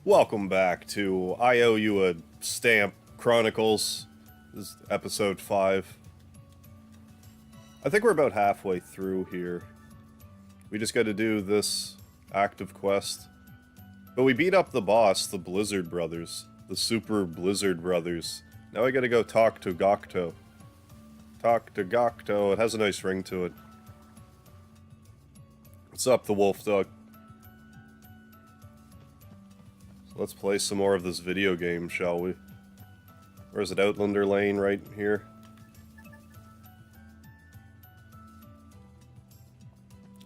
Welcome back to I Owe You a Stamp Chronicles. This is episode 5. I think we're about halfway through here. We just gotta do this active quest. But we beat up the boss, the Blizzard Brothers. The Super Blizzard Brothers. Now I gotta go talk to Gokto. Talk to Gokto. It has a nice ring to it. What's up, the wolf dog? Let's play some more of this video game, shall we? Or is it Outlander Lane right here?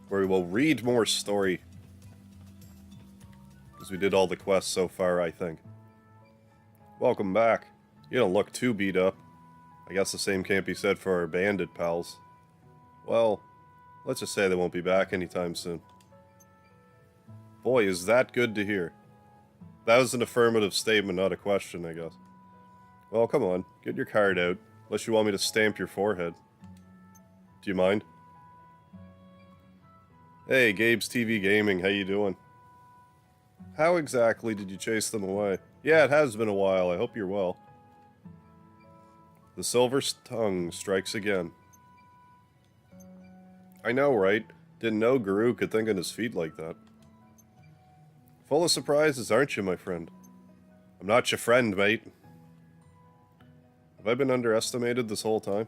Where we will read more story. Because we did all the quests so far, I think. Welcome back. You don't look too beat up. I guess the same can't be said for our bandit pals. Well, let's just say they won't be back anytime soon. Boy, is that good to hear. That was an affirmative statement, not a question, I guess. Well, come on. Get your card out. Unless you want me to stamp your forehead. Do you mind? Hey, Gabe's TV Gaming, how you doing? How exactly did you chase them away? Yeah, it has been a while. I hope you're well. The silver tongue strikes again. I know, right? Didn't know Guru could think on his feet like that. Full of surprises, aren't you, my friend? I'm not your friend, mate. Have I been underestimated this whole time?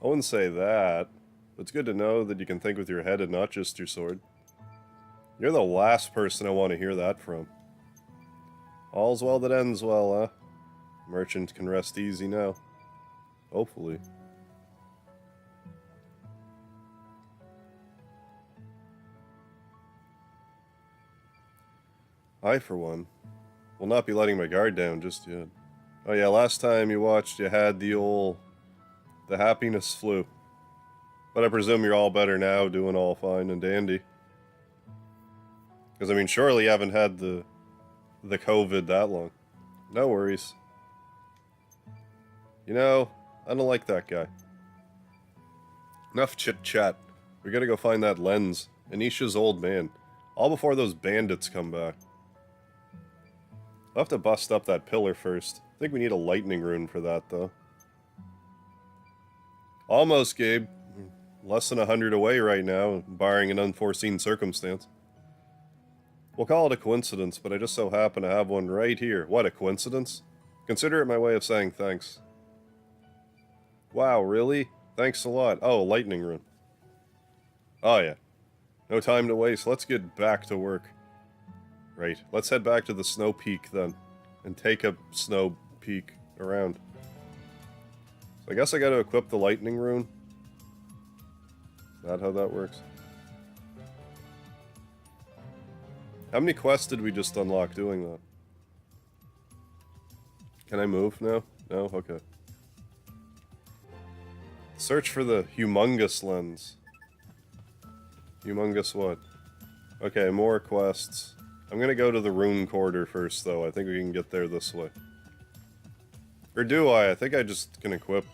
I wouldn't say that, but it's good to know that you can think with your head and not just your sword. You're the last person I want to hear that from. All's well that ends well, huh? Merchant can rest easy now. Hopefully. I, for one, will not be letting my guard down just yet. Oh yeah, last time you watched, you had the happiness flu. But I presume you're all better now, doing all fine and dandy. Because, I mean, surely you haven't had the COVID that long. No worries. You know, I don't like that guy. Enough chit-chat. We gotta go find that lens. Anisha's old man. All before those bandits come back. I'll have to bust up that pillar first. I think we need a lightning rune for that, though. Almost, Gabe. Less than 100 away right now, barring an unforeseen circumstance. We'll call it a coincidence, but I just so happen to have one right here. What, a coincidence? Consider it my way of saying thanks. Wow, really? Thanks a lot. Oh, a lightning rune. Oh, yeah. No time to waste. Let's get back to work. Right, let's head back to the snow peak then, and take a snow peek around. So I guess I gotta equip the lightning rune. Is that how that works? How many quests did we just unlock doing that? Can I move now? No? Okay. Search for the humongous lens. Humongous what? Okay, more quests. I'm gonna go to the rune quarter first, though. I think we can get there this way. Or do I? I think I just can equip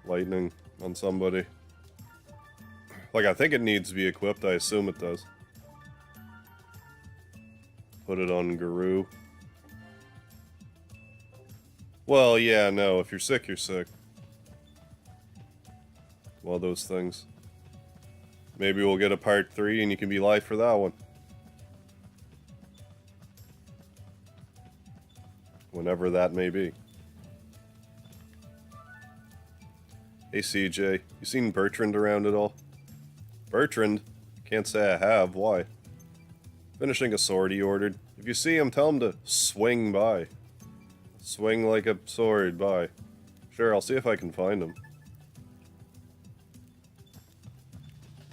lightning on somebody. Like, I think it needs to be equipped. I assume it does. Put it on Guru. Well, yeah, no. If you're sick, you're sick. Well, those things. Maybe we'll get a part 3 and you can be live for that one. Whenever that may be. Hey CJ, you seen Bertrand around at all? Bertrand? Can't say I have, why? Finishing a sword he ordered. If you see him, tell him to swing by. Swing like a sword by. Sure, I'll see if I can find him.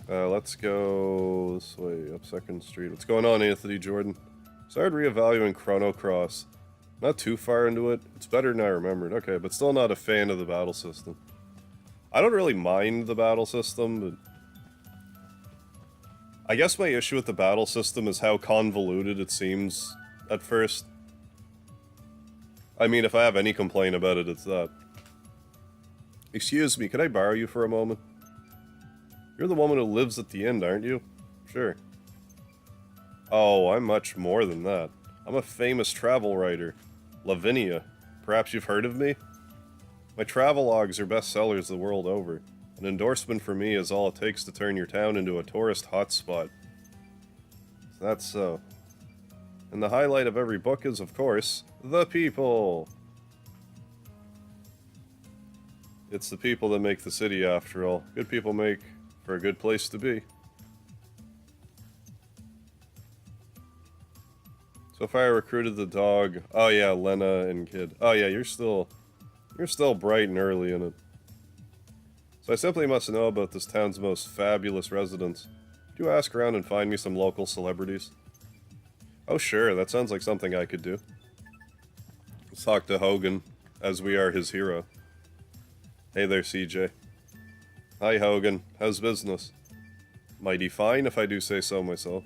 Let's go this way, up 2nd Street. What's going on, Anthony Jordan? Started reevaluating Chrono Cross. Not too far into it. It's better than I remembered. Okay, but still not a fan of the battle system. I don't really mind the battle system, but I guess my issue with the battle system is how convoluted it seems at first. I mean, if I have any complaint about it, it's that. Excuse me, can I borrow you for a moment? You're the woman who lives at the inn, aren't you? Sure. Oh, I'm much more than that. I'm a famous travel writer. Lavinia. Perhaps you've heard of me? My travel logs are bestsellers the world over. An endorsement for me is all it takes to turn your town into a tourist hotspot. That's so. And the highlight of every book is, of course, the people. It's the people that make the city, after all. Good people make for a good place to be. So far I recruited the dog. Oh yeah, Lena and Kid. Oh yeah, you're still bright and early in it. So I simply must know about this town's most fabulous residents. Do ask around and find me some local celebrities. Oh sure, that sounds like something I could do. Let's talk to Hogan, as we are his hero. Hey there, CJ. Hi Hogan, how's business? Mighty fine, if I do say so myself.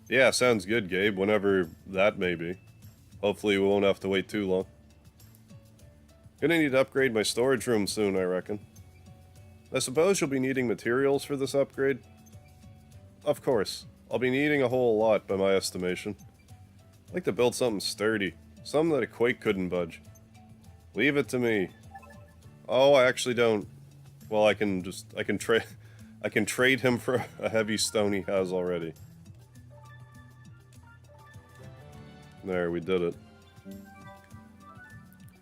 Yeah, sounds good, Gabe, whenever that may be. Hopefully we won't have to wait too long. Gonna need to upgrade my storage room soon, I reckon. I suppose you'll be needing materials for this upgrade? Of course. I'll be needing a whole lot, by my estimation. I'd like to build something sturdy. Something that a quake couldn't budge. Leave it to me. Oh, I actually don't... Well, I can trade him for a heavy stone he has already. There, we did it.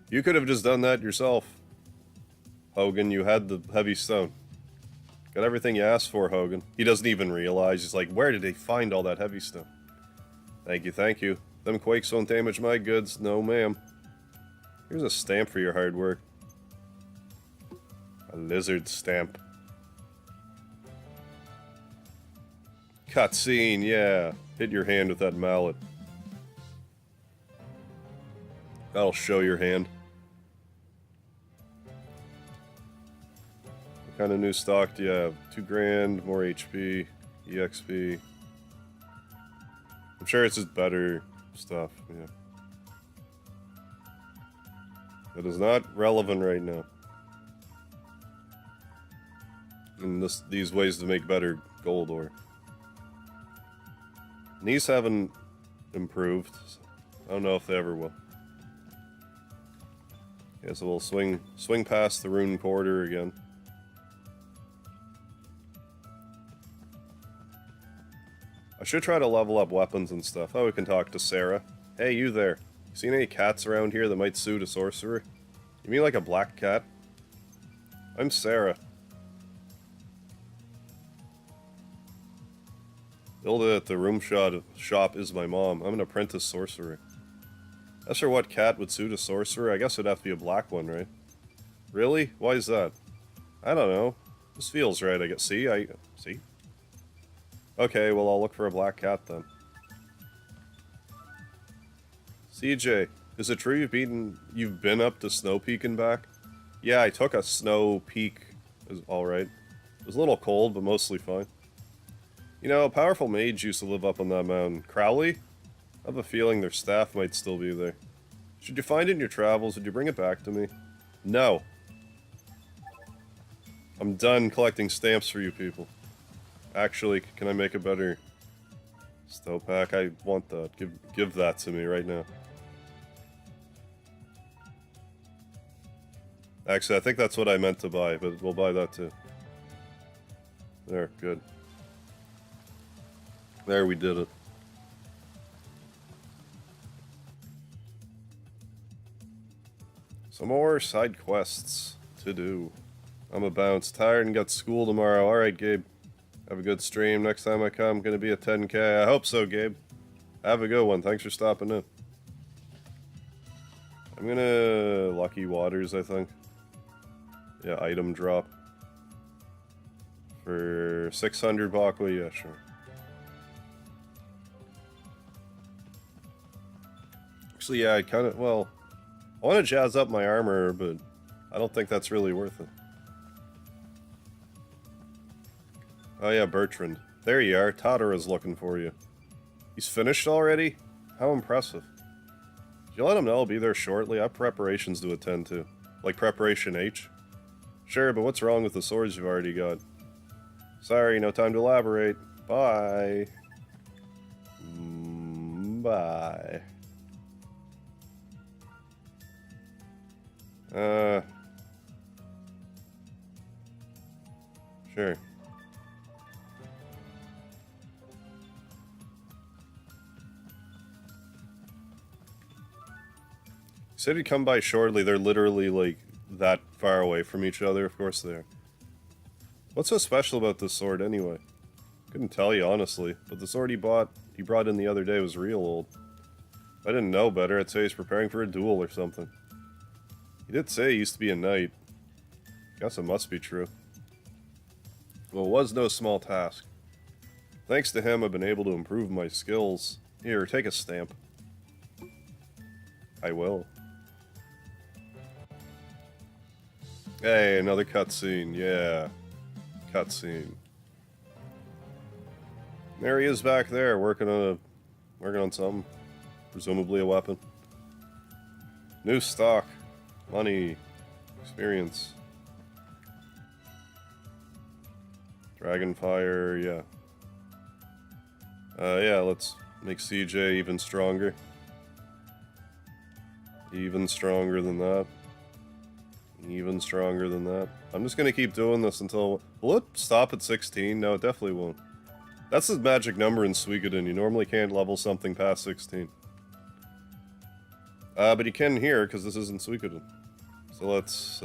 You could have just done that yourself. Hogan, you had the heavy stone. Got everything you asked for, Hogan. He doesn't even realize. He's like, where did they find all that heavy stone? Thank you, thank you. Them quakes won't damage my goods. No, ma'am. Here's a stamp for your hard work. A lizard stamp. Cutscene, yeah. Hit your hand with that mallet. That'll show your hand. What kind of new stock do you have? 2 grand, more HP, EXP. I'm sure it's just better stuff, yeah. That is not relevant right now. And these ways to make better gold ore. And these haven't improved. So I don't know if they ever will. Yeah, so we'll swing past the Rune Quarter again. I should try to level up weapons and stuff. Oh, we can talk to Sarah. Hey, you there. You seen any cats around here that might suit a sorcerer? You mean like a black cat? I'm Sarah. Hilda at the room shop is my mom. I'm an apprentice sorcerer. As for what cat would suit a sorcerer, I guess it'd have to be a black one, right? Really? Why is that? I don't know. This feels right, I guess. See? See? Okay, well I'll look for a black cat then. CJ, is it true you've been up to Snow Peak and back? Yeah, I took a Snow Peak. It was alright. It was a little cold, but mostly fine. You know, a powerful mage used to live up on that mountain. Crowley? I have a feeling their staff might still be there. Should you find it in your travels, would you bring it back to me? No. I'm done collecting stamps for you people. Actually, can I make a better snowpack? I want that. Give that to me right now. Actually, I think that's what I meant to buy, but we'll buy that too. There, good. There, we did it. Some more side quests to do. I'm a bounce. Tired and got school tomorrow. Alright, Gabe. Have a good stream. Next time I come, gonna be a 10K. I hope so, Gabe. Have a good one. Thanks for stopping in. I'm gonna... Lucky Waters, I think. Yeah, item drop. For 600 Bakwa, yeah, sure. Actually, yeah, I kind of... Well... I want to jazz up my armor, but I don't think that's really worth it. Oh yeah, Bertrand. There you are. Tadara's looking for you. He's finished already? How impressive. Did you let him know I'll be there shortly? I have preparations to attend to. Like Preparation H? Sure, but what's wrong with the swords you've already got? Sorry, no time to elaborate. Bye. by. Sure. He said he'd come by shortly. They're literally, like, that far away from each other. Of course they are. What's so special about this sword, anyway? Couldn't tell you, honestly. But the sword he brought in the other day was real old. If I didn't know better, I'd say he's preparing for a duel or something. He did say he used to be a knight. Guess it must be true. Well, it was no small task. Thanks to him, I've been able to improve my skills. Here, take a stamp. I will. Hey, another cutscene, yeah. Cutscene. There he is back there, working on something. Presumably a weapon. New stock. Money. Experience. Dragonfire, yeah. Yeah, let's make CJ even stronger. Even stronger than that. Even stronger than that. I'm just gonna keep doing this until... Will it stop at 16? No, it definitely won't. That's the magic number in Suikoden. You normally can't level something past 16. But you can here, because this isn't Suikoden. So let's,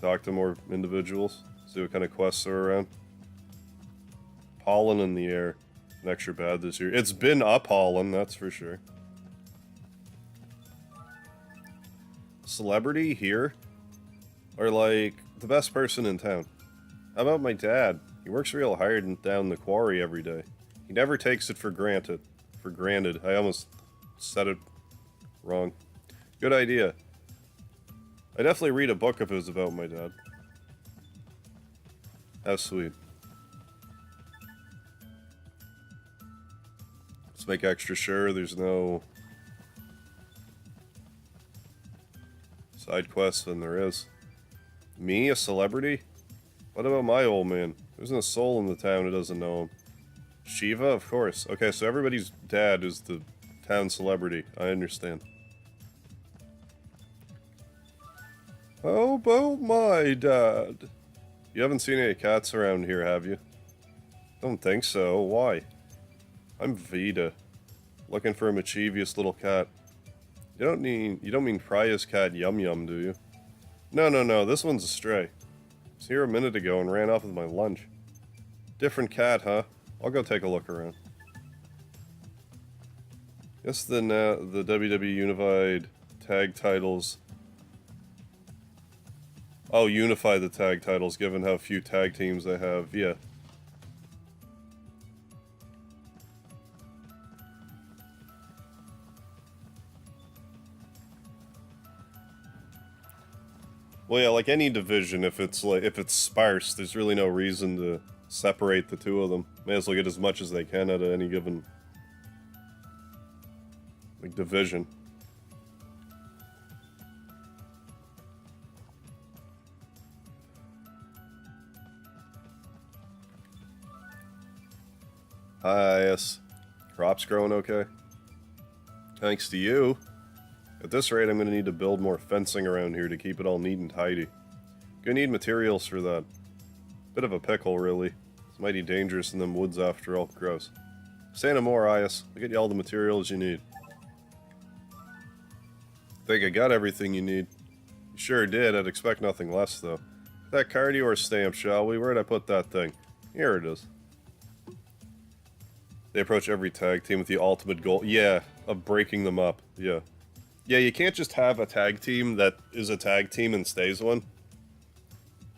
talk to more individuals. See what kind of quests are around. Pollen in the air. An extra bad this year. It's been a pollen, that's for sure. Celebrity here? Or like, the best person in town? How about my dad? He works real hard down the quarry every day. He never takes it for granted. I almost said it wrong. Good idea. I definitely read a book of his about my dad. How sweet. Let's make extra sure there's no side quests than there is. Me, a celebrity? What about my old man? There's no soul in the town who doesn't know him. Shiva, of course. Okay, so everybody's dad is the town celebrity. I understand. How about my dad? You haven't seen any cats around here, have you? Don't think so. Why? I'm Vita. Looking for a mischievous little cat. You don't mean Priya's cat Yum Yum, do you? No, this one's a stray. Was here a minute ago and ran off with my lunch. Different cat, huh? I'll go take a look around. Guess the WWE Unified tag titles... Oh, unify the tag titles, given how few tag teams they have. Yeah. Well, yeah, like any division, if it's sparse, there's really no reason to separate the two of them. May as well get as much as they can out of any given like division. Yes. Crops growing okay? Thanks to you. At this rate, I'm going to need to build more fencing around here to keep it all neat and tidy. Gonna need materials for that. Bit of a pickle, really. It's mighty dangerous in them woods after all. Gross. Say no more, Ias. I'll get you all the materials you need. Think I got everything you need. You sure did. I'd expect nothing less, though. That cardio stamp, shall we? Where'd I put that thing? Here it is. They approach every tag team with the ultimate goal. Yeah, of breaking them up. Yeah. Yeah, you can't just have a tag team that is a tag team and stays one.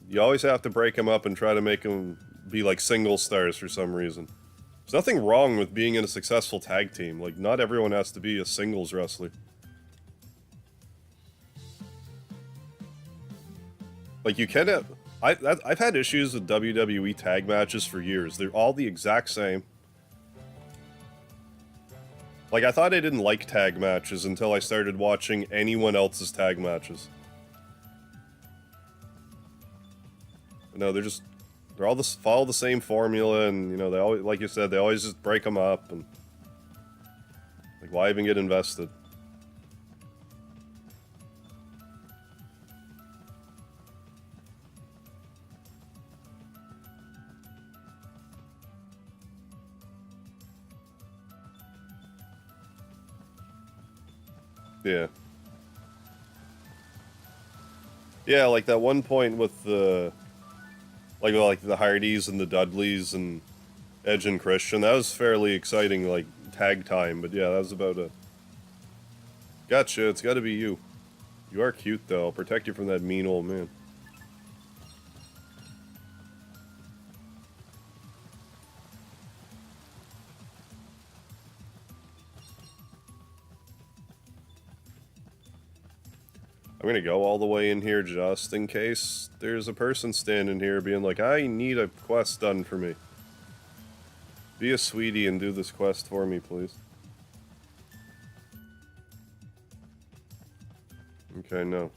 You always have to break them up and try to make them be like single stars for some reason. There's nothing wrong with being in a successful tag team. Like, not everyone has to be a singles wrestler. Like, you can have... I've had issues with WWE tag matches for years. They're all the exact same. Like, I thought I didn't like tag matches until I started watching anyone else's tag matches. No, they're just They're all follow the same formula, and you know they always, like you said, they always just break them up, and like why even get invested? Yeah. Yeah, like that one point with the like the Hardys and the Dudleys and Edge and Christian, that was fairly exciting, like tag time, but yeah, that was about it. Gotcha, it's gotta be you. You are cute though, I'll protect you from that mean old man. I'm gonna go all the way in here just in case there's a person standing here being like, I need a quest done for me. Be a sweetie and do this quest for me, please. Okay, no.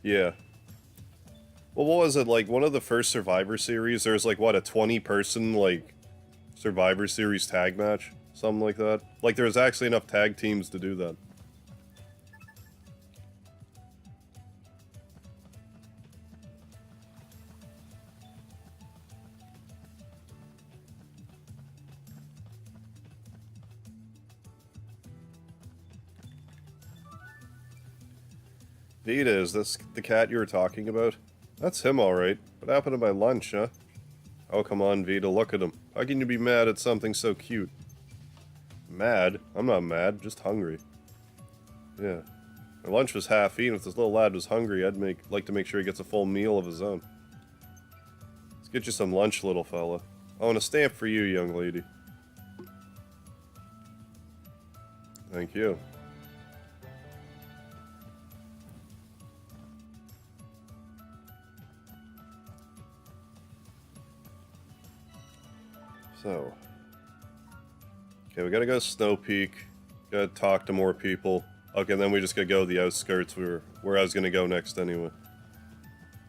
Yeah. Well, what was it, like, one of the first Survivor Series, there's like, what, a 20-person, like, Survivor Series tag match? Something like that? Like, there was actually enough tag teams to do that. Vita, is this the cat you were talking about? That's him, alright. What happened to my lunch, huh? Oh, come on, Vita, look at him. How can you be mad at something so cute? Mad? I'm not mad, just hungry. Yeah. My lunch was half eaten. If this little lad was hungry, I'd like to make sure he gets a full meal of his own. Let's get you some lunch, little fella. Oh, and a stamp for you, young lady. Thank you. So. Okay, we gotta go Snow Peak. Gotta talk to more people. Okay, then we just gotta go the outskirts where I was gonna go next anyway.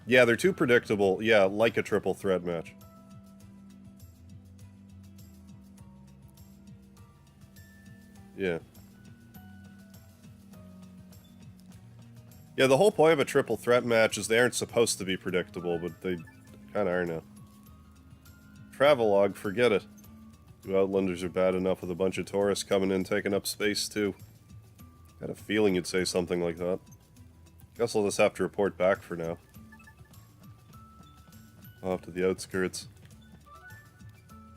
Yeah, they're too predictable. Yeah, like a triple threat match. Yeah. Yeah, the whole point of a triple threat match is they aren't supposed to be predictable, but they kinda are now. Travelogue, forget it. You Outlanders are bad enough with a bunch of tourists coming in taking up space too. Got a feeling you'd say something like that. Guess I'll just have to report back for now. Off to the outskirts.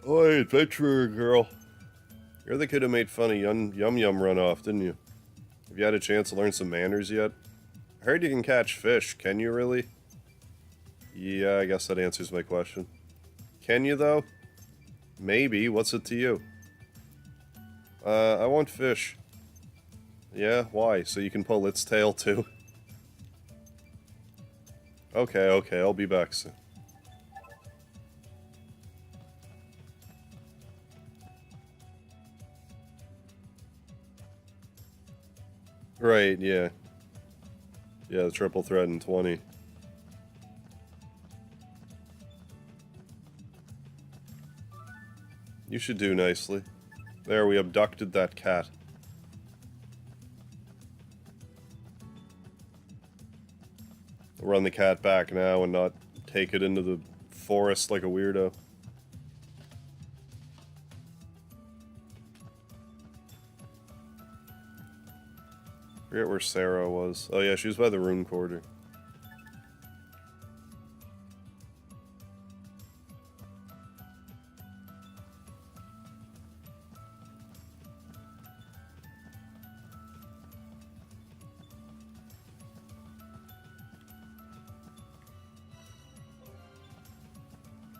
Oi, adventurer girl. You're the kid who made fun of Yum Yum run off, didn't you? Have you had a chance to learn some manners yet? I heard you can catch fish, can you really? Yeah, I guess that answers my question. Can you though? Maybe, what's it to you? I want fish. Yeah, why? So you can pull its tail too? Okay, I'll be back soon. Right, yeah. Yeah, the triple threat in 20. You should do nicely. There, we abducted that cat. We'll run the cat back now and not take it into the forest like a weirdo. Forget where Sarah was. Oh yeah, she was by the rune quarter.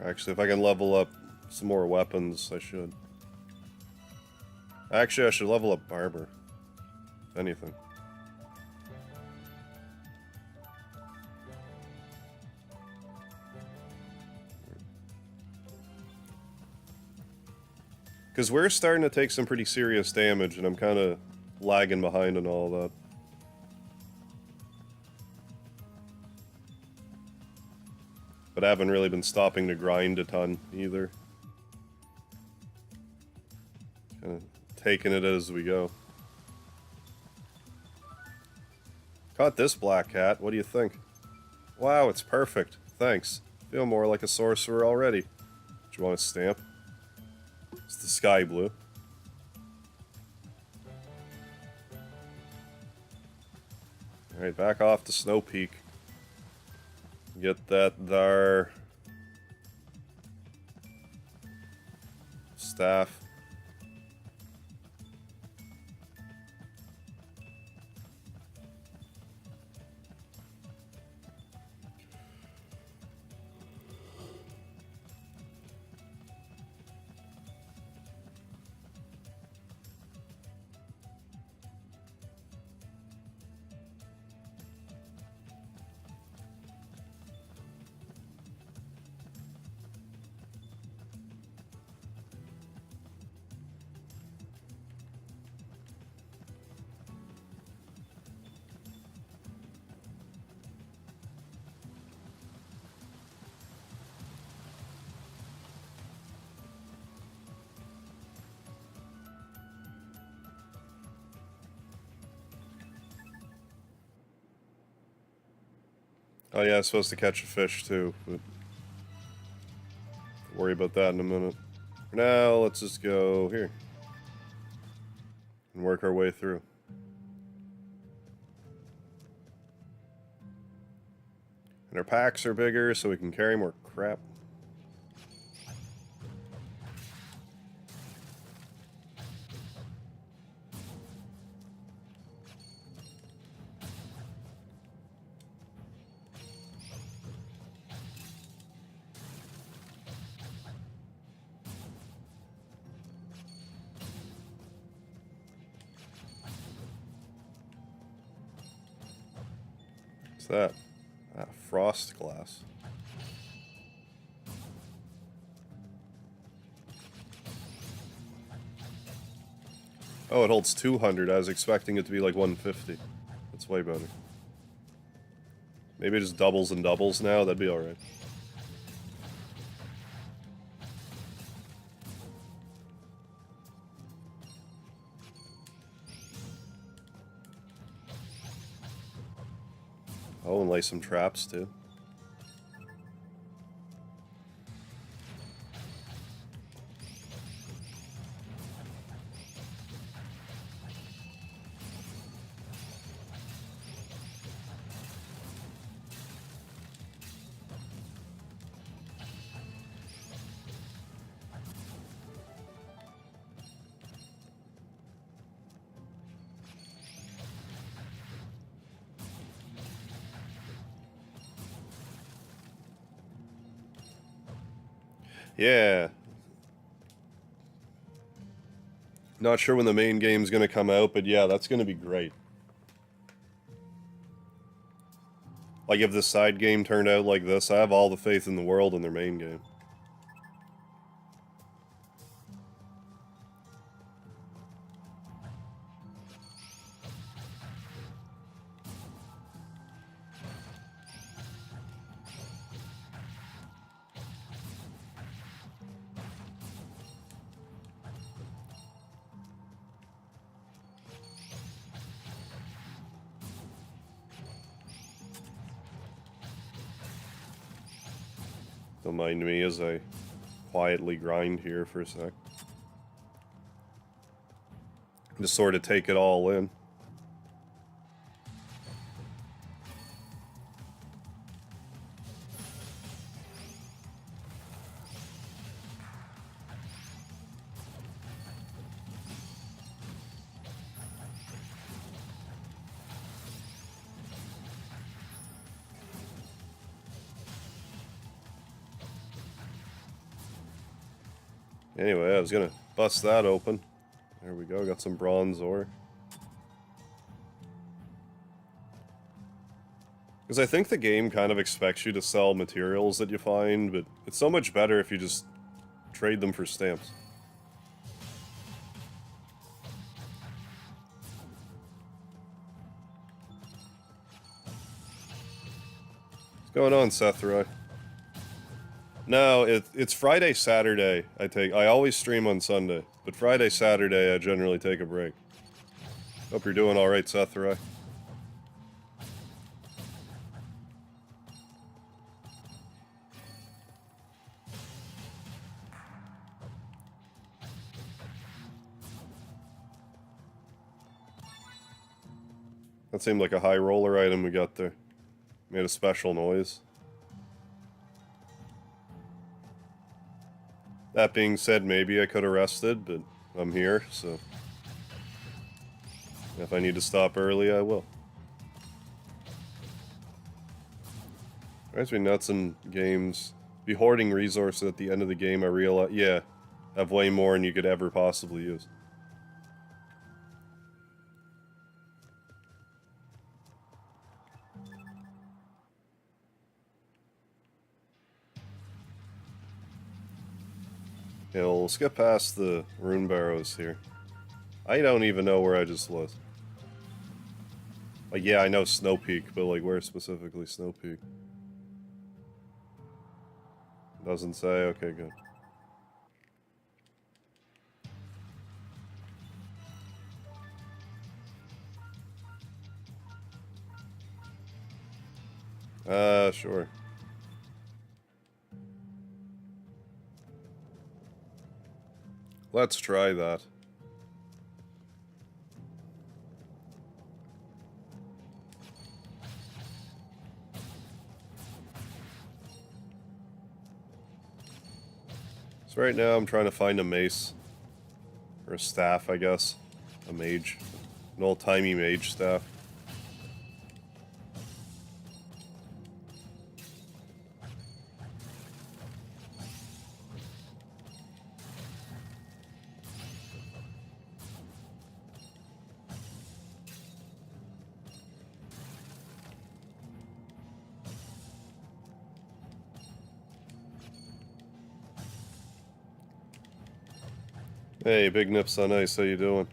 Actually, if I can level up some more weapons, I should. Actually, I should level up Barber. If anything. Because we're starting to take some pretty serious damage, and I'm kind of lagging behind on all that. But I haven't really been stopping to grind a ton, either. Kind of taking it as we go. Caught this black cat, what do you think? Wow, it's perfect. Thanks. Feel more like a sorcerer already. Do you want a stamp? It's the sky blue. Alright, back off to Snow Peak. Get that there. Staff. Oh yeah, I was supposed to catch a fish too, but worry about that in a minute. For now, let's just go here and work our way through. And our packs are bigger, so we can carry more crap. What's that? Ah, frost glass. Oh, it holds 200. I was expecting it to be like 150. That's way better. Maybe it just doubles and doubles now. That'd be alright. Oh, and lay some traps too. Yeah. Not sure when the main game's gonna come out, but yeah, that's gonna be great. Like, if the side game turned out like this, I have all the faith in the world in their main game. Don't mind me as I quietly grind here for a sec. Just sort of take it all in. Anyway, I was gonna bust that open. There we go, got some bronze ore. Because I think the game kind of expects you to sell materials that you find, but it's so much better if you just trade them for stamps. going on, Seth Roy? No, it's Friday, Saturday. I always stream on Sunday, but Friday, Saturday I generally take a break. Hope you're doing all right, Seth Roy. That seemed like a high roller item we got there. Made a special noise. That being said, maybe I could have rested, but I'm here, so if I need to stop early, I will. Drives me nuts in games. Be hoarding resources at the end of the game, I realize. Yeah, have way more than you could ever possibly use. Yeah, we'll skip past the rune barrows here. I don't even know where I just was. Like, yeah, I know Snow Peak, but like, where specifically Snow Peak? Doesn't say? Okay, good. Sure. Let's try that. So right now I'm trying to find a mace. Or a staff, I guess. A mage. An old-timey mage staff. Hey, Big Nips on Ice, how you doing?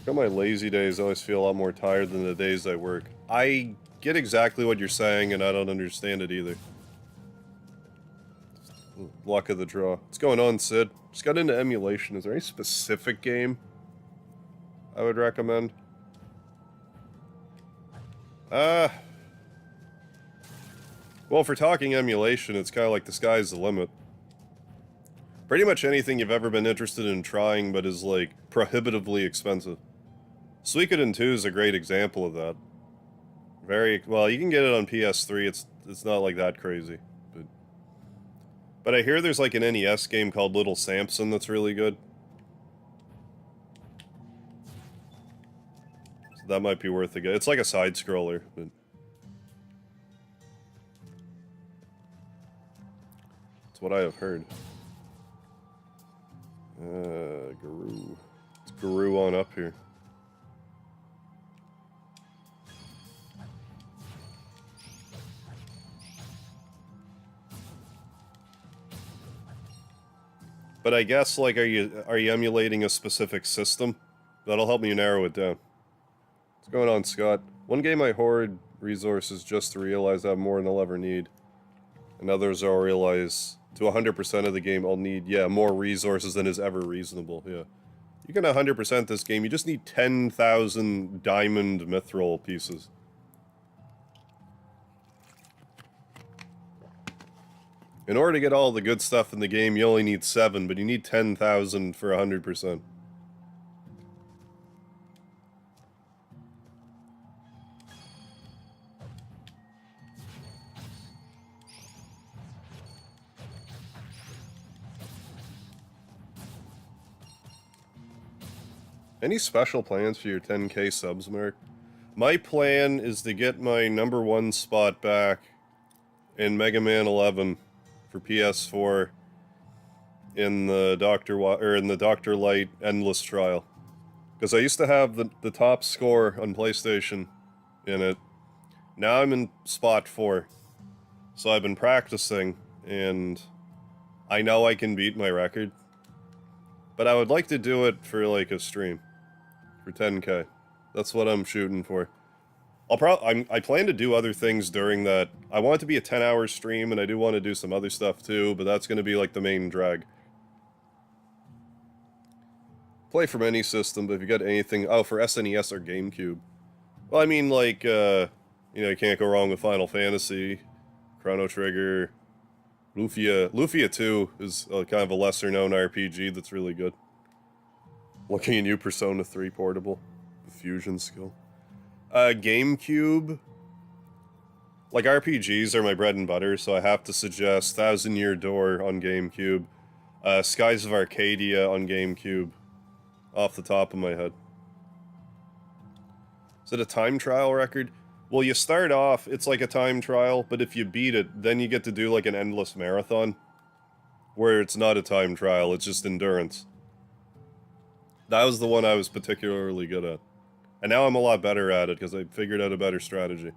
On my lazy days, I always feel a lot more tired than the days I work. I get exactly what you're saying, and I don't understand it either. Luck of the draw. What's going on, Sid? Just got into emulation. Is there any specific game I would recommend? Well, if we're talking emulation, it's kind of like the sky's the limit. Pretty much anything you've ever been interested in trying, but is, like, prohibitively expensive. Suikoden 2 is a great example of that. Very, well, you can get it on PS3, it's not, like, that crazy. But I hear there's, like, an NES game called Little Samson that's really good. So that might be worth a go. It's like a side-scroller, but... That's what I have heard. Guru. It's Guru on up here. But I guess, like, are you emulating a specific system? That'll help me narrow it down. What's going on, Scott? One game I hoard resources just to realize I have more than I'll ever need. And others I'll realize to 100% of the game I'll need, yeah, more resources than is ever reasonable, yeah. You can 100% this game, you just need 10,000 diamond mithril pieces. In order to get all the good stuff in the game, you only need 7, but you need 10,000 for 100%. Any special plans for your 10k subs, Mark? My plan is to get my #1 spot back in Mega Man 11 for PS4 in the Dr. Light Endless Trial. Because I used to have the top score on PlayStation in it. Now I'm in spot 4. So I've been practicing, and I know I can beat my record. But I would like to do it for, like, a stream. For 10k. That's what I'm shooting for. I plan to do other things during that. I want it to be a 10-hour stream, and I do want to do some other stuff too, but that's going to be like the main drag. Play from any system, but if you got anything... Oh, for SNES or GameCube. Well, I mean, like, you know, you can't go wrong with Final Fantasy, Chrono Trigger, Lufia. Lufia 2 is kind of a lesser-known RPG that's really good. Looking at you, Persona 3 Portable. The fusion skill. GameCube. Like, RPGs are my bread and butter, so I have to suggest Thousand Year Door on GameCube. Skies of Arcadia on GameCube. Off the top of my head. Is it a time trial record? Well, you start off, it's like a time trial, but if you beat it, then you get to do like an endless marathon. Where it's not a time trial, it's just endurance. That was the one I was particularly good at. And now I'm a lot better at it, because I figured out a better strategy.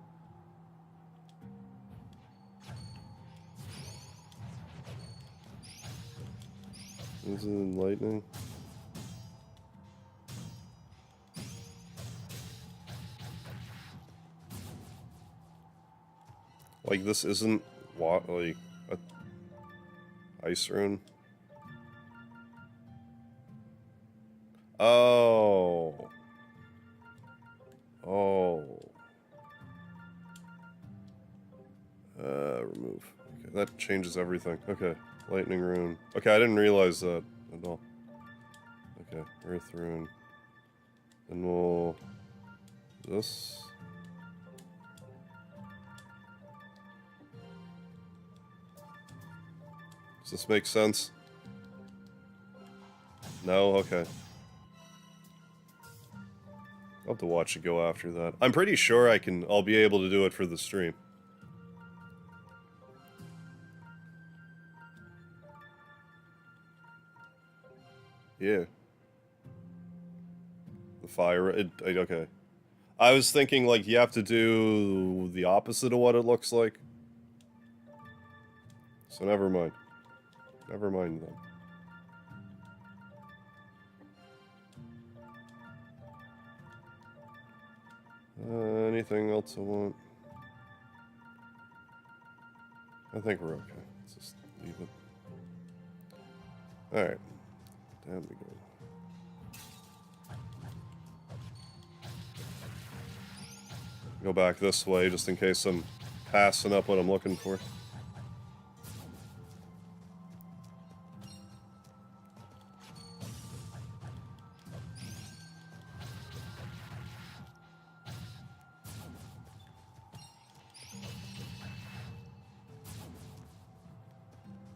Is it lightning? Like, this isn't, what, like, a ice rune? Oh. Oh. Remove. Okay, that changes everything. Okay, lightning rune. Okay, I didn't realize that at all. Okay, earth rune. And we'll... this... Does this make sense? No? Okay. I'll have to watch it go after that. I'm pretty sure I'll be able to do it for the stream. Yeah. The fire, okay. I was thinking, like, you have to do the opposite of what it looks like. So never mind. Never mind then. Anything else I want? I think we're okay. Let's just leave it. Alright. Down we go. Go back this way just in case I'm passing up what I'm looking for.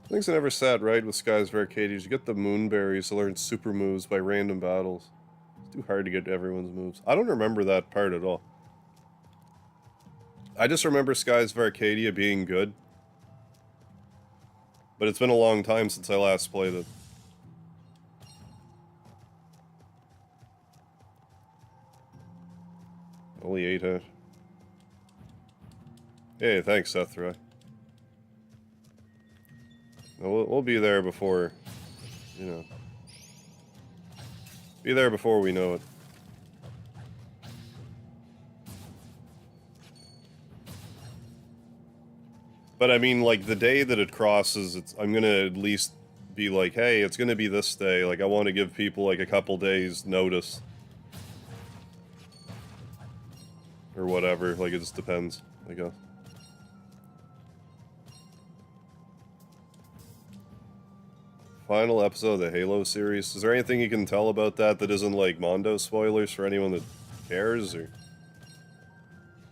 Things I never sat right with Skies of Arcadia. You get the moonberries to learn super moves by random battles. It's too hard to get everyone's moves. I don't remember that part at all. I just remember Skies of Arcadia being good. But it's been a long time since I last played it. Only 8 hit. Hey, thanks, Sethroy. We'll be there before, you know. Be there before we know it. But I mean, like, the day that it crosses, I'm gonna at least be like, hey, it's gonna be this day. Like, I want to give people, like, a couple days notice. Or whatever. Like, it just depends, I guess. Final episode of the Halo series. Is there anything you can tell about that isn't, like, Mondo spoilers for anyone that cares, or...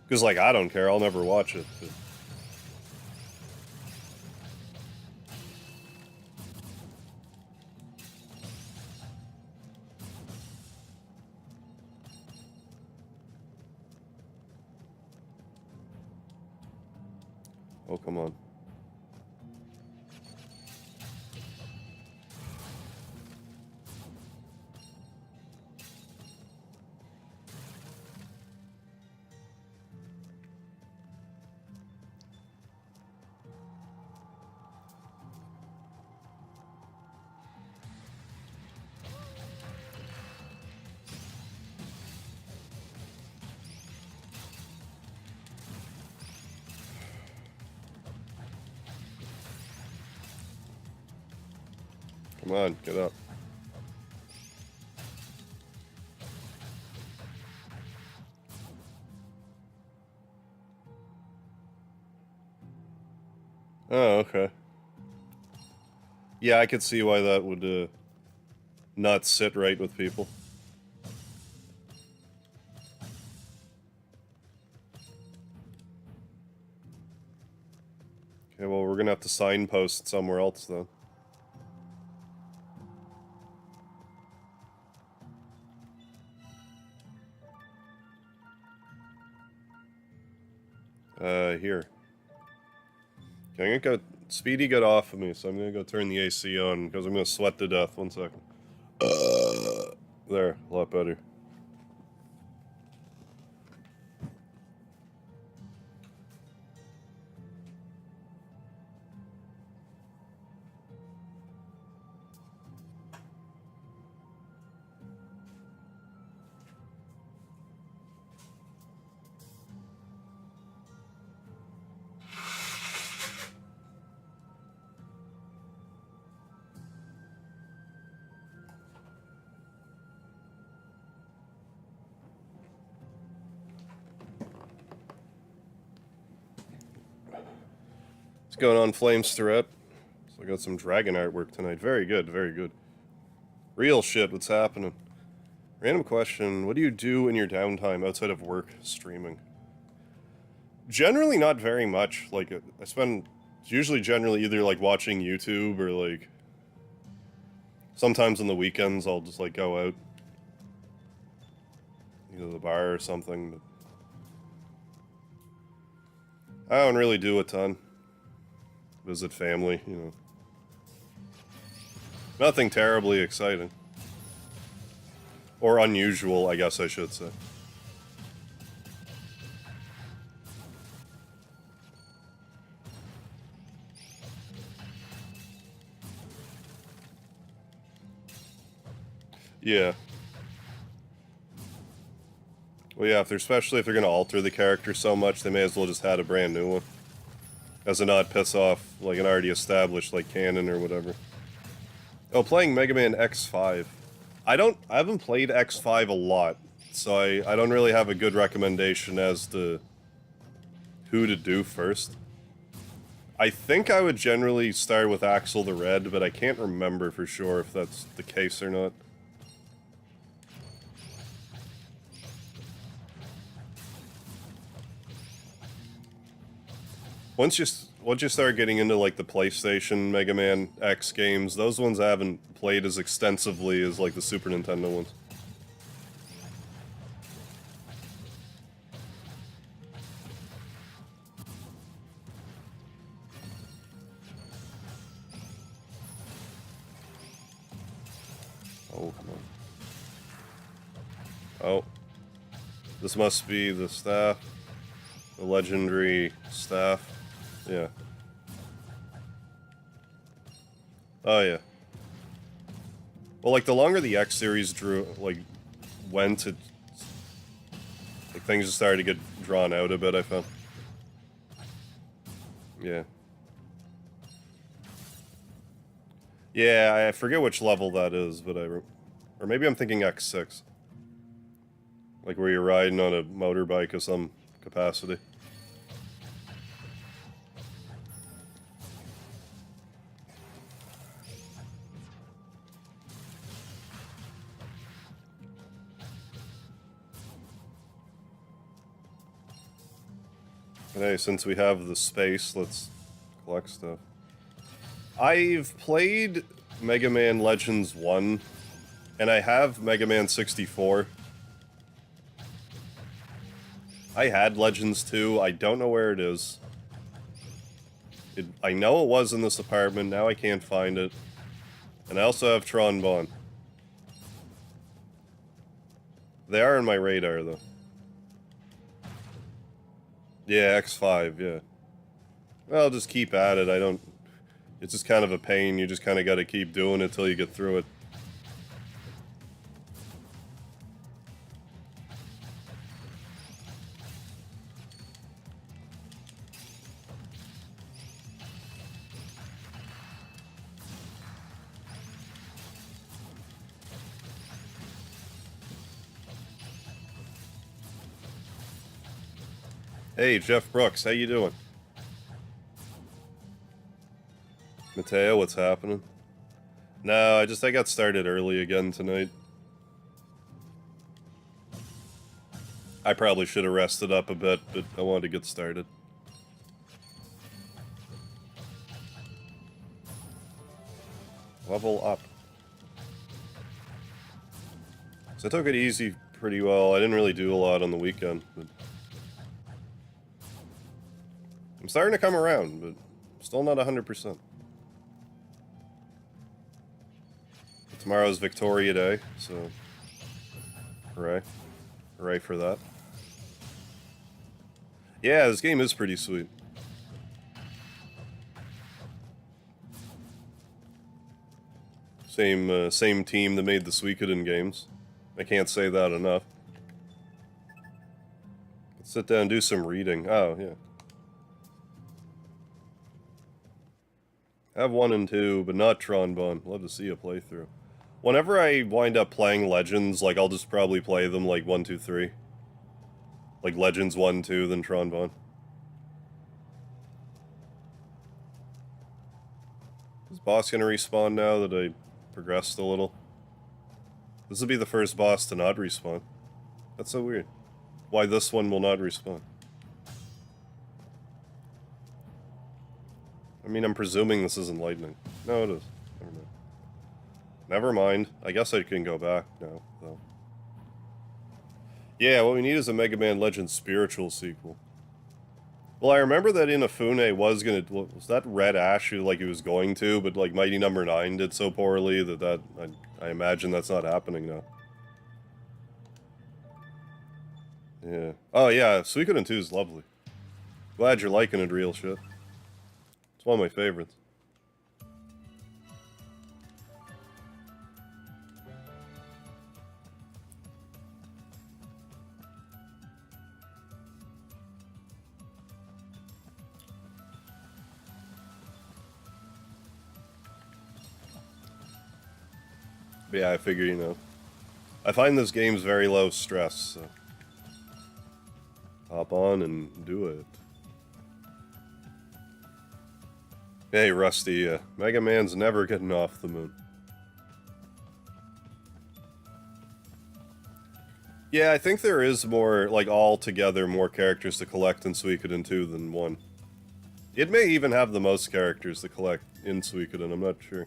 Because, like, I don't care. I'll never watch it, but... Oh, come on. Come on, get up. Oh, okay. Yeah, I could see why that would not sit right with people. Okay, well, we're gonna have to signpost somewhere else then. Here. Okay, I'm gonna go... Speedy, get off of me, so I'm gonna go turn the AC on, because I'm gonna sweat to death. 1 second. There, a lot better. What's going on, Flames Threat? So I got some dragon artwork tonight. Very good, very good. Real shit, what's happening? Random question, what do you do in your downtime outside of work streaming? Generally not very much. Like, I spend... It's usually generally either, like, watching YouTube or, like... Sometimes on the weekends I'll just, like, go out. Either the bar or something, but... I don't really do a ton. Visit family, you know. Nothing terribly exciting. Or unusual, I guess I should say. Yeah. Well, yeah, especially if they're gonna alter the character so much, they may as well just add a brand new one. As a not piss off, like, an already established, like, canon or whatever. Oh, playing Mega Man X5. I haven't played X5 a lot, so I don't really have a good recommendation as to who to do first. I think I would generally start with Axel the Red, but I can't remember for sure if that's the case or not. Once you start getting into, like, the PlayStation Mega Man X games, those ones I haven't played as extensively as, like, the Super Nintendo ones. Oh, come on. Oh. This must be the staff. The legendary staff. Yeah. Oh, yeah. Well, like, the longer the X series went, like, things just started to get drawn out a bit, I found. Yeah. Yeah, I forget which level that is, but or maybe I'm thinking X6. Like, where you're riding on a motorbike of some capacity. But hey, since we have the space, let's collect stuff. I've played Mega Man Legends 1, and I have Mega Man 64. I had Legends 2, I don't know where it is. I know it was in this apartment, now I can't find it. And I also have Tron Bonne. They are in my radar, though. Yeah, X5, yeah. Well, I'll just keep at it, it's just kind of a pain, you just kind of gotta keep doing it till you get through it. Hey, Jeff Brooks, how you doing? Mateo, what's happening? No, I got started early again tonight. I probably should have rested up a bit, but I wanted to get started. Level up. So I took it easy pretty well. I didn't really do a lot on the weekend, but I'm starting to come around, but still not 100%. Tomorrow's Victoria Day, so hooray. Hooray for that. Yeah, this game is pretty sweet. Same team that made the Suikoden games. I can't say that enough. Let's sit down and do some reading. Oh, yeah. I have 1 and 2, but not Tronbon. Love to see a playthrough. Whenever I wind up playing Legends, like, I'll just probably play them, like, 1, 2, 3. Like, Legends 1, 2, then Tronbon. Is boss gonna respawn now that I progressed a little? This will be the first boss to not respawn. That's so weird. Why this one will not respawn? I mean, I'm presuming this isn't lightning. No, it is. Never mind. Never mind. I guess I can go back now, though. Yeah, what we need is a Mega Man Legends spiritual sequel. Well, I remember that Inafune was gonna... Was that Red Ash who, like, he was going to, but, like, Mighty Number 9 did so poorly that I imagine that's not happening now. Yeah. Oh, yeah, Suikoden 2 is lovely. Glad you're liking it, real shit. It's one of my favorites. But yeah, I figure, you know. I find this game's very low stress, so... Hop on and do it. Hey, Rusty, Mega Man's never getting off the moon. Yeah, I think there is more, like, altogether more characters to collect in Suikoden 2 than 1. It may even have the most characters to collect in Suikoden, I'm not sure.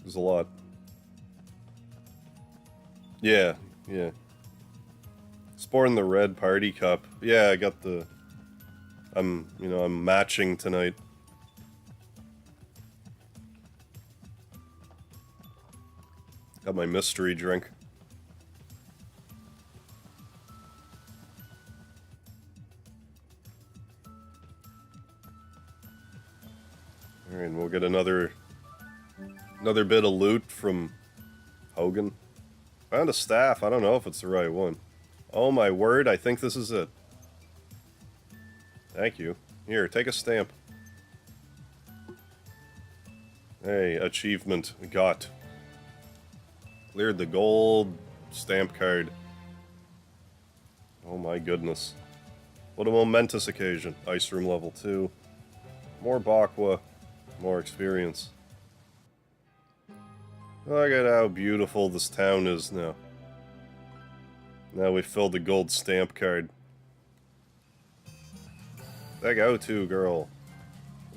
There's a lot. Yeah, yeah. Sporting the red party cup. Yeah, I got the... I'm matching tonight. Got my mystery drink. Alright, and we'll get another bit of loot from Hogan. Found a staff. I don't know if it's the right one. Oh my word, I think this is it. Thank you. Here, take a stamp. Hey, achievement. Got. Cleared the gold stamp card. Oh my goodness. What a momentous occasion. Ice room level 2. More Bakwa. More experience. Look at how beautiful this town is now. Now we filled the gold stamp card. The go-to girl.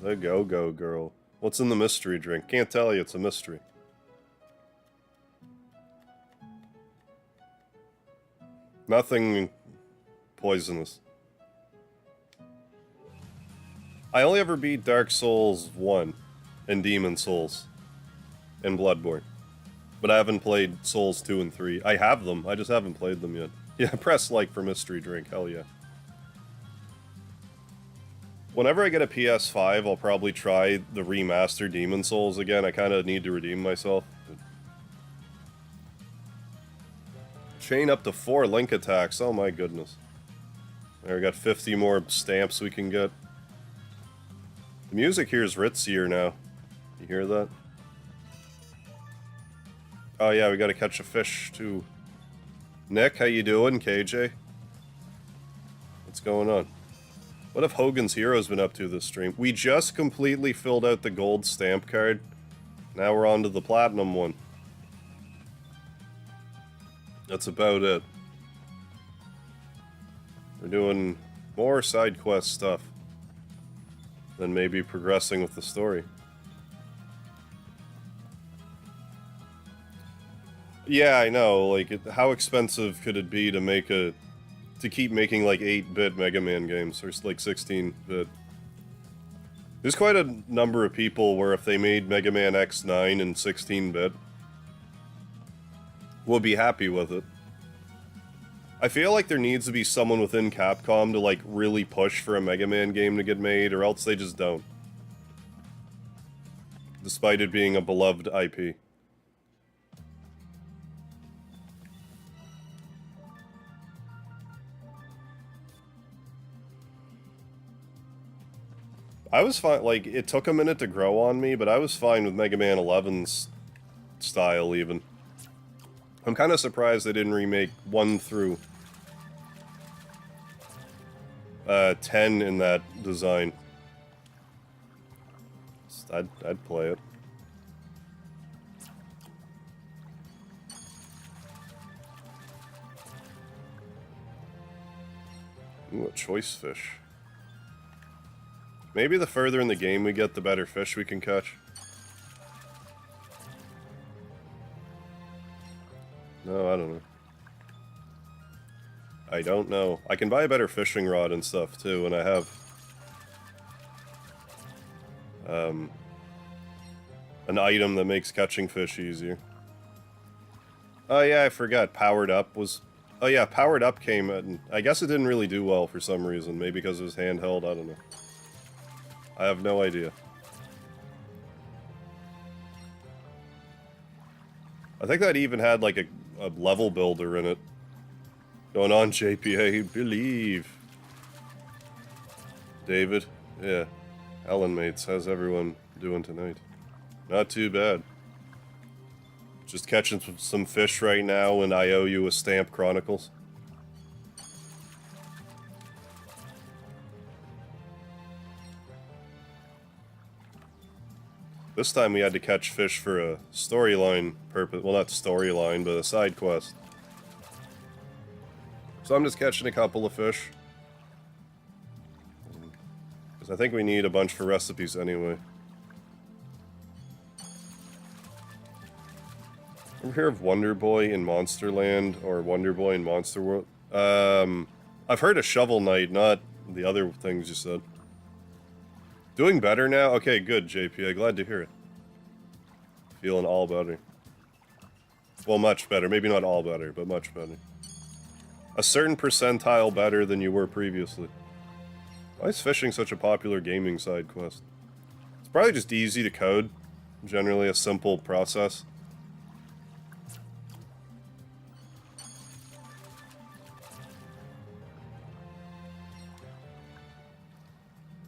The go-go girl. What's in the mystery drink? Can't tell you, it's a mystery. Nothing poisonous. I only ever beat Dark Souls 1 and Demon Souls and Bloodborne. But I haven't played Souls 2 and 3. I have them, I just haven't played them yet. Yeah, press like for mystery drink, hell yeah. Whenever I get a PS5, I'll probably try the remastered Demon Souls again. I kind of need to redeem myself. Chain up to 4 link attacks, oh my goodness. There, we got 50 more stamps we can get. The music here is ritzier now. You hear that? Oh yeah, we gotta catch a fish too. Nick, how you doing? KJ? What's going on? What have Hogan's Heroes been up to this stream? We just completely filled out the gold stamp card. Now we're on to the platinum one. That's about it. We're doing more side quest stuff than maybe progressing with the story. Yeah, I know. Like, how expensive could it be to make to keep making like 8-bit Mega Man games, or like 16-bit? There's quite a number of people where if they made Mega Man X9 in 16-bit, would be happy with it. I feel like there needs to be someone within Capcom to like really push for a Mega Man game to get made, or else they just don't. Despite it being a beloved IP. I was fine, like, it took a minute to grow on me, but I was fine with Mega Man 11's style, even. I'm kind of surprised they didn't remake 1 through 10 in that design. I'd play it. Ooh, a choice fish. Maybe the further in the game we get, the better fish we can catch. No, I don't know. I don't know. I can buy a better fishing rod and stuff, too, and I have... an item that makes catching fish easier. Oh yeah, I forgot. Powered Up was... Oh yeah, Powered Up came and I guess it didn't really do well for some reason. Maybe because it was handheld, I don't know. I have no idea. I think that even had like a level builder in it. Going on, JPA, believe. David, yeah. Alan mates, how's everyone doing tonight? Not too bad. Just catching some fish right now, and I owe you a stamp Chronicles. This time we had to catch fish for a storyline purpose. Well, not storyline, but a side quest. So I'm just catching a couple of fish. Because I think we need a bunch for recipes anyway. Ever hear of Wonder Boy in Monsterland or Wonder Boy in Monster World? I've heard of Shovel Knight, not the other things you said. Doing better now? Okay, good, JP. Glad to hear it. Feeling all better. Well, much better. Maybe not all better, but much better. A certain percentile better than you were previously. Why is fishing such a popular gaming side quest? It's probably just easy to code. Generally a simple process.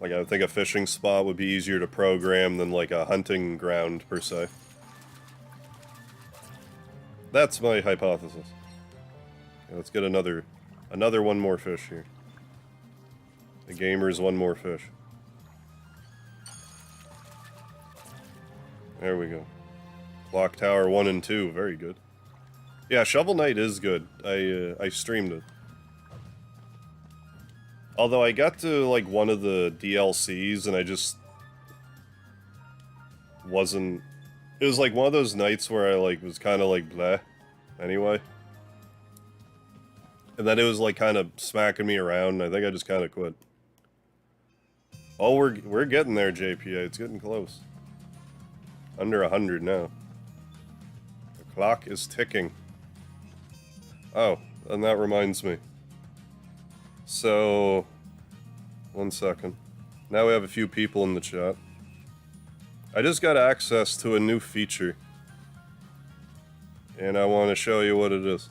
Like, I think a fishing spot would be easier to program than, like, a hunting ground, per se. That's my hypothesis. Okay, let's get another one more fish here. The gamer's one more fish. There we go. Clock Tower 1 and 2, very good. Yeah, Shovel Knight is good. I streamed it. Although I got to, like, one of the DLCs and I just wasn't... It was, like, one of those nights where I, like, was kind of, like, bleh, anyway. And then it was, like, kind of smacking me around, and I think I just kind of quit. Oh, we're getting there, JPA. It's getting close. Under 100 now. The clock is ticking. Oh, and that reminds me. So, 1 second. Now we have a few people in the chat. I just got access to a new feature. And I want to show you what it is.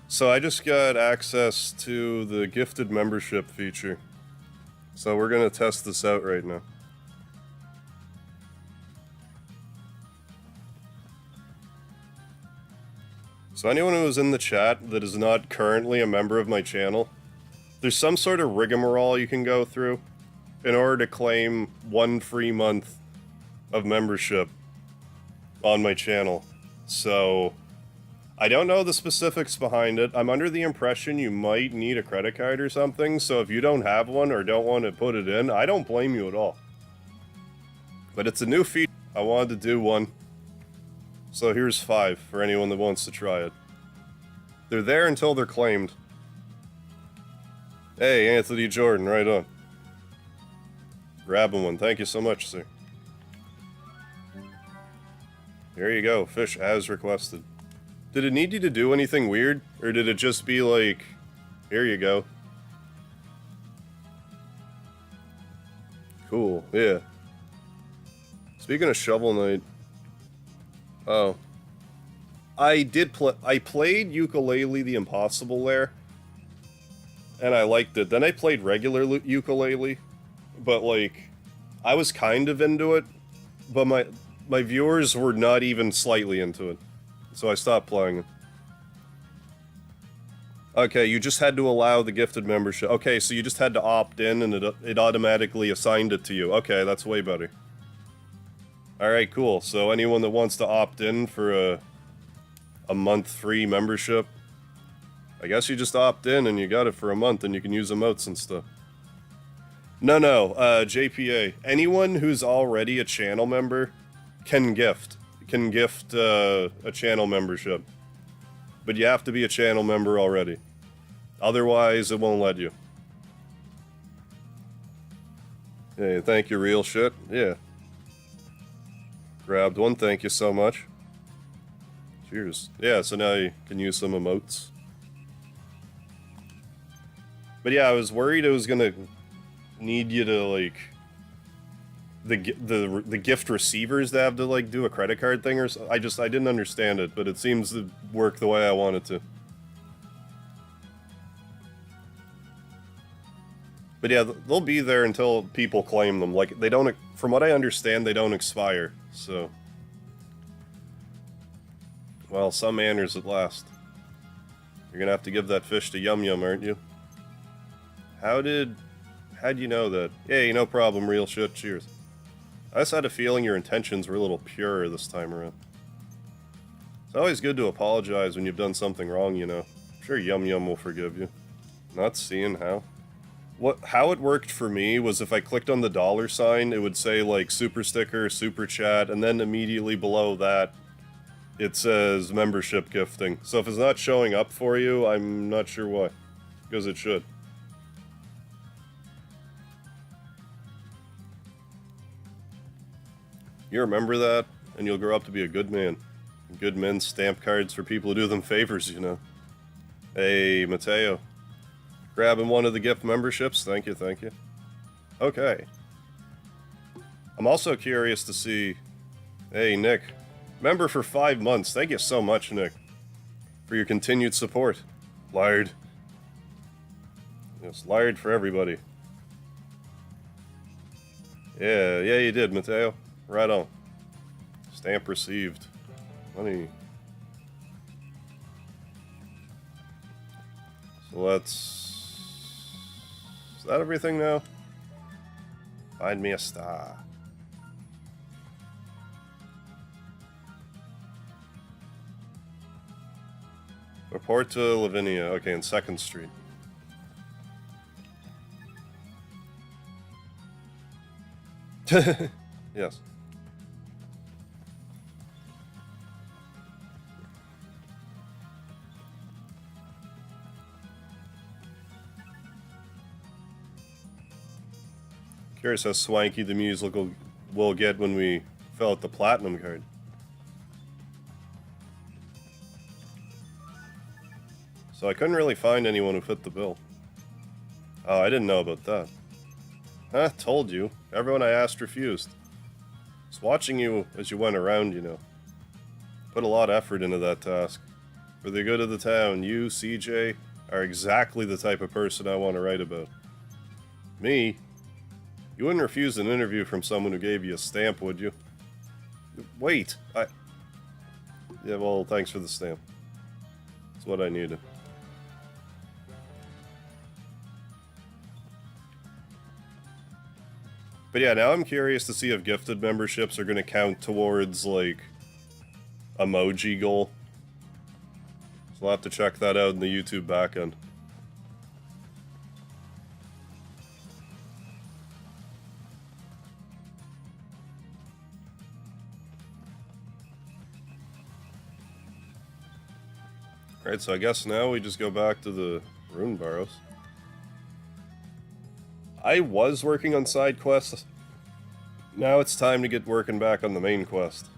So I just got access to the gifted membership feature. So we're going to test this out right now. So anyone who is in the chat that is not currently a member of my channel, there's some sort of rigmarole you can go through in order to claim 1 free month of membership on my channel. So I don't know the specifics behind it. I'm under the impression you might need a credit card or something, so if you don't have one or don't want to put it in, I don't blame you at all. But it's a new feature. I wanted to do one. So here's 5 for anyone that wants to try it. They're there until they're claimed. Hey, Anthony Jordan, right on. Grabbing one. Thank you so much, sir. There you go. Fish as requested. Did it need you to do anything weird? Or did it just be like, here you go? Cool, yeah. Speaking of Shovel Knight... Oh. I played Ukulele the Impossible Lair. And I liked it. Then I played regular Ukulele. But, like, I was kind of into it. But my viewers were not even slightly into it. So I stopped playing it. Okay, you just had to allow the gifted membership. Okay, so you just had to opt in and it automatically assigned it to you. Okay, that's way better. Alright, cool. So anyone that wants to opt in for a month free membership, I guess you just opt in and you got it for a month and you can use emotes and stuff. No, JPA. Anyone who's already a channel member can gift a channel membership. But you have to be a channel member already. Otherwise, it won't let you. Hey, thank you, real shit. Yeah. Grabbed one, thank you so much. Cheers. Yeah, so now you can use some emotes. But yeah, I was worried it was gonna need you to, like... The gift receivers that have to, like, do a credit card thing or so. I didn't understand it, but it seems to work the way I want it to. But yeah, they'll be there until people claim them. Like, they don't, from what I understand, they don't expire, so. Well, some manners at last. You're gonna have to give that fish to Yum Yum, aren't you? How'd you know that? Hey, no problem, real shit, cheers. I just had a feeling your intentions were a little purer this time around. It's always good to apologize when you've done something wrong, you know. I'm sure Yum Yum will forgive you. Not seeing how. How it worked for me was if I clicked on the $, it would say, like, super sticker, super chat, and then immediately below that, it says membership gifting. So if it's not showing up for you, I'm not sure why. Because it should. You remember that, and you'll grow up to be a good man. Good men stamp cards for people who do them favors, you know. Hey, Mateo. Grabbing one of the gift memberships. Thank you, thank you. Okay. I'm also curious to see... Hey, Nick. Member for 5 months. Thank you so much, Nick. For your continued support. Lard. Yes, lard for everybody. Yeah, you did, Mateo. Right on. Stamp received. Money. So let's... Is that everything now? Find me a star. Report to Lavinia. Okay, in 2nd Street. Yes. Curious how swanky the music will get when we fill out the platinum card. So I couldn't really find anyone who fit the bill. Oh, I didn't know about that. Huh, told you. Everyone I asked refused. Just watching you as you went around, you know. Put a lot of effort into that task. For the good of the town, you, CJ, are exactly the type of person I want to write about. Me? You wouldn't refuse an interview from someone who gave you a stamp, would you? Wait, Yeah, well, thanks for the stamp. That's what I needed. But yeah, now I'm curious to see if gifted memberships are going to count towards, like, emoji goal. So we'll have to check that out in the YouTube backend. Alright, so I guess now we just go back to the rune barrows. I was working on side quests. Now it's time to get working back on the main quest.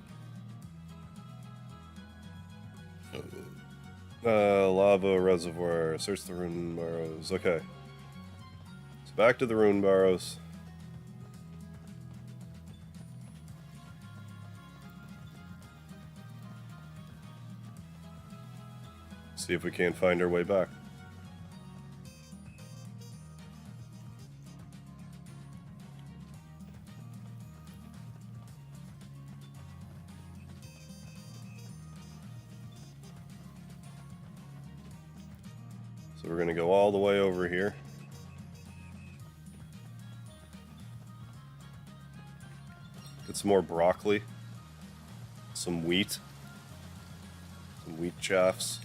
Lava reservoir. Search the rune barrows. Okay. So back to the rune barrows. See if we can't find our way back. So we're going to go all the way over here. Get some more broccoli. Some wheat. Some wheat chaffs.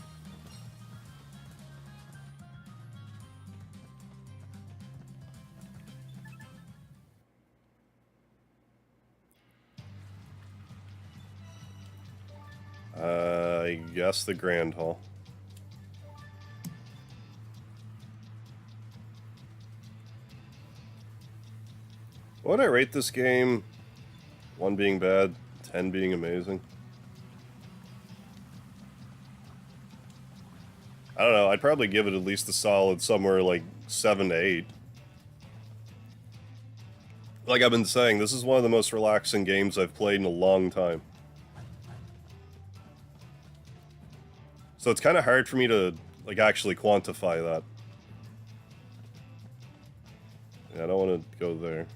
I guess the Grand Hall. What would I rate this game? 1 being bad, 10 being amazing. I don't know, I'd probably give it at least a solid somewhere like 7 to 8. Like I've been saying, this is one of the most relaxing games I've played in a long time. So it's kind of hard for me to, like, actually quantify that. Yeah, I don't want to go there.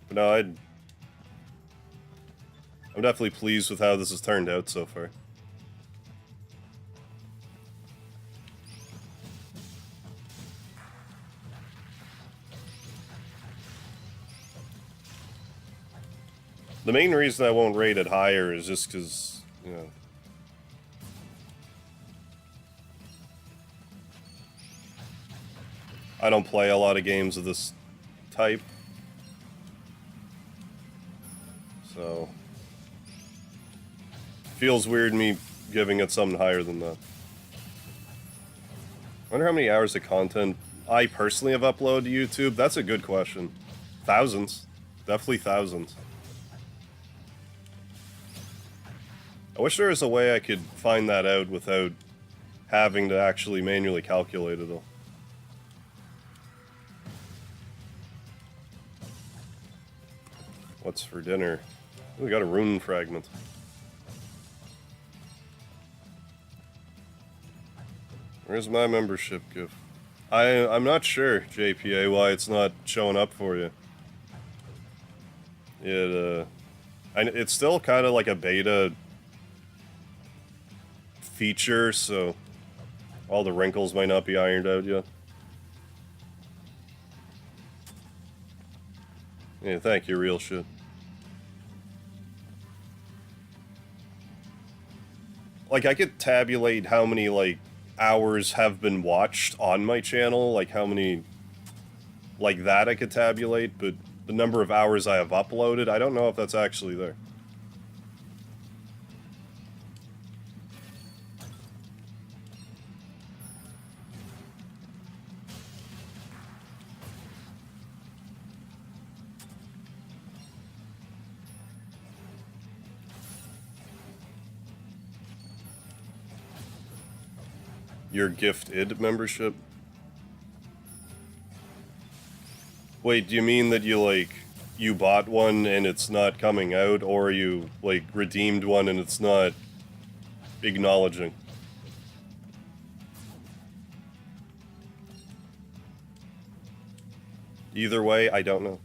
But no, I'm definitely pleased with how this has turned out so far. The main reason I won't rate it higher is just because, you know, I don't play a lot of games of this type. So, feels weird me giving it something higher than that. I wonder how many hours of content I personally have uploaded to YouTube. That's a good question. Thousands. Definitely thousands. I wish there was a way I could find that out without having to actually manually calculate it all. What's for dinner? We got a rune fragment. Where's my membership gift? I'm not sure, JPA, why it's not showing up for you. It's still kind of like a beta feature, so all the wrinkles might not be ironed out yet. Yeah, thank you, real shit. Like, I could tabulate how many, like, hours have been watched on my channel, like how many, like that I could tabulate, but the number of hours I have uploaded, I don't know if that's actually there. Your gifted membership? Wait, do you mean that you bought one and it's not coming out, or you, like, redeemed one and it's not acknowledging? Either way, I don't know.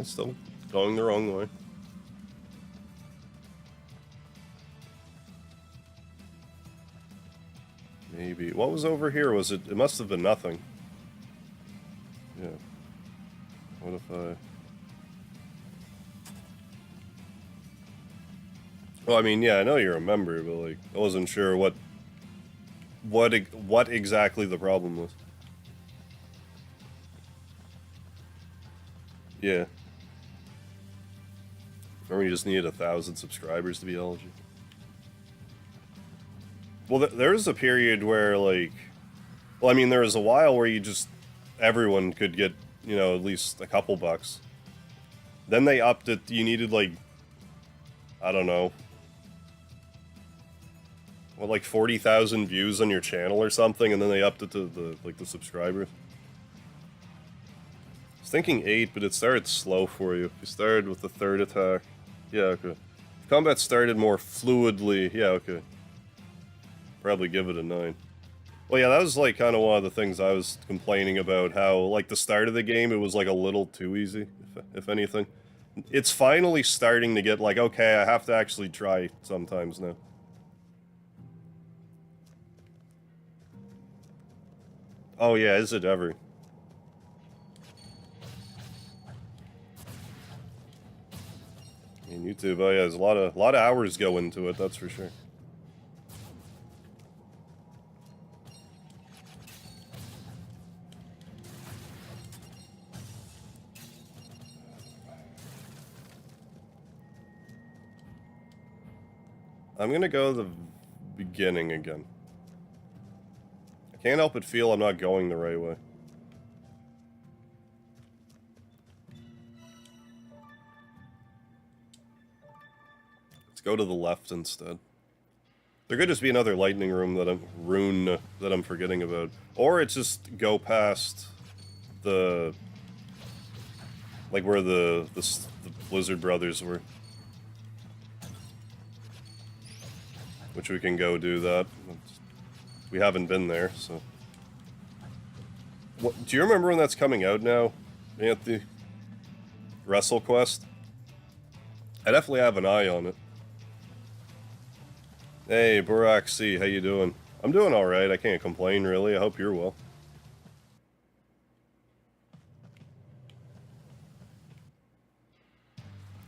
I'm still going the wrong way. Maybe. What was over here? Was it... It must have been nothing. Yeah. What if I... Well, I mean, yeah, I know you're a member, but, like, I wasn't sure what exactly the problem was. Yeah. Or you just needed 1,000 subscribers to be eligible. Well, there was a period where, like... Well, I mean, there was a while where you just... Everyone could get, you know, at least a couple bucks. Then they upped it. You needed, like... I don't know. What, like 40,000 views on your channel or something, and then they upped it to the subscribers. I was thinking 8, but it started slow for you. You started with the 3rd attack. Yeah, okay. If combat started more fluidly, yeah, okay. Probably give it a 9. Well, yeah, that was, like, kind of one of the things I was complaining about, how, like, the start of the game, it was, like, a little too easy, if anything. It's finally starting to get, like, okay, I have to actually try sometimes now. Oh yeah, is it ever? I mean, YouTube, oh yeah, there's a lot of hours go into it, that's for sure. I'm gonna go to the beginning again. Can't help but feel I'm not going the right way. Let's go to the left instead. There could just be another lightning room that rune that I'm forgetting about. Or it's just go past the... Like where the Blizzard brothers were. Which we can go do that. We haven't been there, so... What, do you remember when that's coming out now, Anthony? WrestleQuest? I definitely have an eye on it. Hey, Burak C, how you doing? I'm doing alright, I can't complain really, I hope you're well.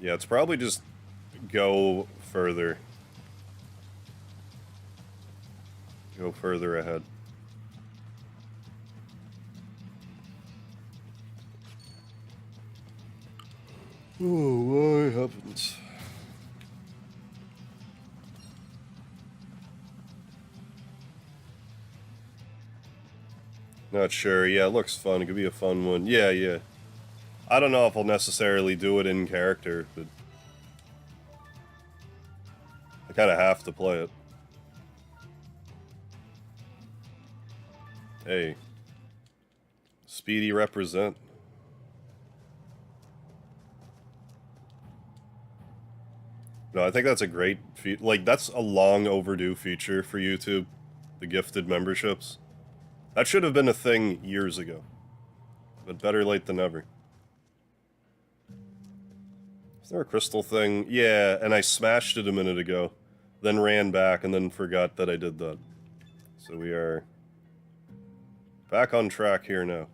Yeah, it's probably just go further. Go further ahead. Oh, why happens? Not sure. Yeah, it looks fun. It could be a fun one. Yeah, yeah. I don't know if I'll necessarily do it in character, but I kind of have to play it. Hey. Speedy represent. No, I think that's a great feature. Like, that's a long overdue feature for YouTube. The gifted memberships. That should have been a thing years ago. But better late than never. Is there a crystal thing? Yeah, and I smashed it a minute ago. Then ran back and then forgot that I did that. So we are back on track here now.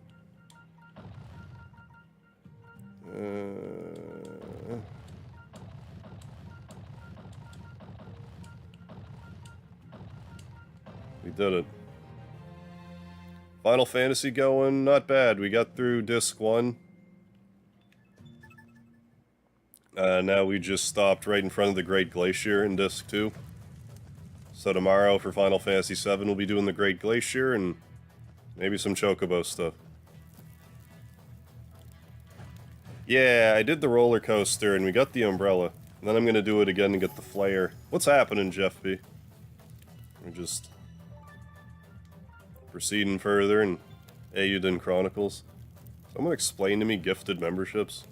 We did it. Final Fantasy going, not bad. We got through Disc 1. Now we just stopped right in front of the Great Glacier in Disc 2. So tomorrow for Final Fantasy 7 we'll be doing the Great Glacier and maybe some Chocobo stuff. Yeah, I did the roller coaster and we got the umbrella. And then I'm gonna do it again and get the flare. What's happening, Jeff B? We're just proceeding further in Eiyuden Chronicles. Someone explain to me gifted memberships.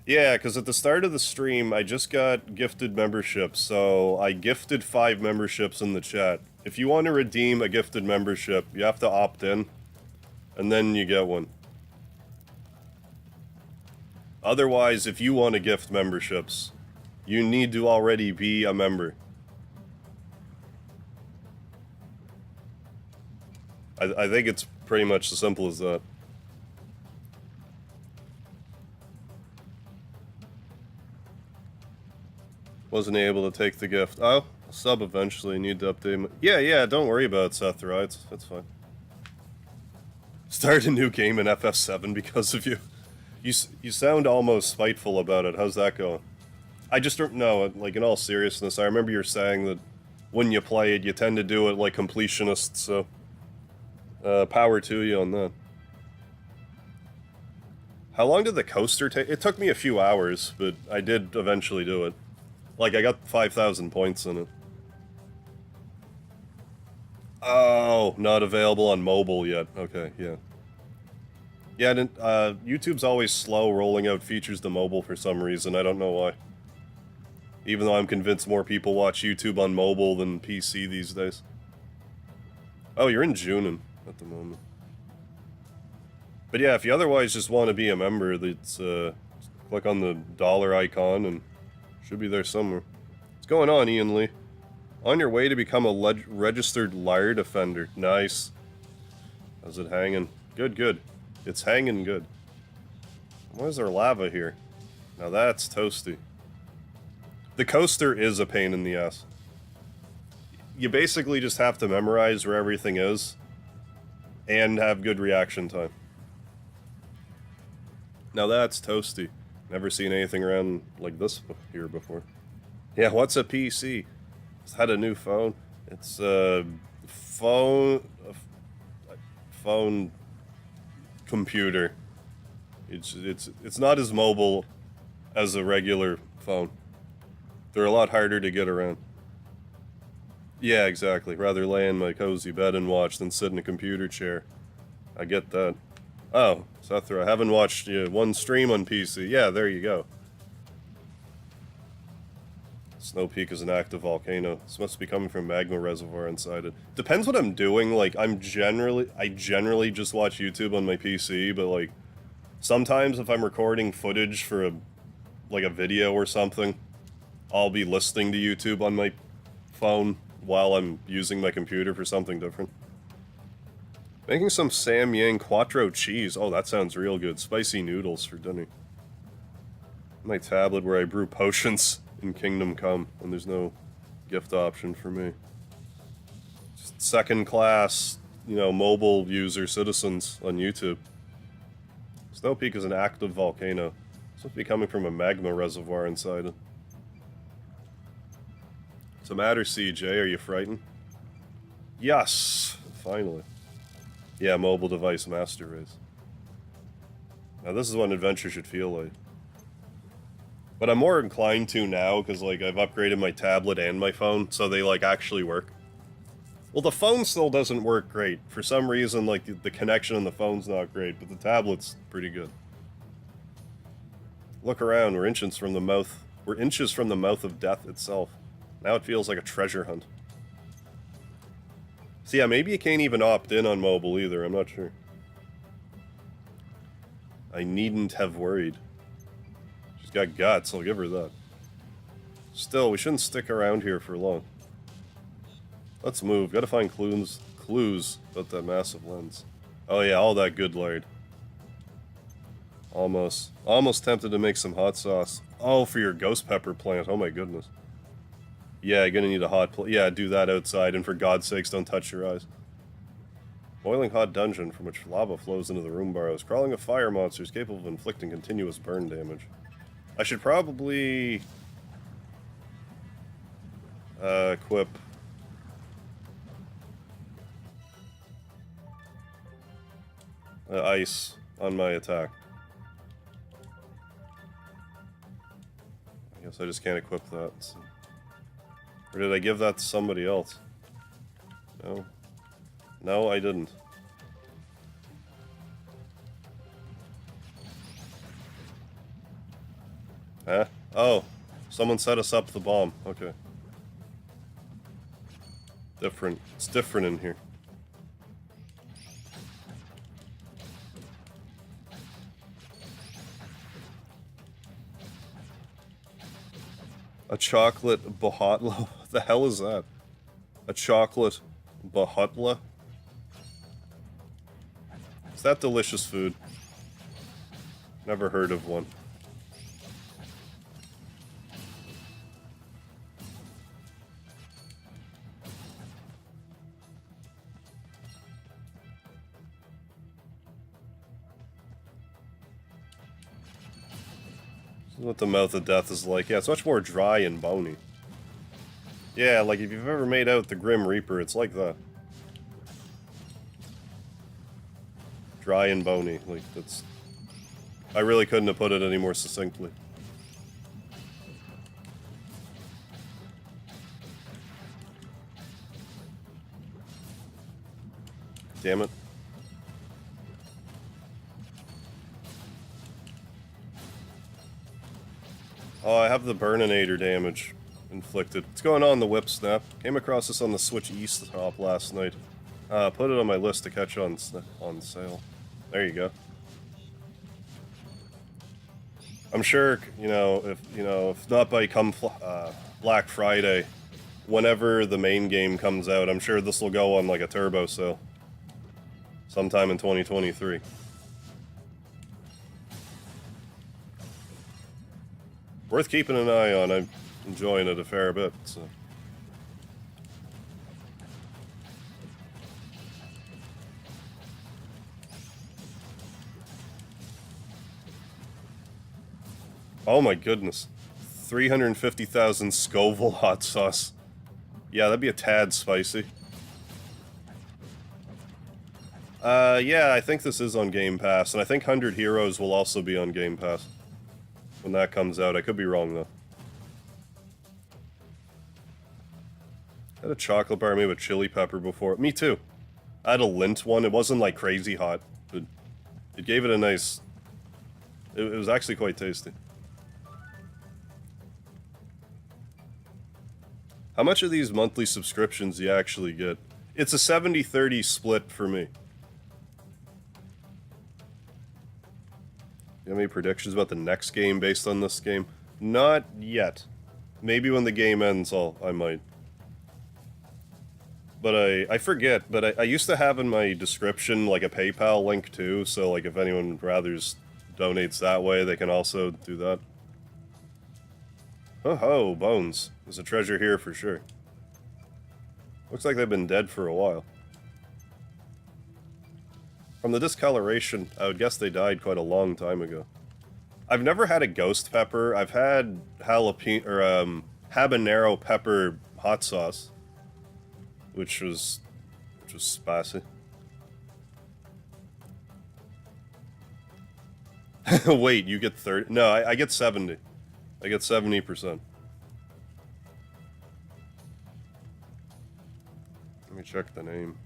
Yeah, because at the start of the stream, I just got gifted memberships, so I gifted 5 memberships in the chat. If you want to redeem a gifted membership, you have to opt in, and then you get one. Otherwise, if you want to gift memberships, you need to already be a member. I think it's pretty much as simple as that. Wasn't able to take the gift. Oh, I'll sub eventually. Need to update my... Yeah, don't worry about it, Seth, right? It's fine. Start a new game in FF7 because of you. You sound almost spiteful about it. How's that going? I just don't know, like, in all seriousness, I remember you saying that when you play it, you tend to do it like completionists, so... power to you on that. How long did the coaster take? It took me a few hours, but I did eventually do it. Like, I got 5,000 points in it. Oh, not available on mobile yet. Okay, yeah. Yeah, YouTube's always slow rolling out features to mobile for some reason. I don't know why. Even though I'm convinced more people watch YouTube on mobile than PC these days. Oh, you're in Junin at the moment. But yeah, if you otherwise just want to be a member, that's click on the dollar icon and should be there somewhere. What's going on, Ian Lee? On your way to become a registered liar defender. Nice. How's it hanging? Good. It's hanging good. Why is there lava here? Now that's toasty. The coaster is a pain in the ass. You basically just have to memorize where everything is and have good reaction time. Now that's toasty. Never seen anything around like this here before. Yeah, what's a PC? It's had a new phone. It's a phone computer. It's not as mobile as a regular phone. They're a lot harder to get around. Yeah, exactly. Rather lay in my cozy bed and watch than sit in a computer chair. I get that. Oh, Sethra, I haven't watched one stream on PC. Yeah, there you go. Snow Peak is an active volcano. This must be coming from magma reservoir inside it. Depends what I'm doing. Like, I generally just watch YouTube on my PC, but like, sometimes if I'm recording footage for a video or something, I'll be listening to YouTube on my phone while I'm using my computer for something different. Making some Samyang Quattro cheese. Oh, that sounds real good. Spicy noodles for dinner. My tablet where I brew potions in Kingdom Come, and there's no gift option for me. Just second class, mobile user citizens on YouTube. Snow Peak is an active volcano. It's supposed to be coming from a magma reservoir inside it. What's the matter, CJ? Are you frightened? Yes! Finally. Yeah, mobile device master race. Now this is what an adventure should feel like. But I'm more inclined to now, because like I've upgraded my tablet and my phone, so they like actually work. Well, the phone still doesn't work great. For some reason, like the connection on the phone's not great, but the tablet's pretty good. Look around, we're inches from the mouth of death itself. Now it feels like a treasure hunt. So yeah, maybe you can't even opt in on mobile either, I'm not sure. I needn't have worried. She's got guts, I'll give her that. Still, we shouldn't stick around here for long. Let's move, gotta find clues about that massive lens. Oh yeah, all that good lard. Almost tempted to make some hot sauce. Oh, for your ghost pepper plant, oh my goodness. Yeah, you're gonna need a hot plate. Yeah, do that outside, and for God's sakes, don't touch your eyes. Boiling hot dungeon from which lava flows into the room burrows. Crawling of fire monsters capable of inflicting continuous burn damage. I should probably equip ice on my attack. I guess I just can't equip that. So. Or did I give that to somebody else? No. No, I didn't. Huh? Oh. Someone set us up the bomb. Okay. Different. It's different in here. A chocolate bahutla? What the hell is that? A chocolate bahutla? Is that delicious food? Never heard of one. This is what the mouth of death is like. Yeah, it's much more dry and bony. Yeah, like if you've ever made out the Grim Reaper, it's like that. Dry and bony. Like, that's... I really couldn't have put it any more succinctly. Damn it. Oh, I have the Burninator damage inflicted. What's going on, the Whip Snap? Came across this on the Switch eShop last night. Put it on my list to catch on sale. There you go. I'm sure, if not by Black Friday, whenever the main game comes out, I'm sure this will go on like a turbo sale. Sometime in 2023. Worth keeping an eye on. I'm enjoying it a fair bit, so. Oh my goodness. 350,000 Scoville hot sauce. Yeah, that'd be a tad spicy. Yeah, I think this is on Game Pass, and I think 100 Heroes will also be on Game Pass when that comes out. I could be wrong, though. I had a chocolate bar made with chili pepper before. Me too. I had a Lindt one. It wasn't, like, crazy hot, but it gave it a nice... It was actually quite tasty. How much of these monthly subscriptions do you actually get? It's a 70-30 split for me. You have any predictions about the next game based on this game? Not yet. Maybe when the game ends, I might. But I forget, but I used to have in my description, like, a PayPal link, too, so, like, if anyone rather donates that way, they can also do that. Oh ho, bones. There's a treasure here for sure. Looks like they've been dead for a while. From the discoloration, I would guess they died quite a long time ago. I've never had a ghost pepper. I've had habanero pepper hot sauce, which was spicy. Wait, you get 30? No, I get 70. I get 70%. Let me check the name.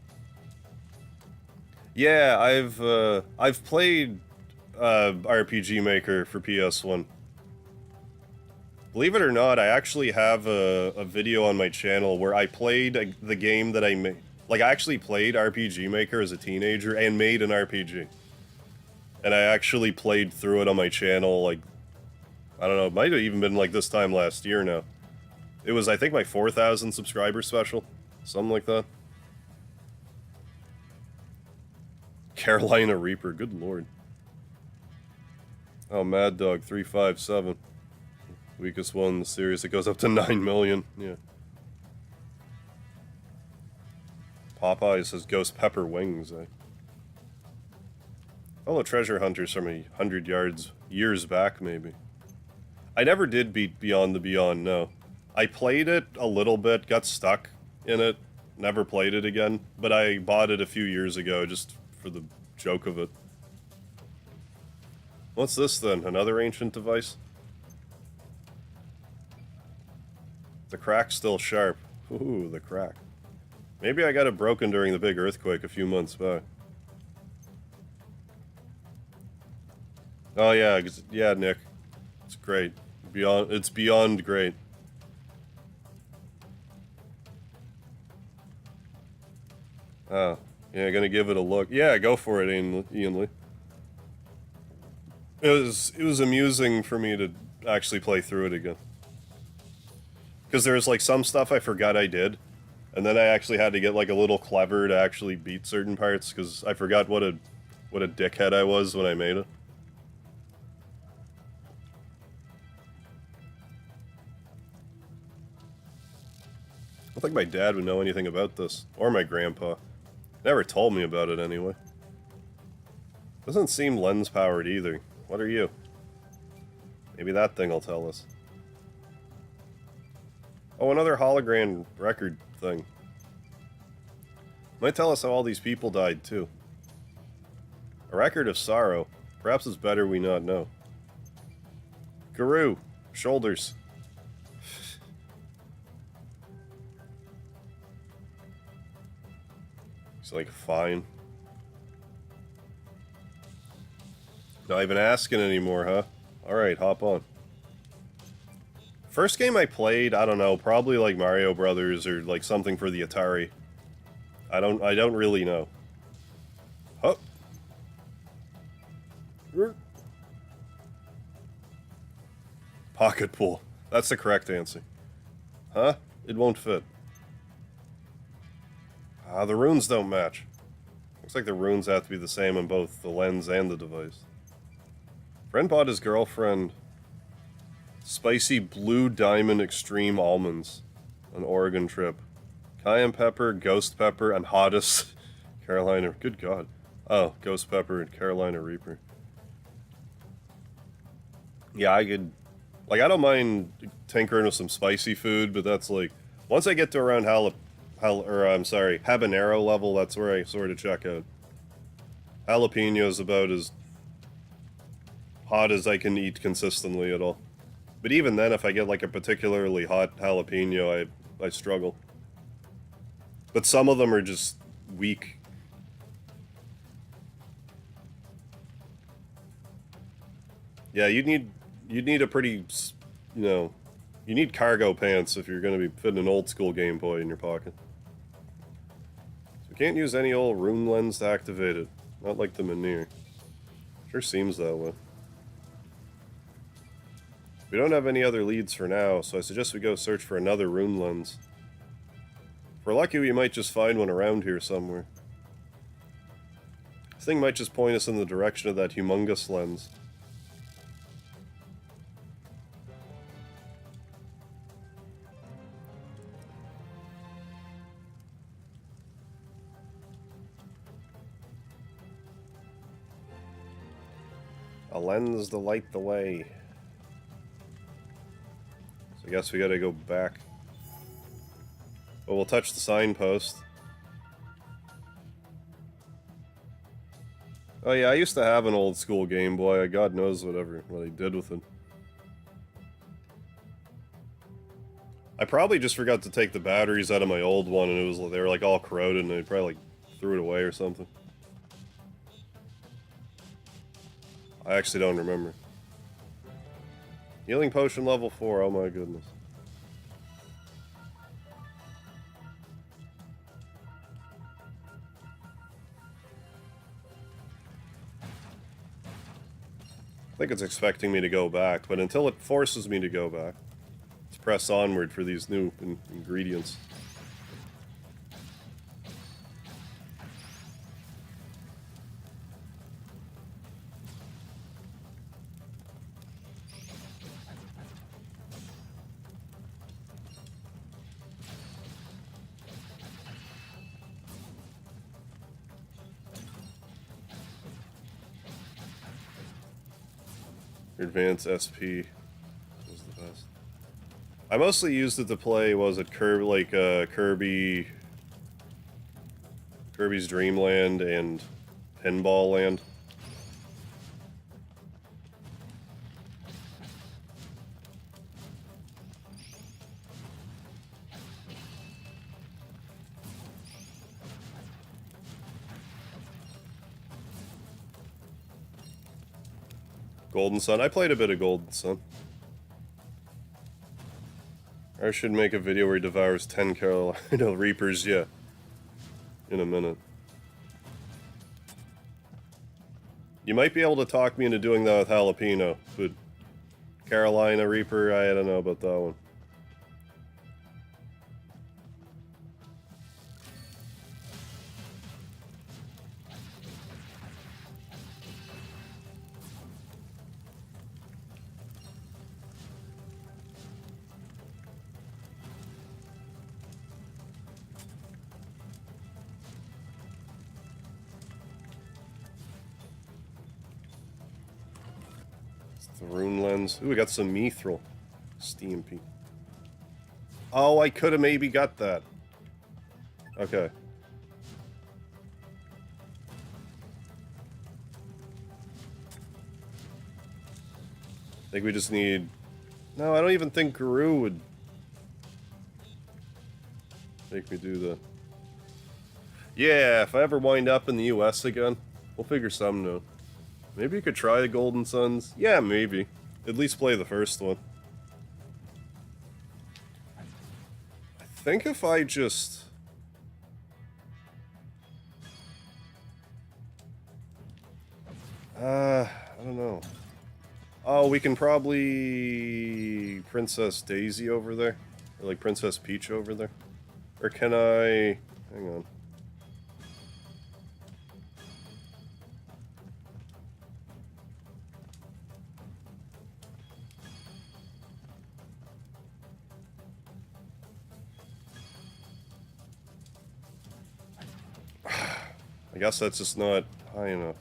Yeah, I've played RPG Maker for PS1. Believe it or not, I actually have a video on my channel where I played the game that I made. Like, I actually played RPG Maker as a teenager and made an RPG. And I actually played through it on my channel, like, I don't know, it might have even been like this time last year now. It was, I think, my 4,000 subscriber special. Something like that. Carolina Reaper, good lord. Oh, Mad Dog 357. Weakest one in the series. It goes up to 9 million. Yeah. Popeye says Ghost Pepper Wings. Fellow treasure hunters from 100 years back, maybe. I never did beat Beyond the Beyond, no. I played it a little bit, got stuck in it, never played it again, but I bought it a few years ago just for the joke of it. What's this then? Another ancient device? The crack's still sharp. Ooh, the crack. Maybe I got it broken during the big earthquake a few months back. Oh yeah, yeah, Nick. It's great. It's beyond great. Oh, yeah, gonna give it a look. Yeah, go for it, Ian Lee. It was amusing for me to actually play through it again. Because there's like some stuff I forgot I did, and then I actually had to get like a little clever to actually beat certain parts because I forgot what a dickhead I was when I made it. I don't think my dad would know anything about this, or my grandpa. Never told me about it anyway. Doesn't seem lens powered either. What are you? Maybe that thing will tell us. Oh, another hologram record thing. Might tell us how all these people died too. A record of sorrow. Perhaps it's better we not know. Guru. Shoulders. He's like, fine. Not even asking anymore, huh? Alright, hop on. First game I played, I don't know, probably like Mario Brothers or like something for the Atari. I don't really know. Huh. Pocket pool. That's the correct answer. Huh? It won't fit. Ah, the runes don't match. Looks like the runes have to be the same on both the lens and the device. Friend bought his girlfriend spicy blue diamond extreme almonds on Oregon trip. Cayenne pepper, ghost pepper, and hottest Carolina. Good God. Oh, ghost pepper and Carolina Reaper. Yeah, I could... Like, I don't mind tinkering with some spicy food, but that's like... Once I get to around habanero level, that's where I sort of check out. Jalapeno's about as hot as I can eat consistently at all. But even then, if I get like a particularly hot jalapeno, I struggle. But some of them are just weak. Yeah, you'd need a pretty, you know, you need cargo pants if you're going to be fitting an old school Game Boy in your pocket. So can't use any old rune lens to activate it. Not like the Minier. Sure seems that way. We don't have any other leads for now, so I suggest we go search for another rune lens. If we're lucky, we might just find one around here somewhere. This thing might just point us in the direction of that humongous lens. A lens to light the way. So I guess we gotta go back. But we'll touch the signpost. Oh yeah, I used to have an old school Game Boy. God knows what I did with it. I probably just forgot to take the batteries out of my old one, and they were like all corroded, and I probably like threw it away or something. I actually don't remember. Healing potion level 4, oh my goodness. I think it's expecting me to go back, but until it forces me to go back, let's press onward for these new ingredients. Advanced SP was the best. I mostly used it to play, Kirby's Dream Land and Pinball Land. Golden Sun. I played a bit of Golden Sun. I should make a video where he devours 10 Carolina Reapers, yeah. In a minute. You might be able to talk me into doing that with Jalapeno, but Carolina Reaper, I don't know about that one. The rune lens. Ooh, we got some mithril. Steam P. Oh, I could have maybe got that. Okay. I think we just need... No, I don't even think Guru would make me do that. Yeah, if I ever wind up in the US again, we'll figure something out. Maybe you could try the Golden Suns. Yeah, maybe. At least play the first one. I think if I just... I don't know. Oh, we can probably Princess Daisy over there. Or like Princess Peach over there. Or can I... Hang on. I guess that's just not high enough.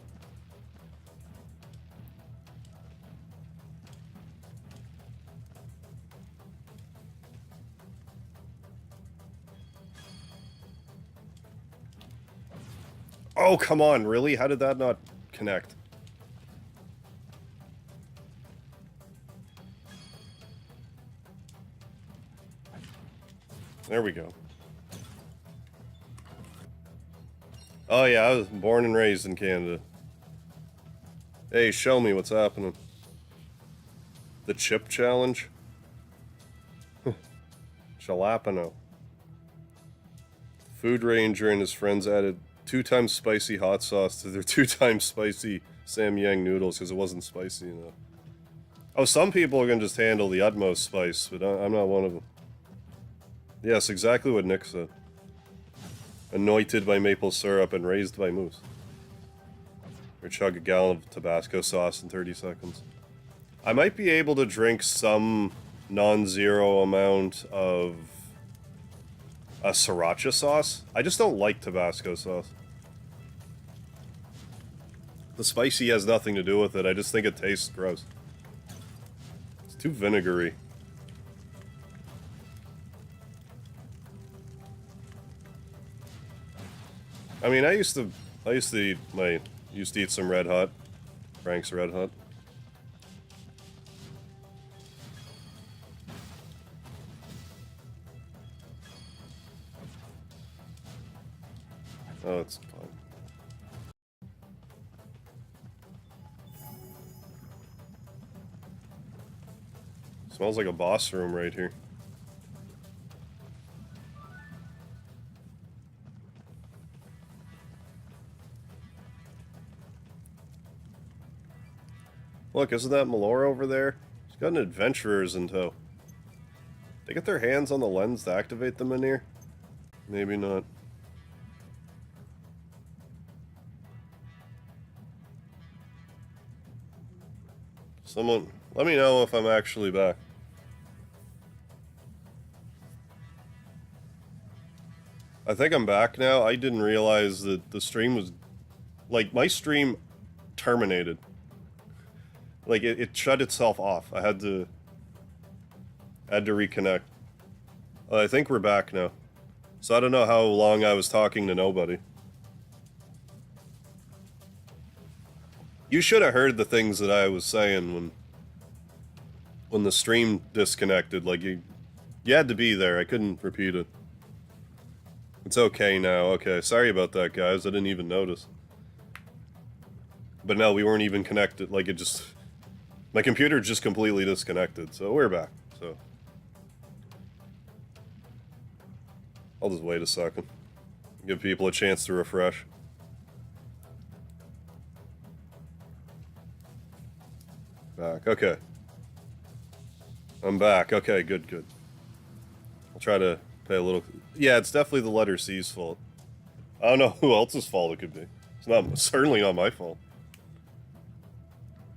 Oh, come on, really? How did that not connect? There we go. Oh yeah, I was born and raised in Canada. Hey, show me what's happening. The chip challenge? Jalapeno. Food Ranger and his friends added 2 times spicy hot sauce to their 2 times spicy Samyang noodles because it wasn't spicy enough. Oh, some people are going to just handle the utmost spice, but I'm not one of them. Yes, exactly what Nick said. Anointed by maple syrup and raised by moose. Or chug a gallon of Tabasco sauce in 30 seconds. I might be able to drink some non-zero amount of a sriracha sauce. I just don't like Tabasco sauce. The spicy has nothing to do with it. I just think it tastes gross. It's too vinegary. I mean, I used to eat some Red Hot. Frank's Red Hot. Oh, it's fine. Smells like a boss room right here. Look, isn't that Melora over there? She's got an adventurers in tow. They get their hands on the lens to activate them in here? Maybe not. Someone, let me know if I'm actually back. I think I'm back now. I didn't realize that the stream was... Like, my stream terminated. Like, it shut itself off. I had to reconnect. I think we're back now. So I don't know how long I was talking to nobody. You should have heard the things that I was saying when the stream disconnected. Like, you had to be there. I couldn't repeat it. It's okay now. Okay, sorry about that, guys. I didn't even notice. But no, we weren't even connected. Like, it just... My computer just completely disconnected, so we're back. So I'll just wait a second. Give people a chance to refresh. Back. Okay. I'm back. Okay, good, good. I'll try to pay a little... Yeah, it's definitely the letter C's fault. I don't know who else's fault it could be. It's certainly not my fault.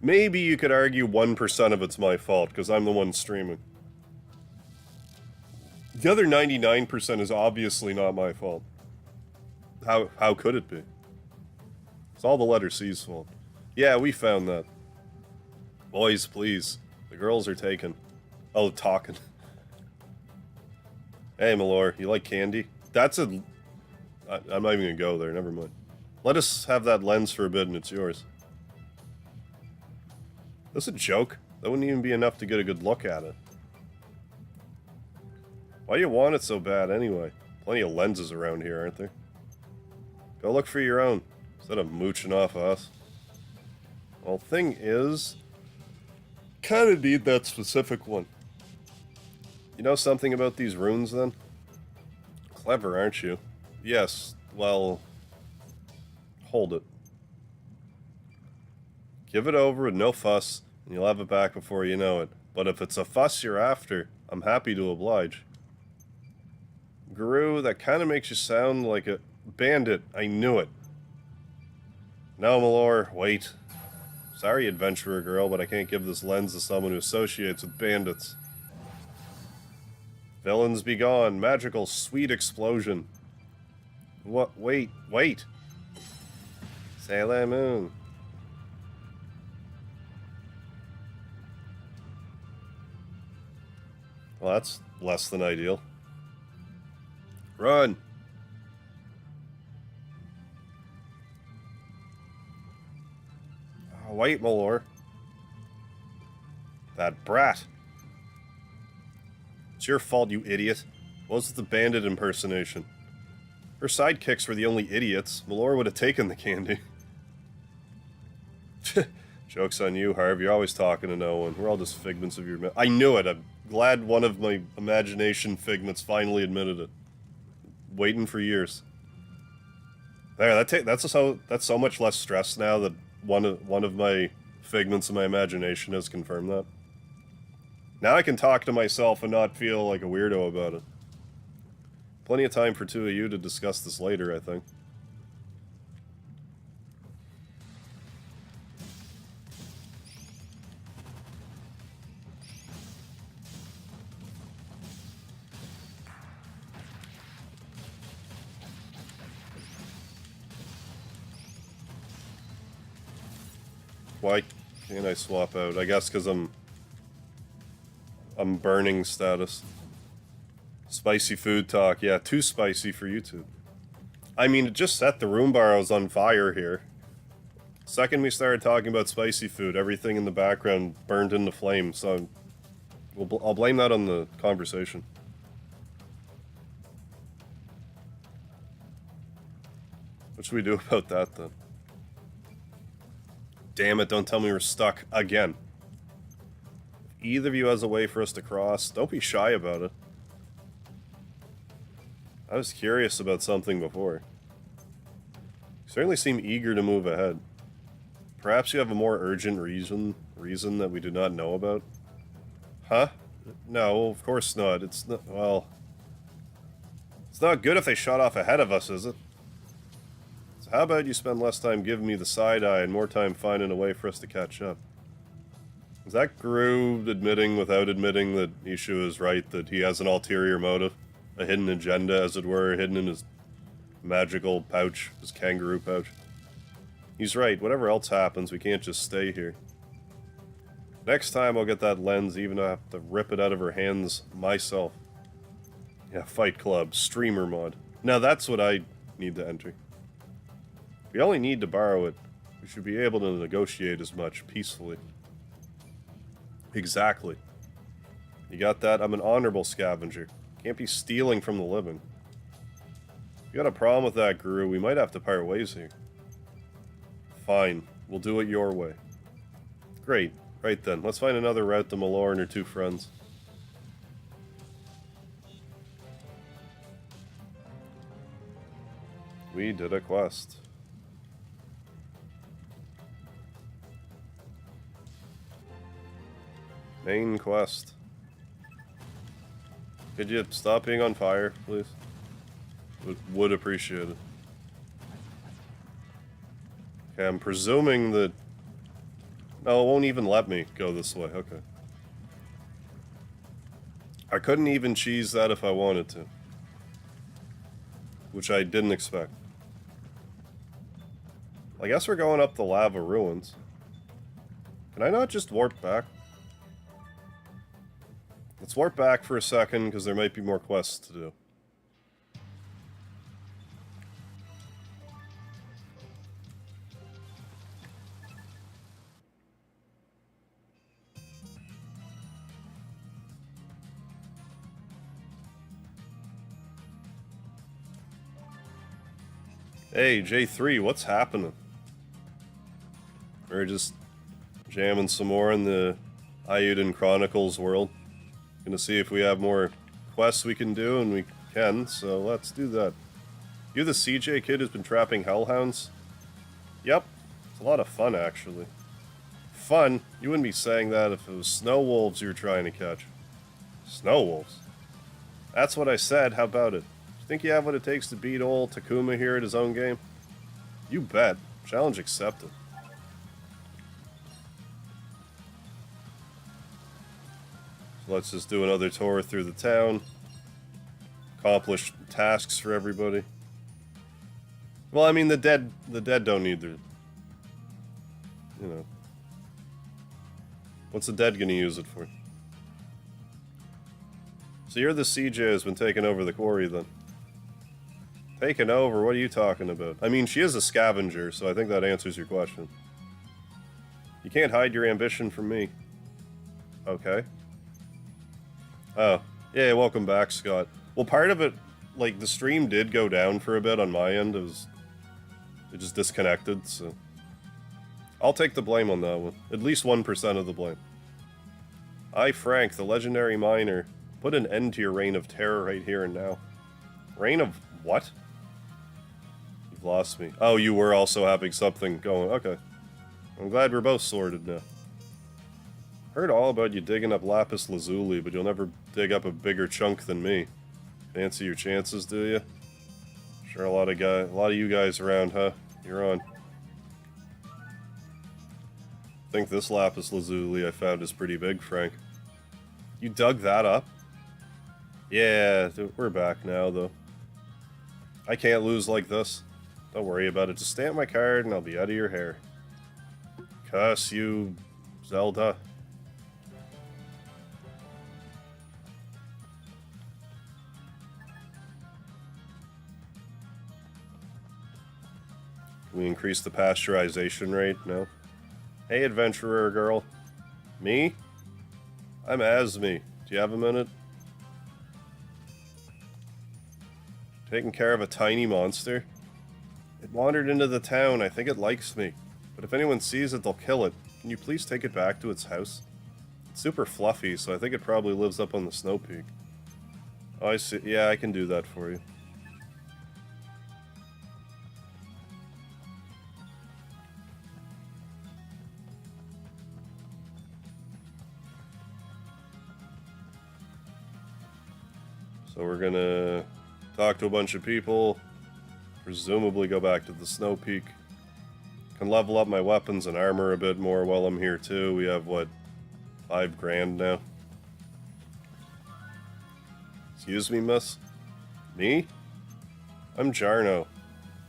Maybe you could argue 1% of it's my fault, because I'm the one streaming. The other 99% is obviously not my fault. How could it be? It's all the letter C's fault. Yeah, we found that. Boys, please. The girls are taken. Oh, talking. Hey, Malor, you like candy? That's a... I'm not even gonna go there, never mind. Let us have that lens for a bit and it's yours. That's a joke. That wouldn't even be enough to get a good look at it. Why do you want it so bad anyway? Plenty of lenses around here, aren't there? Go look for your own, instead of mooching off of us. Well, thing is... kinda need that specific one. You know something about these runes, then? Clever, aren't you? Yes, well... hold it. Give it over with no fuss, and you'll have it back before you know it. But if it's a fuss you're after, I'm happy to oblige. Guru, that kinda makes you sound like a... bandit, I knew it. No, Malor, wait. Sorry, adventurer girl, but I can't give this lens to someone who associates with bandits. Villains be gone. Magical, sweet explosion. What? Wait. Sailor Moon. Well, that's less than ideal. Run! Oh, wait, Malor. That brat. It's your fault, you idiot. What was the bandit impersonation? Her sidekicks were the only idiots. Malor would have taken the candy. Joke's on you, Harv. You're always talking to no one. We're all just figments of your... I knew it. I'm glad one of my imagination figments finally admitted it. Waiting for years. There, that's so much less stress now that one of my figments of my imagination has confirmed that. Now I can talk to myself and not feel like a weirdo about it. Plenty of time for two of you to discuss this later, I think. Why can't I swap out? I guess because I'm burning status. Spicy food talk. Yeah, too spicy for YouTube. I mean, it just set the room barrows on fire here. Second we started talking about spicy food, everything in the background burned into flame, so I'll blame that on the conversation. What should we do about that, then? Damn it, don't tell me we're stuck again. If either of you has a way for us to cross, don't be shy about it. I was curious about something before. You certainly seem eager to move ahead. Perhaps you have a more urgent reason that we do not know about? Huh? No, of course not. It's not, well... It's not good if they shot off ahead of us, is it? So how about you spend less time giving me the side eye and more time finding a way for us to catch up? Is that Gru admitting without admitting that Ishu is right, that he has an ulterior motive? A hidden agenda, as it were, hidden in his magical pouch, his kangaroo pouch. He's right, whatever else happens, we can't just stay here. Next time I'll get that lens, even if I have to rip it out of her hands myself. Yeah, Fight Club, streamer mod. Now that's what I need to enter. We only need to borrow it. We should be able to negotiate as much peacefully. Exactly. You got that? I'm an honorable scavenger. Can't be stealing from the living. If you got a problem with that, Guru, we might have to part ways here. Fine. We'll do it your way. Great. Right then. Let's find another route to Malor and her two friends. We did a quest. Main quest. Could you stop being on fire, please? Would appreciate it. Okay, I'm presuming that... No, it won't even let me go this way. Okay. I couldn't even cheese that if I wanted to. Which I didn't expect. I guess we're going up the lava ruins. Can I not just warp back? Let's warp back for a second, because there might be more quests to do. Hey, J3, what's happening? We're just jamming some more in the Eiyuden Chronicles world. Gonna see if we have more quests we can do, and we can, so let's do that. You the CJ kid who's been trapping hellhounds? Yep. It's a lot of fun, actually. Fun? You wouldn't be saying that if it was snow wolves you were trying to catch. Snow wolves? That's what I said, how about it? Think you have what it takes to beat old Takuma here at his own game? You bet. Challenge accepted. So let's just do another tour through the town. Accomplish tasks for everybody. Well, I mean, the dead don't need their... You know. What's the dead gonna use it for? So you're the CJ who's been taking over the quarry, then? Taken over? What are you talking about? I mean, she is a scavenger, so I think that answers your question. You can't hide your ambition from me. Okay. Oh. Yeah, welcome back, Scott. Well, part of it, like, the stream did go down for a bit on my end. It just disconnected, so... I'll take the blame on that one. At least 1% of the blame. I, Frank, the legendary miner, put an end to your reign of terror right here and now. Reign of what? You've lost me. Oh, you were also having something going. Okay. I'm glad we're both sorted now. Heard all about you digging up lapis lazuli, but you'll never dig up a bigger chunk than me. Fancy your chances, do you? Sure, a lot of you guys around, huh? You're on. I think this lapis lazuli I found is pretty big, Frank. You dug that up? Yeah, we're back now, though. I can't lose like this. Don't worry about it. Just stamp my card and I'll be out of your hair. Cuss you, Zelda. Can we increase the pasteurization rate? No. Hey, adventurer girl. Me? I'm Asmi. Do you have a minute? Taking care of a tiny monster? It wandered into the town. I think it likes me. But if anyone sees it, they'll kill it. Can you please take it back to its house? It's super fluffy, so I think it probably lives up on the snow peak. Oh, I see. Yeah, I can do that for you. So we're gonna talk to a bunch of people, presumably go back to the snow peak. Can level up my weapons and armor a bit more while I'm here too. We have, what, 5 grand now? Excuse me, miss? Me? I'm Jarno.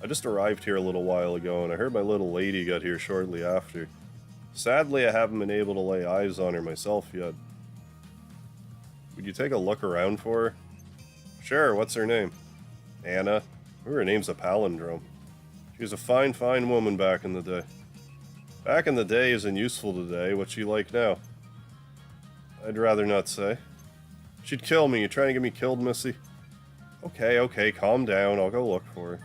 I just arrived here a little while ago, and I heard my little lady got here shortly after. Sadly, I haven't been able to lay eyes on her myself yet. Would you take a look around for her? Sure, what's her name? Anna. Her name's a palindrome. She was a fine, fine woman back in the day. Back in the day isn't useful today. What's she like now? I'd rather not say. She'd kill me. You trying to get me killed, Missy? Okay, okay, calm down. I'll go look for her.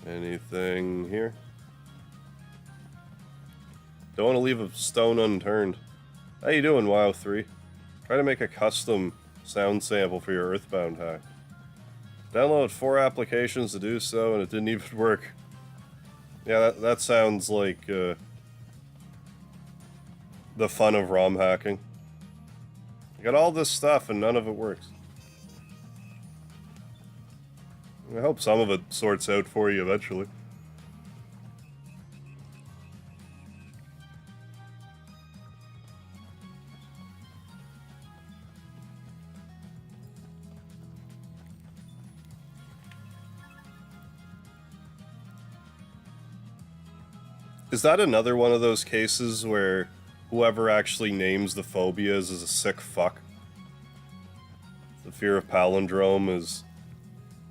Anything here? Don't want to leave a stone unturned. How you doing, WoW3? Try to make a custom sound sample for your Earthbound hack. Downloaded 4 applications to do so, and it didn't even work. Yeah, that sounds like the fun of ROM hacking. You got all this stuff, and none of it works. I hope some of it sorts out for you eventually. Is that another one of those cases where whoever actually names the phobias is a sick fuck? The fear of palindrome is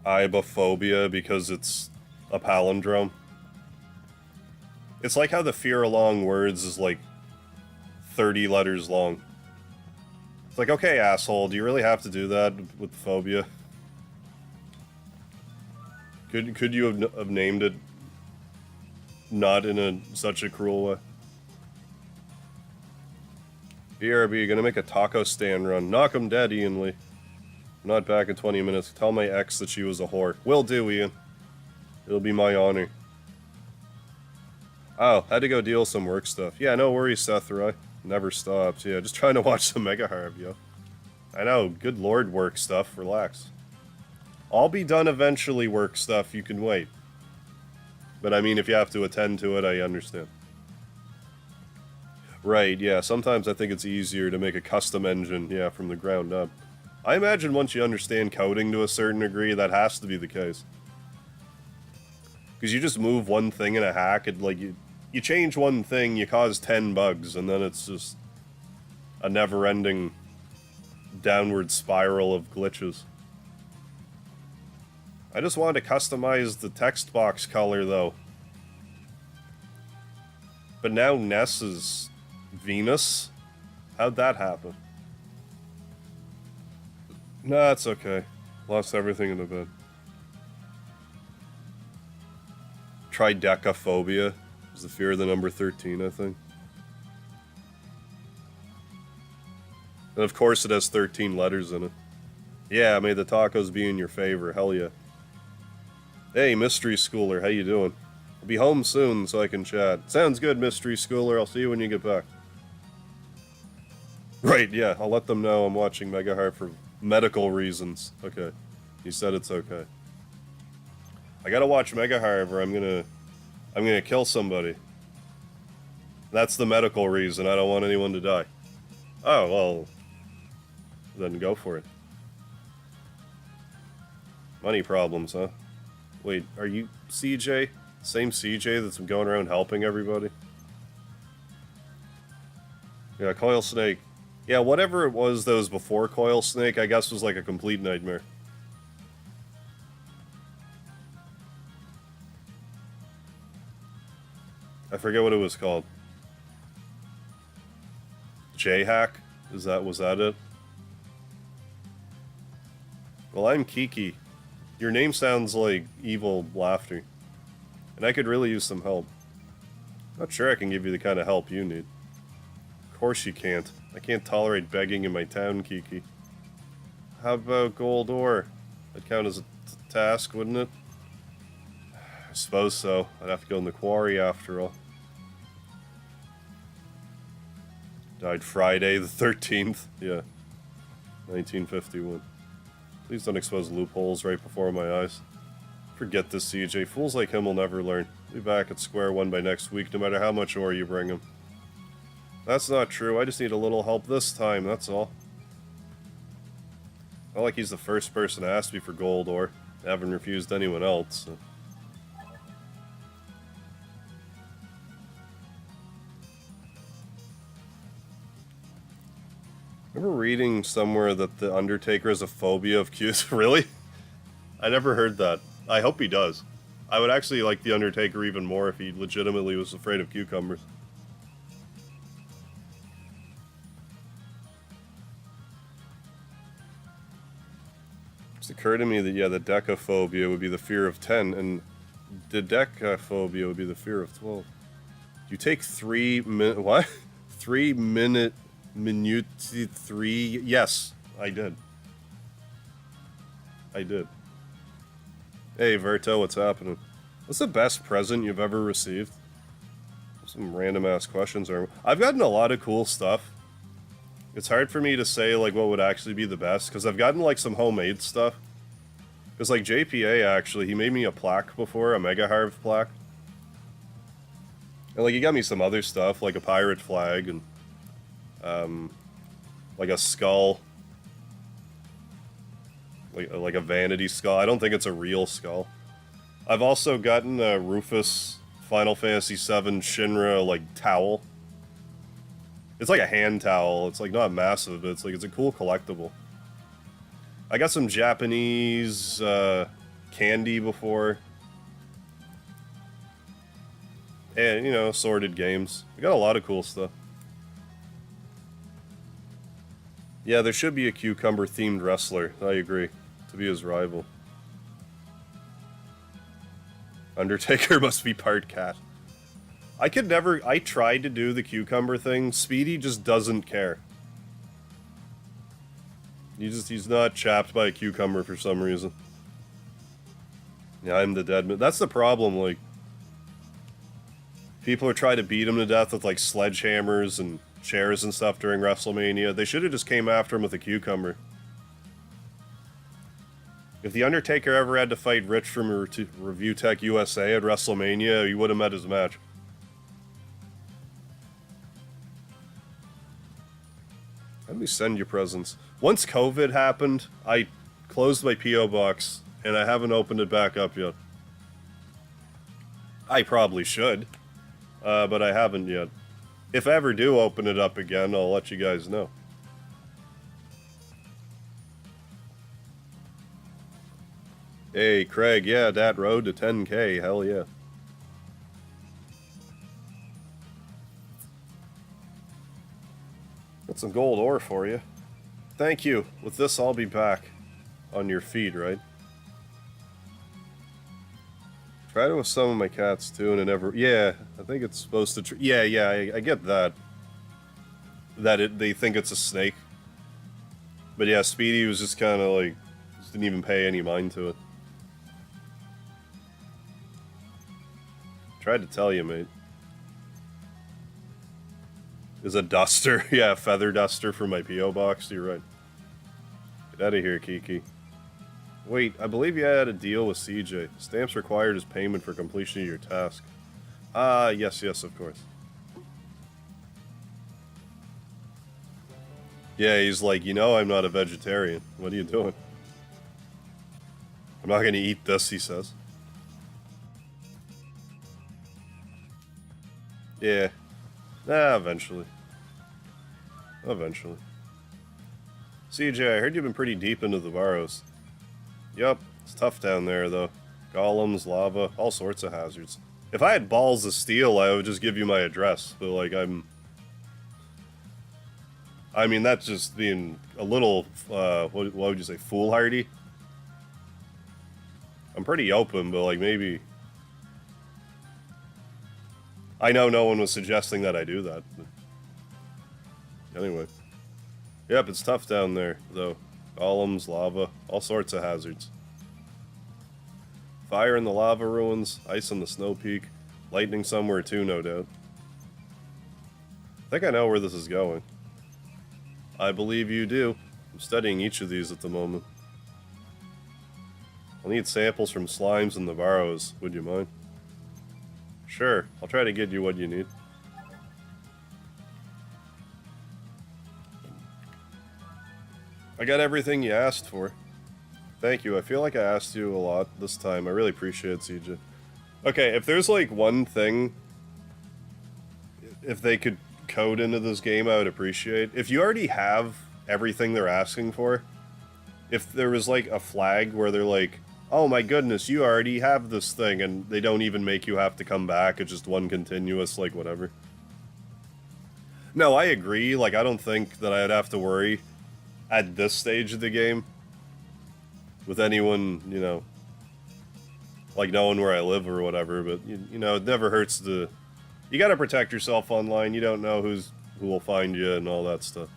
ibophobia because it's a palindrome. It's like how the fear of long words is like 30 letters long. It's like, okay, asshole, do you really have to do that with phobia? Could you have named it not in such a cruel way? BRB, gonna make a taco stand run. Knock 'em dead, Ian Lee. I'm not back in 20 minutes. Tell my ex that she was a whore. Will do, Ian. It'll be my honor. Oh, had to go deal with some work stuff. Yeah, no worries, Seth Roy. Never stops. Yeah, just trying to watch some Mega Harv, yo. I know, good lord work stuff. Relax. I'll be done eventually, work stuff. You can wait. But I mean, if you have to attend to it, I understand. Right, yeah, sometimes I think it's easier to make a custom engine, yeah, from the ground up. I imagine once you understand coding to a certain degree, that has to be the case. Because you just move one thing in a hack, and like, you change one thing, you cause 10 bugs, and then it's just a never-ending downward spiral of glitches. I just wanted to customize the text box color, though. But now Ness is Venus? How'd that happen? Nah, it's okay. Lost everything in the bed. Tridecaphobia is the fear of the number 13, I think. And of course it has 13 letters in it. Yeah, may the tacos be in your favor, hell yeah. Hey, Mystery Schooler, how you doing? I'll be home soon so I can chat. Sounds good, Mystery Schooler, I'll see you when you get back. Right, yeah, I'll let them know I'm watching Mega Heart for medical reasons. Okay, he said it's okay. I gotta watch Mega Heart or I'm gonna kill somebody. That's the medical reason, I don't want anyone to die. Oh, well, then go for it. Money problems, huh? Wait, are you CJ? Same CJ that's been going around helping everybody? Yeah, Coil Snake. Yeah, whatever it was that was before Coil Snake, I guess was like a complete nightmare. I forget what it was called. J-Hack? Was that it? Well, I'm Kiki. Your name sounds like evil laughter. And I could really use some help. Not sure I can give you the kind of help you need. Of course you can't. I can't tolerate begging in my town, Kiki. How about gold ore? That'd count as a task, wouldn't it? I suppose so. I'd have to go in the quarry after all. Died Friday the 13th. Yeah. 1951. Please don't expose loopholes right before my eyes. Forget this, CJ. Fools like him will never learn. Be back at square one by next week, no matter how much ore you bring him. That's not true. I just need a little help this time, that's all. Not like he's the first person to ask me for gold ore. I haven't refused anyone else, so. Remember reading somewhere that the Undertaker has a phobia of cues? Really? I never heard that. I hope he does. I would actually like the Undertaker even more if he legitimately was afraid of cucumbers. It's occurred to me that, yeah, the decaphobia would be the fear of 10, and the decaphobia would be the fear of 12. You take 3 minute... What? 3 minute... Minute 3... Yes, I did. I did. Hey, Verto, what's happening? What's the best present you've ever received? Some random-ass questions. I've gotten a lot of cool stuff. It's hard for me to say, like, what would actually be the best, because I've gotten, like, some homemade stuff. Because, like, JPA, actually, he made me a plaque before, a Mega Harv plaque. And, like, he got me some other stuff, like a pirate flag, and, like a skull. Like a vanity skull. I don't think it's a real skull. I've also gotten a Rufus Final Fantasy VII Shinra, like, towel. It's like a hand towel. It's, like, not massive, but it's, like, it's a cool collectible. I got some Japanese, candy before. And, you know, sorted games. We got a lot of cool stuff. Yeah, there should be a cucumber-themed wrestler. I agree. To be his rival. Undertaker must be part cat. I tried to do the cucumber thing. Speedy just doesn't care. He's not chapped by a cucumber for some reason. Yeah, I'm the dead man. That's the problem, like... People are trying to beat him to death with, like, sledgehammers and chairs and stuff during WrestleMania. They should have just came after him with a cucumber. If The Undertaker ever had to fight Rich from Review Tech USA at WrestleMania, he would have met his match. Let me send you presents. Once COVID happened, I closed my P.O. box, and I haven't opened it back up yet. I probably should, but I haven't yet. If I ever do open it up again, I'll let you guys know. Hey, Craig, yeah, that road to 10K, hell yeah. Got some gold ore for you. Thank you. With this, I'll be back on your feed, right? Tried it with some of my cats, too, and it never... Yeah, I think it's supposed to... Yeah, I get that. They think it's a snake. But yeah, Speedy was just kind of like... Just didn't even pay any mind to it. Tried to tell you, mate. Is a duster. Yeah, a feather duster for my P.O. box. You're right. Get out of here, Kiki. Wait, I believe you had a deal with CJ. Stamps required as payment for completion of your task. Ah, yes, of course. Yeah, he's like, you know I'm not a vegetarian. What are you doing? I'm not gonna eat this, he says. Yeah. Nah, eventually. Eventually. CJ, I heard you've been pretty deep into the Barrows. Yup, it's tough down there, though. Golems, lava, all sorts of hazards. If I had balls of steel, I would just give you my address, but, like, I mean, that's just being a little, what would you say, foolhardy? I'm pretty open, but, like, maybe... I know no one was suggesting that I do that, but... Anyway. Yep, it's tough down there, though. Golems, lava, all sorts of hazards. Fire in the lava ruins, ice on the snow peak, lightning somewhere too, no doubt. I think I know where this is going. I believe you do. I'm studying each of these at the moment. I'll need samples from slimes and the Barrows, would you mind? Sure, I'll try to get you what you need. I got everything you asked for. Thank you. I feel like I asked you a lot this time. I really appreciate it, CJ. Okay, if there's like one thing, if they could code into this game, I would appreciate. If you already have everything they're asking for, if there was like a flag where they're like, oh my goodness, you already have this thing, and they don't even make you have to come back, it's just one continuous, like, whatever. No, I agree. Like, I don't think that I'd have to worry at this stage of the game with anyone, you know, like knowing where I live or whatever, but, you know, it never hurts to... You gotta protect yourself online. You don't know who will find you and all that stuff.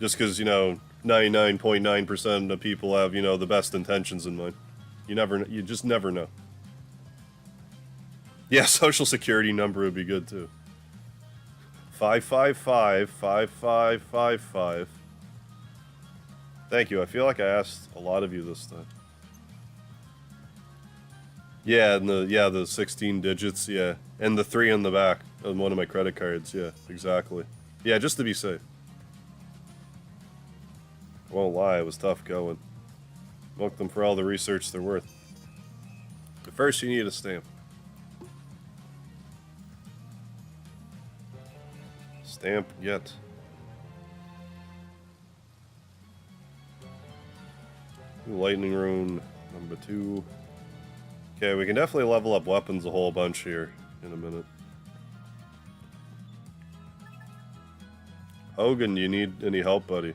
Just because, you know, 99.9% of people have, you know, the best intentions in mind. You just never know. Yeah, social security number would be good too. 555-5555. Thank you. I feel like I asked a lot of you this time. Yeah, and the 16 digits, yeah. And the 3 on the back on one of my credit cards, yeah, exactly. Yeah, just to be safe. I won't lie, it was tough going. Milk them for all the research they're worth. But first you need a stamp. Stamp get. Lightning rune number 2. Okay, we can definitely level up weapons a whole bunch here in a minute. Hogan, do you need any help, buddy?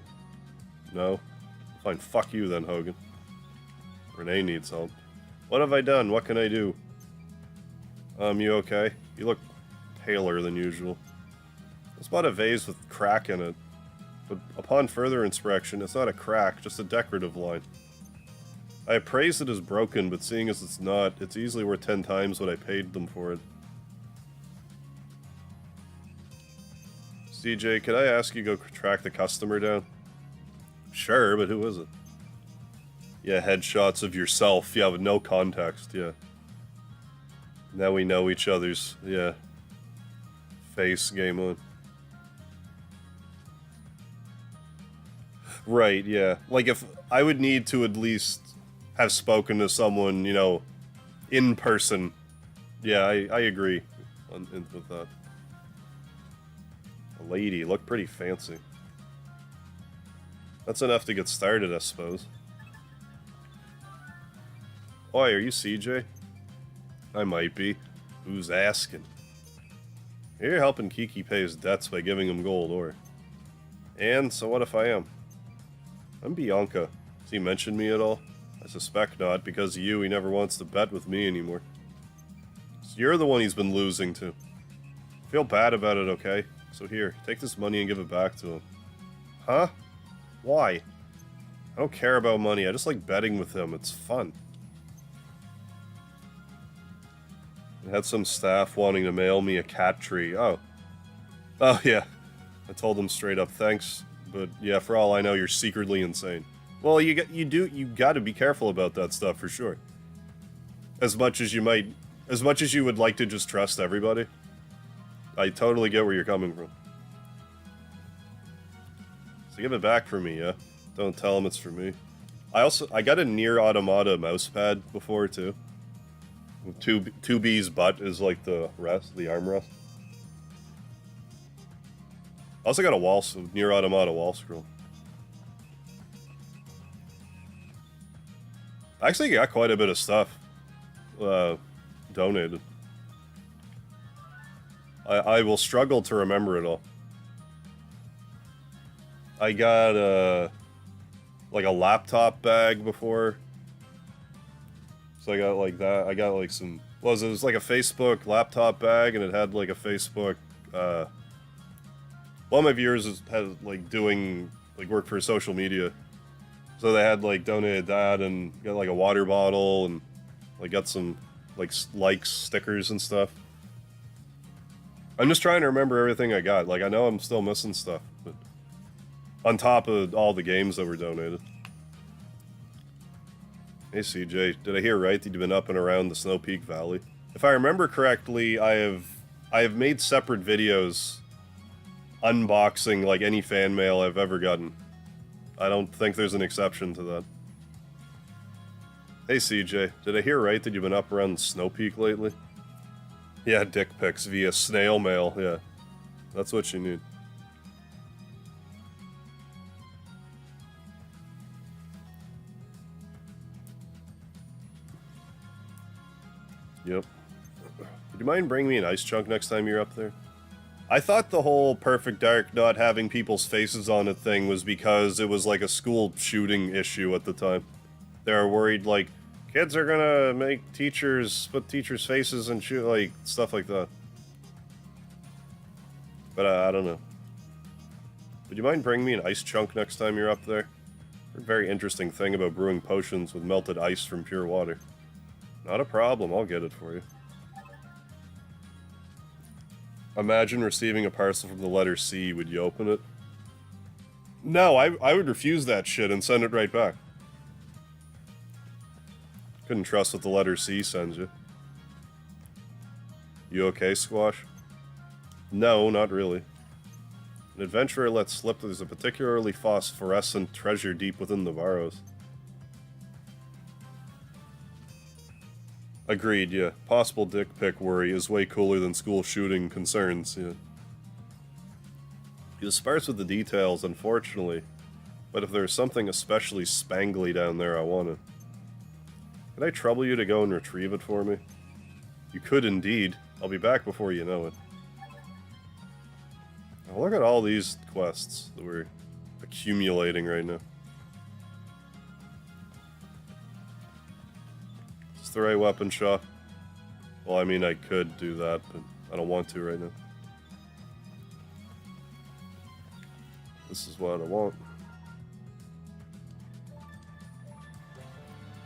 No? Fine, fuck you then, Hogan. Renee needs help. What have I done? What can I do? You okay? You look paler than usual. I bought a vase with crack in it, but upon further inspection, it's not a crack, just a decorative line. I appraised it as broken, but seeing as it's not, it's easily worth 10 times what I paid them for it. CJ, could I ask you to go track the customer down? Sure, but who is it? Yeah, headshots of yourself, yeah, with no context, yeah. Now we know each other's, yeah. Face, game on. Right, yeah. Like, if I would need to at least have spoken to someone, you know, in person. Yeah, I agree with that. A lady, look pretty fancy. That's enough to get started, I suppose. Oi, are you CJ? I might be. Who's asking? You're helping Kiki pay his debts by giving him gold ore. And, so what if I am? I'm Bianca. Has he mentioned me at all? I suspect not, because of you, he never wants to bet with me anymore. So you're the one he's been losing to. I feel bad about it, okay? So here, take this money and give it back to him. Huh? Why? I don't care about money, I just like betting with him, it's fun. I had some staff wanting to mail me a cat tree. Oh. Oh, yeah. I told them straight up, thanks, but yeah, for all I know, you're secretly insane. Well, you gotta be careful about that stuff, for sure. As much as you would like to just trust everybody. I totally get where you're coming from. So give it back for me, yeah? Don't tell him it's for me. I got a Nier Automata mousepad before, too. 2B's butt is like the armrest. I also got a Nier Automata wall scroll. I actually got quite a bit of stuff donated. I will struggle to remember it all. I got like a laptop bag before. So I got like that. I got like some. It was like a Facebook laptop bag, and it had like a Facebook. One of my viewers had like doing like work for social media, so they had like donated that and got like a water bottle and like got some like likes stickers and stuff. I'm just trying to remember everything I got. Like I know I'm still missing stuff, but on top of all the games that were donated. Hey CJ, did I hear right that you've been up and around the Snow Peak Valley? If I remember correctly, I have made separate videos unboxing like any fan mail I've ever gotten. I don't think there's an exception to that. Hey CJ, did I hear right that you've been up around Snow Peak lately? Yeah, dick pics via snail mail, yeah. That's what you need. Yep. Would you mind bringing me an ice chunk next time you're up there? I thought the whole Perfect Dark not having people's faces on it thing was because it was like a school shooting issue at the time. They were worried, like, kids are gonna make teachers put teachers' faces and shoot, like, stuff like that. But I don't know. Would you mind bringing me an ice chunk next time you're up there? A very interesting thing about brewing potions with melted ice from pure water. Not a problem, I'll get it for you. Imagine receiving a parcel from the letter C, would you open it? No, I would refuse that shit and send it right back. Couldn't trust what the letter C sends you. You okay, Squash? No, not really. An adventurer lets slip that there's a particularly phosphorescent treasure deep within the Varos. Agreed, yeah. Possible dick pic worry is way cooler than school shooting concerns, yeah. He was sparse with the details, unfortunately. But if there's something especially spangly down there, I want it. Can I trouble you to go and retrieve it for me? You could indeed. I'll be back before you know it. Now look at all these quests that we're accumulating right now. Is this the right weapon shop? Well, I mean, I could do that, but I don't want to right now. This is what I want.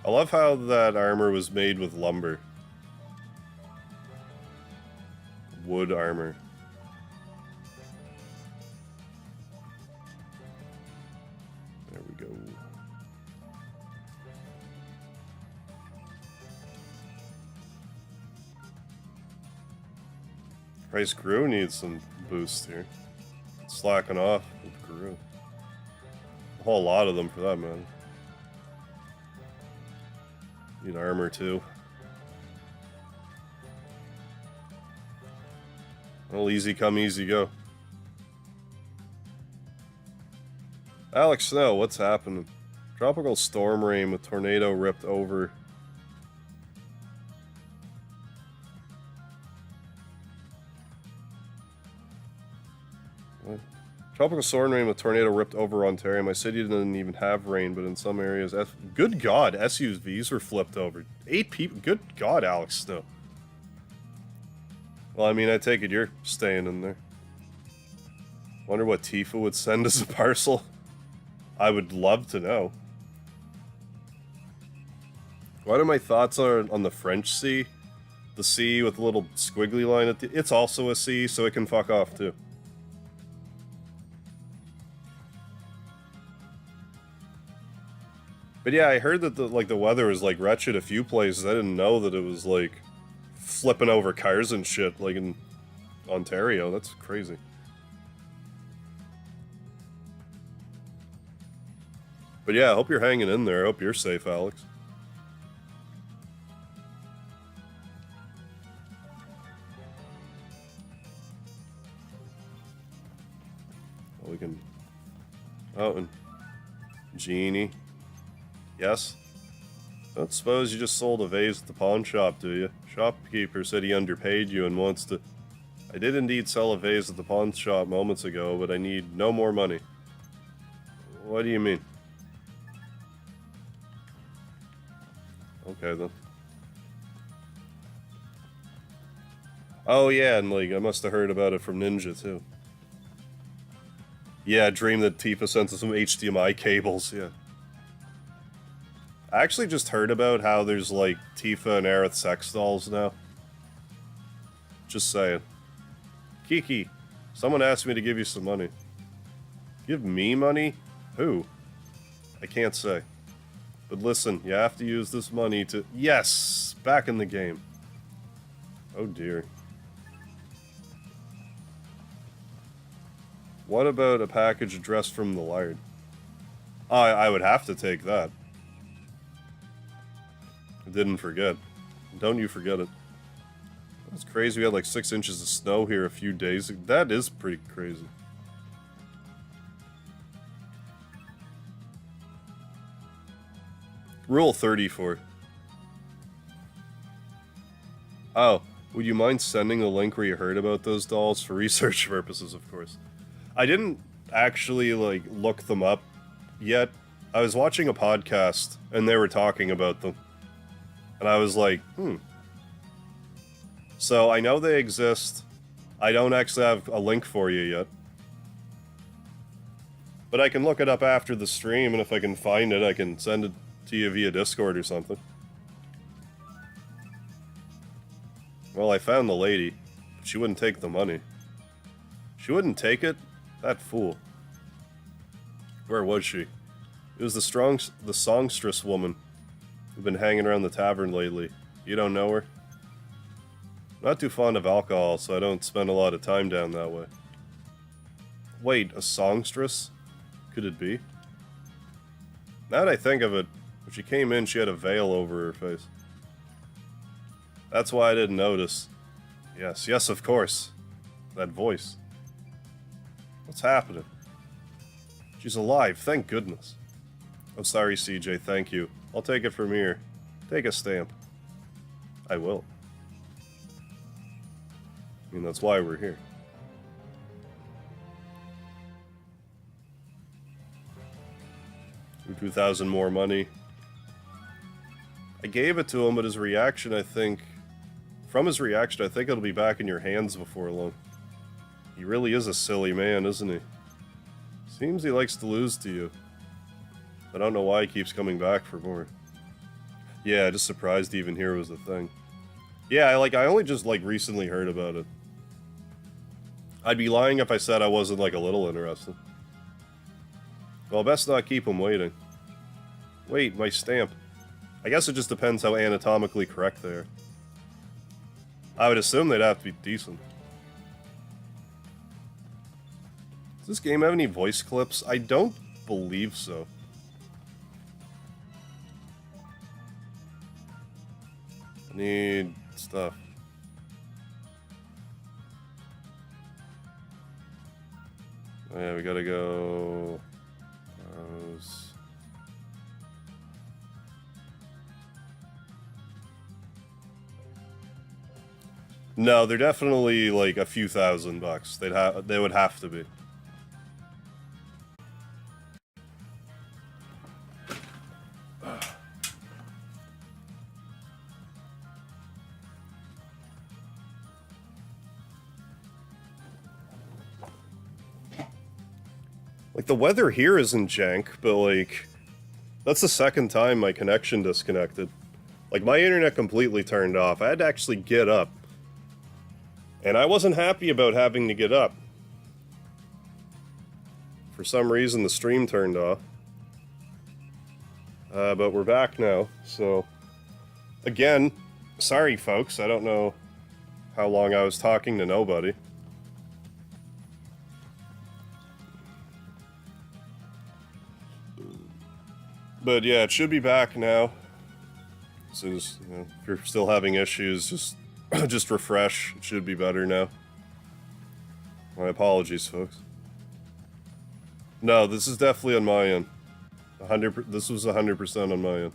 I love how that armor was made with lumber. Wood armor. There we go. Price Gru needs some boost here. Slacking off with Gru. A whole lot of them for that matter. Need armor too. Well, easy come, easy go. Alex Snow, what's happening? Tropical storm rain with tornado ripped over. What? Tropical storm rain with tornado ripped over Ontario. My city didn't even have rain, but in some areas... Good God, SUVs were flipped over. 8 people... Good God, Alex Snow. Well, I mean, I take it you're staying in there. Wonder what Tifa would send as a parcel. I would love to know. What are my thoughts on the French C? The C with the little squiggly line at the... It's also a C, so it can fuck off too. But yeah, I heard that the weather was like wretched a few places. I didn't know that it was like flipping over cars and shit like in Ontario. That's crazy. But yeah, I hope you're hanging in there. I hope you're safe, Alex. Well, we can... Oh, and Genie. Yes? Don't suppose you just sold a vase at the pawn shop, do you? Shopkeeper said he underpaid you and wants to... I did indeed sell a vase at the pawn shop moments ago, but I need no more money. What do you mean? Okay, then. Oh, yeah, and, like, I must have heard about it from Ninja, too. Yeah, dream that Tifa sent us some HDMI cables, yeah. I actually just heard about how there's, like, Tifa and Aerith sex dolls now. Just saying. Kiki, someone asked me to give you some money. Give me money? Who? I can't say. But listen, you have to use this money to... Yes! Back in the game. Oh dear. What about a package addressed from the Lard? I would have to take that. I didn't forget. Don't you forget it. That's crazy. We had like 6 inches of snow here a few days ago. That is pretty crazy. Rule 34. Oh, would you mind sending the link where you heard about those dolls for research purposes, of course. I didn't actually, like, look them up yet. I was watching a podcast, and they were talking about them. And I was like, So, I know they exist. I don't actually have a link for you yet. But I can look it up after the stream, and if I can find it, I can send it to you via Discord or something. Well, I found the lady. But she wouldn't take the money. She wouldn't take it? That fool. Where was she? It was the songstress woman who'd been hanging around the tavern lately. You don't know her? Not too fond of alcohol, so I don't spend a lot of time down that way. Wait, a songstress? Could it be? Now that I think of it, when she came in, she had a veil over her face. That's why I didn't notice. Yes, of course. That voice. What's happening? She's alive, thank goodness. I'm sorry, CJ, thank you. I'll take it from here. Take a stamp. I will. I mean, that's why we're here. For 2,000 more money. I gave it to him, but his reaction, I think... From his reaction, I think it'll be back in your hands before long. He really is a silly man, isn't he? Seems he likes to lose to you. I don't know why he keeps coming back for more. Yeah, just surprised to even hear it was a thing. Yeah, I only just, recently heard about it. I'd be lying if I said I wasn't, a little interested. Well, best not keep him waiting. Wait, my stamp. I guess it just depends how anatomically correct they are. I would assume they'd have to be decent. Does this game have any voice clips? I don't believe so. I need stuff. Oh yeah, we gotta go... No, they're definitely a few $1,000. They would have to be. The weather here isn't jank, but that's the second time my connection disconnected. My internet completely turned off. I had to actually get up. And I wasn't happy about having to get up. For some reason, the stream turned off. But we're back now, so... Again, sorry folks, I don't know how long I was talking to nobody. But yeah, it should be back now. As soon as, if you're still having issues, just refresh. It should be better now. My apologies, folks. No, this is definitely on my end. This was 100% on my end.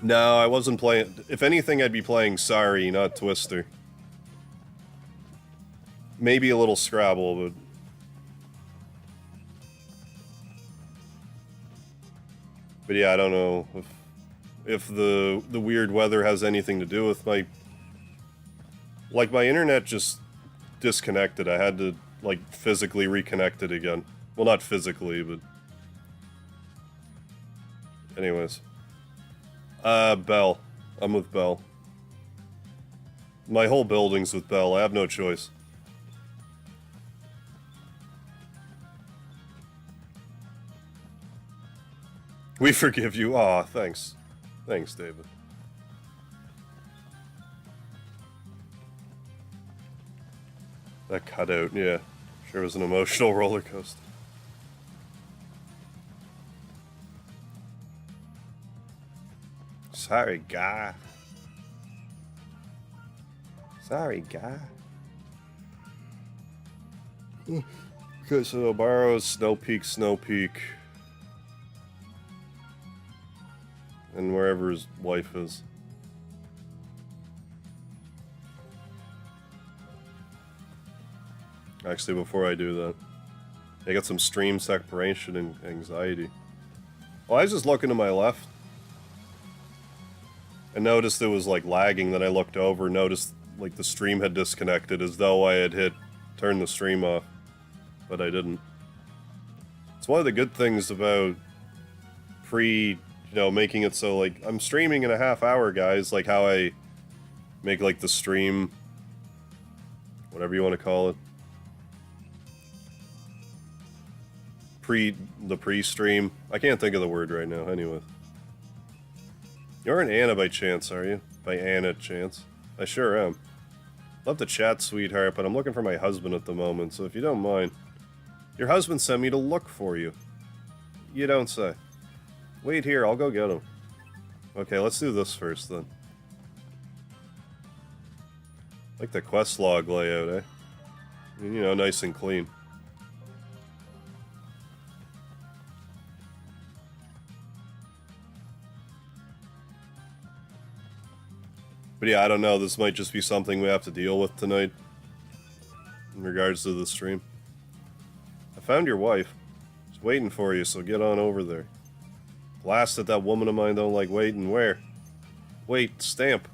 No, I wasn't playing... If anything, I'd be playing Sorry, not Twister. Maybe a little Scrabble, but... But yeah, I don't know if the weird weather has anything to do with my... my internet just disconnected. I had to, physically reconnect it again. Well, not physically, but... Anyways. Bell. I'm with Bell. My whole building's with Bell. I have no choice. We forgive you. Aw, thanks. Thanks, David. That cutout, yeah. Sure was an emotional roller coaster. Sorry, guy. Sorry, guy. Okay, so Barrows, Snow Peak. And wherever his wife is. Actually, before I do that, I got some stream separation and anxiety. Well, I was just looking to my left. I noticed it was lagging, then I looked over, noticed the stream had disconnected as though I had turned the stream off. But I didn't. It's one of the good things about making it so, I'm streaming in a half hour, guys, how I make, the stream, whatever you want to call it. The pre-stream. I can't think of the word right now, anyway. You aren't Anna by chance, are you? By Anna chance. I sure am. Love to chat, sweetheart, but I'm looking for my husband at the moment, so if you don't mind. Your husband sent me to look for you. You don't say. Wait here, I'll go get him. Okay, let's do this first, then. Like the quest log layout, eh? You know, nice and clean. But yeah, I don't know, this might just be something we have to deal with tonight. In regards to the stream. I found your wife. She's waiting for you, so get on over there. Blast it, that woman of mine don't like waiting. Where? Wait, stamp.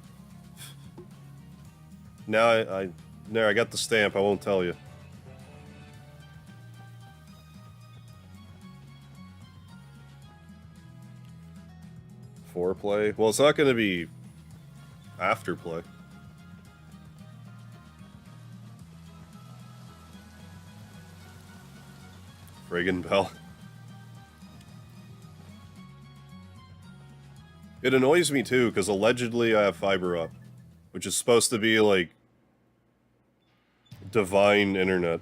Now I got the stamp, I won't tell you. Foreplay? Well, it's not gonna be afterplay. Friggin' bell. It annoys me too, because allegedly I have fiber up, which is supposed to be like divine internet.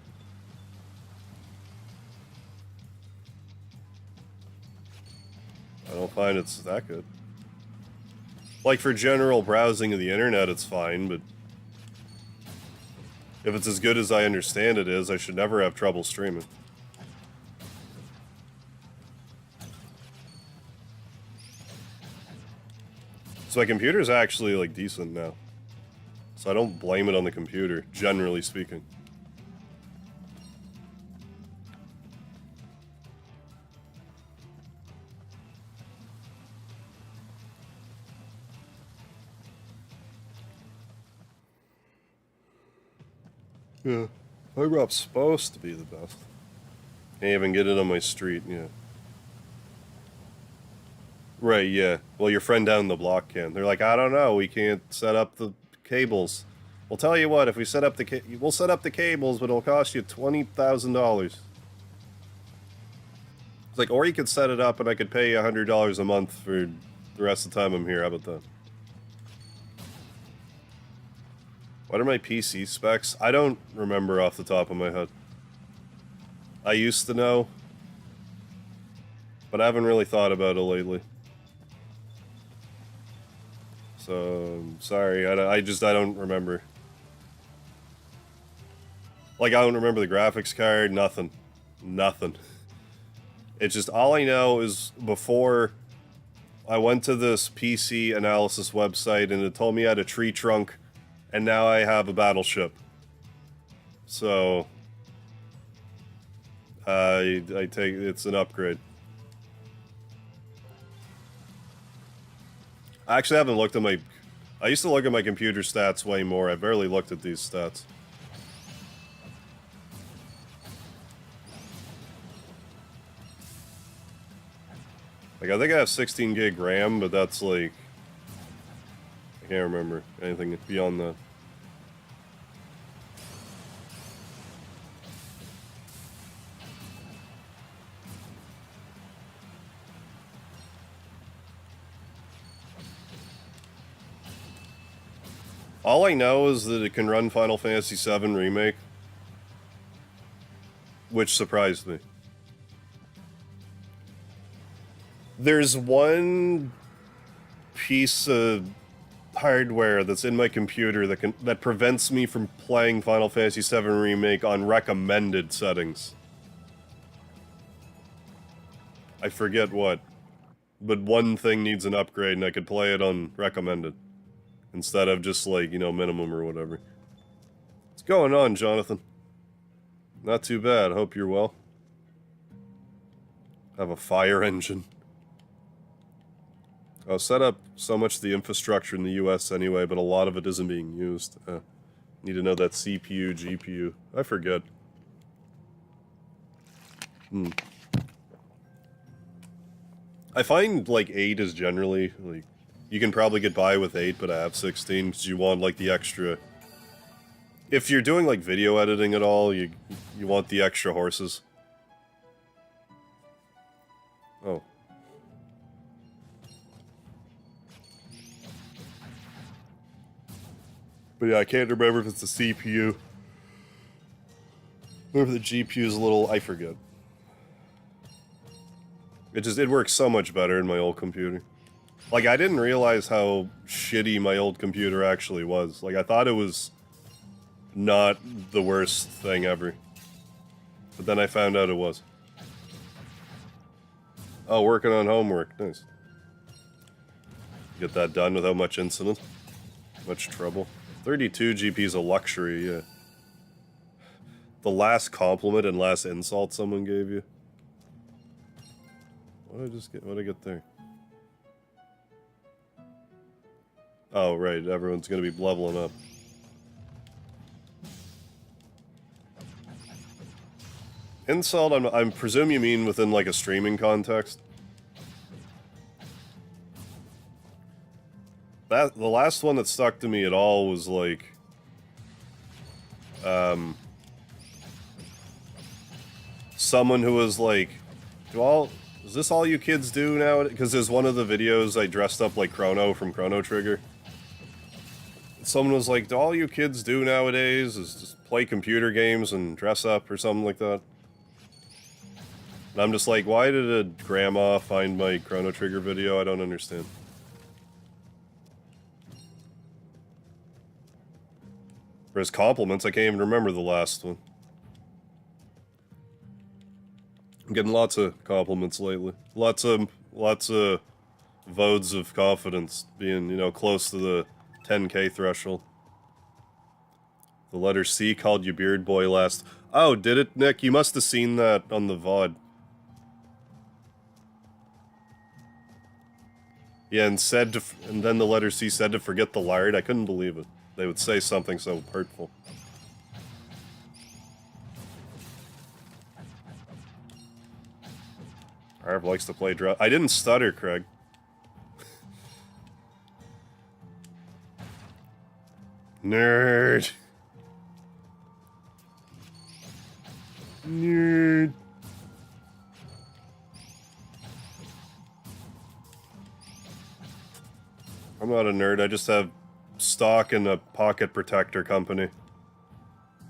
I don't find it's that good. Like for general browsing of the internet, it's fine, but if it's as good as I understand it is, I should never have trouble streaming. So my computer's actually, like, decent now. So I don't blame it on the computer, generally speaking. Yeah. Fiber op's supposed to be the best. Can't even get it on my street, yeah. Right, yeah. Well, your friend down the block can. They're like, I don't know, we can't set up the cables. We'll tell you what, if we set up the we'll set up the cables, but it'll cost you $20,000. It's like, or you could set it up and I could pay you $100 a month for the rest of the time I'm here. How about that? What are my PC specs? I don't remember off the top of my head. I used to know, but I haven't really thought about it lately. So, sorry, I don't remember. Like, I don't remember the graphics card, nothing. Nothing. It's just, all I know is before I went to this PC analysis website and it told me I had a tree trunk, and now I have a battleship. So, I take, it's an upgrade. I actually haven't looked at my... I used to look at my computer stats way more. I barely looked at these stats. Like, I think I have 16 gig RAM, but that's like... I can't remember anything beyond that. All I know is that it can run Final Fantasy VII Remake, which surprised me. There's one piece of hardware that's in my computer that prevents me from playing Final Fantasy VII Remake on recommended settings. I forget what, but one thing needs an upgrade and I could play it on recommended. Instead of just, like, you know, minimum or whatever. What's going on, Jonathan? Not too bad. Hope you're well. Have a fire engine. I'll set up so much of the infrastructure in the US anyway, but a lot of it isn't being used. Need to know that CPU, GPU. I forget. I find, like, 8 is generally, like... You can probably get by with 8, but I have 16, because you want, like, the extra... If you're doing, like, video editing at all, you want the extra horses. Oh. But yeah, I can't remember if it's the CPU. Or if the GPU is a little... I forget. It works so much better in my old computer. Like, I didn't realize how shitty my old computer actually was. Like, I thought it was not the worst thing ever. But then I found out it was. Oh, working on homework. Nice. Get that done without much incident. Much trouble. 32 GP is a luxury, yeah. The last compliment and last insult someone gave you. What did I just get? What did I get there? Oh, right. Everyone's gonna be leveling up. Insult, I presume you mean within, like, a streaming context? The last one that stuck to me at all was, like... someone who was like, is this all you kids do now? Because there's one of the videos I dressed up like Chrono from Chrono Trigger. Someone was like, do all you kids do nowadays is just play computer games and dress up or something like that? And I'm just like, why did a grandma find my Chrono Trigger video? I don't understand. For his compliments, I can't even remember the last one. I'm getting lots of compliments lately. Lots of votes of confidence, being, you know, close to the 10K threshold. The letter C called you Beard Boy last. Oh, did it, Nick? You must have seen that on the VOD. Yeah, and then the letter C said to forget the lard. I couldn't believe it. They would say something so hurtful. Arv likes to play drum. I didn't stutter, Craig. Nerd. Nerd. I'm not a nerd, I just have stock in a pocket protector company.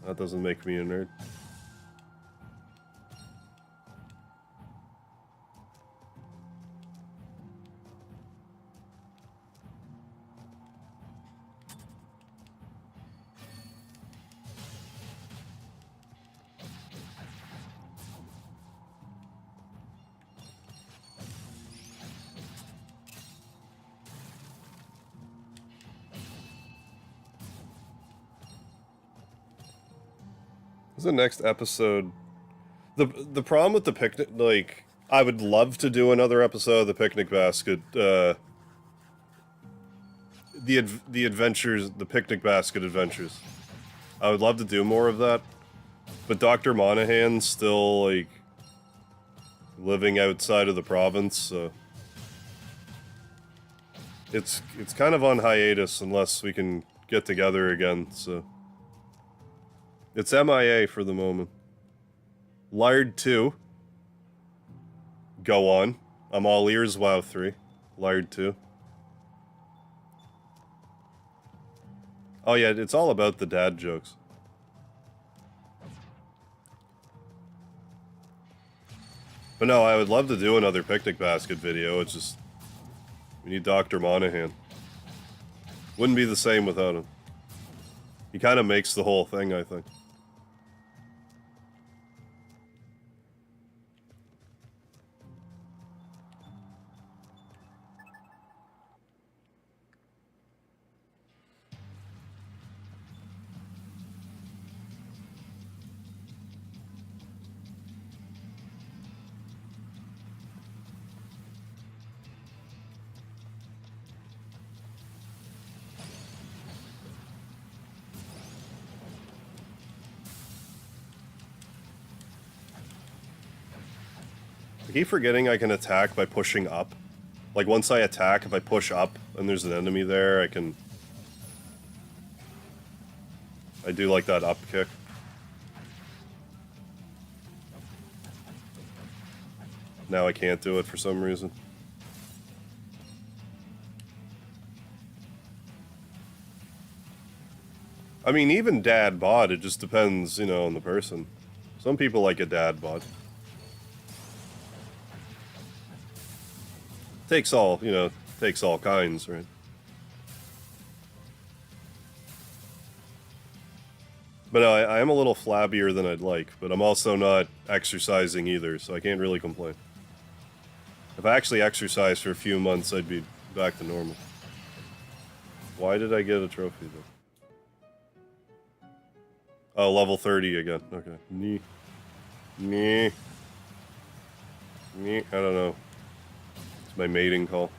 That doesn't make me a nerd. The next episode, the problem with the picnic, like, I would love to do another episode of the Picnic Basket, the adventures, the Picnic Basket adventures. I would love to do more of that, but Dr. Monahan's still, like, living outside of the province, so it's kind of on hiatus unless we can get together again, so... It's MIA for the moment. Lard 2. Go on. I'm all ears, WoW 3. Lard 2. Oh yeah, it's all about the dad jokes. But no, I would love to do another Picnic Basket video, it's just... we need Dr. Monahan. Wouldn't be the same without him. He kind of makes the whole thing, I think. I keep forgetting I can attack by pushing up. Like, once I attack, if I push up and there's an enemy there, I can... I do like that up kick. Now I can't do it for some reason. I mean, even dad bod, it just depends, you know, on the person. Some people like a dad bod. Takes all, you know, takes all kinds, right? But I am a little flabbier than I'd like, but I'm also not exercising either, so I can't really complain. If I actually exercised for a few months, I'd be back to normal. Why did I get a trophy, though? Oh, level 30 again. Okay. Nee. Nee. Nee. I don't know. It's my mating call.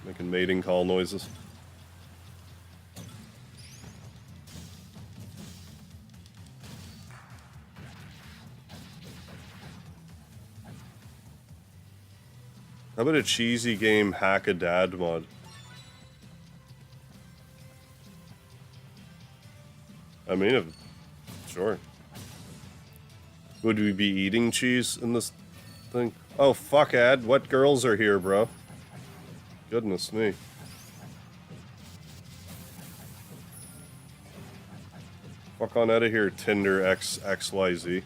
Making mating call noises. How about a cheesy game Hack-A-Dad mod? I mean, sure. Would we be eating cheese in this thing? Oh, fuck, Ad. What girls are here, bro? Goodness me. Fuck on out of here, Tinder XYZ.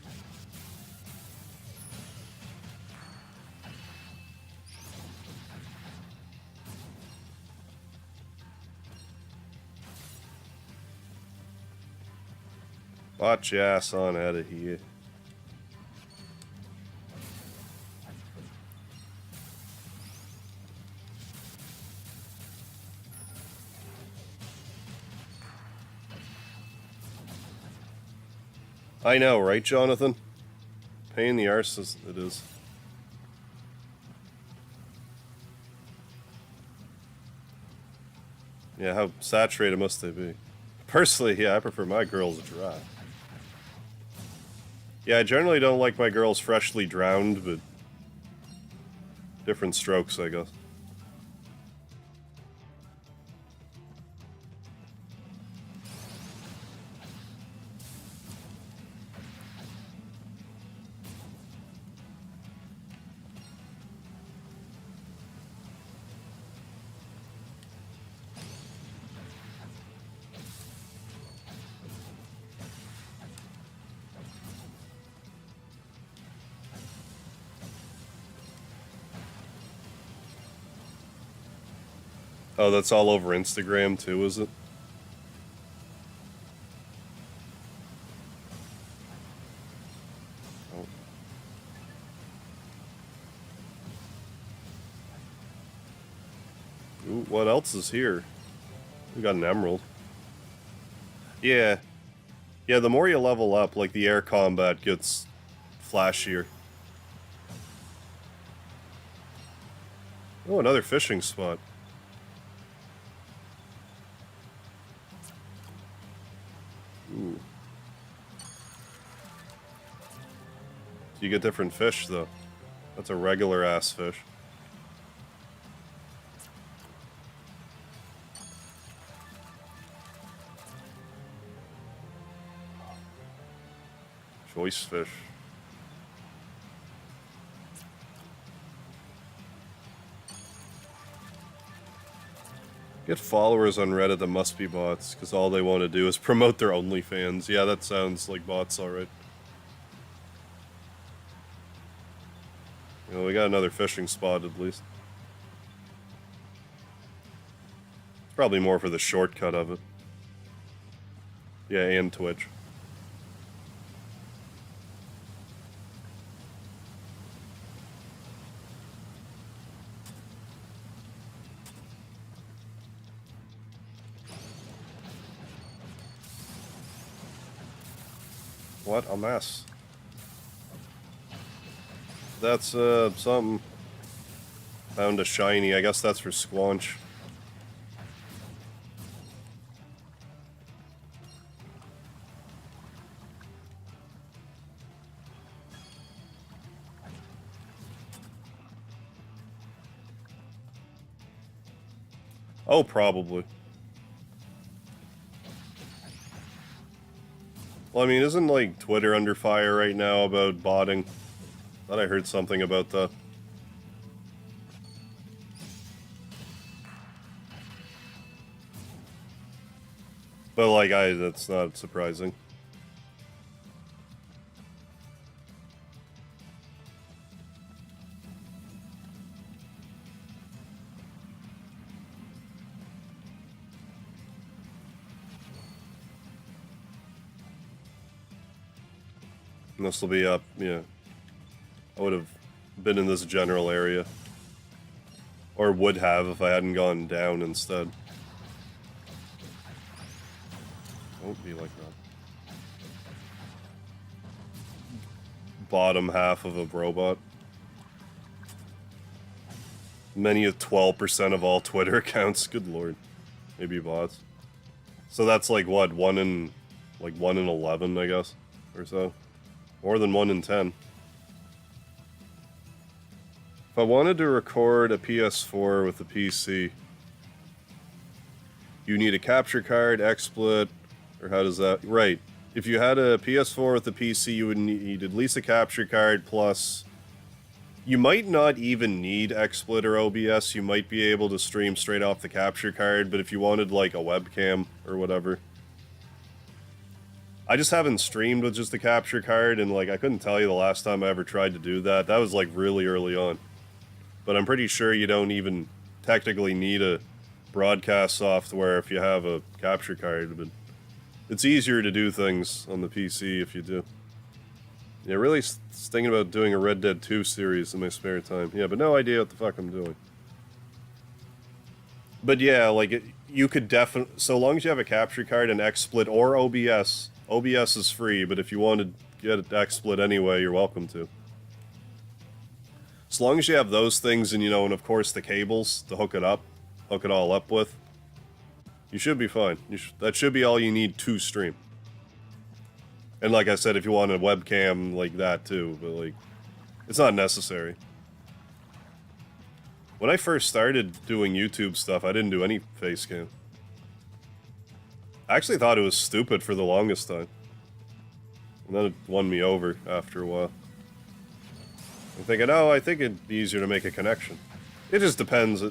Watch your ass on out of here. I know, right, Jonathan? Pain in the arse it is. Yeah, how saturated must they be? Personally, yeah, I prefer my girls dry. Yeah, I generally don't like my girls freshly drowned, but different strokes, I guess. Oh, that's all over Instagram too, is it? Oh. Ooh, what else is here? We got an emerald. Yeah. Yeah, the more you level up, like, the air combat gets flashier. Oh, another fishing spot. Ooh. So you get different fish, though. That's a regular-ass fish. Choice fish. Get followers on Reddit that must be bots, because all they want to do is promote their OnlyFans. Yeah, that sounds like bots, alright. You know, we got another fishing spot, at least. It's probably more for the shortcut of it. Yeah, and Twitch. What a mess. That's, something. Found a shiny. I guess that's for Squanch. Oh, probably. Well, I mean, isn't, like, Twitter under fire right now about botting? Thought I heard something about that. But, like, that's not surprising. And this will be up, yeah. I would have been in this general area. Or would have if I hadn't gone down instead. Don't be like that. Bottom half of a robot. Many of 12% of all Twitter accounts. Good lord. Maybe bots. So that's like what, 1 in 11, I guess, or so. More than 1 in 10. If I wanted to record a PS4 with a PC, you need a capture card, XSplit, or how does that... Right. If you had a PS4 with a PC, you would need at least a capture card, plus... You might not even need XSplit or OBS, you might be able to stream straight off the capture card, but if you wanted, like, a webcam or whatever... I just haven't streamed with just the capture card, and, like, I couldn't tell you the last time I ever tried to do that. That was, like, really early on. But I'm pretty sure you don't even technically need a broadcast software if you have a capture card, but it's easier to do things on the PC if you do. Yeah, really thinking about doing a Red Dead 2 series in my spare time. Yeah, but no idea what the fuck I'm doing. But yeah, like, you could definitely... So long as you have a capture card and XSplit or OBS... OBS is free, but if you want to get XSplit anyway, you're welcome to. As long as you have those things and, you know, and of course the cables to hook it all up with, you should be fine. That should be all you need to stream. And like I said, if you want a webcam like that too, but like, it's not necessary. When I first started doing YouTube stuff, I didn't do any face cam. I actually thought it was stupid for the longest time. And then it won me over after a while. I'm thinking, oh, I think it'd be easier to make a connection. It just depends.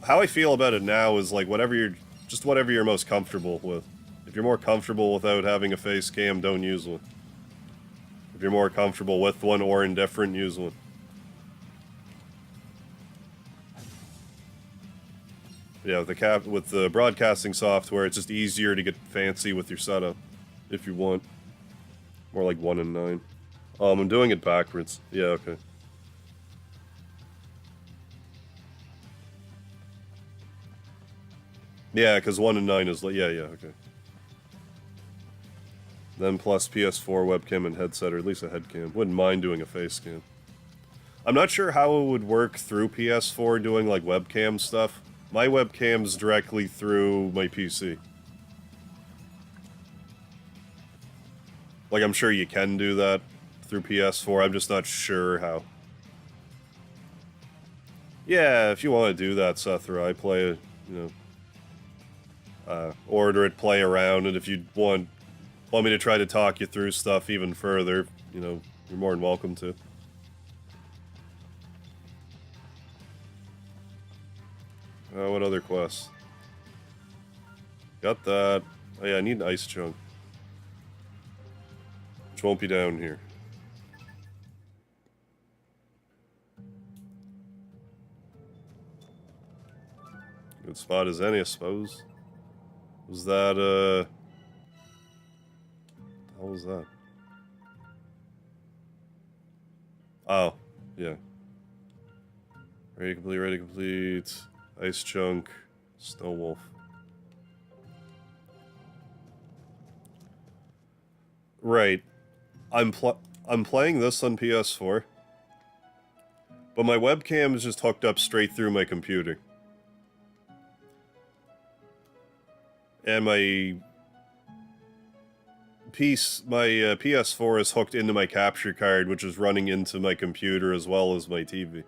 How I feel about it now is like whatever you're most comfortable with. If you're more comfortable without having a face cam, don't use one. If you're more comfortable with one or indifferent, use one. Yeah, with the broadcasting software, it's just easier to get fancy with your setup, if you want. More like 1 in 9. I'm doing it backwards. Yeah, okay. Yeah, because 1 in 9 is like, yeah, okay. Then plus PS4 webcam and headset, or at least a head cam. Wouldn't mind doing a face cam. I'm not sure how it would work through PS4 doing like webcam stuff. My webcam's directly through my PC. Like, I'm sure you can do that through PS4, I'm just not sure how. Yeah, if you want to do that, Sethra, I play it, you know, order it, play around, and if you want me to try to talk you through stuff even further, you know, you're more than welcome to. What other quests? Got that. Oh yeah, I need an ice chunk. Which won't be down here. Good spot as any, I suppose. Was that, what the hell was that? Oh, yeah. Ready to complete. Ice chunk. Snow wolf. Right. I'm playing this on PS4. But my webcam is just hooked up straight through my computer. And my PS4 is hooked into my capture card, which is running into my computer as well as my TV.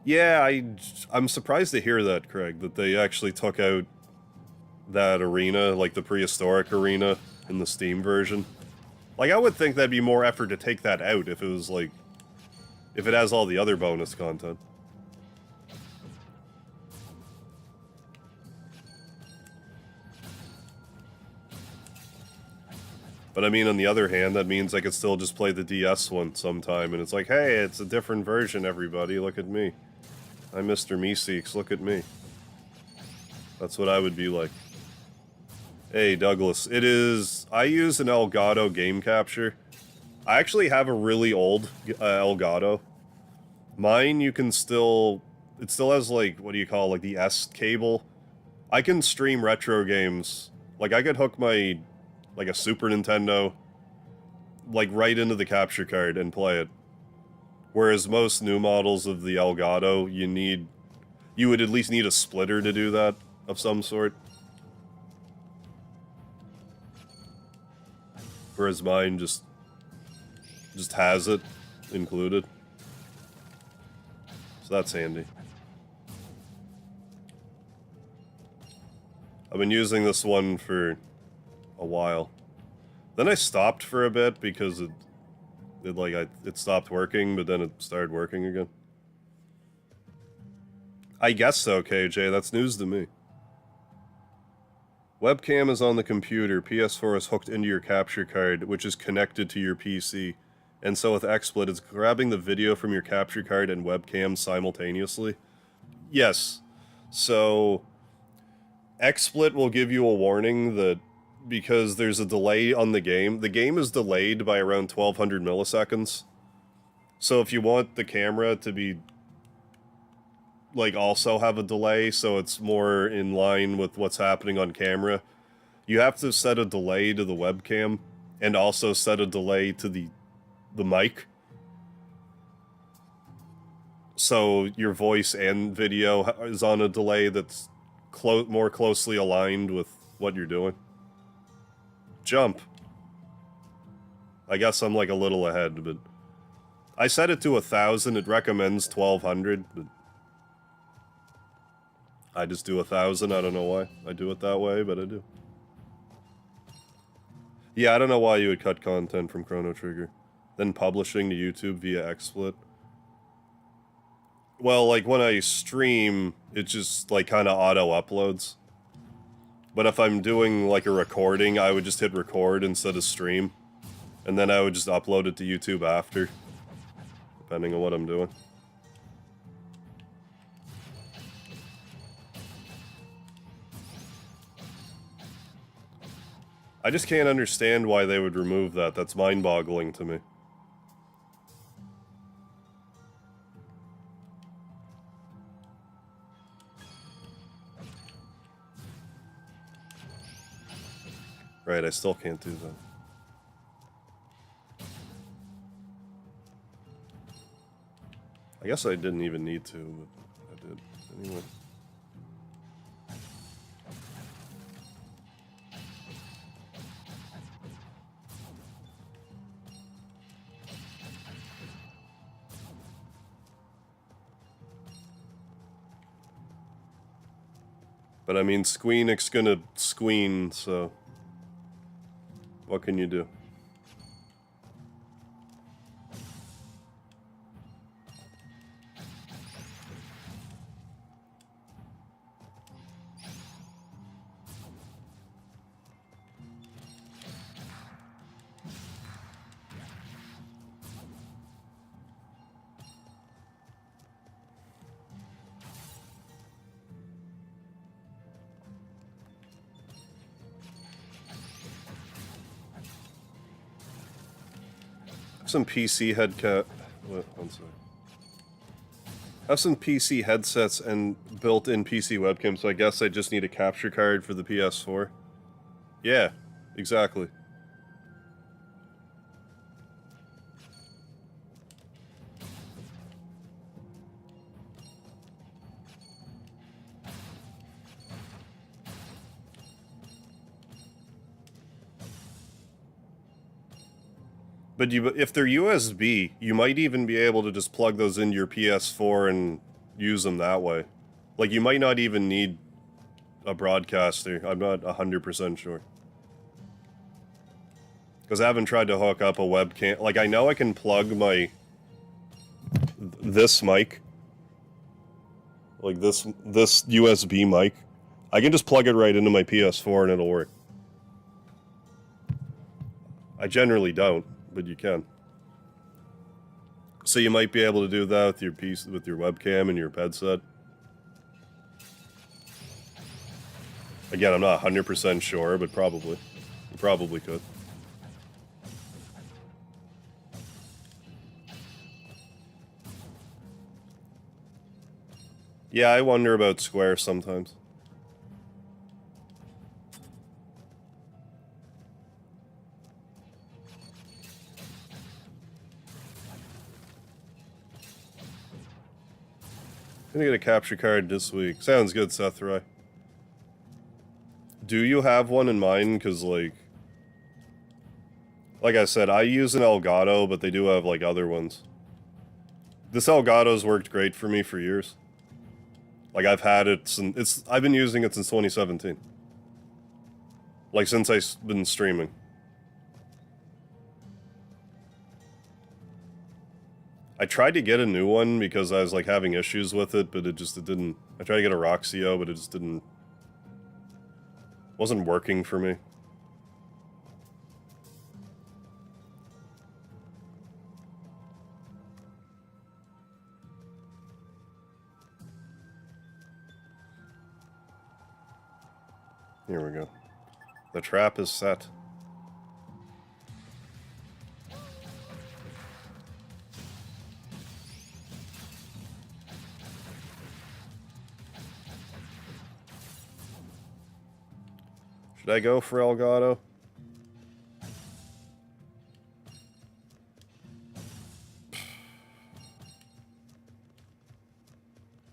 Yeah, I'm surprised to hear that, Craig, that they actually took out that arena, like the prehistoric arena, in the Steam version. Like, I would think that'd be more effort to take that out if it was, like, if it has all the other bonus content. But I mean, on the other hand, that means I could still just play the DS one sometime, and it's like, hey, it's a different version, everybody, look at me. I'm Mr. Meeseeks, look at me. That's what I would be like. Hey, Douglas. It is... I use an Elgato game capture. I actually have a really old Elgato. Mine, you can still... It still has, like, what do you call it, like, the S cable. I can stream retro games. Like, I could hook my, like, a Super Nintendo, like, right into the capture card and play it. Whereas most new models of the Elgato, you would at least need a splitter to do that, of some sort. Whereas mine just has it included. So that's handy. I've been using this one for a while. Then I stopped for a bit because it stopped working, but then it started working again. I guess so, KJ. That's news to me. Webcam is on the computer. PS4 is hooked into your capture card, which is connected to your PC. And so with XSplit, it's grabbing the video from your capture card and webcam simultaneously. Yes. So XSplit will give you a warning that because there's a delay on the game is delayed by around 1200 milliseconds. So if you want the camera to be, like, also have a delay so it's more in line with what's happening on camera, you have to set a delay to the webcam and also set a delay to the mic. So your voice and video is on a delay that's more closely aligned with what you're doing. Jump. I guess I'm like a little ahead, but I set it to 1,000. It recommends 1,200, but I just do 1,000. I don't know why I do it that way, but I do. Yeah, I don't know why you would cut content from Chrono Trigger, then publishing to YouTube via XSplit. Well, like, when I stream, it just, like, kind of auto-uploads. But if I'm doing, like, a recording, I would just hit record instead of stream. And then I would just upload it to YouTube after, depending on what I'm doing. I just can't understand why they would remove that. That's mind-boggling to me. Right, I still can't do that. I guess I didn't even need to, but I did. Anyway. But I mean, Squeenix gonna squeen, so what can you do? Some PC one second. Have some PC headsets and built-in PC webcam, so I guess I just need a capture card for the PS4. Yeah, exactly. But if they're USB, you might even be able to just plug those into your PS4 and use them that way. Like, you might not even need a broadcaster. I'm not 100% sure. Because I haven't tried to hook up a webcam. Like, I know I can plug this mic. Like, this USB mic. I can just plug it right into my PS4 and it'll work. I generally don't, but you can. So you might be able to do that with your webcam and your headset. Again, I'm not 100% sure, but probably. You probably could. Yeah, I wonder about Square sometimes. Gonna get a capture card this week. Sounds good, Seth Roy. Do you have one in mind? Because, like I said, I use an Elgato, but they do have, like, other ones. This Elgato's worked great for me for years. Like, I've had it since... I've been using it since 2017. Like, since I've been streaming. I tried to get a new one because I was, like, having issues with it, but it didn't... I tried to get a Roxio, but it just didn't... wasn't working for me. Here we go. The trap is set. Should I go for Elgato?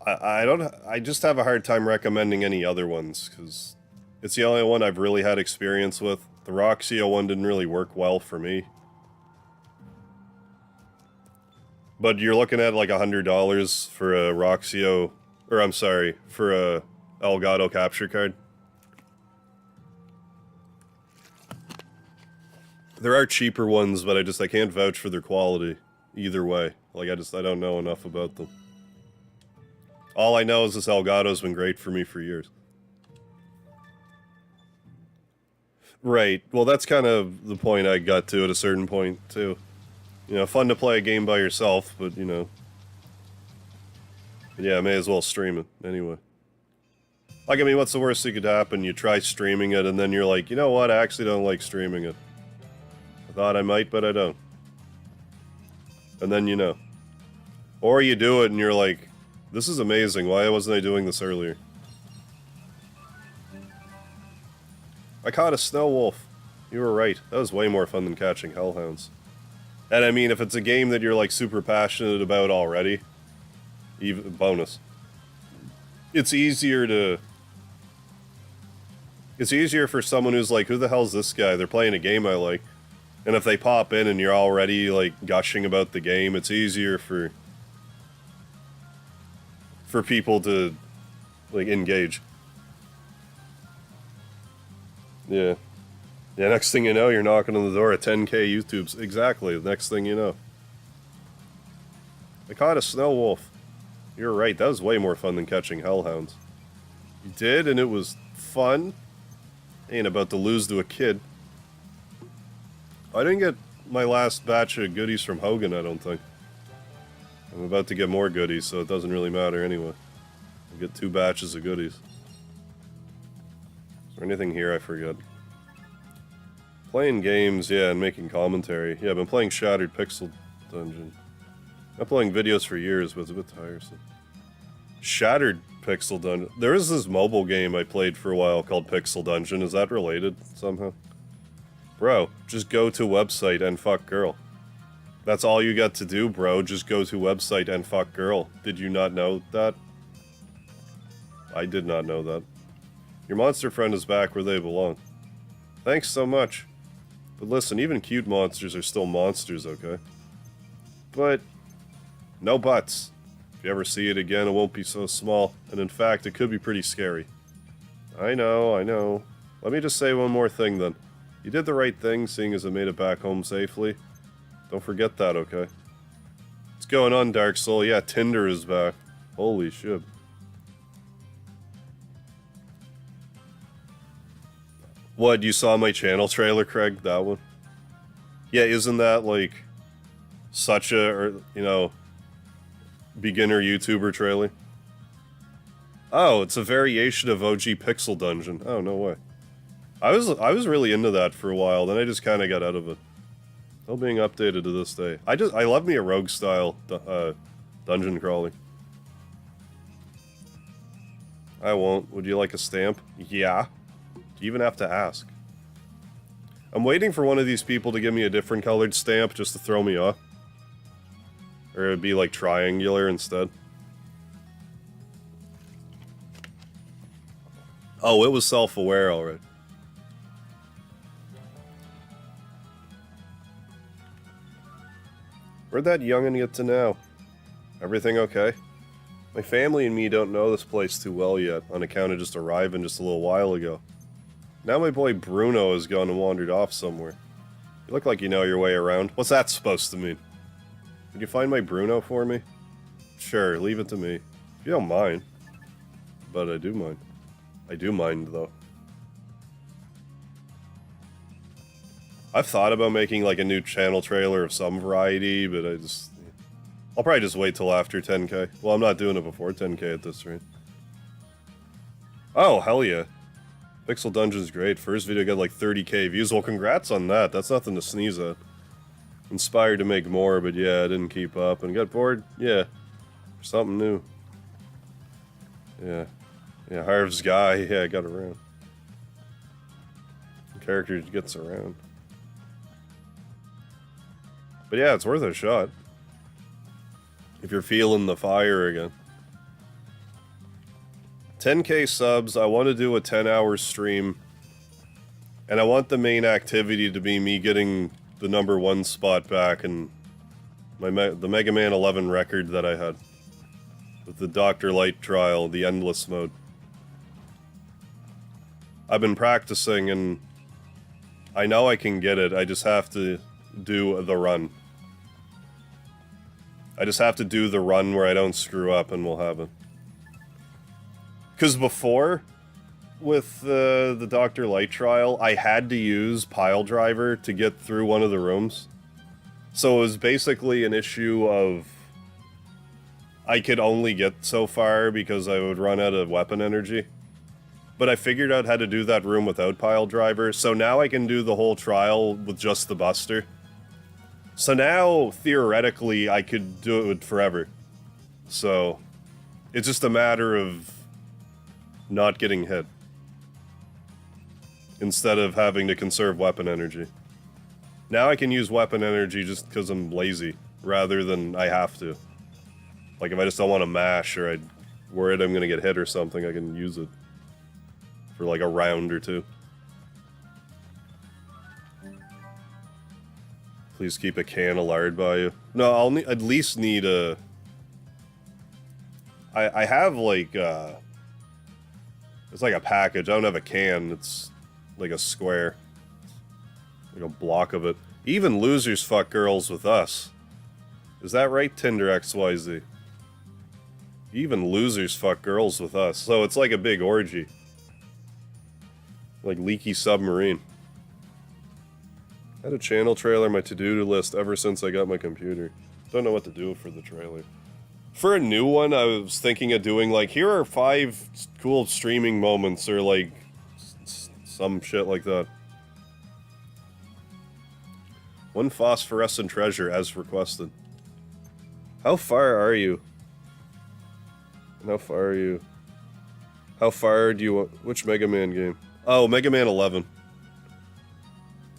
I just have a hard time recommending any other ones, because it's the only one I've really had experience with. The Roxio one didn't really work well for me. But you're looking at like $100 for a Roxio, or I'm sorry, for a Elgato capture card. There are cheaper ones, but I can't vouch for their quality either way. Like, I don't know enough about them. All I know is this Elgato's been great for me for years. Right. Well, that's kind of the point I got to at a certain point, too. You know, fun to play a game by yourself, but, you know... But yeah, I may as well stream it, anyway. Like, I mean, what's the worst that could happen? You try streaming it, and then you're like, you know what, I actually don't like streaming it. I thought I might, but I don't. And then you know. Or you do it, and you're like, this is amazing, why wasn't I doing this earlier? I caught a snow wolf. You were right. That was way more fun than catching hellhounds. And I mean, if it's a game that you're like super passionate about already, even bonus. It's easier for someone who's like, who the hell's this guy? They're playing a game I like. And if they pop in and you're already like gushing about the game, it's easier for people to like engage. Yeah. Yeah, next thing you know, you're knocking on the door at 10k YouTubes. Exactly, the next thing you know. I caught a snow wolf. You're right, that was way more fun than catching hellhounds. You did, and it was fun. Ain't about to lose to a kid. I didn't get my last batch of goodies from Hogan, I don't think. I'm about to get more goodies, so it doesn't really matter anyway. I'll get 2 batches of goodies. Is there anything here I forget? Playing games, yeah, and making commentary. Yeah, I've been playing Shattered Pixel Dungeon. I've been playing videos for years, but it's a bit tiresome. Shattered Pixel Dungeon. There is this mobile game I played for a while called Pixel Dungeon. Is that related somehow? Bro, just go to website and fuck girl. That's all you got to do, bro. Just go to website and fuck girl. Did you not know that? I did not know that. Your monster friend is back where they belong. Thanks so much. But listen, even cute monsters are still monsters, okay? But, no buts. If you ever see it again, it won't be so small. And in fact, it could be pretty scary. I know, I know. Let me just say one more thing then. You did the right thing, seeing as I made it back home safely. Don't forget that, okay? What's going on, Dark Soul? Yeah, Tinder is back. Holy shit. What, you saw my channel trailer, Craig? That one? Yeah, isn't that, like, such a, or, you know, beginner YouTuber trailer? Oh, it's a variation of OG Pixel Dungeon. Oh, no way. I was really into that for a while, then I just kind of got out of it. Still being updated to this day. I love me a rogue style dungeon crawling. I won't. Would you like a stamp? Yeah. Do you even have to ask? I'm waiting for one of these people to give me a different colored stamp just to throw me off. Or it'd be like triangular instead. Oh, it was self-aware already. Where'd that youngin' get to now? Everything okay? My family and me don't know this place too well yet, on account of just arriving just a little while ago. Now my boy Bruno has gone and wandered off somewhere. You look like you know your way around. What's that supposed to mean? Can you find my Bruno for me? Sure, leave it to me. If you don't mind. But I do mind. I do mind, though. I've thought about making like a new channel trailer of some variety, but I'll probably just wait till after 10k. Well, I'm not doing it before 10k at this rate. Oh, hell yeah. Pixel Dungeon's great. First video got like 30k views. Well, congrats on that. That's nothing to sneeze at. Inspired to make more, but yeah, I didn't keep up. And got bored? Yeah. Something new. Yeah. Yeah, Harv's guy. Yeah, got around. The character gets around. But yeah, it's worth a shot. If you're feeling the fire again. 10k subs, I want to do a 10-hour stream. And I want the main activity to be me getting the #1 spot back and the Mega Man 11 record that I had. With the Dr. Light trial, the endless mode. I've been practicing and I know I can get it, I just have to do the run. I just have to do the run where I don't screw up and we'll have it. Because before, with the Dr. Light trial, I had to use Pile Driver to get through one of the rooms. So it was basically an issue of I could only get so far because I would run out of weapon energy. But I figured out how to do that room without Pile Driver, so now I can do the whole trial with just the Buster. So now, theoretically, I could do it forever. So, it's just a matter of not getting hit. Instead of having to conserve weapon energy. Now I can use weapon energy just because I'm lazy, rather than I have to. Like if I just don't want to mash, or I'm worried I'm going to get hit or something, I can use it. For like a round or two. Please keep a can of lard by you. No, I'll at least need a... I have like, it's like a package. I don't have a can. It's like a square. Like a block of it. Even losers fuck girls with us. Is that right, Tinder XYZ? Even losers fuck girls with us. So it's like a big orgy. Like Leaky Submarine. I had a channel trailer on my to-do list ever since I got my computer. Don't know what to do for the trailer. For a new one, I was thinking of doing like, here are 5 cool streaming moments, or like, some shit like that. 1 phosphorescent treasure as requested. How far are you? And how far are you? How far do you want? Which Mega Man game? Oh, Mega Man 11.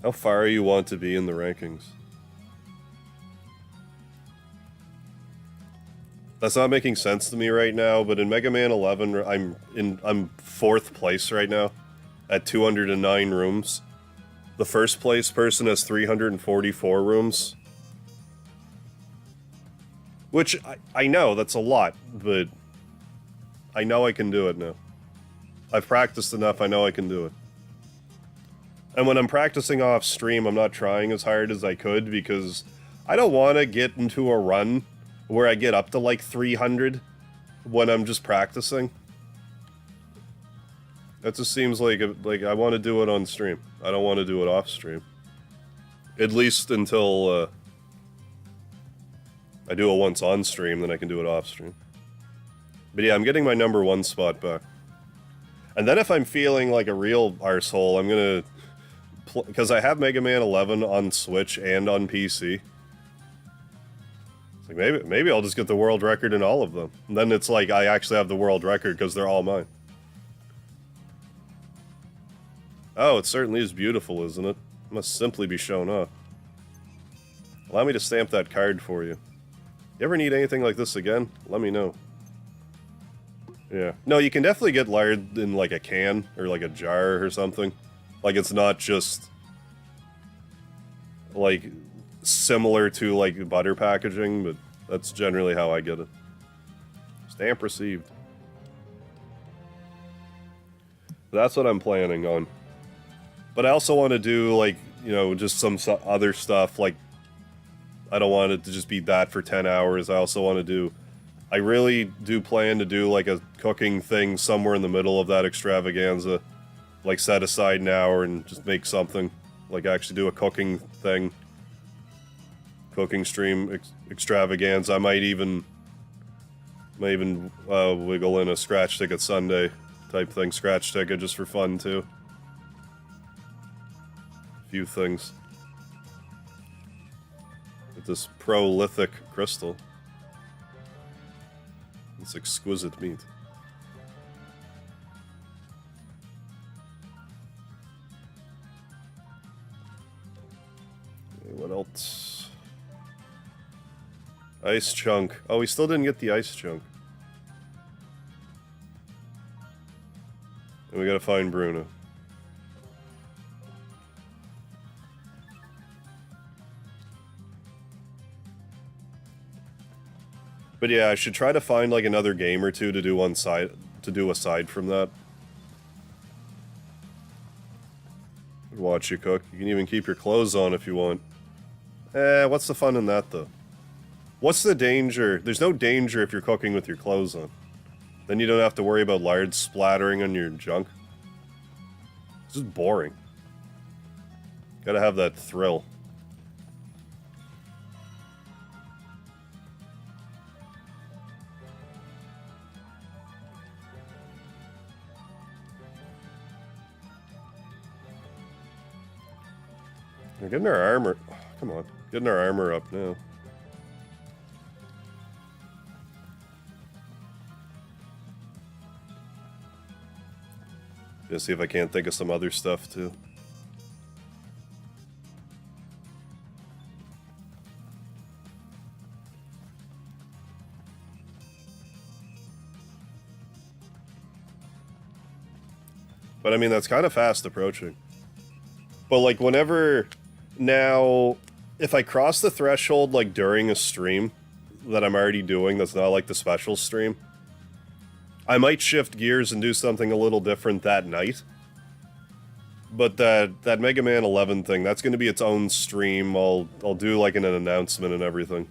How far you want to be in the rankings? That's not making sense to me right now, but in Mega Man 11, I'm 4th place right now, at 209 rooms. The first place person has 344 rooms. Which, I know, that's a lot, but I know I can do it now. I've practiced enough, I know I can do it. And when I'm practicing off stream, I'm not trying as hard as I could, because I don't want to get into a run where I get up to like 300 when I'm just practicing. That just seems like I want to do it on stream. I don't want to do it off stream. At least until I do it once on stream, then I can do it off stream. But yeah, I'm getting my #1 spot back. And then if I'm feeling like a real arsehole, I'm gonna... Because I have Mega Man 11 on Switch and on PC. It's like, maybe I'll just get the world record in all of them. And then it's like, I actually have the world record because they're all mine. Oh, it certainly is beautiful, isn't it? It must simply be shown off. Allow me to stamp that card for you. You ever need anything like this again? Let me know. Yeah. No, you can definitely get lard in like a can or like a jar or something. Like it's not just like similar to like butter packaging, but that's generally how I get it. Stamp received. That's what I'm planning on. But I also want to do like, you know, just some other stuff. Like I don't want it to just be that for 10 hours. I also want to do... I really do plan to do like a cooking thing somewhere in the middle of that extravaganza. Like set aside an hour and just make something. Like actually do a cooking thing. Cooking stream extravaganza. I might even wiggle in a scratch ticket Sunday type thing. Scratch ticket just for fun too. Few things. With this prolithic crystal. It's exquisite meat. Okay, what else? Ice chunk. Oh, we still didn't get the ice chunk. And we gotta find Bruno. But yeah, I should try to find like another game or two to do aside from that. Watch you cook. You can even keep your clothes on if you want. What's the fun in that though? What's the danger? There's no danger if you're cooking with your clothes on. Then you don't have to worry about lard splattering on your junk. It's just boring. Gotta have that thrill. We're getting our armor. Oh, come on. Getting our armor up now. Just see if I can't think of some other stuff too. But I mean, that's kind of fast approaching. But like whenever... Now, if I cross the threshold, like, during a stream that I'm already doing, that's not, like, the special stream, I might shift gears and do something a little different that night. But that Mega Man 11 thing, that's going to be its own stream. I'll do, like, an announcement and everything.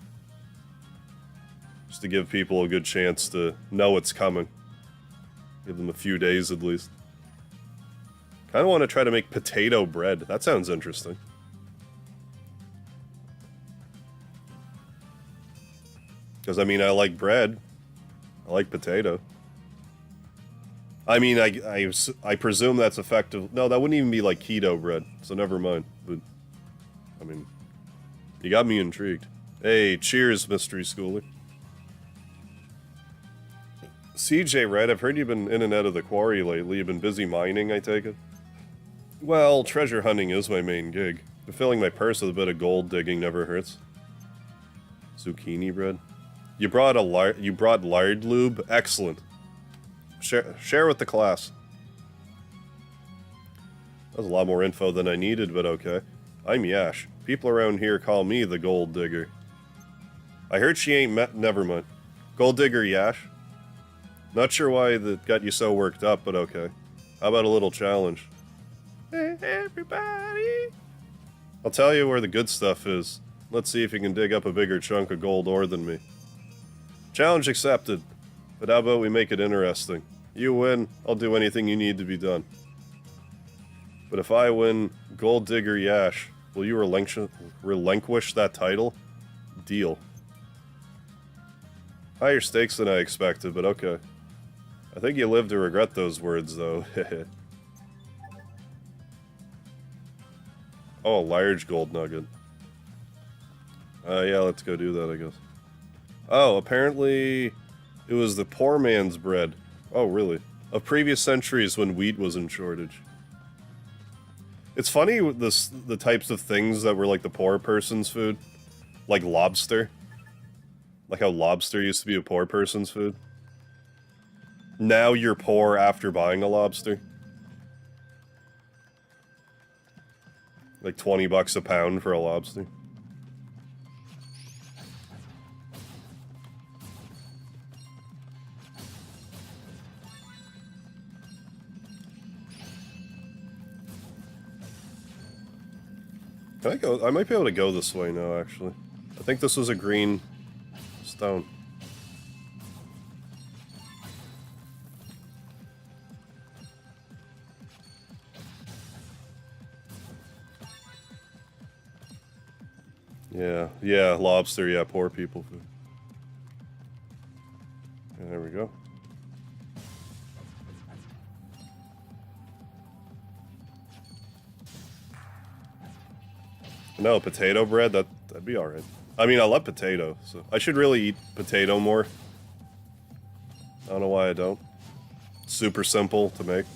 Just to give people a good chance to know it's coming. Give them a few days, at least. Kind of want to try to make potato bread. That sounds interesting. Because, I mean, I like bread. I like potato. I mean, I presume that's effective. No, that wouldn't even be like keto bread, so never mind. But, I mean, you got me intrigued. Hey, cheers, mystery schooler. CJ, right? I've heard you've been in and out of the quarry lately. You've been busy mining, I take it? Well, treasure hunting is my main gig. But filling my purse with a bit of gold digging never hurts. Zucchini bread. You brought lard lube? Excellent. Share with the class. That was a lot more info than I needed, but okay. I'm Yash. People around here call me the gold digger. I heard she ain't met... Never mind. Gold digger Yash? Not sure why that got you so worked up, but okay. How about a little challenge? Hey, everybody! I'll tell you where the good stuff is. Let's see if you can dig up a bigger chunk of gold ore than me. Challenge accepted. But how about we make it interesting? You win, I'll do anything you need to be done. But if I win, Gold Digger Yash, will you relinquish that title? Deal. Higher stakes than I expected, but okay. I think you live to regret those words, though. Oh, a large gold nugget. Yeah, let's go do that, I guess. Oh, apparently it was the poor man's bread. Oh, really? Of previous centuries when wheat was in shortage. It's funny the types of things that were like the poor person's food. Like lobster. Like how lobster used to be a poor person's food. Now you're poor after buying a lobster. Like 20 bucks a pound for a lobster. Can I go? I might be able to go this way now, actually. I think this was a green stone. Yeah, lobster, yeah, poor people food. Yeah, there we go. No, potato bread, that'd be alright. I mean, I love potato, so I should really eat potato more. I don't know why I don't. Super simple to make.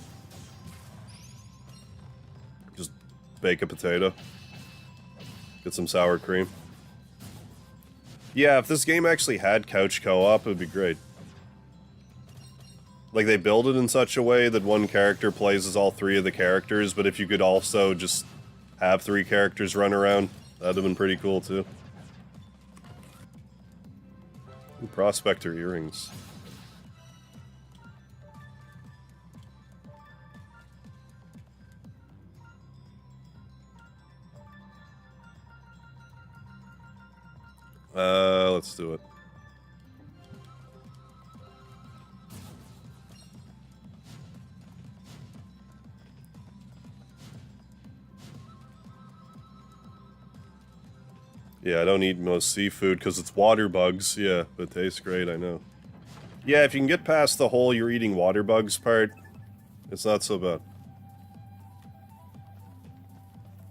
Just bake a potato. Get some sour cream. Yeah, if this game actually had couch co-op, it would be great. Like, they build it in such a way that one character plays as all three of the characters, but if you could also just have three characters run around, that'd have been pretty cool, too. Ooh, Prospector earrings. Let's do it. Yeah, I don't eat most seafood because it's water bugs. Yeah, but it tastes great, I know. Yeah, if you can get past the whole you're eating water bugs part, it's not so bad.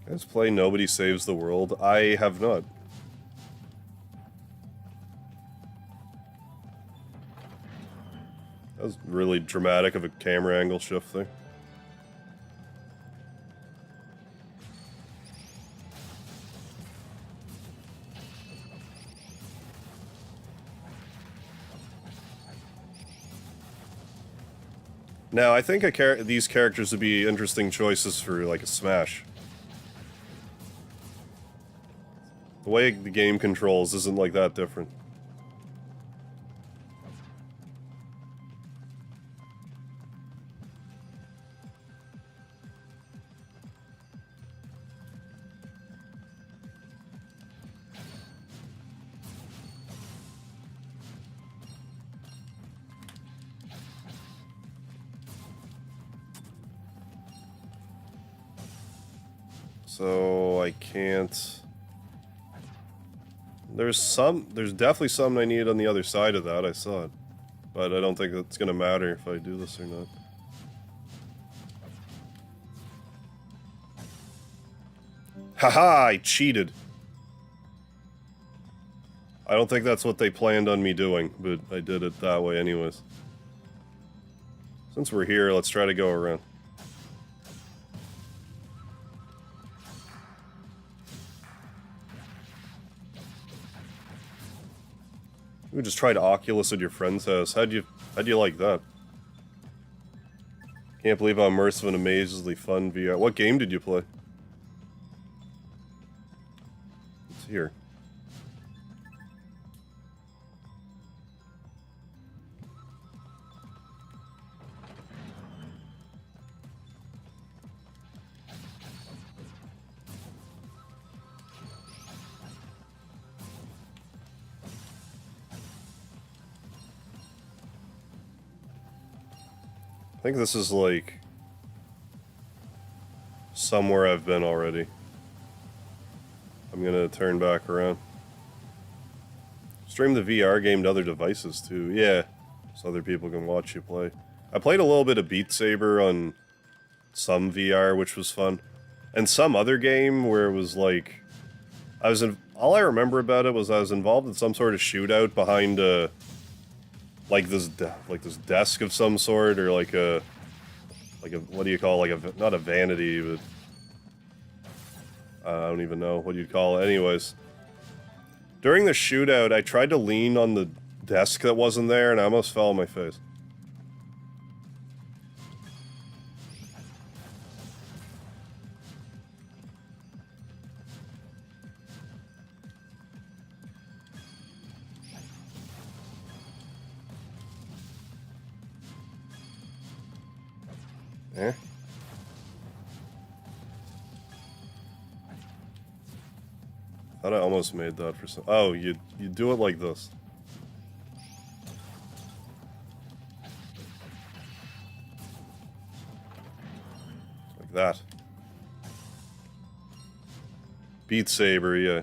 Guys play Nobody Saves the World? I have not. That was really dramatic of a camera angle shift there. Now, I think these characters would be interesting choices for, like, a Smash. The way the game controls isn't, like, that different. So, I can't... There's definitely some I need on the other side of that, I saw it. But I don't think it's gonna matter if I do this or not. Haha, I cheated! I don't think that's what they planned on me doing, but I did it that way anyways. Since we're here, let's try to go around. We just tried Oculus at your friend's house. How'd you like that? Can't believe how immersive and amazingly fun VR. What game did you play? It's here. I think this is like somewhere I've been already. I'm gonna turn back around. Stream the VR game to other devices too. Yeah, so other people can watch you play. I played a little bit of Beat Saber on some VR, which was fun. And some other game where it was like... all I remember about it was I was involved in some sort of shootout behind like this desk of some sort, or like a what do you call, not a vanity, but I don't even know what you'd call it. Anyways, during the shootout, I tried to lean on the desk that wasn't there, and I almost fell on my face. Eh? Thought I almost made that for some... Oh, you do it like this. Like that. Beat Saber, yeah.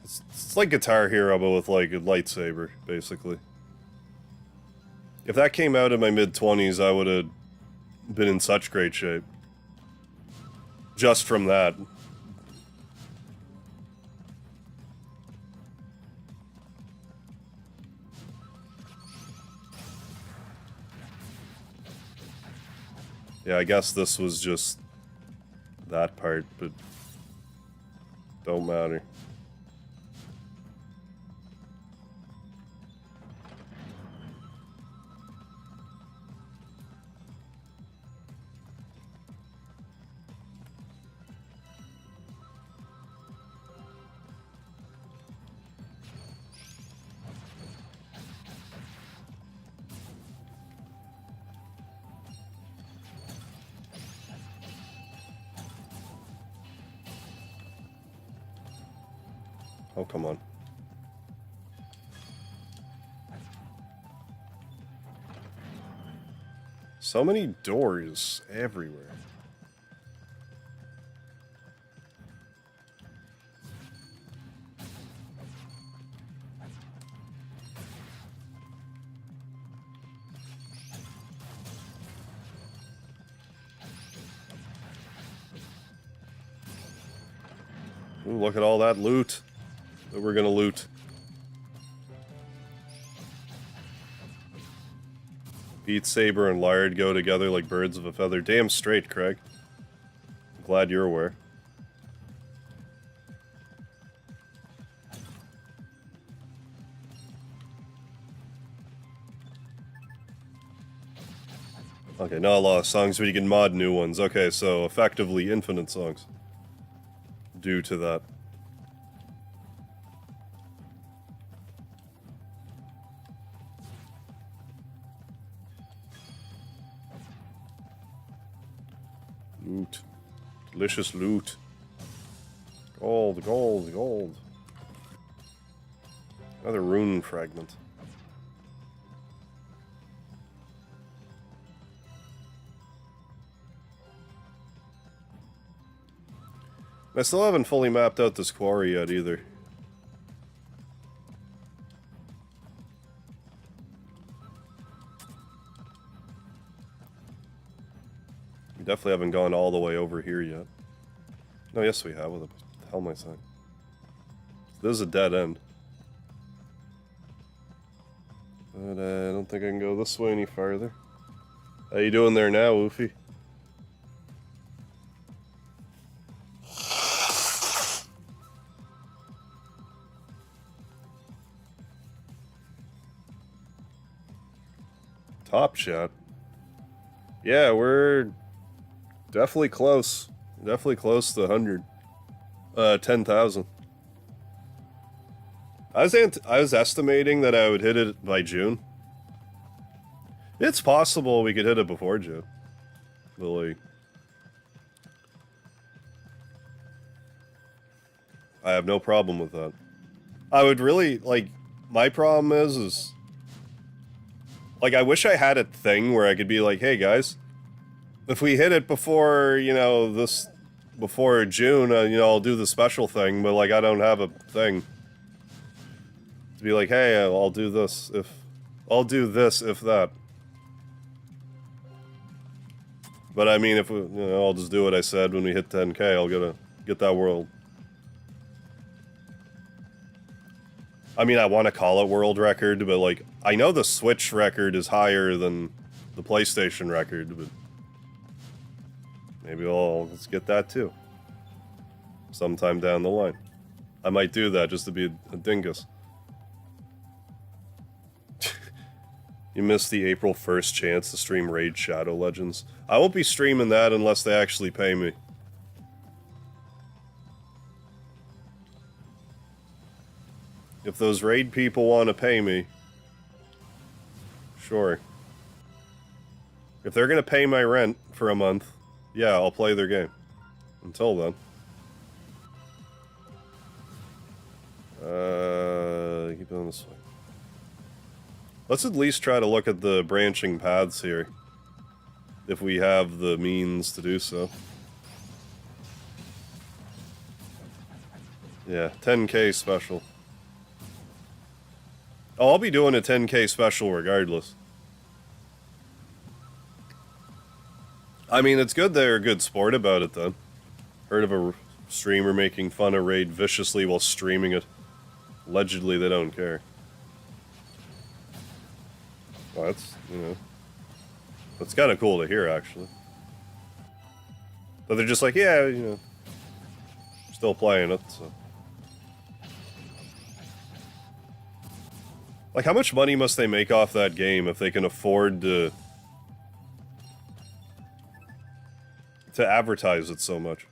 It's like Guitar Hero, but with like a lightsaber, basically. If that came out in my mid-20s, I would have been in such great shape. Just from that. Yeah, I guess this was just that part, but don't matter. Oh, come on. So many doors everywhere. Ooh, look at all that loot that we're gonna loot. Beat Saber and Lard go together like birds of a feather. Damn straight, Craig. I'm glad you're aware. Okay, not a lot of songs, but you can mod new ones. Okay, so effectively infinite songs. Due to that. Loot. Delicious loot. Gold, gold, gold. Another rune fragment. I still haven't fully mapped out this quarry yet either. We definitely haven't gone all the way over here yet. No, yes we have. What the hell am I saying? This is a dead end. But I don't think I can go this way any farther. How you doing there now, Woofy? Top shot. Yeah, we're definitely close. Definitely close to 100. 10,000. I was estimating that I would hit it by June. It's possible we could hit it before June. But like, I have no problem with that. I would really, like, my problem is like, I wish I had a thing where I could be like, hey guys, if we hit it before, you know, before June, you know, I'll do the special thing, but like, I don't have a thing. To be like, hey, I'll do this if that. But I mean, if we, I'll just do what I said when we hit 10K. I'll get that world. I mean, I want to call it world record, but like, I know the Switch record is higher than the PlayStation record, but maybe let's get that too. Sometime down the line. I might do that just to be a dingus. You missed the April 1st chance to stream Raid Shadow Legends. I won't be streaming that unless they actually pay me. If those raid people want to pay me, sure. If they're going to pay my rent for a month, yeah, I'll play their game. Until then. Keep going this way. Let's at least try to look at the branching paths here. If we have the means to do so. Yeah, 10K special. Oh, I'll be doing a 10K special regardless. I mean, it's good they're a good sport about it, then. Heard of a streamer making fun of Raid viciously while streaming it. Allegedly, they don't care. Well, that's, that's kind of cool to hear, actually. But they're just like, yeah, still playing it, so. Like, how much money must they make off that game if they can afford to advertise it so much?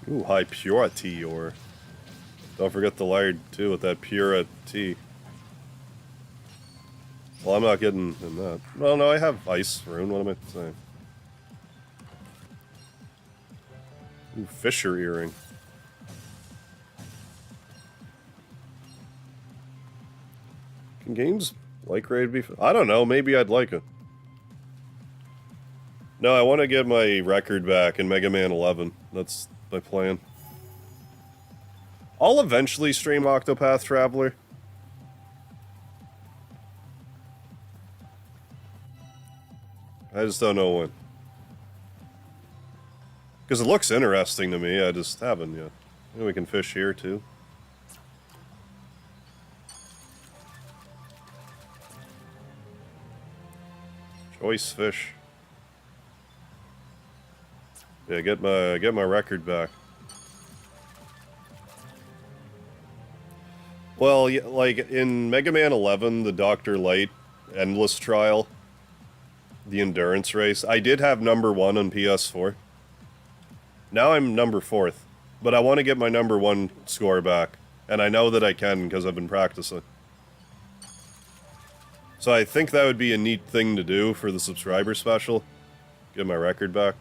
Ooh, high purity ore. Don't forget the lard, too, with that purity. Well, I'm not getting in that. Well, no, I have ice rune. What am I saying? Ooh, fisher earring. Can games like Raid be... I don't know. Maybe I'd like it. No, I want to get my record back in Mega Man 11. That's my plan. I'll eventually stream Octopath Traveler. I just don't know when. Because it looks interesting to me, I just haven't yet. Maybe we can fish here too. Choice fish. Yeah, get my record back. Well, yeah, like in Mega Man 11, the Dr. Light Endless Trial, the endurance race, I did have number 1 on PS4. Now I'm number 4th, but I want to get my number 1 score back, and I know that I can because I've been practicing. So I think that would be a neat thing to do for the subscriber special. Get my record back.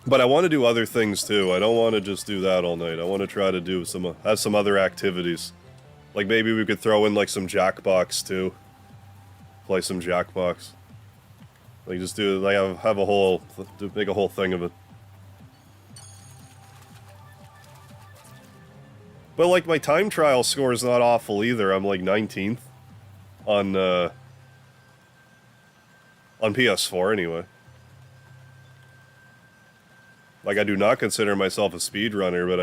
But I want to do other things too. I don't want to just do that all night. I want to try to do have some other activities. Like maybe we could throw in like some Jackbox too. Play some Jackbox. Like just do like have a whole make a whole thing of it. But like my time trial score is not awful either. I'm like 19th on PS4 anyway. Like, I do not consider myself a speedrunner, but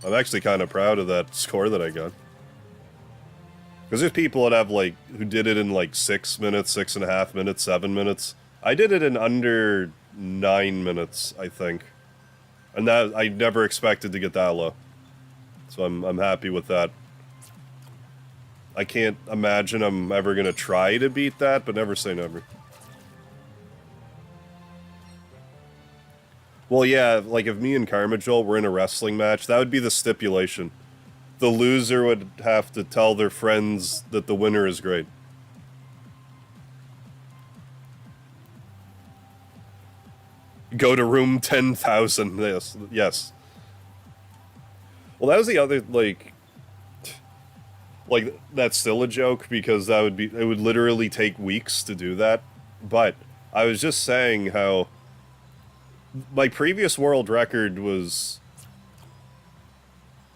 I'm actually kind of proud of that score that I got. Because there's people that have, like, who did it in, like, 6 minutes, 6.5 minutes, 7 minutes. I did it in under 9 minutes, I think. And that, I never expected to get that low. So I'm happy with that. I can't imagine I'm ever going to try to beat that, but never say never. Well, yeah, like if me and Carmajol were in a wrestling match, that would be the stipulation. The loser would have to tell their friends that the winner is great. Go to room 10,000. Yes, yes. Well, that was the other, like, that's still a joke, because that would be, it would literally take weeks to do that. But I was just saying how my previous world record was,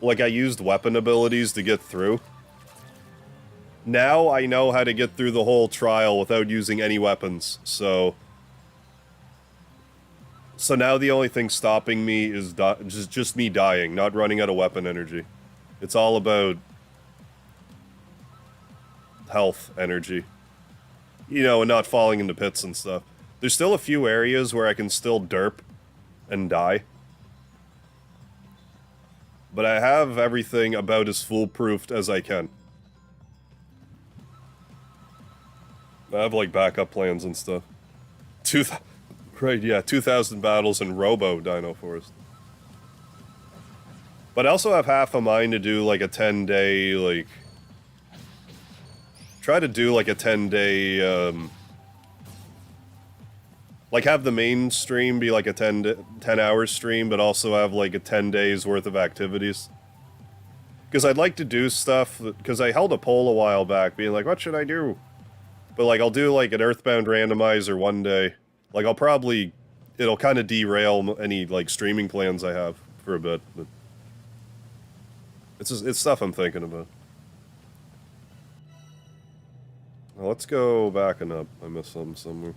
like, I used weapon abilities to get through. Now I know how to get through the whole trial without using any weapons, so now the only thing stopping me is just me dying, not running out of weapon energy. It's all about health energy. You know, and not falling into pits and stuff. There's still a few areas where I can still derp and die. But I have everything about as foolproofed as I can. I have, like, backup plans and stuff. Right, yeah, 2,000 battles in Robo Dino Forest. But I also have half a mind to do, like, a 10-day, like... Try to do, like, a 10-day, like, have the main stream be, like, a 10-hour stream, but also have, like, a 10 days worth of activities. Because I'd like to do stuff, because I held a poll a while back, being like, what should I do? But, like, I'll do, like, an Earthbound randomizer one day. Like, I'll probably... It'll kind of derail any, like, streaming plans I have for a bit. But it's stuff I'm thinking about. Well, let's go back and up. I missed something somewhere.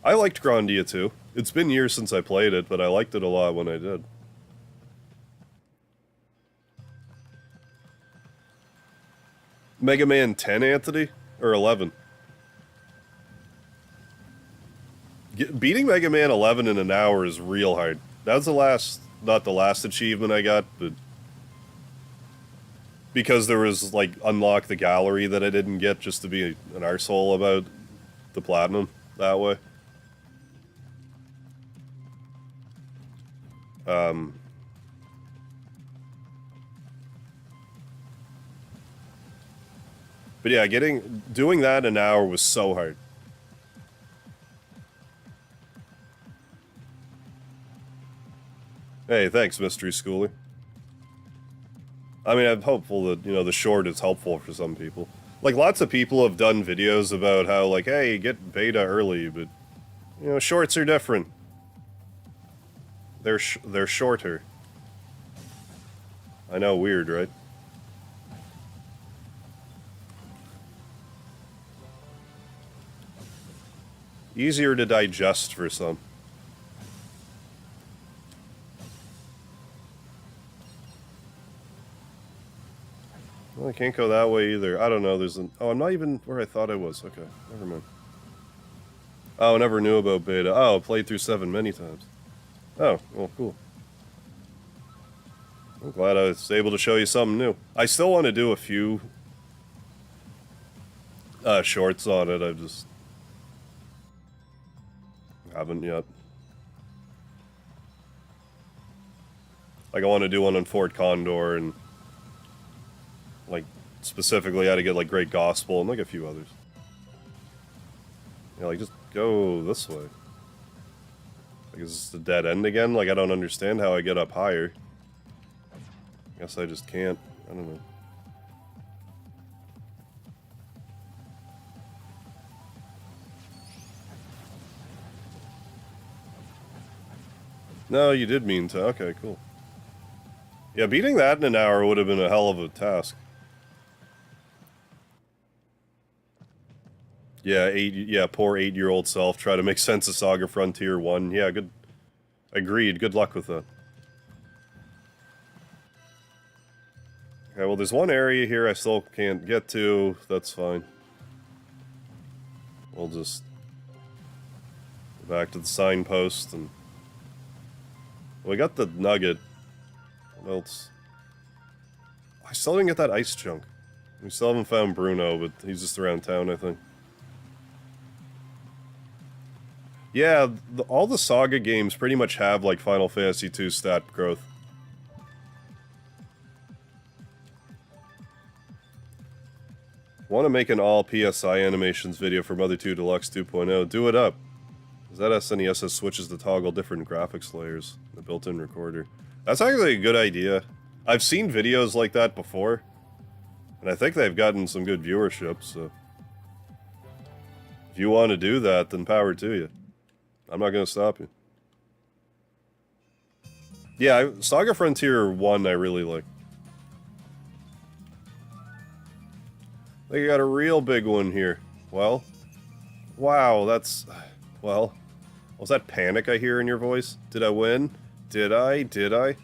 I liked Grandia too. It's been years since I played it, but I liked it a lot when I did. Mega Man 10, Anthony? Or 11? Beating Mega Man 11 in an hour is real hard. That was the last... Not the last achievement I got, but... Because there was, like, unlock the gallery that I didn't get just to be an arsehole about the platinum that way. But yeah, doing that in an hour was so hard. Hey, thanks, Mystery Schoolie. I mean, I'm hopeful that, you know, the short is helpful for some people. Like, lots of people have done videos about how, like, hey, get beta early, but, you know, shorts are different. They're shorter. I know, weird, right? Easier to digest for some. Well, I can't go that way either. I don't know, there's an... Oh, I'm not even where I thought I was. Okay, never mind. Oh, I never knew about beta. Oh, played through 7 many times. Oh, well, cool. I'm glad I was able to show you something new. I still want to do a few shorts on it, I just haven't yet. Like, I want to do one on Fort Condor and, like, specifically how to get, like, Great Gospel and, like, a few others. Yeah, like, just go this way. Like, is this the dead end again? Like, I don't understand how I get up higher. I guess I just can't. I don't know. No, you did mean to. Okay, cool. Yeah, beating that in an hour would have been a hell of a task. Yeah, poor 8-year-old self. Try to make sense of Saga Frontier 1. Yeah, good. Agreed. Good luck with that. Okay, well, there's one area here I still can't get to. That's fine. We'll just go back to the signpost and... We got the nugget. What else? I still didn't get that ice chunk. We still haven't found Bruno, but he's just around town, I think. Yeah, all the Saga games pretty much have, like, Final Fantasy II stat growth. Want to make an all PSI animations video for Mother 2 Deluxe 2.0? Do it up. That SNES has switches to toggle different graphics layers, the built-in recorder. That's actually a good idea. I've seen videos like that before, and I think they've gotten some good viewership, so... If you want to do that, then power to you. I'm not going to stop you. Yeah, Saga Frontier 1 I really like. They got a real big one here. Well, wow, that's... Well, was that panic I hear in your voice? Did I win? Did I? Did I? Of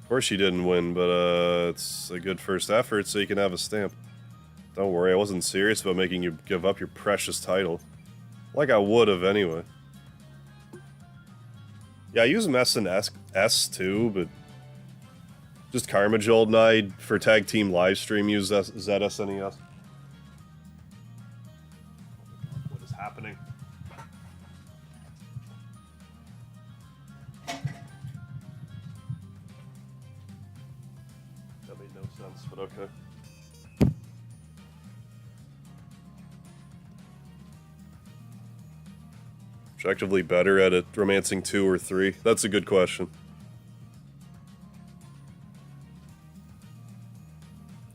course you didn't win, but it's a good first effort, so you can have a stamp. Don't worry, I wasn't serious about making you give up your precious title. Like I would have anyway. Yeah, I use Mess and S too, but... Just Karmajold and I, for Tag Team Livestream, use ZSNES. What is happening? That made no sense, but okay. Objectively better at it, Romancing 2 or 3? That's a good question.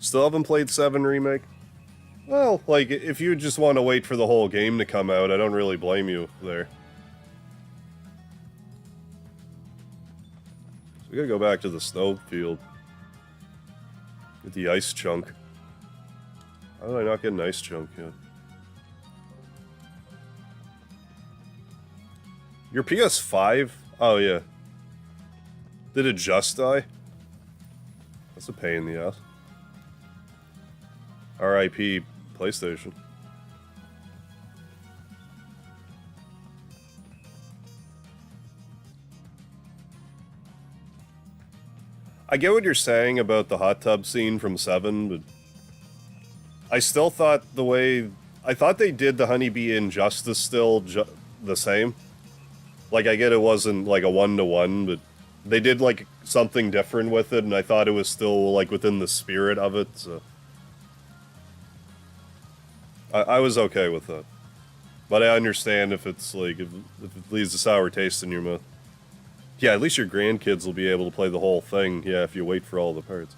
Still haven't played 7 Remake? Well, like, if you just want to wait for the whole game to come out, I don't really blame you there. So we gotta go back to the snowfield. Get the ice chunk. How did I not get an ice chunk yet? Your PS5? Oh, yeah. Did it just die? That's a pain in the ass. RIP PlayStation. I get what you're saying about the hot tub scene from 7, but... I still thought the way... I thought they did the Honeybee Injustice still the same. Like, I get it wasn't, like, a one-to-one, but they did, like, something different with it, and I thought it was still, like, within the spirit of it, so... I was okay with that. But I understand if it's, like, if it leaves a sour taste in your mouth. Yeah, at least your grandkids will be able to play the whole thing, yeah, if you wait for all the parts.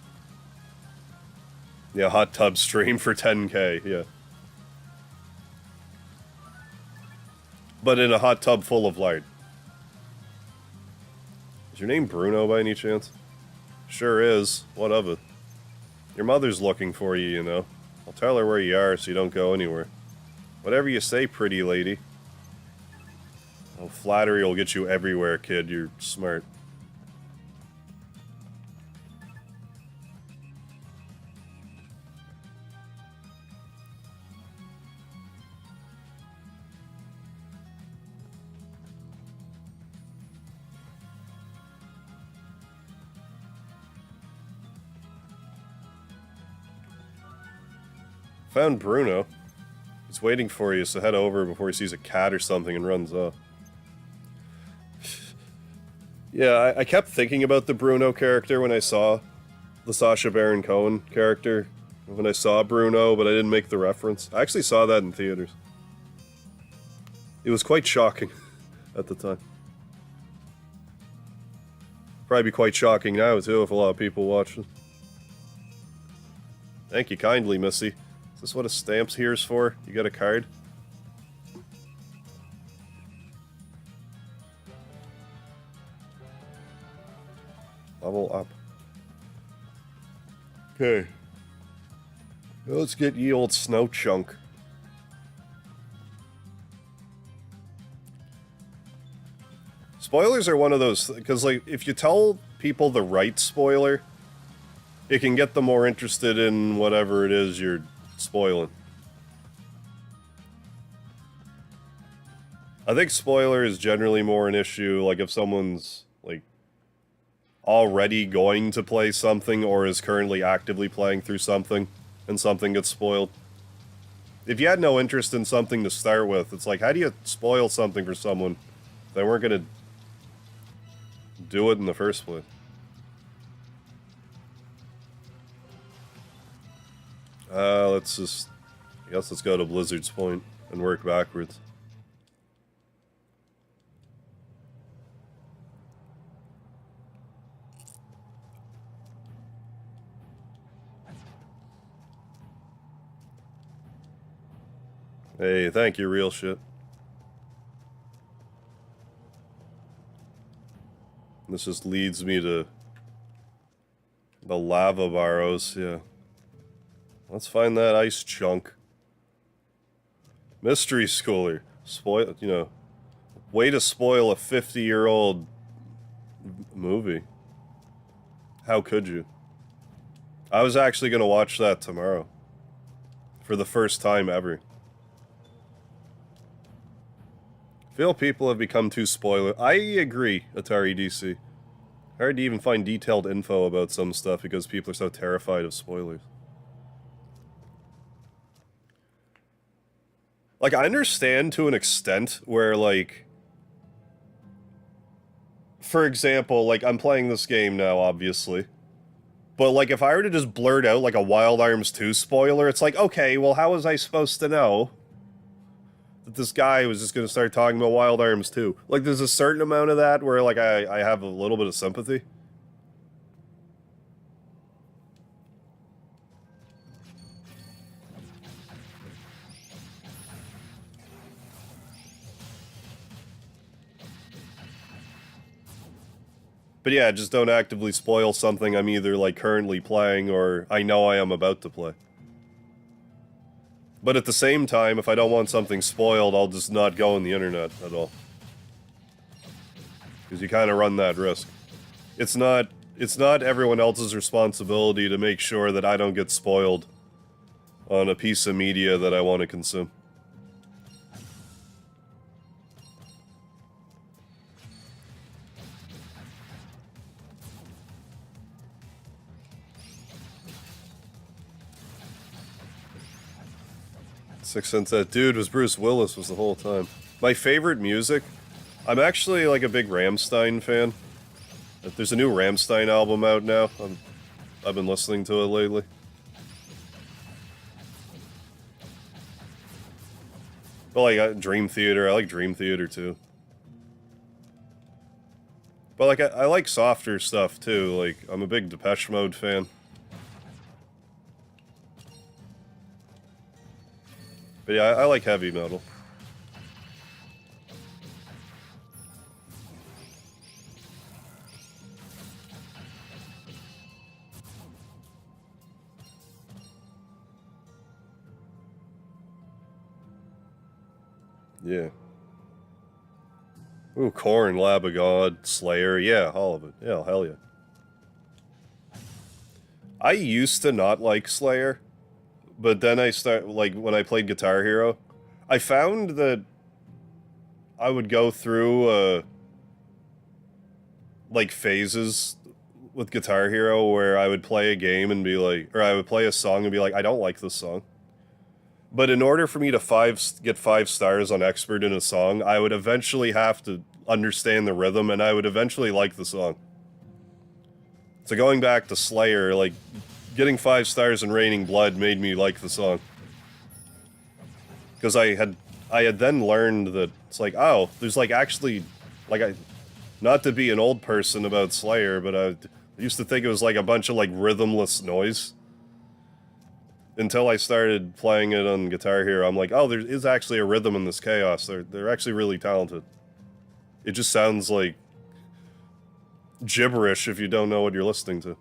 Yeah, hot tub stream for 10K, yeah. But in a hot tub full of light. Is your name Bruno by any chance? Sure is. What of it? Your mother's looking for you, you know. I'll tell her where you are so you don't go anywhere. Whatever you say, pretty lady. Oh, flattery will get you everywhere, kid. You're smart. Found Bruno. He's waiting for you, so head over before he sees a cat or something and runs off. Yeah, I kept thinking about the Bruno character when I saw the Sacha Baron Cohen character. When I saw Bruno, but I didn't make the reference. I actually saw that in theaters. It was quite shocking at the time. Probably be quite shocking now, too, if a lot of people watch it. Thank you kindly, Missy. Is this what a stamp's here's for? You got a card? Level up. Okay. Let's get ye old snow chunk. Spoilers are one of those, because, like, if you tell people the right spoiler, it can get them more interested in whatever it is you're spoiling. I think spoiler is generally more an issue, like, if someone's, like, already going to play something or is currently actively playing through something and something gets spoiled. If you had no interest in something to start with, it's like, how do you spoil something for someone if they weren't going to do it in the first place? I guess let's go to Blizzard's point and work backwards. Hey, thank you, real shit. This just leads me to the lava barrows, yeah. Let's find that ice chunk. Mystery schooler. Spoil, you know, way to spoil a 50-year-old movie. How could you? I was actually going to watch that tomorrow. For the first time ever. I feel people have become too spoiler. I agree, Atari DC. Hard to even find detailed info about some stuff because people are so terrified of spoilers. Like, I understand to an extent where, like... For example, like, I'm playing this game now, obviously. But, like, if I were to just blurt out, like, a Wild Arms 2 spoiler, it's like, okay, well, how was I supposed to know that this guy was just gonna start talking about Wild Arms 2? Like, there's a certain amount of that where, like, I have a little bit of sympathy. But yeah, just don't actively spoil something I'm either, like, currently playing or I know I am about to play. But at the same time, if I don't want something spoiled, I'll just not go on the internet at all. Because you kind of run that risk. It's not everyone else's responsibility to make sure that I don't get spoiled on a piece of media that I want to consume. Sixth Sense, that dude was Bruce Willis was the whole time. My favorite music, I'm actually like a big Rammstein fan. There's a new Rammstein album out now. I've been listening to it lately. But like Dream Theater, I like Dream Theater too. But like I like softer stuff too. Like I'm a big Depeche Mode fan. But yeah, I like heavy metal. Yeah. Ooh, Korn, Lab of God, Slayer, yeah, all of it. Yeah, hell yeah. I used to not like Slayer, but then like, when I played Guitar Hero, I found that I would go through, like, phases with Guitar Hero where I would play a game and be like, or I would play a song and be like, I don't like this song. But in order for me to get 5 stars on Expert in a song, I would eventually have to understand the rhythm, and I would eventually like the song. So going back to Slayer, like, getting 5 stars in Raining Blood made me like the song. Because I had then learned that it's like, oh, there's like actually, like, not to be an old person about Slayer, but I used to think it was like a bunch of like rhythmless noise. Until I started playing it on Guitar Hero, I'm like, oh, there is actually a rhythm in this chaos. They're actually really talented. It just sounds like gibberish if you don't know what you're listening to.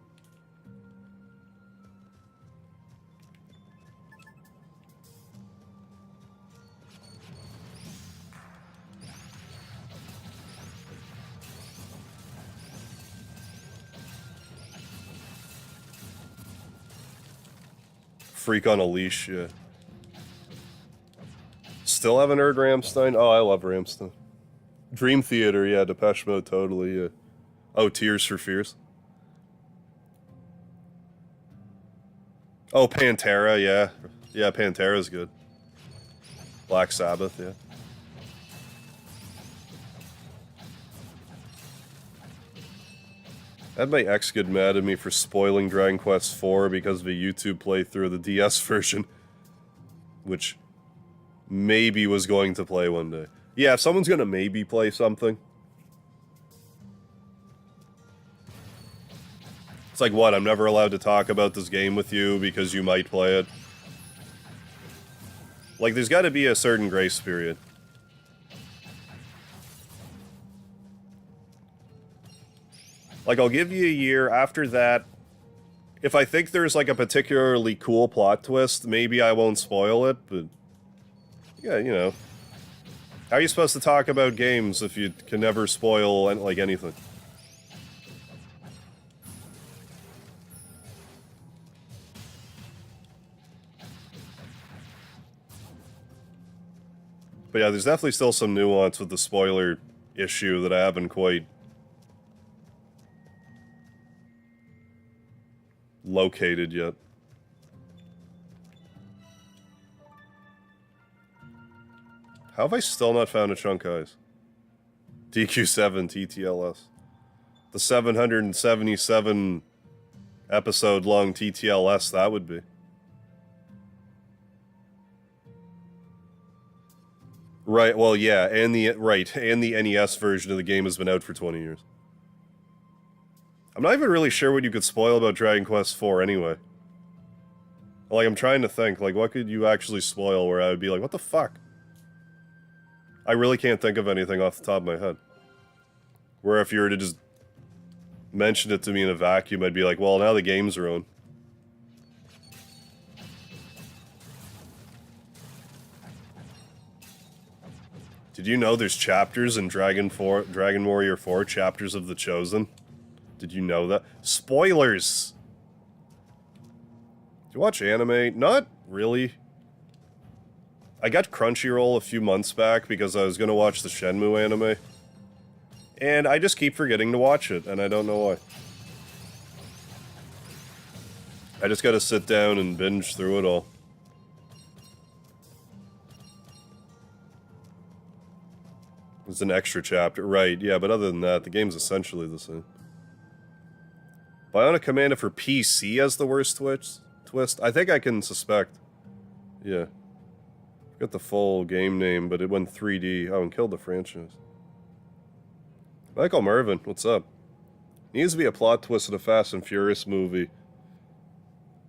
Freak on a Leash, yeah. Still haven't heard Rammstein? Oh, I love Rammstein. Dream Theater, yeah, Depeche Mode, totally, yeah. Oh, Tears for Fears. Oh, Pantera, yeah. Yeah, Pantera's good. Black Sabbath, yeah. I had my ex get mad at me for spoiling Dragon Quest IV because of a YouTube playthrough of the DS version. Which maybe was going to play one day. Yeah, if someone's gonna maybe play something. It's like, what, I'm never allowed to talk about this game with you because you might play it? Like, there's got to be a certain grace period. Like, I'll give you a year. After that, if I think there's, like, a particularly cool plot twist, maybe I won't spoil it, but... Yeah, you know. How are you supposed to talk about games if you can never spoil, like, anything? But yeah, there's definitely still some nuance with the spoiler issue that I haven't quite located yet. How have I still not found a Chunk Eyes? DQ7 TTLS. The 777 episode long TTLS that would be. Right, well yeah, and the NES version of the game has been out for 20 years. I'm not even really sure what you could spoil about Dragon Quest IV anyway. Like, I'm trying to think, like, what could you actually spoil where I would be like, what the fuck? I really can't think of anything off the top of my head. Where if you were to just mention it to me in a vacuum, I'd be like, well, now the game's ruined. Did you know there's chapters in Dragon Warrior 4, chapters of the Chosen? Did you know that? Spoilers! Do you watch anime? Not really. I got Crunchyroll a few months back because I was going to watch the Shenmue anime. And I just keep forgetting to watch it, and I don't know why. I just gotta sit down and binge through it all. It's an extra chapter. Right, yeah, but other than that, the game's essentially the same. Bionic Commando for PC as the worst twist? I think I can suspect. Yeah. Got the full game name, but it went 3D. Oh, and killed the franchise. Michael Mervin, what's up? Needs to be a plot twist in a Fast and Furious movie.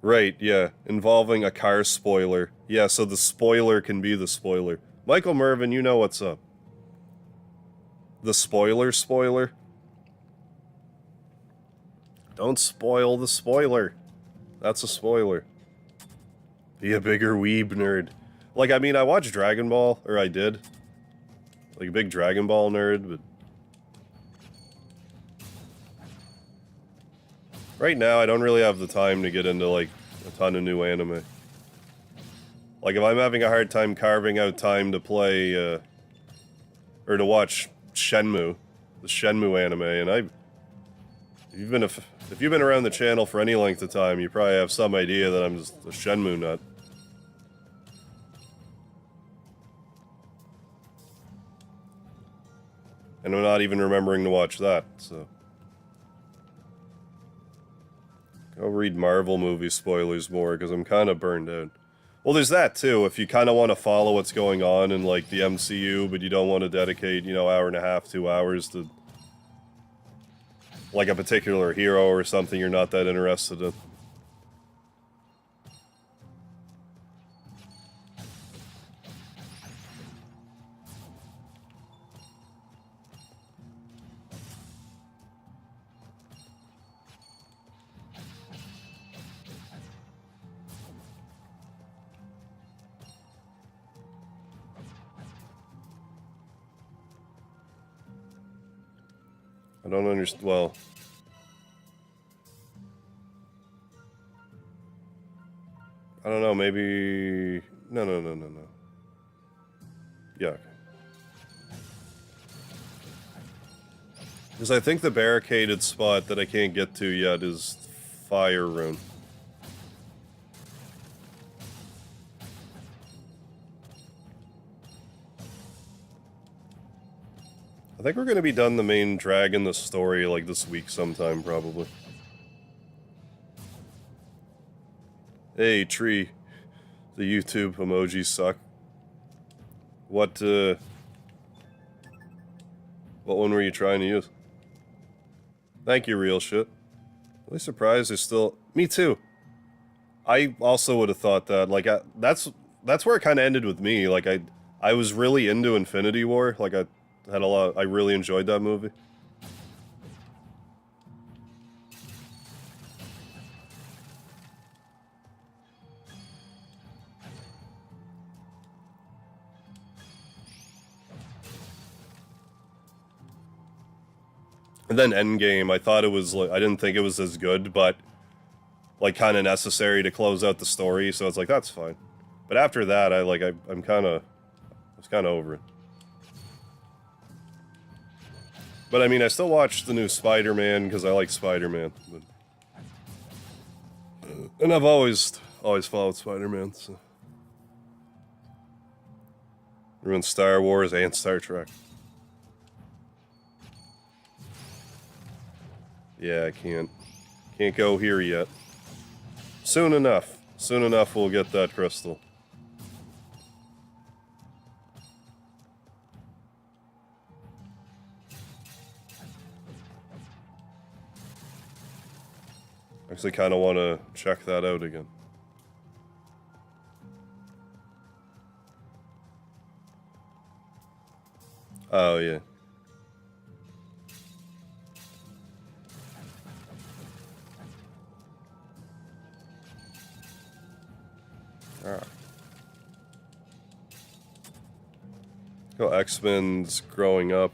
Right, yeah. Involving a car spoiler. Yeah, so the spoiler can be the spoiler. Michael Mervin, you know what's up. The spoiler? Don't spoil the spoiler. That's a spoiler. Be a bigger weeb nerd. Like, I mean, I watched Dragon Ball, or I did. Like a big Dragon Ball nerd, but... Right now, I don't really have the time to get into, like, a ton of new anime. Like, if I'm having a hard time carving out time to play, or to watch Shenmue, the Shenmue anime, and if you've been around the channel for any length of time, you probably have some idea that I'm just a Shenmue nut. And I'm not even remembering to watch that, so... Go read Marvel movie spoilers more, because I'm kind of burned out. Well, there's that, too. If you kind of want to follow what's going on in, like, the MCU, but you don't want to dedicate, you know, hour and a half, 2 hours to... like, a particular hero or something you're not that interested in. I don't understand. Well, I don't know. Maybe no. Yeah. Okay. Because I think the barricaded spot that I can't get to yet is Fire Rune. I think we're going to be done the main dragon, the story, like this week sometime, probably. Hey, Tree. The YouTube emojis suck. What one were you trying to use? Thank you, real shit. Really surprised there's still... Me too. I also would have thought that, like, that's that's where it kind of ended with me. Like, I was really into Infinity War. Like, I really enjoyed that movie. And then Endgame, I thought it was, like, I didn't think it was as good, but, like, kind of necessary to close out the story, so it's like, that's fine. But after that, I was kind of over it. But, I mean, I still watched the new Spider-Man, because I like Spider-Man. And I've always followed Spider-Man, so. Ruined Star Wars and Star Trek. Yeah, I can't go here yet. Soon enough we'll get that crystal. Actually kind of want to check that out again. Oh, yeah. Alright. Oh, X-Men's growing up.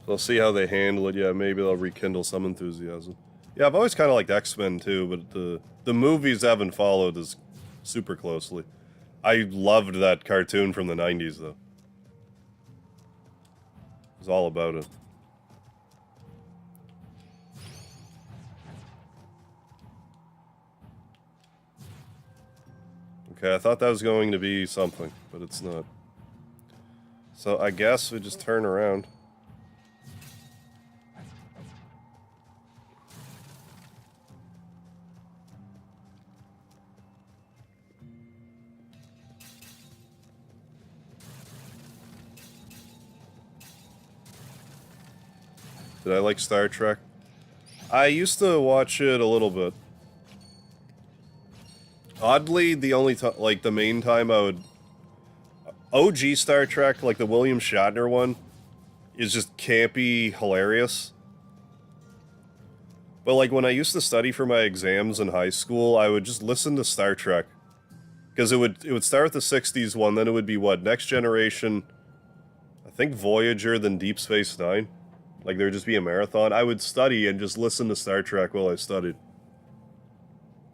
They'll see how they handle it. Yeah, maybe they'll rekindle some enthusiasm. Yeah, I've always kind of liked X-Men too, but the movies I haven't followed as super closely. I loved that cartoon from the 90s, though. It was all about it. Okay, I thought that was going to be something, but it's not. So I guess we just turn around. Did I like Star Trek? I used to watch it a little bit. Oddly, the only time, like, the main time I would... OG Star Trek, like the William Shatner one, is just campy, hilarious. But, like, when I used to study for my exams in high school, I would just listen to Star Trek. Because it would start with the 60s one, then it would be, what, Next Generation, I think Voyager, then Deep Space Nine. Like, there would just be a marathon. I would study and just listen to Star Trek while I studied.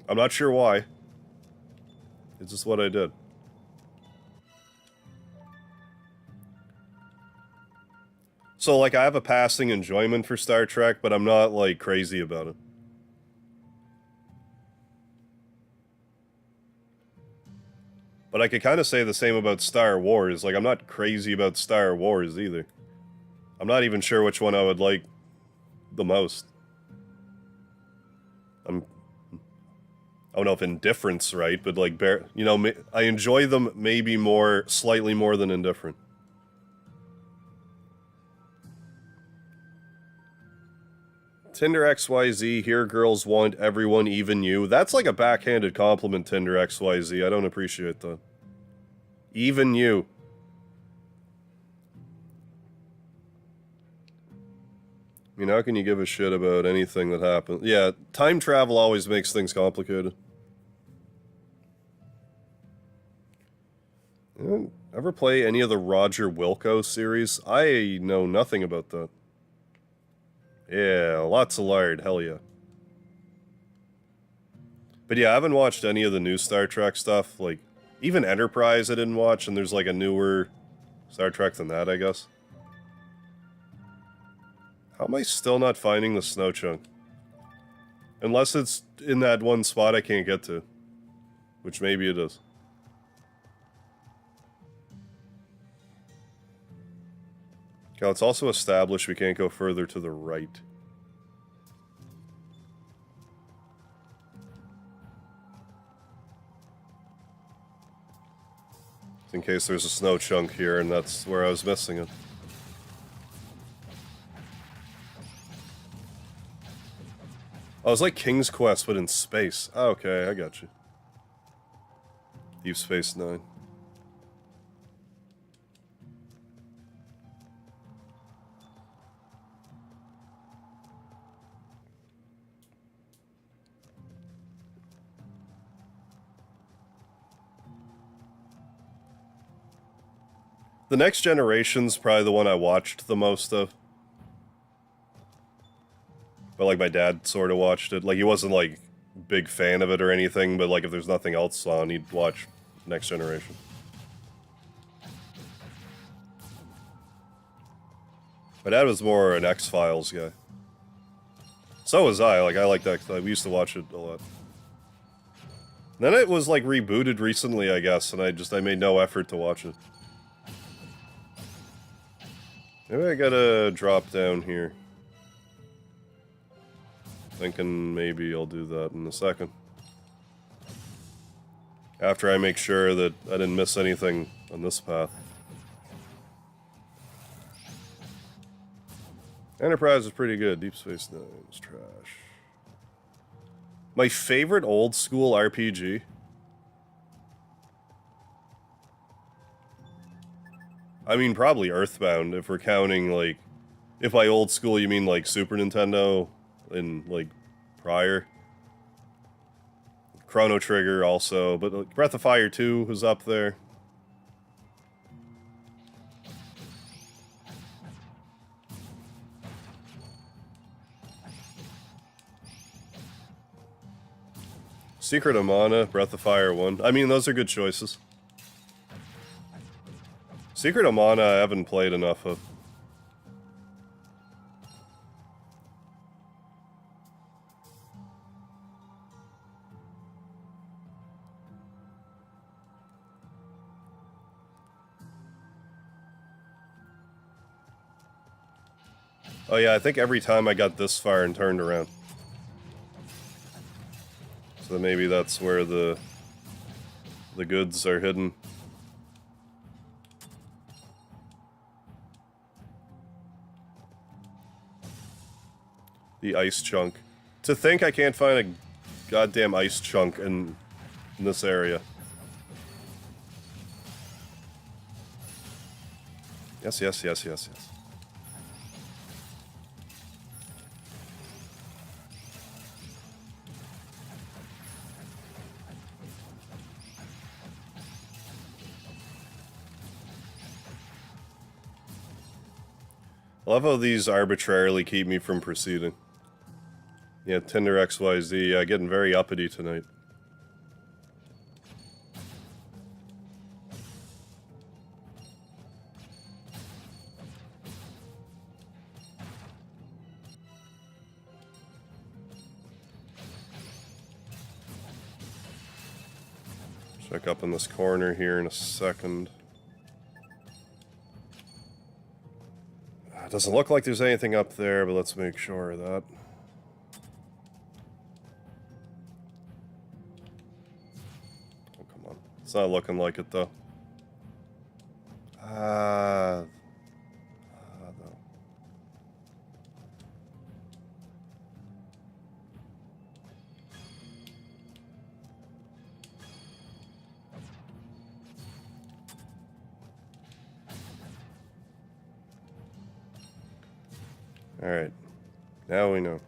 I'm not sure why. It's just what I did. So, like, I have a passing enjoyment for Star Trek, but I'm not, like, crazy about it. But I could kind of say the same about Star Wars. Like, I'm not crazy about Star Wars either. I'm not even sure which one I would like the most. I don't know if indifferent's right, but, like, you know, I enjoy them maybe slightly more than indifferent. Tinder XYZ, here girls want everyone, even you. That's like a backhanded compliment, Tinder XYZ. I don't appreciate that. Even you. I mean, how can you give a shit about anything that happens? Yeah, time travel always makes things complicated. Anyone ever play any of the Roger Wilco series? I know nothing about that. Yeah, lots of lard, hell yeah. But yeah, I haven't watched any of the new Star Trek stuff. Like, even Enterprise I didn't watch, and there's like a newer Star Trek than that, I guess. How am I still not finding the snow chunk? Unless it's in that one spot I can't get to. Which maybe it is. Okay, let's also establish we can't go further to the right. In case there's a snow chunk here, and that's where I was missing it. Oh, it's like King's Quest, but in space. Oh, okay, I got you. Deep Space Nine. The Next Generation's probably the one I watched the most of. But, like, my dad sort of watched it. Like, he wasn't, like, big fan of it or anything, but, like, if there's nothing else on, he'd watch Next Generation. My dad was more an X-Files guy. So was I. Like, I liked that. We used to watch it a lot. Then it was, like, rebooted recently, I guess, and I made no effort to watch it. Maybe I gotta drop down here. Thinking maybe I'll do that in a second. After I make sure that I didn't miss anything on this path. Enterprise is pretty good. Deep Space Nine is trash. My favorite old school RPG? I mean, probably Earthbound, if we're counting, like... If by old school you mean, like, Super Nintendo and, like, prior. Chrono Trigger also, but like, Breath of Fire 2 was up there. Secret of Mana, Breath of Fire 1. I mean, those are good choices. Secret of Mana I haven't played enough of. Oh yeah, I think every time I got this far and turned around. So maybe that's where the goods are hidden. The ice chunk. To think I can't find a goddamn ice chunk in this area. Yes, yes, yes, yes, yes. I love how these arbitrarily keep me from proceeding. Yeah, Tinder XYZ, getting very uppity tonight. Check up in this corner here in a second. Doesn't look like there's anything up there, but let's make sure of that. Oh, come on. It's not looking like it, though. No. Alright. Now we know.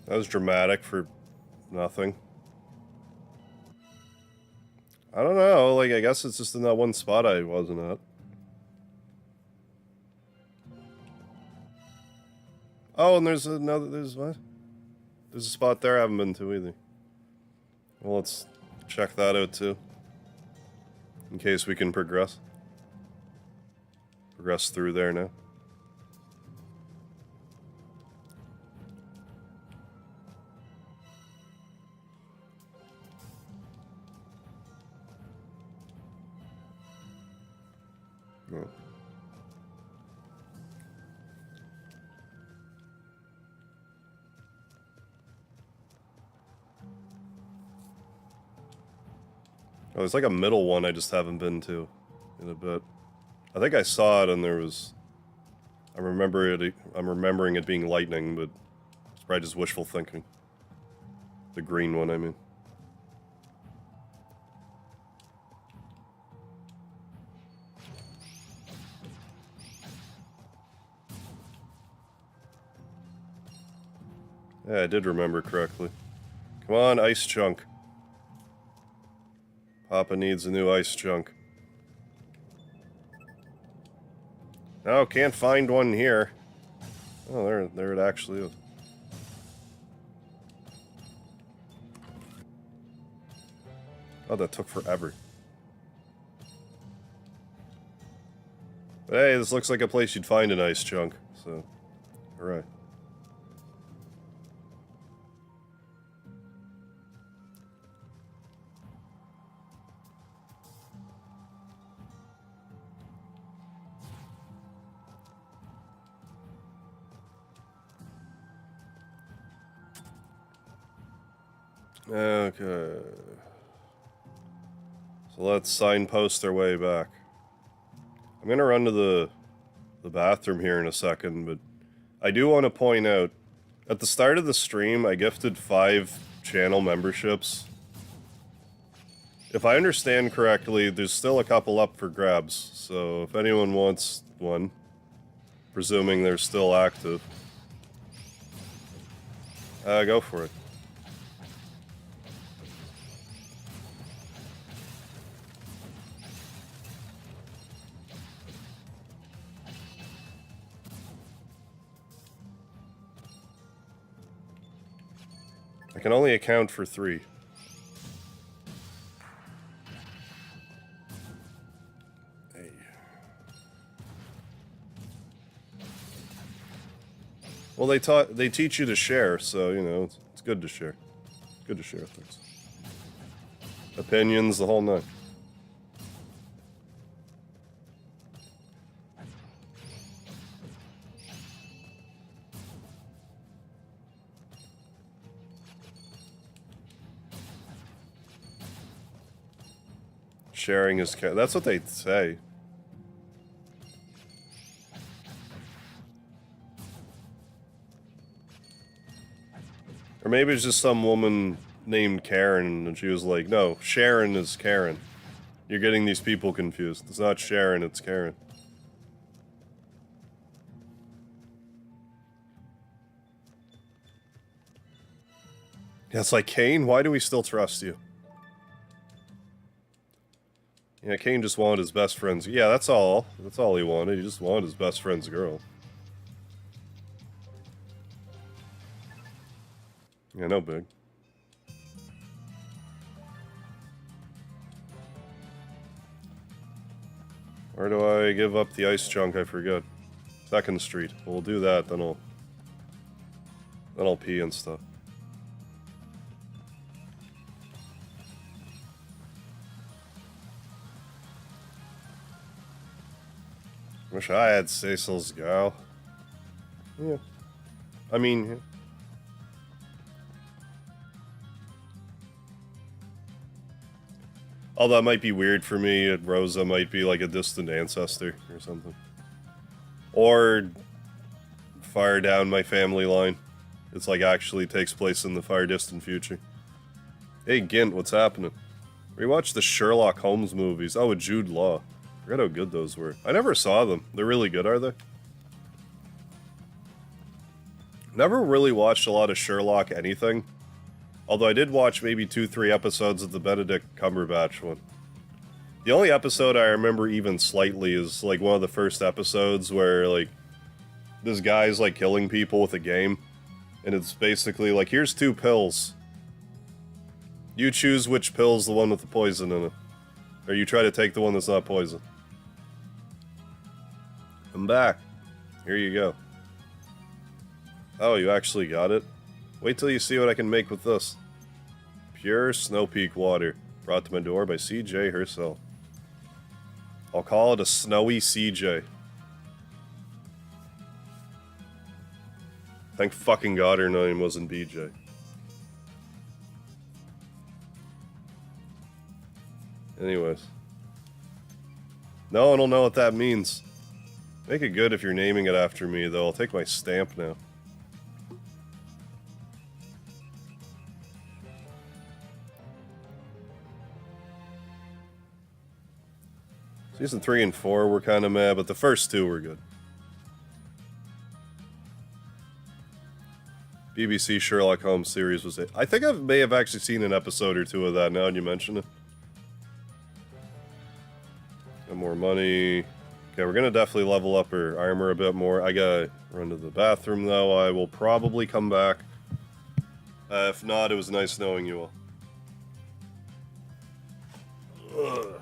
That was dramatic for nothing. I don't know, like, I guess it's just in that one spot I wasn't at. Oh, and there's another, there's what? There's a spot there I haven't been to either. Well, let's check that out too. In case we can progress. Progress through there now. No. Oh, there's like a middle one I just haven't been to in a bit. I think I saw it and there was... I'm remembering it being lightning, but it's probably just wishful thinking. The green one, I mean. Yeah, I did remember correctly. Come on, ice chunk. Papa needs a new ice chunk. No, can't find one here. Oh, there it actually is. Oh, that took forever. But hey, this looks like a place you'd find an ice chunk, so... Alright. Okay. So let's signpost our way back. I'm gonna run to the bathroom here in a second, but I do want to point out, at the start of the stream, I gifted 5 channel memberships. If I understand correctly, there's still a couple up for grabs, so if anyone wants one, presuming they're still active, go for it. I can only account for 3. Hey. Well, they teach you to share, so you know it's good to share. It's good to share things. Opinions, the whole nine. Sharing is that's what they say. Or maybe it's just some woman named Karen and she was like, no, Sharon is Karen. You're getting these people confused. It's not Sharon, it's Karen. Yeah, it's like, Kane, why do we still trust you? Yeah, Kane just wanted his best friend's... Yeah, that's all. That's all he wanted. He just wanted his best friend's girl. Yeah, no big. Where do I give up the ice chunk? I forget. 2nd Street. We'll do that, then I'll pee and stuff. Wish I had Cecil's gal. Yeah. I mean... Yeah. Although that might be weird for me, Rosa might be like a distant ancestor or something. Or far down my family line. It's like actually takes place in the far distant future. Hey Gint, what's happening? Rewatch the Sherlock Holmes movies. Oh, with Jude Law. I forgot how good those were. I never saw them. They're really good, are they? Never really watched a lot of Sherlock anything. Although I did watch maybe 2-3 episodes of the Benedict Cumberbatch one. The only episode I remember even slightly is like one of the first episodes where like this guy's like killing people with a game. And it's basically like, here's 2 pills. You choose which pill's the one with the poison in it. Or you try to take the one that's not poison. I'm back. Here you go. Oh, you actually got it? Wait till you see what I can make with this. Pure Snow Peak water. Brought to my door by CJ herself. I'll call it a snowy CJ. Thank fucking God her name wasn't BJ. Anyways. No one will know what that means. Make it good if you're naming it after me, though. I'll take my stamp now. Season 3 and 4 were kind of meh, but the first 2 were good. BBC Sherlock Holmes series was it. I think I may have actually seen an episode or 2 of that now that you mention it. Got more money. Okay, we're gonna definitely level up our armor a bit more. I gotta run to the bathroom though. I will probably come back. If not, it was nice knowing you all. Ugh.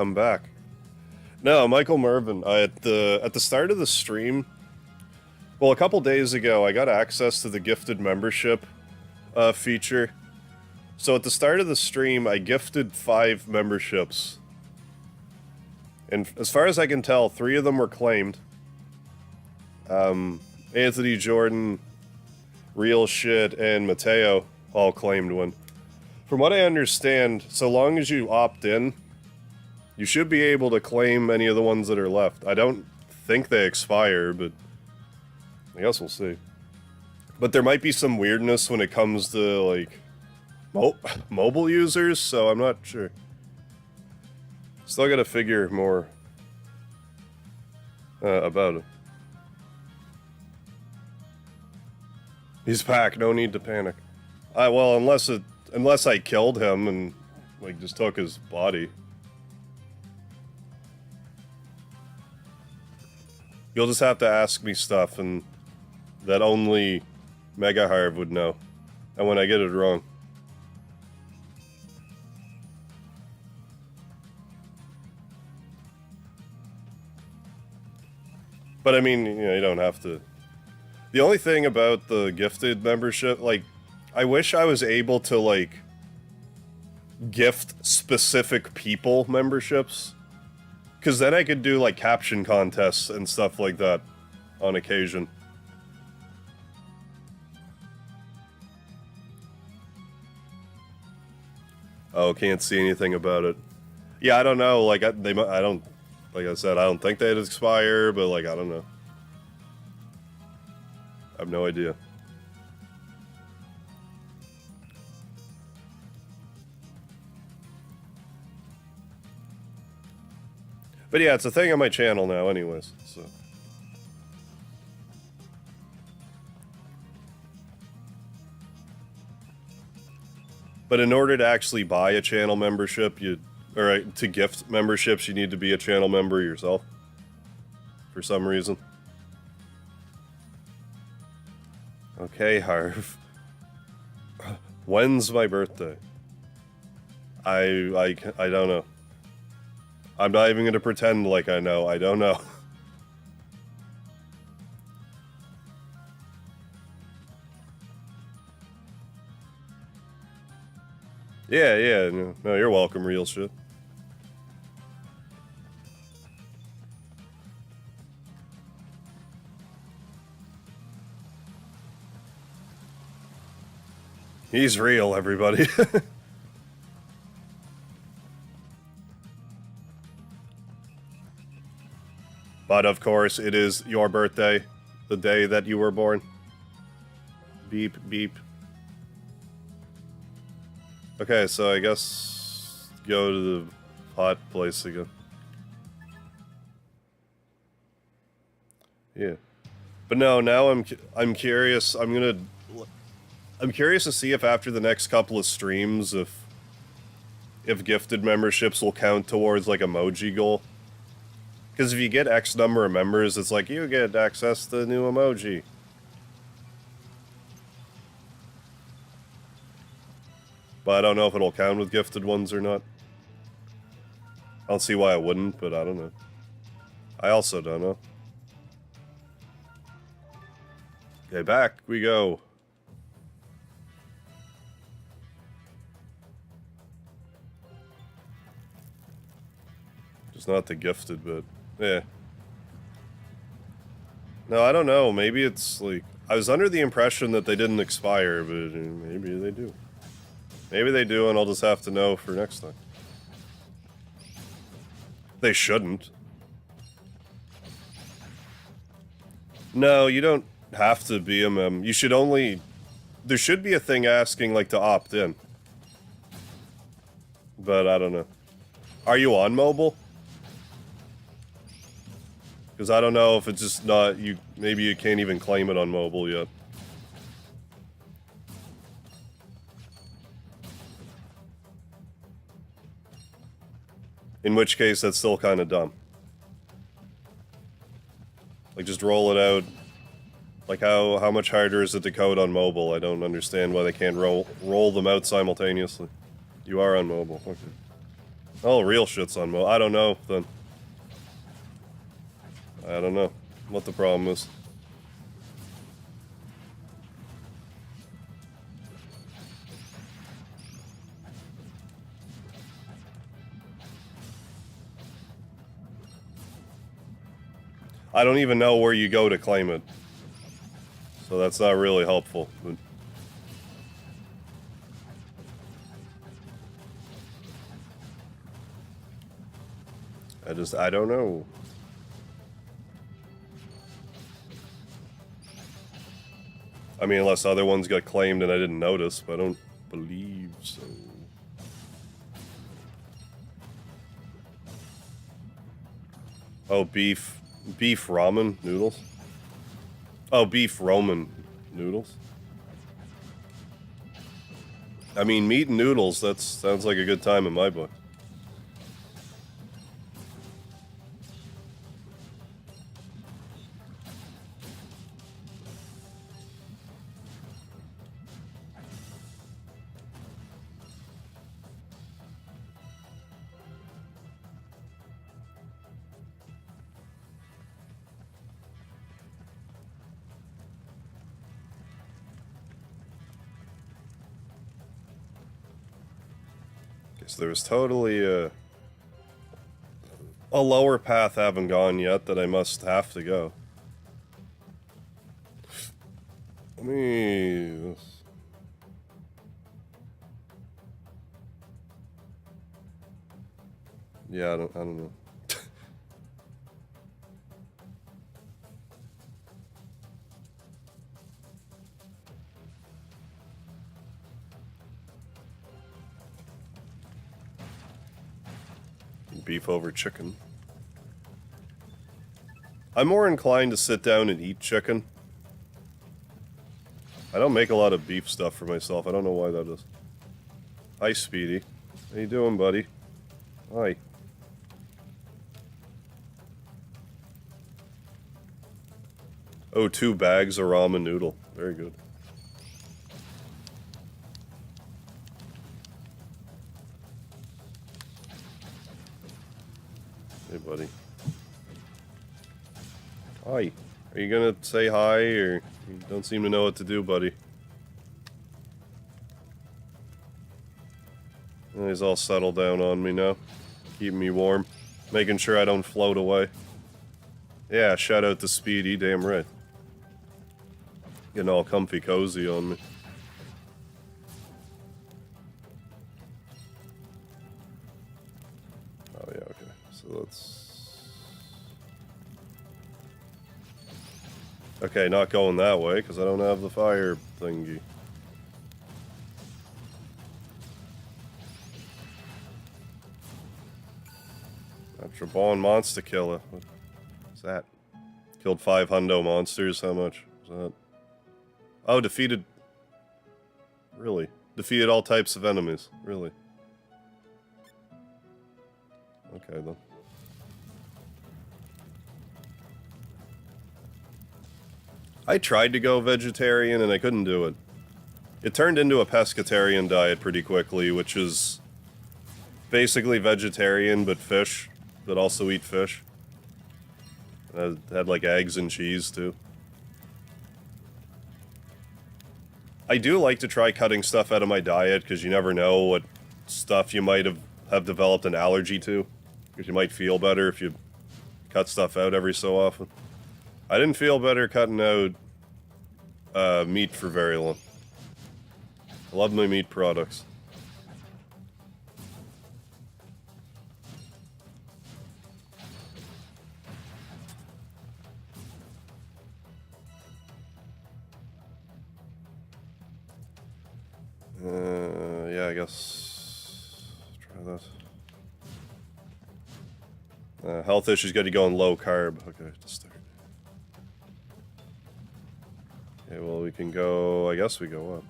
I'm back. No, Michael Mervin. At the start of the stream, well, a couple days ago, I got access to the gifted membership feature. So at the start of the stream, I gifted 5 memberships. And as far as I can tell, 3 of them were claimed. Anthony Jordan, Real Shit, and Mateo all claimed one. From what I understand, so long as you opt in, you should be able to claim any of the ones that are left. I don't think they expire, but I guess we'll see. But there might be some weirdness when it comes to, like, mobile users, so I'm not sure. Still gotta figure more about it. He's back, no need to panic. Well, unless I killed him and, like, just took his body. You'll just have to ask me stuff and that only Mega Harv would know. And when I get it wrong. But I mean, you know, you don't have to. The only thing about the gifted membership, like, I wish I was able to, like, gift specific people memberships. Because then I could do, like, caption contests and stuff like that on occasion. Oh, can't see anything about it. Yeah, I don't know. Like, I don't, like I said, I don't think they'd expire, but, like, I don't know. I have no idea. But yeah, it's a thing on my channel now anyways, so. But in order to actually buy a channel membership, or to gift memberships, you need to be a channel member yourself. For some reason. Okay, Harv. When's my birthday? I don't know. I'm not even gonna pretend like I know. I don't know. Yeah, no, you're welcome, real shit. He's real, everybody. But of course, it is your birthday, the day that you were born. Beep, beep. Okay, so I guess go to the hot place again. Yeah. But no, now I'm curious. I'm curious to see if after the next couple of streams, if gifted memberships will count towards like emoji goal. Because if you get X number of members, it's like you get access to the new emoji. But I don't know if it'll count with gifted ones or not. I don't see why it wouldn't, but I don't know. I also don't know. Okay, back we go. Just not the gifted, but yeah. No, I don't know. Maybe it's like... I was under the impression that they didn't expire, but maybe they do. Maybe they do, and I'll just have to know for next time. They shouldn't. No, you don't have to be a mem. You should only... There should be a thing asking, like, to opt in. But I don't know. Are you on mobile? Because I don't know if it's just not... Maybe you can't even claim it on mobile yet. In which case, that's still kind of dumb. Like, just roll it out. Like, how much harder is it to code on mobile? I don't understand why they can't roll them out simultaneously. You are on mobile. Okay. Oh, real shit's on mobile. I don't know, then. I don't know what the problem is. I don't even know where you go to claim it. So that's not really helpful. But I don't know. I mean, unless other ones got claimed and I didn't notice, but I don't believe so. Oh, beef ramen noodles? Oh, beef Roman noodles? I mean, meat and noodles, that sounds like a good time in my book. So there was totally a lower path I haven't gone yet that I must have to go. Let me... Yeah, I don't know. Beef over chicken. I'm more inclined to sit down and eat chicken. I don't make a lot of beef stuff for myself. I don't know why that is. Hi, Speedy. How you doing, buddy? Hi. Oh, 2 bags of ramen noodle. Very good. Hey, buddy. Hi. Are you gonna say hi, or you don't seem to know what to do, buddy? And he's all settled down on me now. Keeping me warm. Making sure I don't float away. Yeah, shout out to Speedy, damn right. Getting all comfy cozy on me. Oh yeah, okay. So let's... Okay, not going that way, because I don't have the fire thingy. Trabon monster killer. What's that? Killed 5 hundo monsters. How much is that? Oh, defeated... Really? Defeated all types of enemies. Really? Okay, then. I tried to go vegetarian and I couldn't do it. It turned into a pescatarian diet pretty quickly, which is basically vegetarian but fish, but also eat fish. I had like eggs and cheese too. I do like to try cutting stuff out of my diet because you never know what stuff you might have developed an allergy to. Because you might feel better if you cut stuff out every so often. I didn't feel better cutting out meat for very long. I love my meat products. Yeah, I guess... Try that. Health issues got to go on low carb. Okay, to start. Okay, well, we can go... I guess we go up.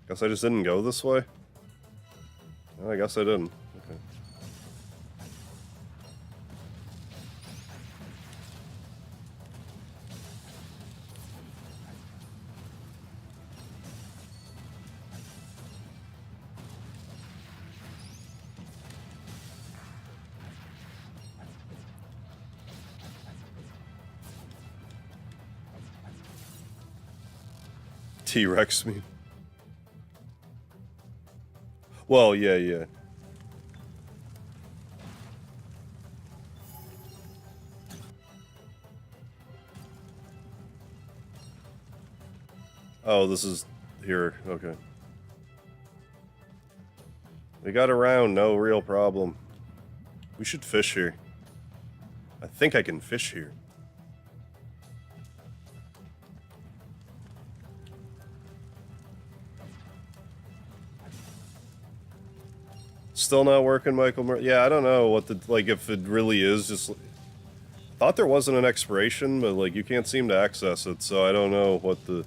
Guess I just didn't go this way? I guess I didn't. Okay. T-Rex me. Well, yeah. Oh, this is here. Okay. We got around, no real problem. We should fish here. I think I can fish here. Still not working, Michael? Yeah, I don't know what the... Like, if it really is just... Thought there wasn't an expiration, but, like, you can't seem to access it, so I don't know what the...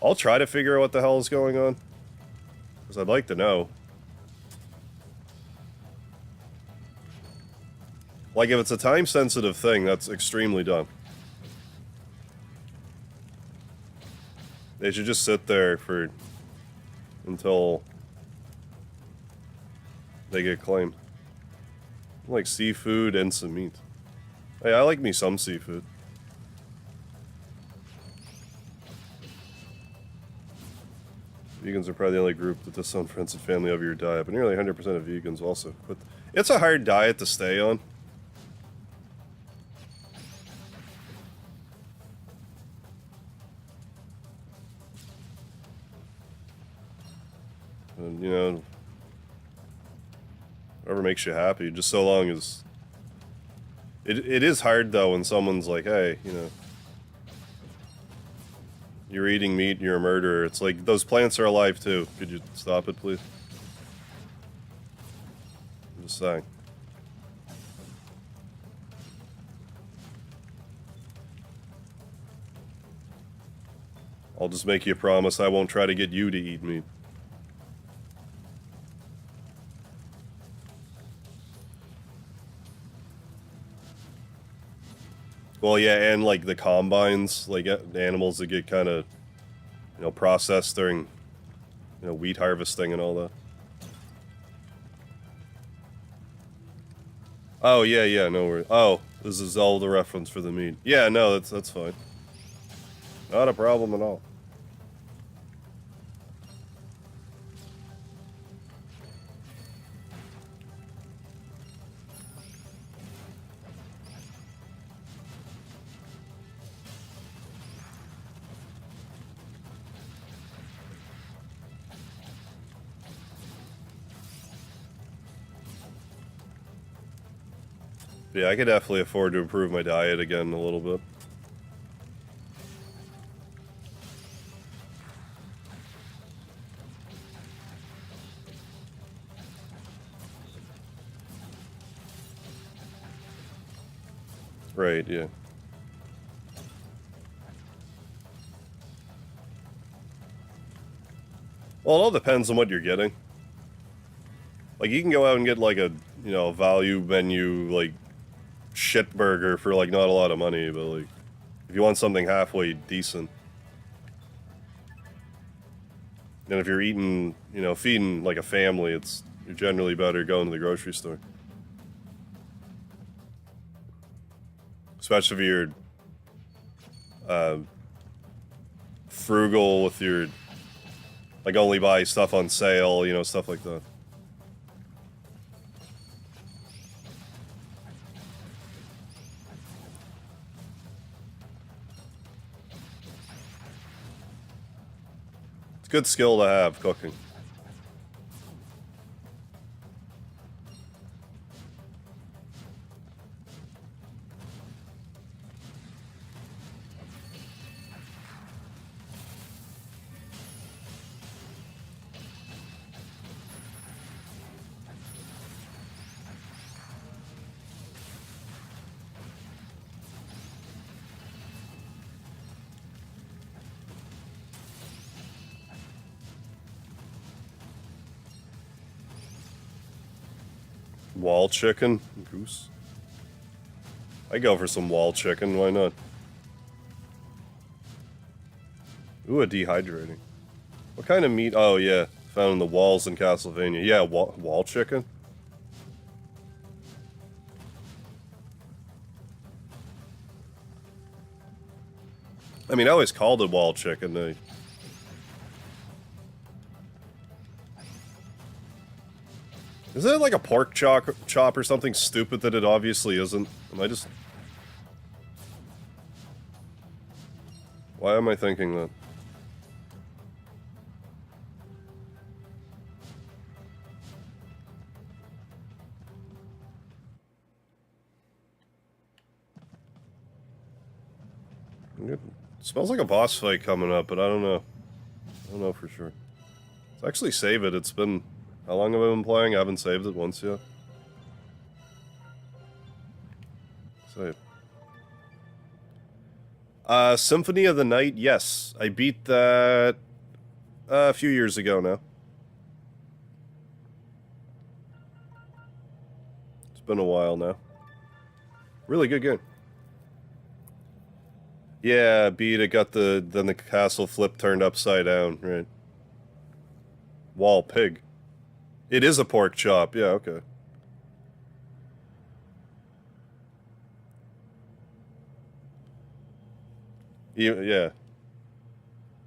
I'll try to figure out what the hell is going on. Because I'd like to know. Like, if it's a time-sensitive thing, that's extremely dumb. They should just sit there for... until... they get claimed. I like seafood and some meat. Hey, I like me some seafood. Vegans are probably the only group that does some friends and family over your diet, but nearly 100% of vegans also. But it's a hard diet to stay on. And, you know... whatever makes you happy, just so long as... It is hard, though, when someone's like, hey, you know... you're eating meat and you're a murderer. It's like, those plants are alive, too. Could you stop it, please? I'm just saying. I'll just make you a promise I won't try to get you to eat meat. Well, yeah, and like the combines, like animals that get kind of, you know, processed during, you know, wheat harvesting and all that. Oh, yeah, yeah, no worries. Oh, this is all the reference for the meat. Yeah, no, that's fine. Not a problem at all. Yeah, I could definitely afford to improve my diet again a little bit. Right, yeah. Well, it all depends on what you're getting. Like, you can go out and get, like, a, you know, value menu, like, shit burger for, like, not a lot of money, but, like, if you want something halfway decent. And if you're eating, you know, feeding, like, a family, you're generally better going to the grocery store. Especially if you're, frugal with your, like, only buy stuff on sale, you know, stuff like that. It's a good skill to have, cooking. Wall chicken? Goose? I go for some wall chicken, why not? Ooh, a dehydrating. What kind of meat? Oh, yeah. Found in the walls in Castlevania. Yeah, wall chicken? I mean, I always called it wall chicken. Is it like a pork chop or something stupid that it obviously isn't? Am I just... Why am I thinking that? It smells like a boss fight coming up, but I don't know. I don't know for sure. Let's actually save it. It's been... How long have I been playing? I haven't saved it once yet. Save. Symphony of the Night, yes. I beat that a few years ago now. It's been a while now. Really good game. Yeah, beat it, then the castle flip turned upside down, right. Wall pig. It is a pork chop, yeah, okay. Yeah.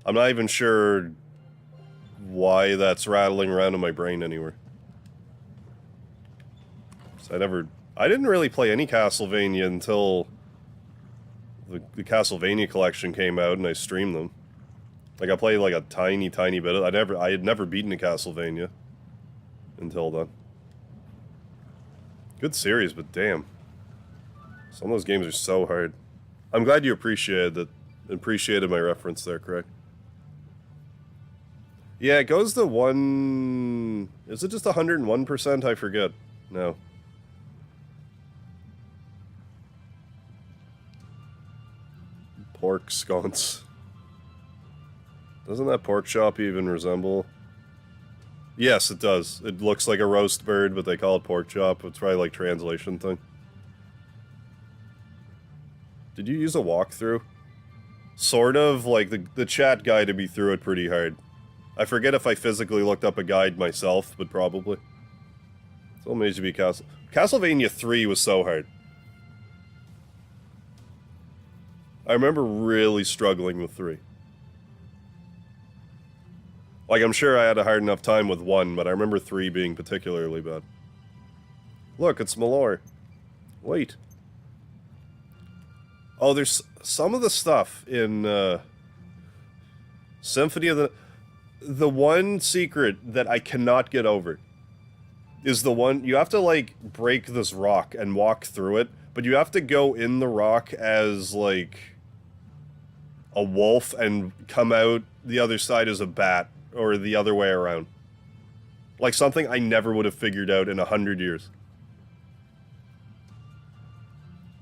I'm not even sure why that's rattling around in my brain anywhere. I didn't really play any Castlevania until the Castlevania collection came out and I streamed them. Like, I played like a tiny bit. I had never beaten a Castlevania until then. Good series, but damn. Some of those games are so hard. I'm glad you appreciated my reference there, Craig. Yeah, it goes to one... Is it just 101%? I forget. No. Pork sconce. Doesn't that pork chop even resemble... Yes, it does. It looks like a roast bird, but they call it pork chop. It's probably like translation thing. Did you use a walkthrough? Sort of, like the chat guided me through it pretty hard. I forget if I physically looked up a guide myself, but probably. It's all made to be Castlevania 3 was so hard. I remember really struggling with 3. Like, I'm sure I had a hard enough time with 1, but I remember 3 being particularly bad. Look, it's Malor. Wait. Oh, there's some of the stuff in, Symphony of the... The one secret that I cannot get over is the one... You have to, like, break this rock and walk through it, but you have to go in the rock as, like, a wolf and come out the other side as a bat, or the other way around. Like, something I never would have figured out in 100 years.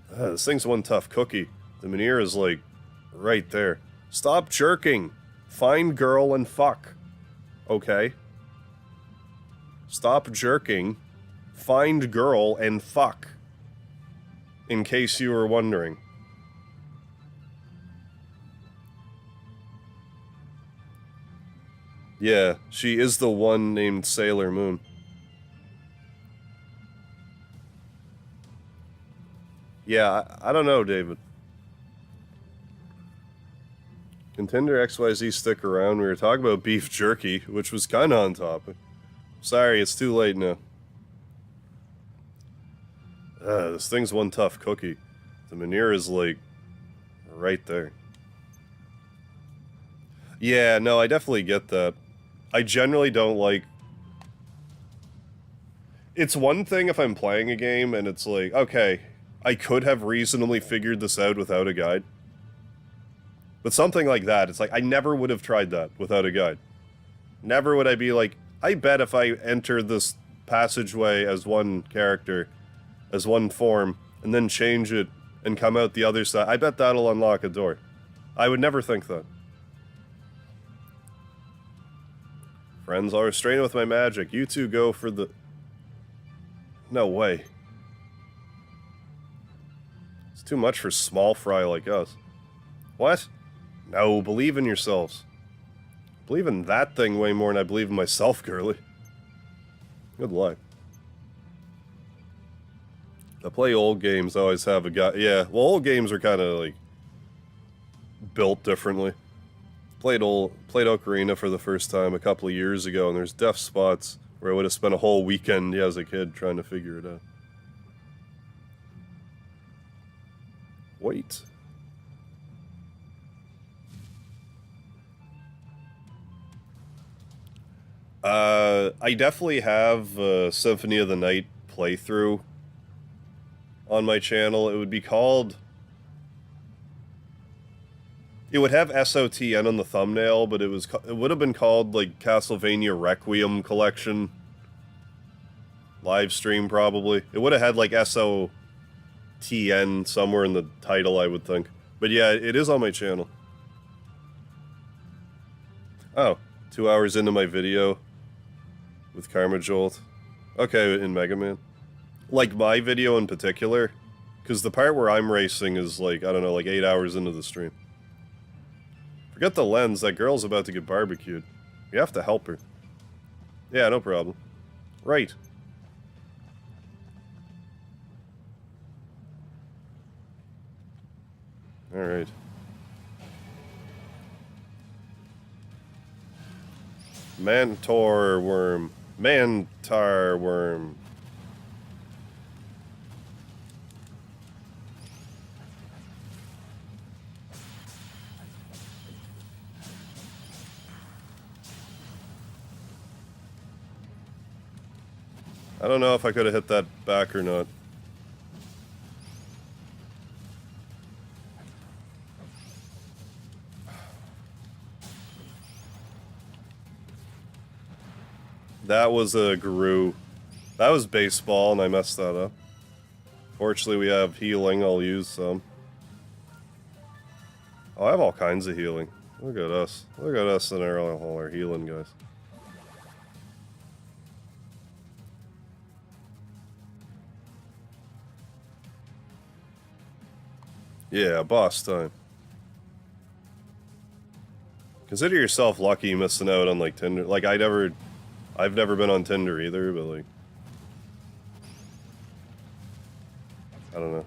This thing's one tough cookie. The Manir is, like, right there. Stop jerking! Find girl and fuck. Okay. Stop jerking. Find girl and fuck. In case you were wondering. Yeah, she is the one named Sailor Moon. Yeah, I don't know, David. Contender XYZ stick around. We were talking about beef jerky, which was kind of on topic. Sorry, it's too late now. This thing's one tough cookie. The Manir is, like, right there. Yeah, no, I definitely get that. I generally don't like... It's one thing if I'm playing a game and it's like, okay, I could have reasonably figured this out without a guide. But something like that, it's like, I never would have tried that without a guide. Never would I be like, I bet if I enter this passageway as one character, as one form, and then change it and come out the other side, I bet that'll unlock a door. I would never think that. Friends, I'll restrain with my magic. You two go for the... No way. It's too much for small fry like us. What? No, believe in yourselves. Believe in that thing way more than I believe in myself, girly. Good luck. I play old games, I always have a guy... Yeah, well, old games are kind of, like, built differently. Played Ocarina for the first time a couple of years ago, and there's def spots where I would have spent a whole weekend as a kid trying to figure it out. Wait. I definitely have a Symphony of the Night playthrough on my channel. It would be called... It would have SOTN on the thumbnail, but it would have been called, like, Castlevania Requiem Collection. Livestream, probably. It would have had, like, SOTN somewhere in the title, I would think. But yeah, it is on my channel. Oh, 2 hours into my video with Karma Jolt. Okay, in Mega Man. Like, my video in particular, because the part where I'm racing is, like, I don't know, like 8 hours into the stream. Forget the lens, that girl's about to get barbecued. You have to help her. Yeah, no problem. Right. Alright. Mantor worm. Mantar worm. I don't know if I could have hit that back or not. That was a Guru. That was baseball, and I messed that up. Fortunately, we have healing. I'll use some. Oh, I have all kinds of healing. Look at us. Look at us and all our healing guys. Yeah, boss time. Consider yourself lucky missing out on like Tinder. Like I've never been on Tinder either, but like I don't know.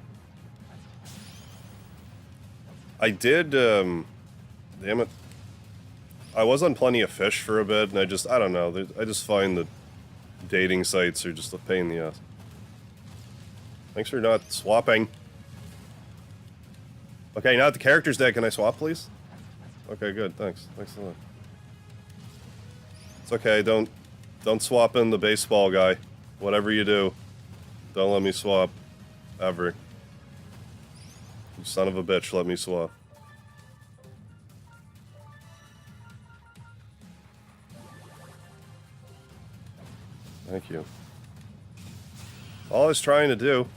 I did damn it. I was on Plenty of Fish for a bit and I don't know. I just find that dating sites are just a pain in the ass. Thanks for not swapping. Okay, now that the character's dead, can I swap, please? Okay, good. Thanks. Thanks a lot. It's okay. Don't swap in the baseball guy. Whatever you do, don't let me swap. Ever. You son of a bitch, let me swap. Thank you. All I was trying to do.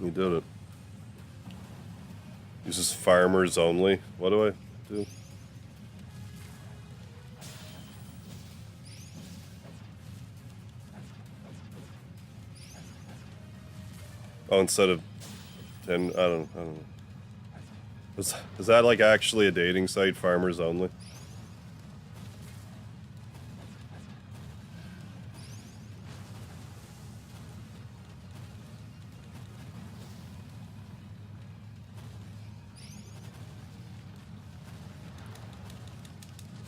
You did it. This is farmers only. What do I do? Oh, instead of 10, I don't know. Is that like actually a dating site, farmers only?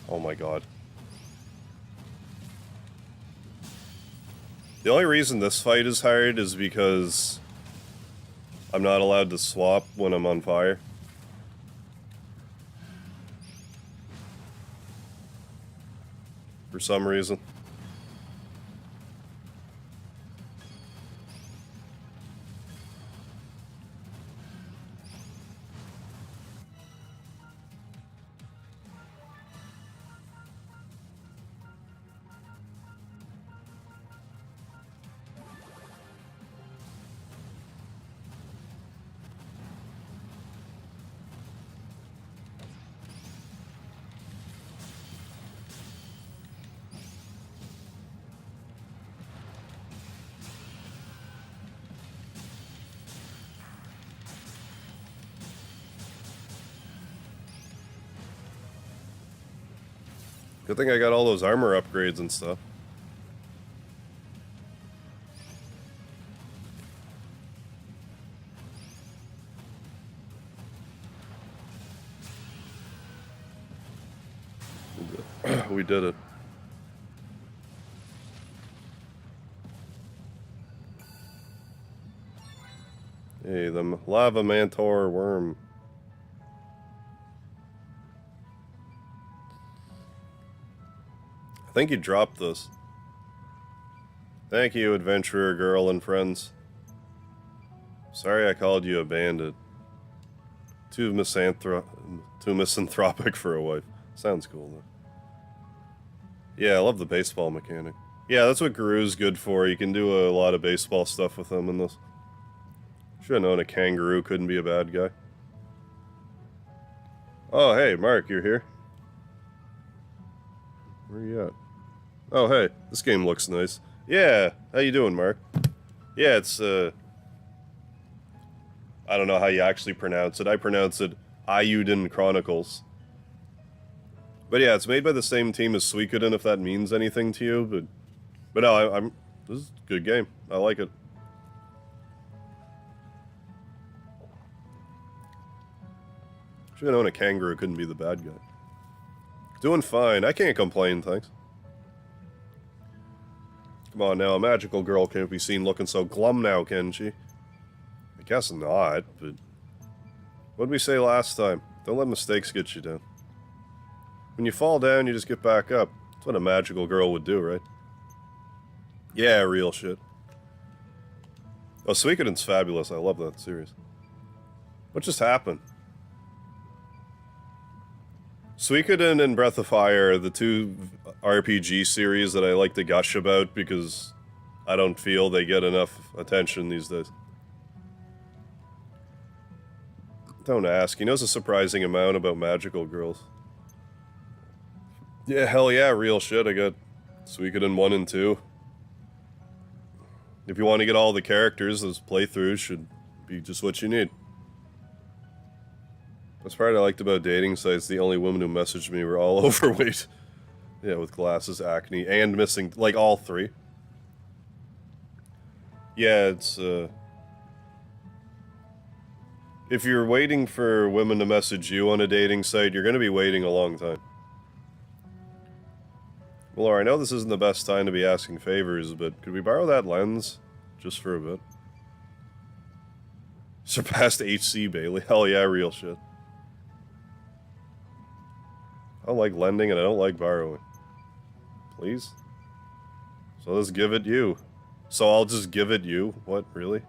Oh my god. The only reason this fight is hard is because I'm not allowed to swap when I'm on fire. For some reason. Good thing I got all those armor upgrades and stuff. We did it. Hey, the lava mantor worm. I think you dropped this. Thank you, adventurer girl and friends. Sorry I called you a bandit. Too misanthropic for a wife. Sounds cool, though. Yeah, I love the baseball mechanic. Yeah, that's what Garu's good for. You can do a lot of baseball stuff with him in this. Should have known a kangaroo couldn't be a bad guy. Oh, hey, Mark, you're here. Where are you at? Oh, hey, this game looks nice. Yeah, how you doing, Mark? Yeah, it's, I don't know how you actually pronounce it. I pronounce it Eiyuden Chronicles. But yeah, it's made by the same team as Suikoden, if that means anything to you. But no, this is a good game. I like it. Should have known a kangaroo couldn't be the bad guy. Doing fine. I can't complain, thanks. Come on now, a magical girl can't be seen looking so glum now, can she? I guess not, but... What'd we say last time? Don't let mistakes get you down. When you fall down, you just get back up. That's what a magical girl would do, right? Yeah, real shit. Oh, Suikoden's fabulous. I love that series. What just happened? Suikoden and Breath of Fire are the two RPG series that I like to gush about because I don't feel they get enough attention these days. Don't ask. He knows a surprising amount about magical girls. Yeah, hell yeah, real shit. I got Suikoden 1 and 2. If you want to get all the characters, those playthroughs should be just what you need. That's part I liked about dating sites. The only women who messaged me were all overweight. Yeah, with glasses, acne, and missing, like, all three. Yeah, it's, if you're waiting for women to message you on a dating site, you're going to be waiting a long time. Well, Laura, I know this isn't the best time to be asking favors, but could we borrow that lens? Just for a bit. Surpassed HC Bailey. Hell yeah, real shit. I don't like lending and I don't like borrowing. Please? So let's give it you. So I'll just give it you? What, really?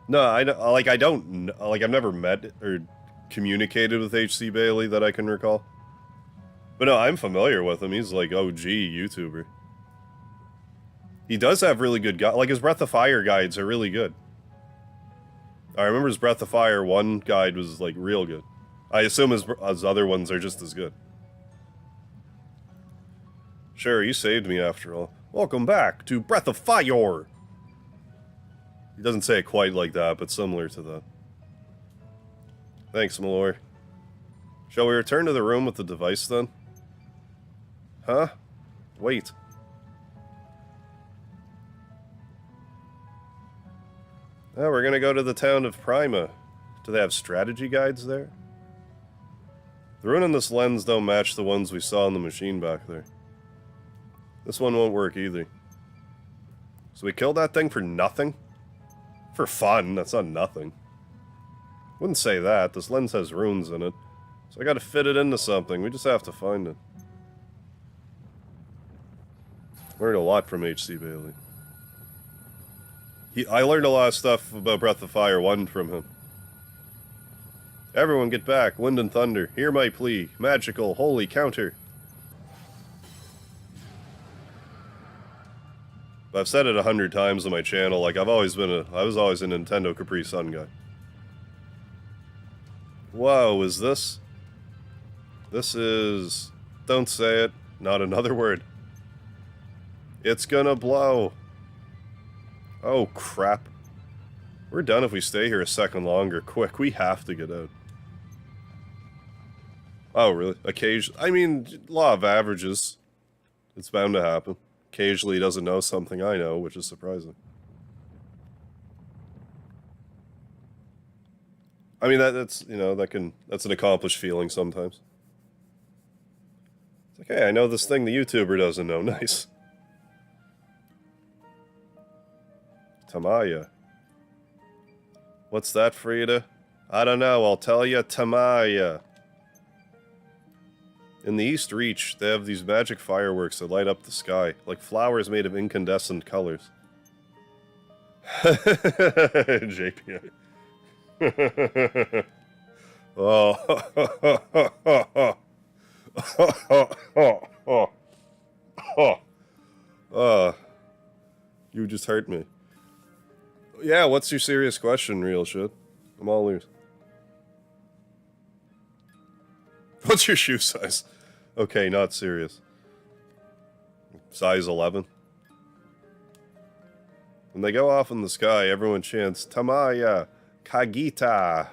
No, I've never met or communicated with HC Bailey that I can recall. But no, I'm familiar with him. He's like OG YouTuber. He does have really good guides. Like his Breath of Fire guides are really good. I remember his Breath of Fire 1 guide was like real good. I assume his other ones are just as good. Sure, you saved me after all. Welcome back to Breath of Fire! He doesn't say it quite like that, but similar to that. Thanks, Malloy. Shall we return to the room with the device then? Huh? Wait. Oh, we're gonna go to the town of Prima. Do they have strategy guides there? The rune on this lens don't match the ones we saw in the machine back there. This one won't work either. So we killed that thing for nothing? For fun, that's not nothing. Wouldn't say that. This lens has runes in it. So I gotta fit it into something. We just have to find it. Learned a lot from HC Bailey. I learned a lot of stuff about Breath of Fire 1 from him. Everyone get back. Wind and thunder. Hear my plea. Magical, holy counter. I've said it 100 times on my channel, like I was always a Nintendo Capri Sun guy. Whoa, is this? This is... Don't say it. Not another word. It's gonna blow. Oh, crap. We're done if we stay here a second longer. Quick, we have to get out. Oh, really? Occasionally. I mean, law of averages. It's bound to happen. Occasionally he doesn't know something I know, which is surprising. I mean, that's, you know, that's an accomplished feeling sometimes. It's like, hey, I know this thing the YouTuber doesn't know. Nice. Tamaya. What's that, Frida? I don't know, I'll tell you, Tamaya. In the East Reach, they have these magic fireworks that light up the sky, like flowers made of incandescent colors. JP. You just hurt me. Yeah, what's your serious question, real shit? I'm all ears. What's your shoe size? Okay, not serious. Size 11. When they go off in the sky, everyone chants, Tamaya, Kagita.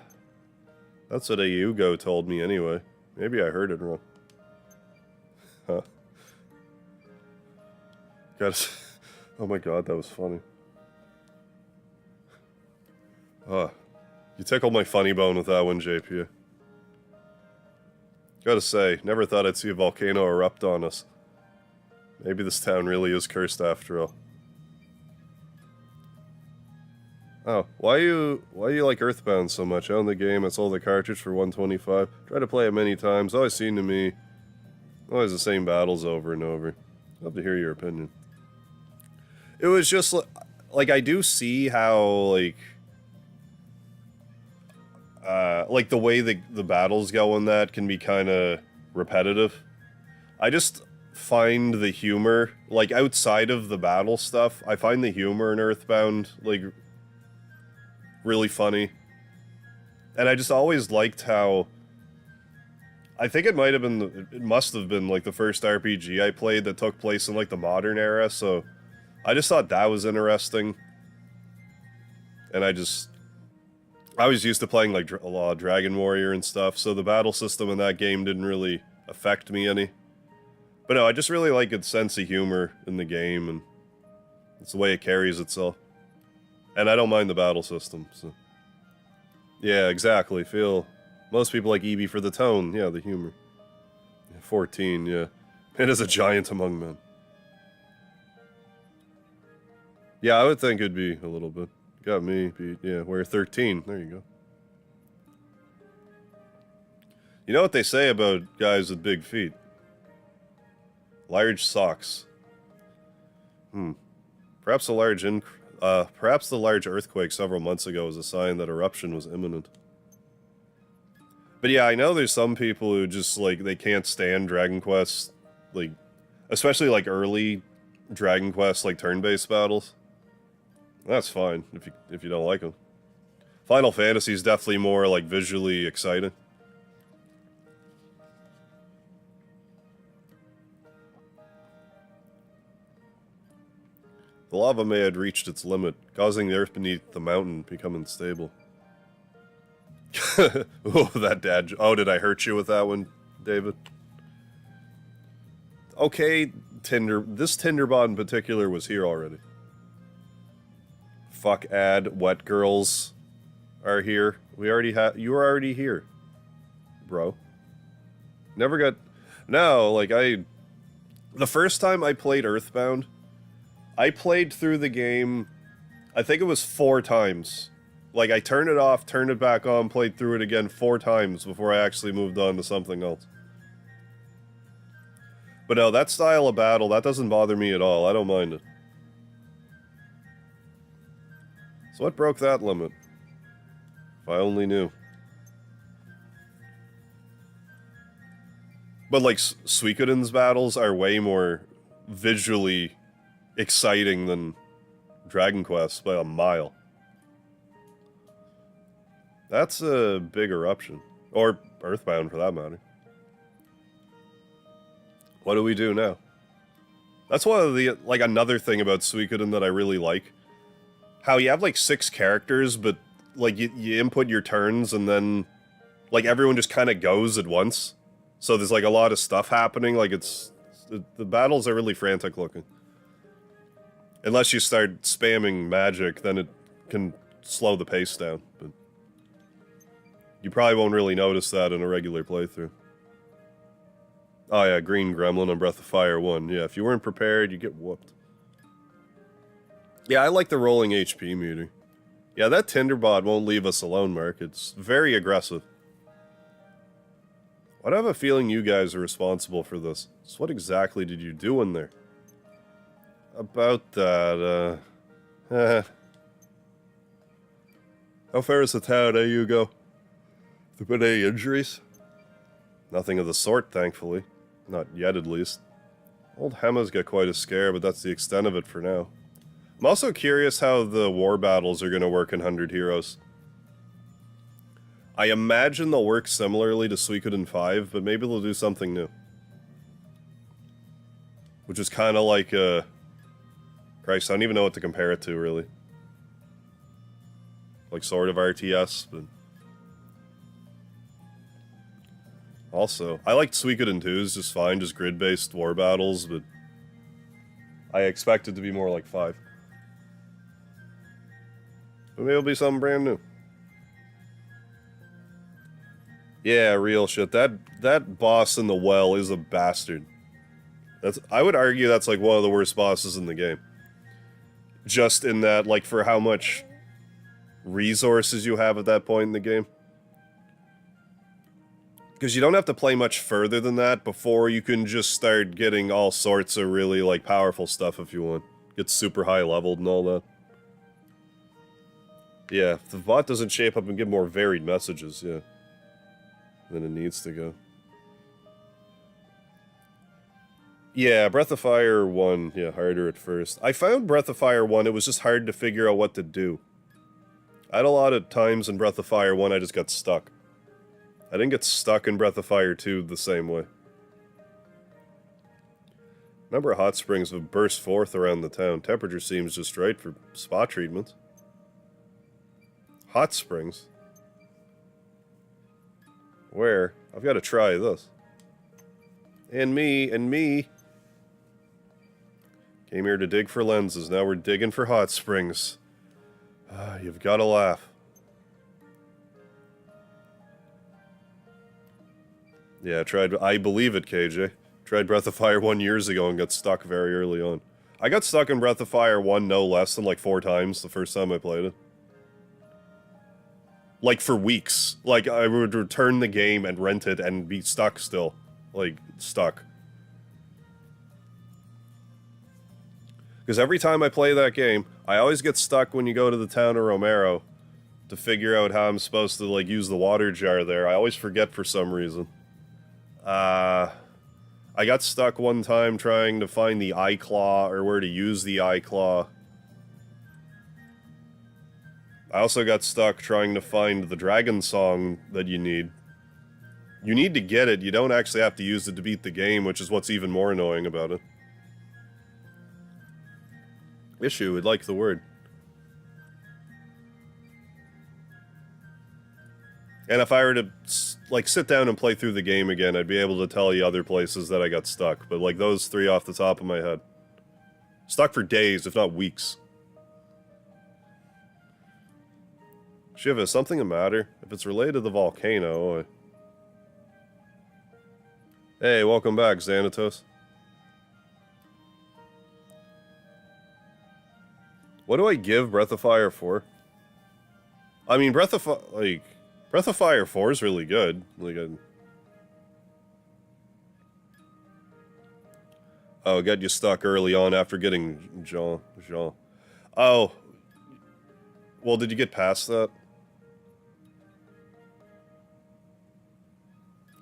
That's what a Yugo told me anyway. Maybe I heard it wrong. Huh. Oh my god, that was funny. You tickled my funny bone with that one, JP. Gotta say, never thought I'd see a volcano erupt on us. Maybe this town really is cursed after all. Oh, why you like Earthbound so much? I own the game, I sold the cartridge for $125. Tried to play it many times, always seemed to me... always the same battles over and over. I'd love to hear your opinion. It was just, like I do see how, like... like the way the battles go in that can be kind of repetitive. I just find the humor, like outside of the battle stuff, I find the humor in Earthbound, like, really funny. And I just always liked how, I think it must have been like the first RPG I played that took place in like the modern era, so I just thought that was interesting. And I was used to playing like a lot of Dragon Warrior and stuff, so the battle system in that game didn't really affect me any. But no, I just really like its sense of humor in the game, and it's the way it carries itself. And I don't mind the battle system, so... Yeah, exactly, most people like Eevee for the tone, yeah, the humor. 14, yeah. It is a giant among men. Yeah, I would think it'd be a little bit. Got me beat, yeah, we're 13, there you go. You know what they say about guys with big feet? Large socks. Perhaps perhaps the large earthquake several months ago was a sign that eruption was imminent. But yeah, I know there's some people who just, like, they can't stand Dragon Quest, like, especially, like, early Dragon Quest, like, turn-based battles. That's fine, if you don't like them. Final Fantasy is definitely more, like, visually exciting. The lava may have reached its limit, causing the earth beneath the mountain to become unstable. Oh, that dad... Oh, did I hurt you with that one, David? Okay, this Tinderbot in particular was here already. Fuck ad, wet girls are here. You were already here, bro. Never got... No, like, the first time I played Earthbound, I played through the game, I think it was 4 times. Like, I turned it off, turned it back on, played through it again 4 times before I actually moved on to something else. But no, that style of battle, that doesn't bother me at all. I don't mind it. So what broke that limit? If I only knew. But, like, Suikoden's battles are way more visually exciting than Dragon Quest by a mile. That's a big eruption. Or Earthbound, for that matter. What do we do now? That's one of the, like, another thing about Suikoden that I really like. How you have, like, 6 characters, but, like, you input your turns, and then, like, everyone just kind of goes at once. So there's, like, a lot of stuff happening. Like, the battles are really frantic looking. Unless you start spamming magic, then it can slow the pace down. But you probably won't really notice that in a regular playthrough. Oh yeah, Green Gremlin on Breath of Fire 1. Yeah, if you weren't prepared, you get whooped. Yeah, I like the rolling HP meter. Yeah, that Tinderbot won't leave us alone, Mark. It's very aggressive. Why do I have a feeling you guys are responsible for this? So what exactly did you do in there? About that, How far is the town, Hugo? Have there been any injuries? Nothing of the sort, thankfully. Not yet, at least. Old Hema's got quite a scare, but that's the extent of it for now. I'm also curious how the war battles are going to work in 100 Heroes. I imagine they'll work similarly to Suikoden 5, but maybe they'll do something new. Which is kind of like, Christ, I don't even know what to compare it to, really. Like, sort of RTS, but... Also, I liked Suikoden 2's just fine, just grid-based war battles, but... I expect it to be more like 5. But maybe it'll be something brand new. Yeah, real shit. That boss in the well is a bastard. I would argue that's like one of the worst bosses in the game. Just in that, like, for how much resources you have at that point in the game. Because you don't have to play much further than that before you can just start getting all sorts of really, like, powerful stuff if you want. Get super high leveled and all that. Yeah, if the bot doesn't shape up and give more varied messages, yeah, then it needs to go. Yeah, Breath of Fire 1, yeah, harder at first. I found Breath of Fire 1, it was just hard to figure out what to do. I had a lot of times in Breath of Fire 1 I just got stuck. I didn't get stuck in Breath of Fire 2 the same way. A number of hot springs have burst forth around the town. Temperature seems just right for spa treatment. Hot springs? Where? I've got to try this. And me. Came here to dig for lenses, now we're digging for hot springs. You've got to laugh. Yeah, I believe it, KJ. Tried Breath of Fire 1 years ago and got stuck very early on. I got stuck in Breath of Fire 1 no less than like 4 times the first time I played it. Like for weeks. Like I would return the game and rent it and be stuck still. Like, stuck. Because every time I play that game, I always get stuck when you go to the town of Romero to figure out how I'm supposed to, like, use the water jar there. I always forget for some reason. I got stuck one time trying to find the eye claw, or where to use the eye claw. I also got stuck trying to find the dragon song that you need. You need to get it, you don't actually have to use it to beat the game, which is what's even more annoying about it. Issue, would like the word. And if I were to, like, sit down and play through the game again, I'd be able to tell you other places that I got stuck. But, like, those 3 off the top of my head. Stuck for days, if not weeks. Shiva, is something the matter? If it's related to the volcano, Hey, welcome back, Xanatos. What do I give Breath of Fire 4? I mean, Breath of Fire 4 is really good. Like, oh, got you stuck early on after getting Jean. Oh. Well, did you get past that?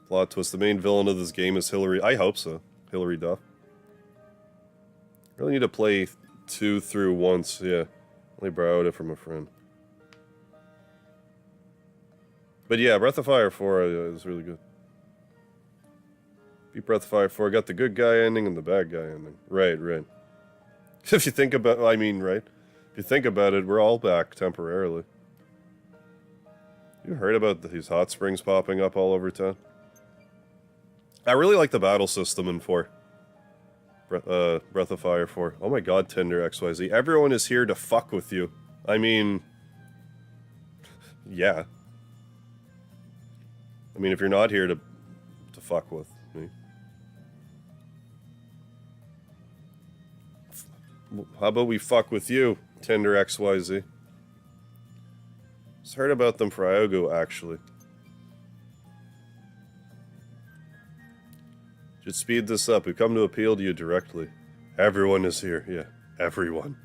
Plot twist. The main villain of this game is Hillary. I hope so. Hillary Duff. Really need to play 2 through once, yeah. Only borrowed it from a friend. But yeah, Breath of Fire 4 is really good. Beat Breath of Fire 4, got the good guy ending and the bad guy ending. Right. If you think about, right? If you think about it, we're all back temporarily. You heard about these hot springs popping up all over town? I really like the battle system in 4. Breath of Fire 4. Oh my god, Tinder XYZ. Everyone is here to fuck with you. I mean... yeah. I mean, if you're not here to fuck with me. How about we fuck with you, Tinder XYZ? Just heard about them for Iogo, actually. Should speed this up. We come to appeal to you directly. Everyone is here. Yeah, everyone.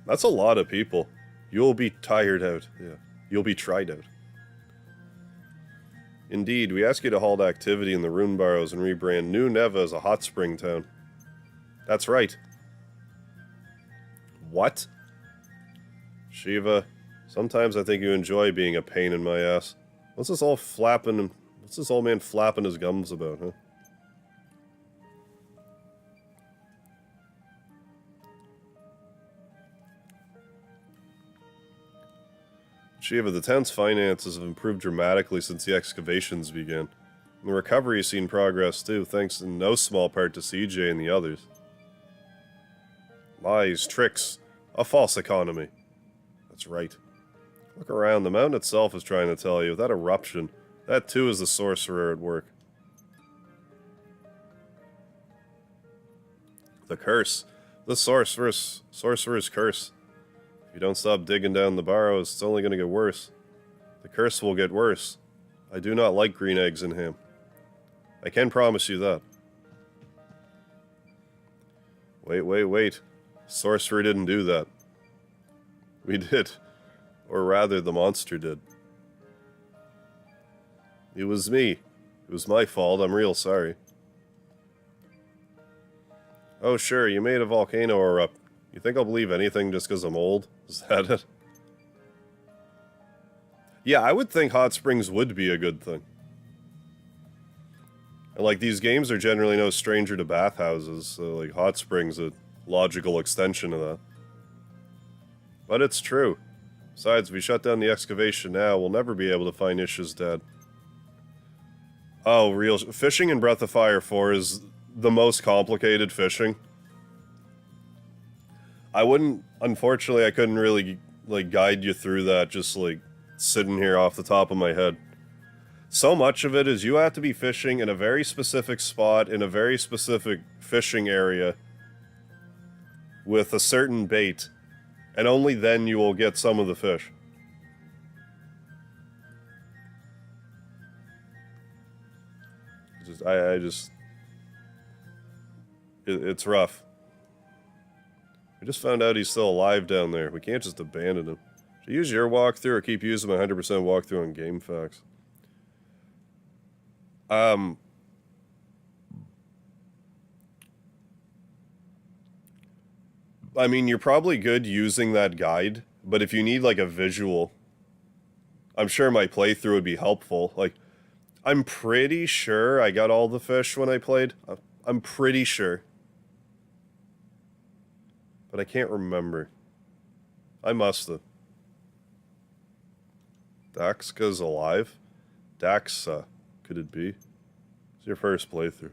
That's a lot of people. You'll be tired out. Yeah, you'll be tried out. Indeed, we ask you to halt activity in the Rune Barrows and rebrand New Neva as a hot spring town. That's right. What? Shiva, sometimes I think you enjoy being a pain in my ass. What's this old man flapping his gums about, huh? Shiva, the town's finances have improved dramatically since the excavations began. And the recovery has seen progress too, thanks in no small part to CJ and the others. Lies, tricks, a false economy. That's right. Look around, the mountain itself is trying to tell you, that eruption, that too is the sorcerer at work. The curse. The sorcerer's curse. If you don't stop digging down the barrows, it's only going to get worse. The curse will get worse. I do not like green eggs and ham. I can promise you that. Wait. Sorcerer didn't do that. We did. Or rather, the monster did. It was me. It was my fault. I'm real sorry. Oh, sure, you made a volcano erupt. You think I'll believe anything just because I'm old? Is that it? Yeah, I would think hot springs would be a good thing. And, like, these games are generally no stranger to bathhouses, so, like, hot springs a logical extension of that. But it's true. Besides, if we shut down the excavation now, we'll never be able to find Ish's dad. Oh, real... Fishing in Breath of Fire 4 is the most complicated fishing. I wouldn't... Unfortunately, I couldn't really, like, guide you through that just, like, sitting here off the top of my head. So much of it is you have to be fishing in a very specific spot, in a very specific fishing area, with a certain bait, and only then you will get some of the fish. It's rough. I just found out he's still alive down there. We can't just abandon him. Should I use your walkthrough or keep using my 100% walkthrough on GameFAQs? I mean, you're probably good using that guide, but if you need, like, a visual, I'm sure my playthrough would be helpful. Like, I'm pretty sure I got all the fish when I played. I'm pretty sure. But I can't remember. I must have. Daxka's alive? Daxa, could it be? It's your first playthrough.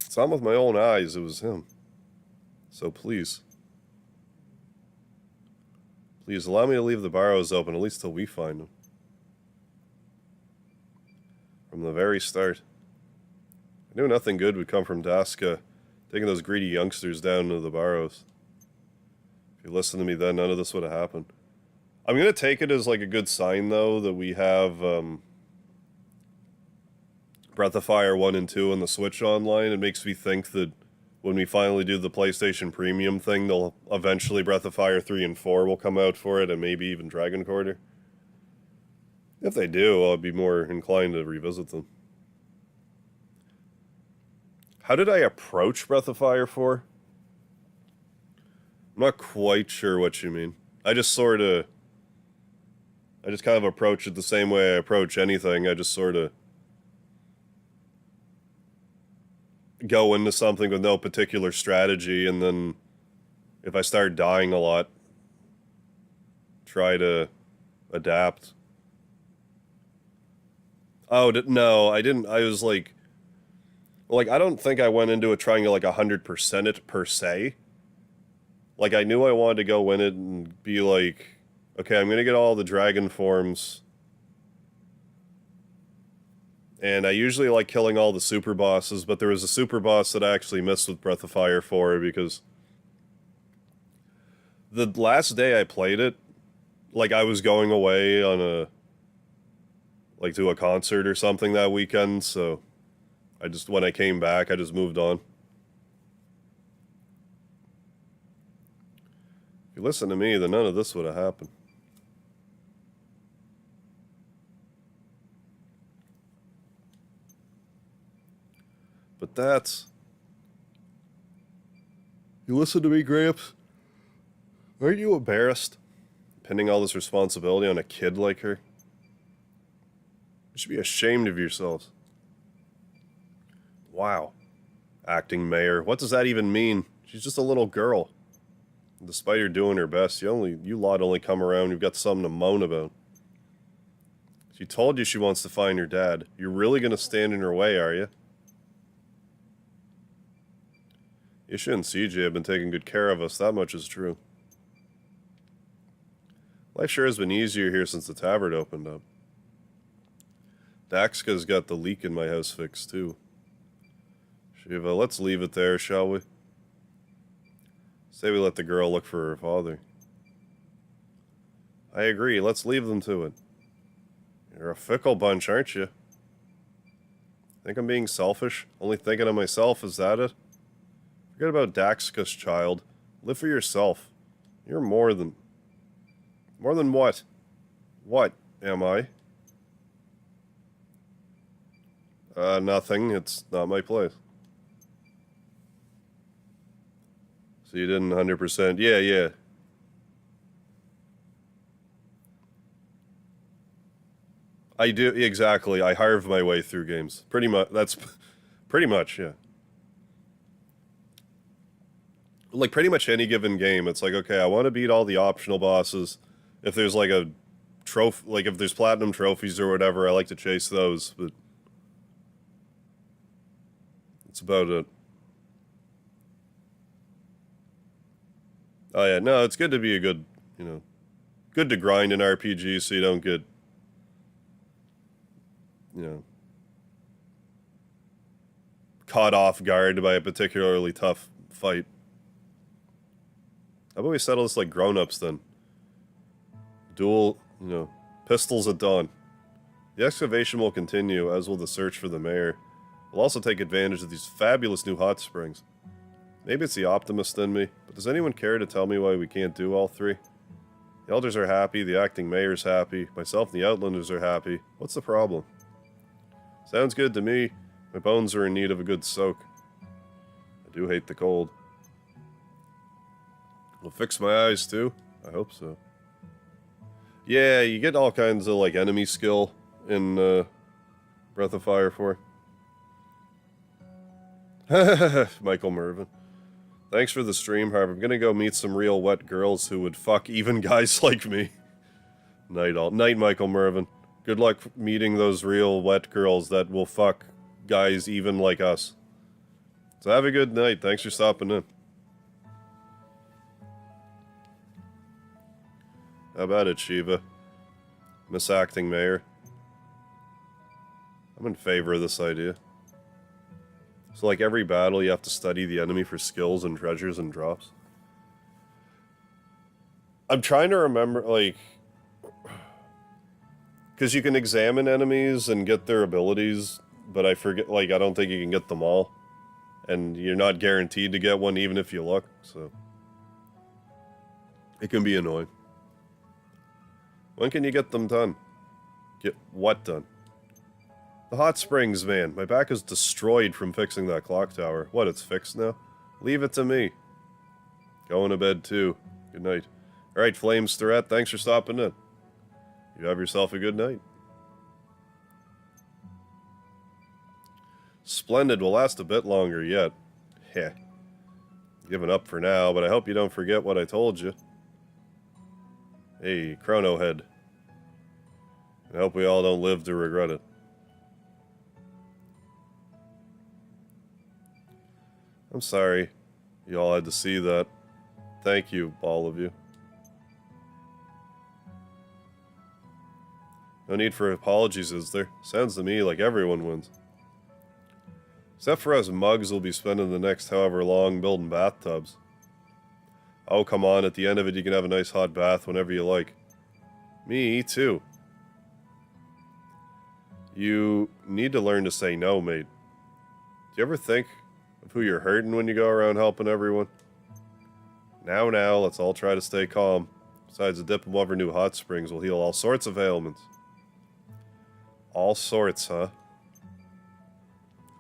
It's not with my own eyes, it was him. So please. Please allow me to leave the barrows open, at least till we find him. From the very start. I knew nothing good would come from Daska taking those greedy youngsters down into the barrows. If you listened to me then, none of this would have happened. I'm going to take it as, like, a good sign, though, that we have Breath of Fire 1 and 2 on the Switch online. It makes me think that when we finally do the PlayStation Premium thing, they'll eventually Breath of Fire 3 and 4 will come out for it, and maybe even Dragon Quarter. If they do, I'll be more inclined to revisit them. How did I approach Breath of Fire 4? I'm not quite sure what you mean. I just kind of approach it the same way I approach anything. I just sort of go into something with no particular strategy, and then if I start dying a lot, try to adapt. Oh, no, I didn't. I was like, I don't think I went into it trying to, like, 100% it per se. Like, I knew I wanted to go in it and be like, okay, I'm going to get all the dragon forms. And I usually like killing all the super bosses, but there was a super boss that I actually missed with Breath of Fire 4 because the last day I played it, like, I was going away on to a concert or something that weekend, so when I came back, I just moved on. If you listen to me, then none of this would have happened. But that's... You listen to me, Gramps? Aren't you embarrassed? Pinning all this responsibility on a kid like her? You should be ashamed of yourselves. Wow. Acting mayor. What does that even mean? She's just a little girl. Despite her doing her best, you lot only come around, you've got something to moan about. She told you she wants to find your dad. You're really going to stand in her way, are you? Isha and CJ have been taking good care of us, that much is true. Life sure has been easier here since the tavern opened up. Daxka's got the leak in my house fixed, too. Shiva, let's leave it there, shall we? Say we let the girl look for her father. I agree, let's leave them to it. You're a fickle bunch, aren't you? Think I'm being selfish? Only thinking of myself, is that it? Forget about Daxkus, child. Live for yourself. You're more than... More than what? What am I? Nothing. It's not my place. So you didn't 100%... Yeah, yeah. I do, exactly. I harve my way through games. Pretty much, that's pretty much, yeah. Like, pretty much any given game, it's like, okay, I want to beat all the optional bosses. If there's, like, a trophy, like, if there's platinum trophies or whatever, I like to chase those, but that's about it. Oh, yeah, no, it's good to be a good, you know, good to grind in RPGs so you don't get, you know, caught off guard by a particularly tough fight. How about we settle this like grown-ups then? Dual, you know, pistols at dawn. The excavation will continue, as will the search for the mayor. We'll also take advantage of these fabulous new hot springs. Maybe it's the optimist in me, but does anyone care to tell me why we can't do all three? The elders are happy, the acting mayor's happy, myself and the outlanders are happy. What's the problem? Sounds good to me. My bones are in need of a good soak. I do hate the cold. Will fix my eyes too? I hope so. Yeah, you get all kinds of like enemy skill in Breath of Fire 4. Michael Mervin. Thanks for the stream, Harv. I'm gonna go meet some real wet girls who would fuck even guys like me. Night, Michael Mervin. Good luck meeting those real wet girls that will fuck guys even like us. So have a good night. Thanks for stopping in. How about it, Shiva? Miss Acting Mayor. I'm in favor of this idea. So like every battle you have to study the enemy for skills and treasures and drops. I'm trying to remember, like... Because you can examine enemies and get their abilities, but I forget, like, I don't think you can get them all. And you're not guaranteed to get one even if you look, so... It can be annoying. When can you get them done? Get what done? The hot springs, man. My back is destroyed from fixing that clock tower. What, it's fixed now? Leave it to me. Going to bed, too. Good night. Alright, Flames Threat, thanks for stopping in. You have yourself a good night. Splendid will last a bit longer yet. Heh. Giving up for now, but I hope you don't forget what I told you. Hey, Chrono Head. I hope we all don't live to regret it. I'm sorry you all had to see that. Thank you, all of you. No need for apologies, is there? Sounds to me like everyone wins. Except for us mugs will be spending the next however long building bathtubs. Oh, come on, at the end of it you can have a nice hot bath whenever you like. Me, too. You need to learn to say no, mate. Do you ever think of who you're hurting when you go around helping everyone? Now, let's all try to stay calm. Besides, the dip above our new hot springs will heal all sorts of ailments. All sorts, huh?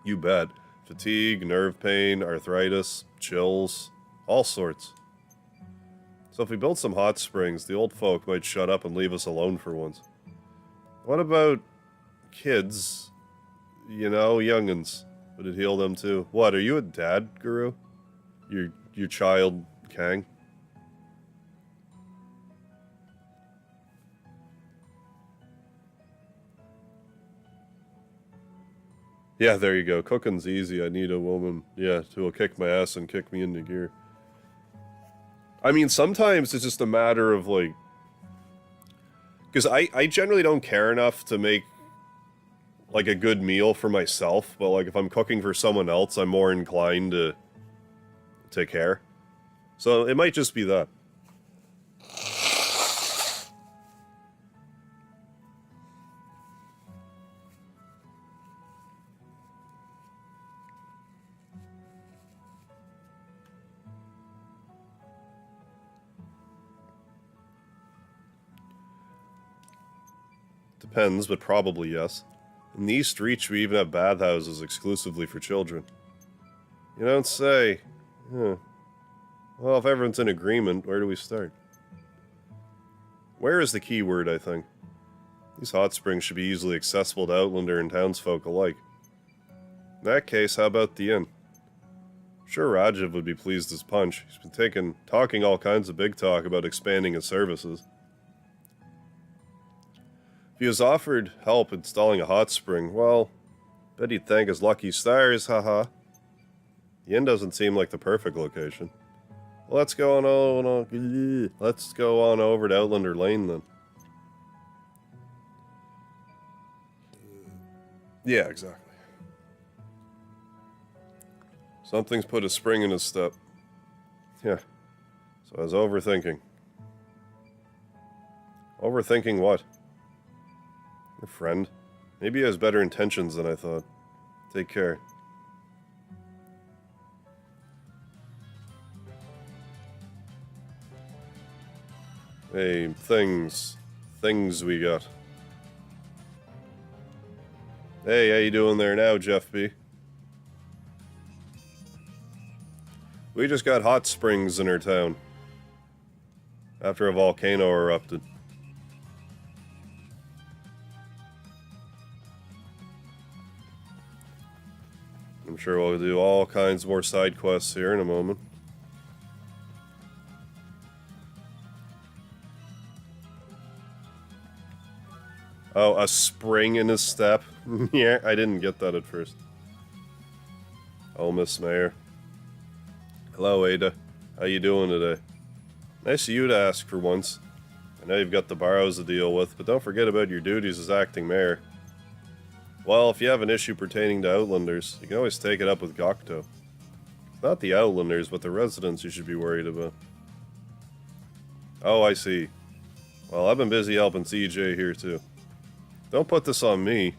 You bet. Fatigue, nerve pain, arthritis, chills, all sorts. So if we build some hot springs, the old folk might shut up and leave us alone for once. What about kids? You know, young'uns. Would it heal them too? What, are you a dad, Guru? Your child, Kang? Yeah, there you go. Cooking's easy. I need a woman, yeah, who will kick my ass and kick me into gear. I mean, sometimes it's just a matter of, like... Because I generally don't care enough to make, like, a good meal for myself, but, like, if I'm cooking for someone else, I'm more inclined to care. So, it might just be that. Depends, but probably yes. In the East Reach, we even have bathhouses exclusively for children. You don't say. Huh. Well, if everyone's in agreement, where do we start? Where is the key word, I think. These hot springs should be easily accessible to Outlander and townsfolk alike. In that case, how about the inn? I'm sure Rajiv would be pleased as punch. He's been talking all kinds of big talk about expanding his services. If he was offered help installing a hot spring, well, bet he'd thank his lucky stars, haha. The inn doesn't seem like the perfect location. Well, let's go on over to Outlander Lane then. Yeah, exactly. Something's put a spring in his step. Yeah. So I was overthinking. Overthinking what? Your friend. Maybe he has better intentions than I thought. Take care. Hey, things we got. Hey, how you doing there now, Jeff B? We just got hot springs in our town. After a volcano erupted. I'm sure we'll do all kinds more side quests here in a moment. Oh, a spring in his step? Yeah, I didn't get that at first. Oh, Miss Mayor. Hello, Ada. How you doing today? Nice of you to ask for once. I know you've got the Barrows to deal with, but don't forget about your duties as acting mayor. Well, if you have an issue pertaining to Outlanders, you can always take it up with Gokto. It's not the Outlanders, but the residents you should be worried about. Oh, I see. Well, I've been busy helping CJ here, too. Don't put this on me.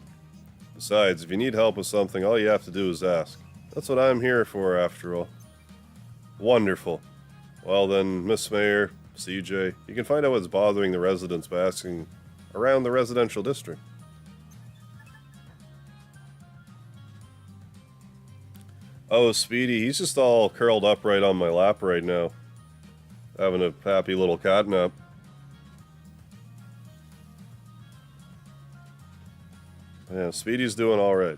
Besides, if you need help with something, all you have to do is ask. That's what I'm here for, after all. Wonderful. Well then, Miss Mayor, CJ, you can find out what's bothering the residents by asking around the residential district. Oh, Speedy, he's just all curled up right on my lap right now. Having a happy little cat nap. Yeah, Speedy's doing alright.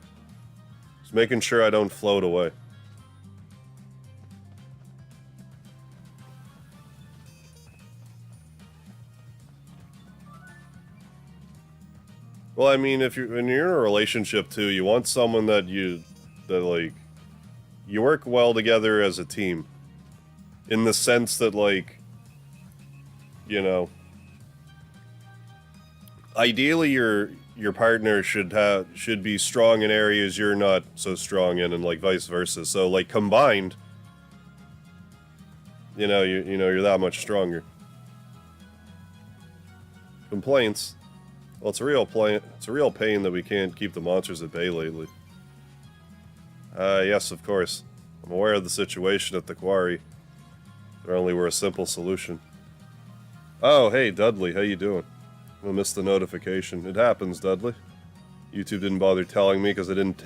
Just making sure I don't float away. Well, I mean, when you're in a relationship too, you want someone that you work well together as a team. In the sense that, like, you know, ideally your partner should be strong in areas you're not so strong in, and like vice versa. So like combined, you're that much stronger. Complaints. Well, it's a real pain that we can't keep the monsters at bay lately. Yes, of course. I'm aware of the situation at the quarry. There only were a simple solution. Oh, hey, Dudley, how you doing? I missed the notification. It happens, Dudley. YouTube didn't bother telling me because I didn't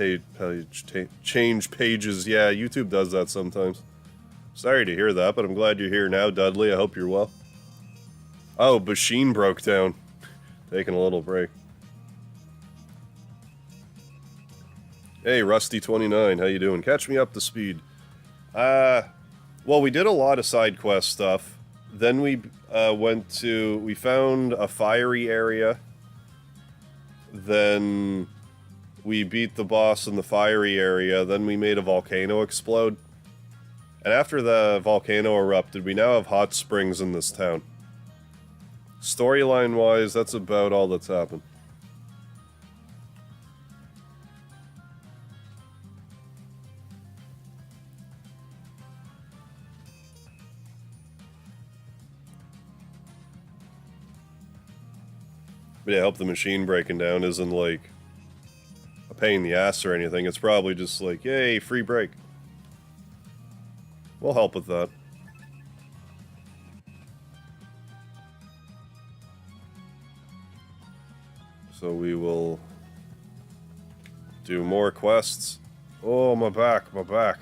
change pages. Yeah, YouTube does that sometimes. Sorry to hear that, but I'm glad you're here now, Dudley. I hope you're well. Oh, Bashin broke down. Taking a little break. Hey, Rusty29, how you doing? Catch me up to speed. Well, we did a lot of side quest stuff. Then we we found a fiery area. Then we beat the boss in the fiery area. Then we made a volcano explode. And after the volcano erupted, we now have hot springs in this town. Storyline-wise, that's about all that's happened. But yeah, I hope the machine breaking down isn't like a pain in the ass or anything. It's probably just like, yay, free break. We'll help with that. So we will do more quests. Oh, my back, my back.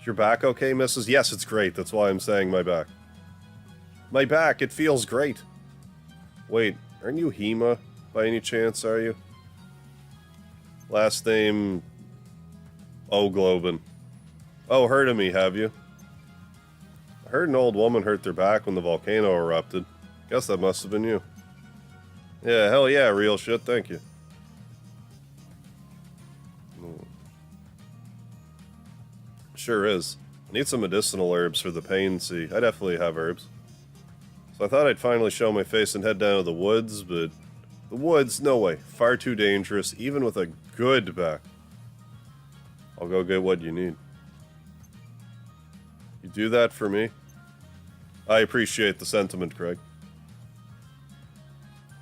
Is your back okay, missus? Yes, it's great. That's why I'm saying my back. My back, it feels great. Wait, aren't you Hema by any chance, are you? Last name... Globin. Oh, heard of me, have you? I heard an old woman hurt their back when the volcano erupted. Guess that must have been you. Yeah, hell yeah, real shit, thank you. Sure is. I need some medicinal herbs for the pain, see. I definitely have herbs. So I thought I'd finally show my face and head down to the woods, but... The woods? No way. Far too dangerous, even with a good back. I'll go get what you need. You do that for me? I appreciate the sentiment, Craig.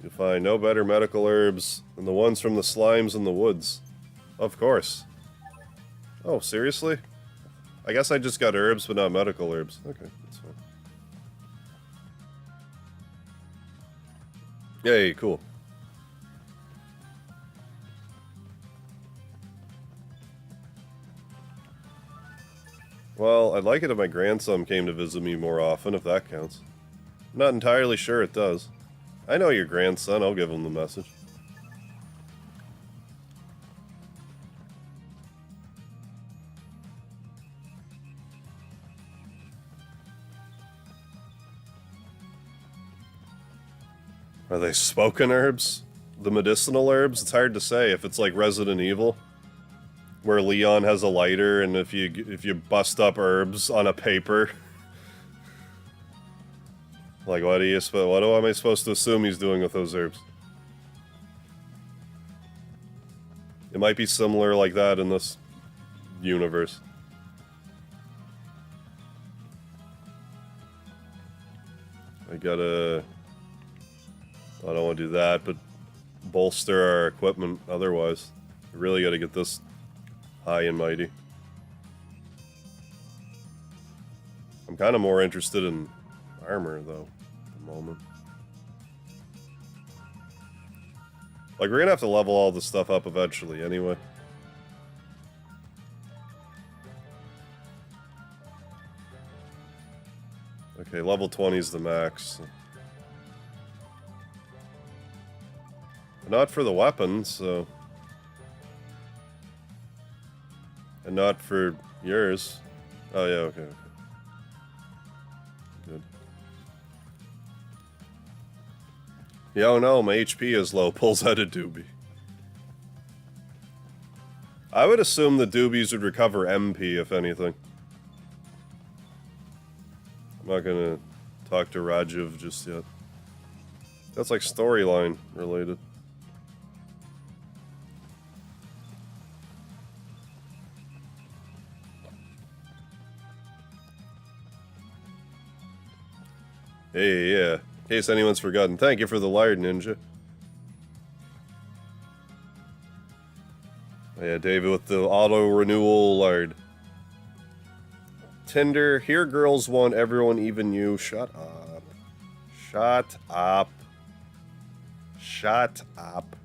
You'll find no better medical herbs than the ones from the slimes in the woods. Of course. Oh, seriously? I guess I just got herbs, but not medical herbs. Okay, that's fine. Yay, cool. Well, I'd like it if my grandson came to visit me more often, if that counts. I'm not entirely sure it does. I know your grandson, I'll give him the message. Are they spoken herbs? The medicinal herbs? It's hard to say if it's like Resident Evil, where Leon has a lighter and if you bust up herbs on a paper. Like what am I supposed to assume he's doing with those herbs? It might be similar like that in this universe. I don't want to do that, but bolster our equipment otherwise. I really gotta get this high and mighty. I'm kind of more interested in armor, though, at the moment. Like, we're gonna have to level all this stuff up eventually, anyway. Okay, level 20 is the max. Not for the weapons, so... And not for yours. Oh yeah, okay. Good. Yeah, oh no, my HP is low. Pulls out a doobie. I would assume the doobies would recover MP, if anything. I'm not gonna talk to Rajiv just yet. That's like storyline related. Hey, yeah. In case anyone's forgotten, thank you for the lard, Ninja. Oh, yeah, David with the auto-renewal lard. Tinder, here girls want everyone, even you. Shut up. Shut up. Shut up.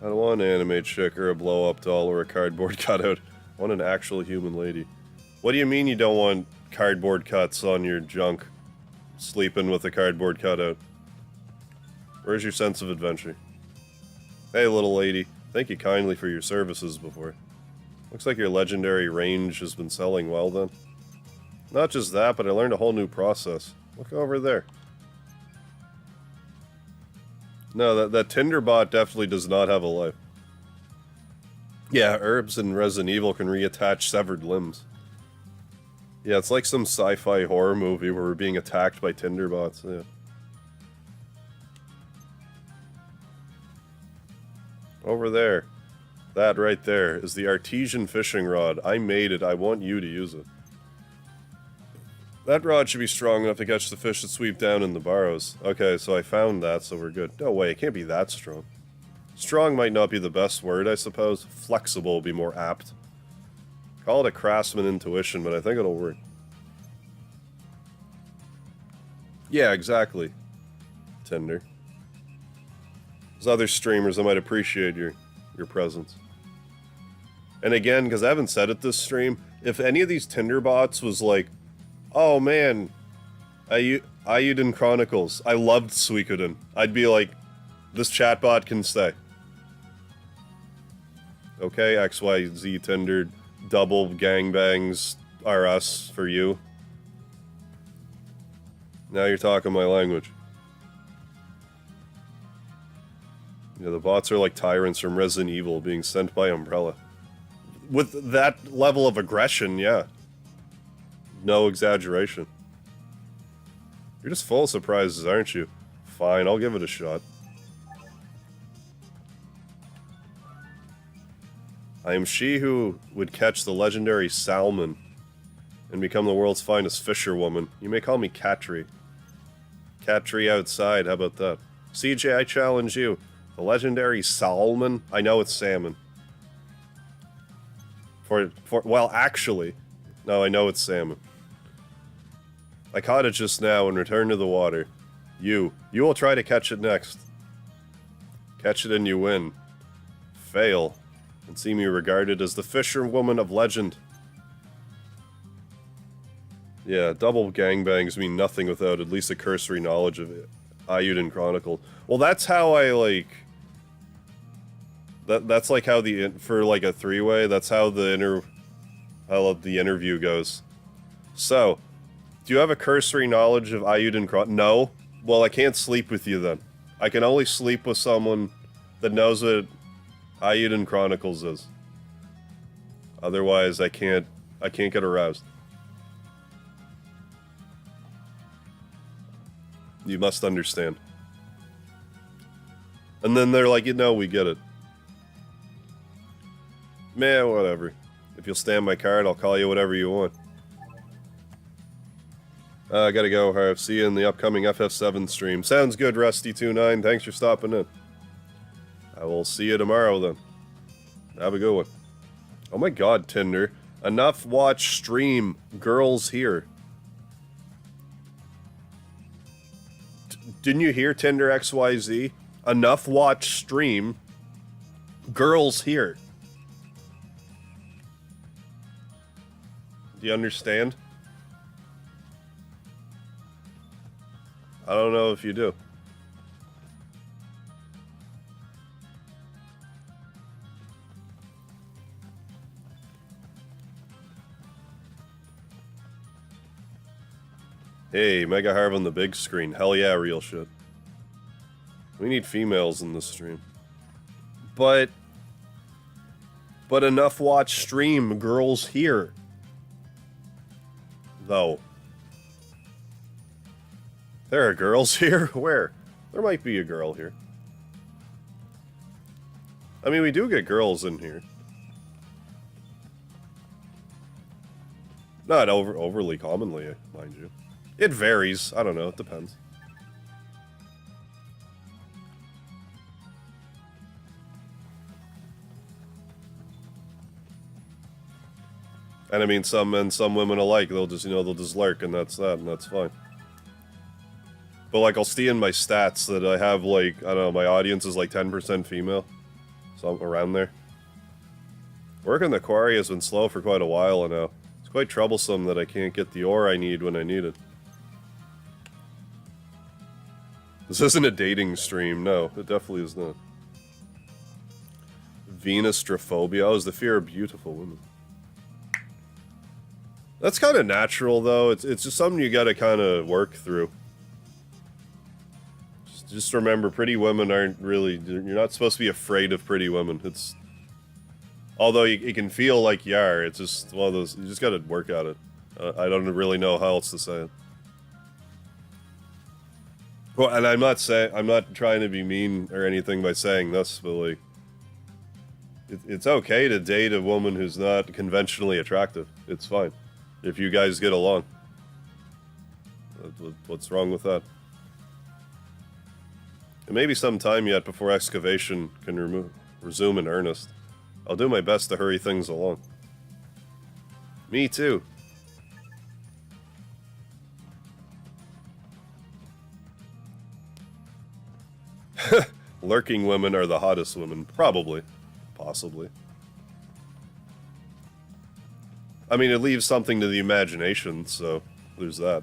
I don't want an anime chick or a blow-up doll or a cardboard cutout. I want an actual human lady. What do you mean you don't want cardboard cuts on your junk? Sleeping with a cardboard cutout. Where's your sense of adventure? Hey, little lady. Thank you kindly for your services before. Looks like your legendary range has been selling well then. Not just that, but I learned a whole new process. Look over there. No, that Tinder bot definitely does not have a life. Yeah, herbs in Resident Evil can reattach severed limbs. Yeah, it's like some sci-fi horror movie where we're being attacked by Tinder bots, yeah. Over there. That right there is the artesian fishing rod. I made it, I want you to use it. That rod should be strong enough to catch the fish that sweep down in the burrows. Okay, so I found that, so we're good. No way, it can't be that strong. Strong might not be the best word, I suppose. Flexible would be more apt. Call it a craftsman intuition, but I think it'll work. Yeah, exactly. Tinder. There's other streamers that might appreciate your presence. And again, because I haven't said it this stream, if any of these Tinder bots was like, oh man, Eiyuden Chronicles, I loved Suikoden, I'd be like, this chatbot can stay. Okay, XYZ Tinder, double gangbangs are us for you. Now you're talking my language. Yeah, the bots are like tyrants from Resident Evil being sent by Umbrella. With that level of aggression, yeah. No exaggeration. You're just full of surprises, aren't you? Fine, I'll give it a shot. I am she who would catch the legendary salmon and become the world's finest fisherwoman. You may call me Catry. Catry outside, how about that? CJ, I challenge you. The legendary salmon? I know it's salmon. Well, actually, no, I know it's salmon. I caught it just now and returned to the water. You will try to catch it next. Catch it and you win. Fail, and see me regarded as the fisherwoman of legend. Yeah, double gangbangs mean nothing without at least a cursory knowledge of Eiyuden Chronicle. Well, that's how I, like... That's like how for like a three-way, that's how the interview goes. So, do you have a cursory knowledge of Eiyuden Chronicles? No? Well, I can't sleep with you then. I can only sleep with someone that knows what Eiyuden Chronicles is. Otherwise, I can't get aroused. You must understand. And then they're like, we get it. Man, whatever. If you'll stand my card, I'll call you whatever you want. I gotta go, Harv. See you in the upcoming FF7 stream. Sounds good, Rusty29. Thanks for stopping in. I will see you tomorrow, then. Have a good one. Oh my god, Tinder. Enough watch stream. Girls here. Didn't you hear, Tinder XYZ? Enough watch stream. Girls here. Do you understand? I don't know if you do. Hey, Mega Harv on the big screen. Hell yeah, real shit. We need females in this stream. But enough watch stream. Girls here. Though. There are girls here? Where? There might be a girl here. I mean, we do get girls in here. Not overly commonly, mind you. It varies. I don't know. It depends. And I mean, some men, some women alike, they'll just, they'll just lurk, and that's that, and that's fine. But, like, I'll see in my stats that I have, like, I don't know, my audience is, like, 10% female. So I'm around there. Working the quarry has been slow for quite a while now. It's quite troublesome that I can't get the ore I need when I need it. This isn't a dating stream, no. It definitely is not. Venustrophobia. Oh, is the fear of beautiful women. That's kind of natural, though. It's just something you gotta kind of work through. Just remember, pretty women aren't really... You're not supposed to be afraid of pretty women. It's... Although it can feel like you are, it's just one of those... You just gotta work at it. I don't really know how else to say it. Well, and I'm not trying to be mean or anything by saying this, but, like... It's okay to date a woman who's not conventionally attractive. It's fine. If you guys get along. What's wrong with that? It may be some time yet before excavation can resume in earnest. I'll do my best to hurry things along. Me too. Lurking women are the hottest women. Probably. Possibly. I mean, it leaves something to the imagination, so there's that.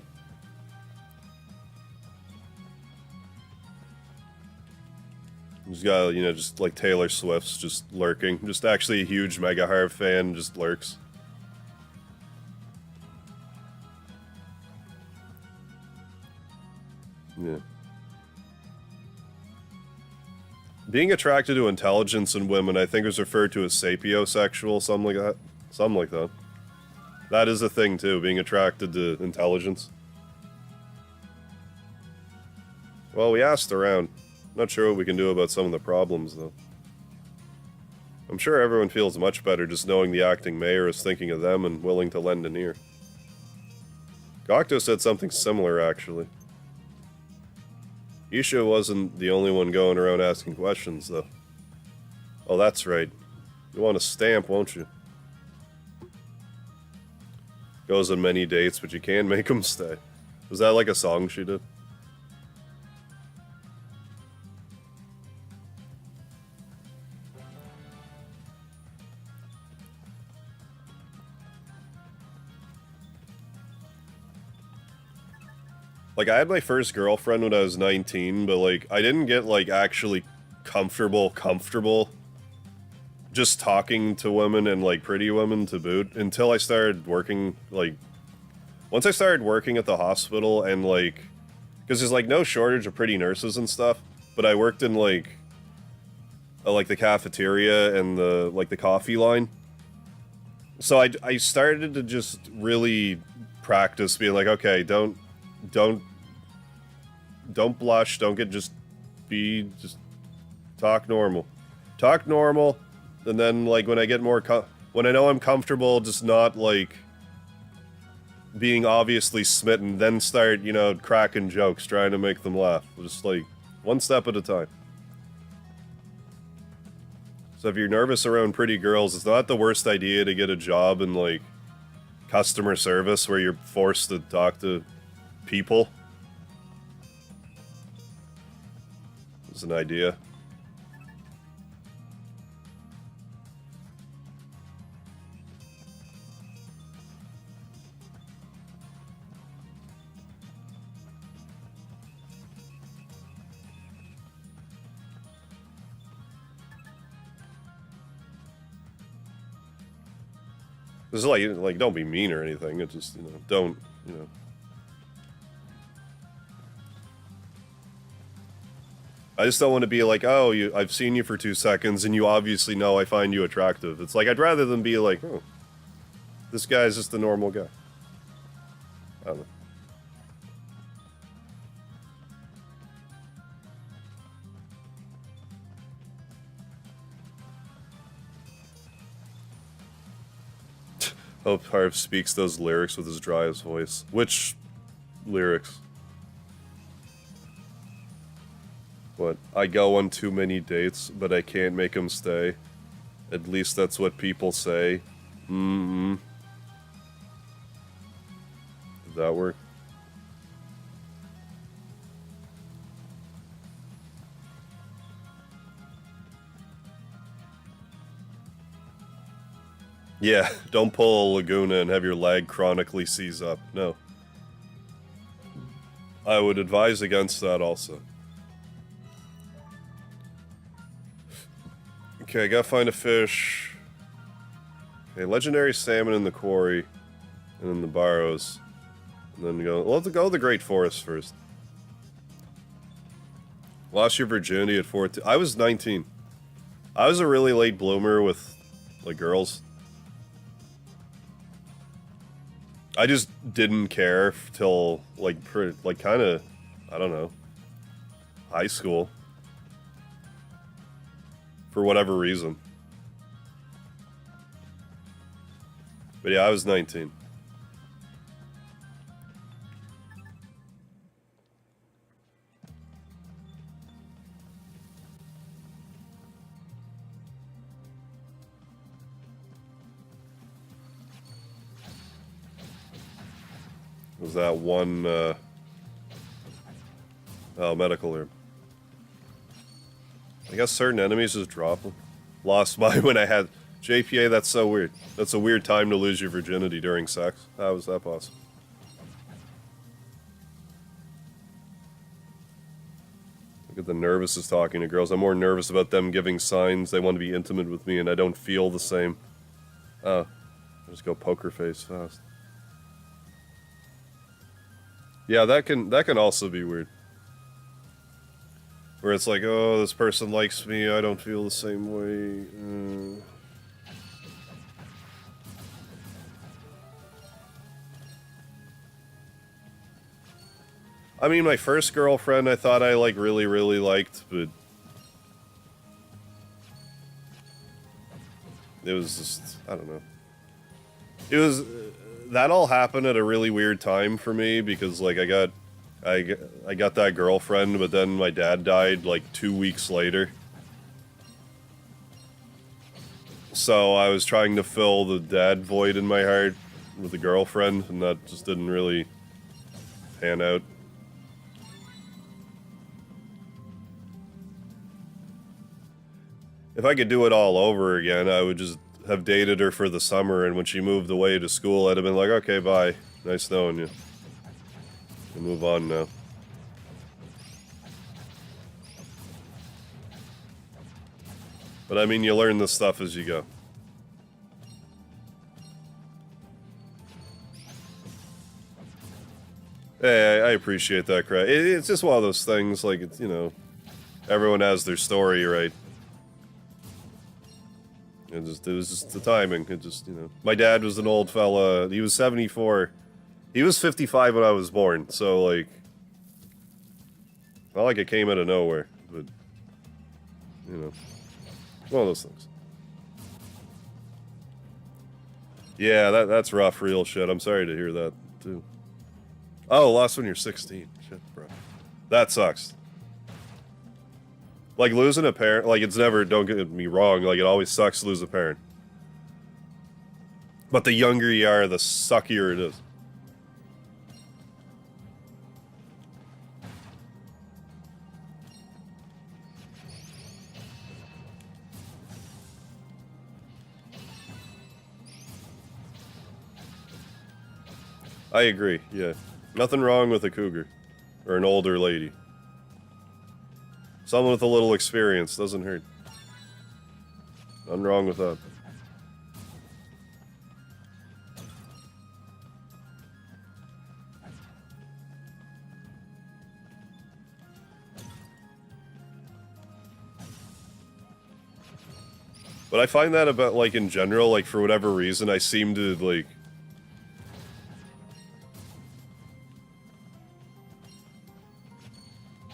He's got, you know, just like Taylor Swift's just lurking. Just actually a huge Mega Harv fan, just lurks. Yeah. Being attracted to intelligence in women, I think, is referred to as sapiosexual, something like that. Something like that. That is a thing, too, being attracted to intelligence. Well, we asked around. Not sure what we can do about some of the problems, though. I'm sure everyone feels much better just knowing the acting mayor is thinking of them and willing to lend an ear. Gokto said something similar, actually. Isha wasn't the only one going around asking questions, though. Oh, that's right. You want a stamp, won't you? Goes on many dates, but you can't make them stay. Was that like a song she did? Like, I had my first girlfriend when I was 19, but, like, I didn't get, like, actually comfortable just talking to women and, like, pretty women to boot until I started working, like, once I started working at the hospital and, like, because there's, like, no shortage of pretty nurses and stuff, but I worked in, like, the cafeteria and the, like, the coffee line. So I started to just really practice being like, okay, don't blush, don't get, just talk normal. Talk normal, and then, like, when I get more, when I know I'm comfortable, just not, like, being obviously smitten, then start, you know, cracking jokes, trying to make them laugh. Just, like, one step at a time. So if you're nervous around pretty girls, it's not the worst idea to get a job in, like, customer service where you're forced to talk to people. It's an idea. This is like, don't be mean or anything. It's just, you know, don't, you know. I just don't want to be like, oh, I've seen you for 2 seconds, and you obviously know I find you attractive. It's like, I'd rather than be like, oh, this guy's just a normal guy. I don't know. Hope Harv speaks those lyrics with his driest voice. Which lyrics? What? I go on too many dates, but I can't make them stay. At least that's what people say. Mm-hmm. Did that work? Yeah, don't pull a Laguna and have your lag chronically seize up. No. I would advise against that also. Okay, I gotta find a fish. Okay, legendary salmon in the quarry. And then the barrows. And then we'll have to go to the Great Forest first. Lost your virginity at 14. I was 19. I was a really late bloomer with, like, girls. I just didn't care till, like, kind of, I don't know, high school. For whatever reason. But yeah, I was 19. Was that one, oh, medical herb. I guess certain enemies just drop them. Lost mine when I had JPA. That's so weird. That's a weird time to lose your virginity during sex. How is that possible? Look at the nervous is talking to girls. I'm more nervous about them giving signs they want to be intimate with me, and I don't feel the same. Oh, I just go poker face fast. Yeah, that can also be weird. Where it's like, oh, this person likes me, I don't feel the same way. I mean, my first girlfriend I thought I, like, really, really liked, but... it was just, I don't know. It was... that all happened at a really weird time for me, because, like, I got that girlfriend, but then my dad died, like, 2 weeks later. So I was trying to fill the dad void in my heart with a girlfriend, and that just didn't really pan out. If I could do it all over again, I would just have dated her for the summer, and when she moved away to school, I'd have been like, okay, bye. Nice knowing you. We'll move on now. But I mean, you learn this stuff as you go. Hey, I appreciate that, Craig. It's just one of those things, like, it's, you know, everyone has their story, right? It was just the timing. It just, you know. My dad was an old fella. He was 74. He was 55 when I was born, so, like... not like it came out of nowhere, but... you know. One of those things. Yeah, that's rough, real shit. I'm sorry to hear that, too. Oh, lost when you're 16. Shit, bro. That sucks. Like, losing a parent, like, it's never, don't get me wrong, like, it always sucks to lose a parent. But the younger you are, the suckier it is. I agree, yeah. Nothing wrong with a cougar. Or an older lady. Someone with a little experience doesn't hurt. Nothing wrong with that. But I find that about, like, in general, like, for whatever reason, I seem to, like...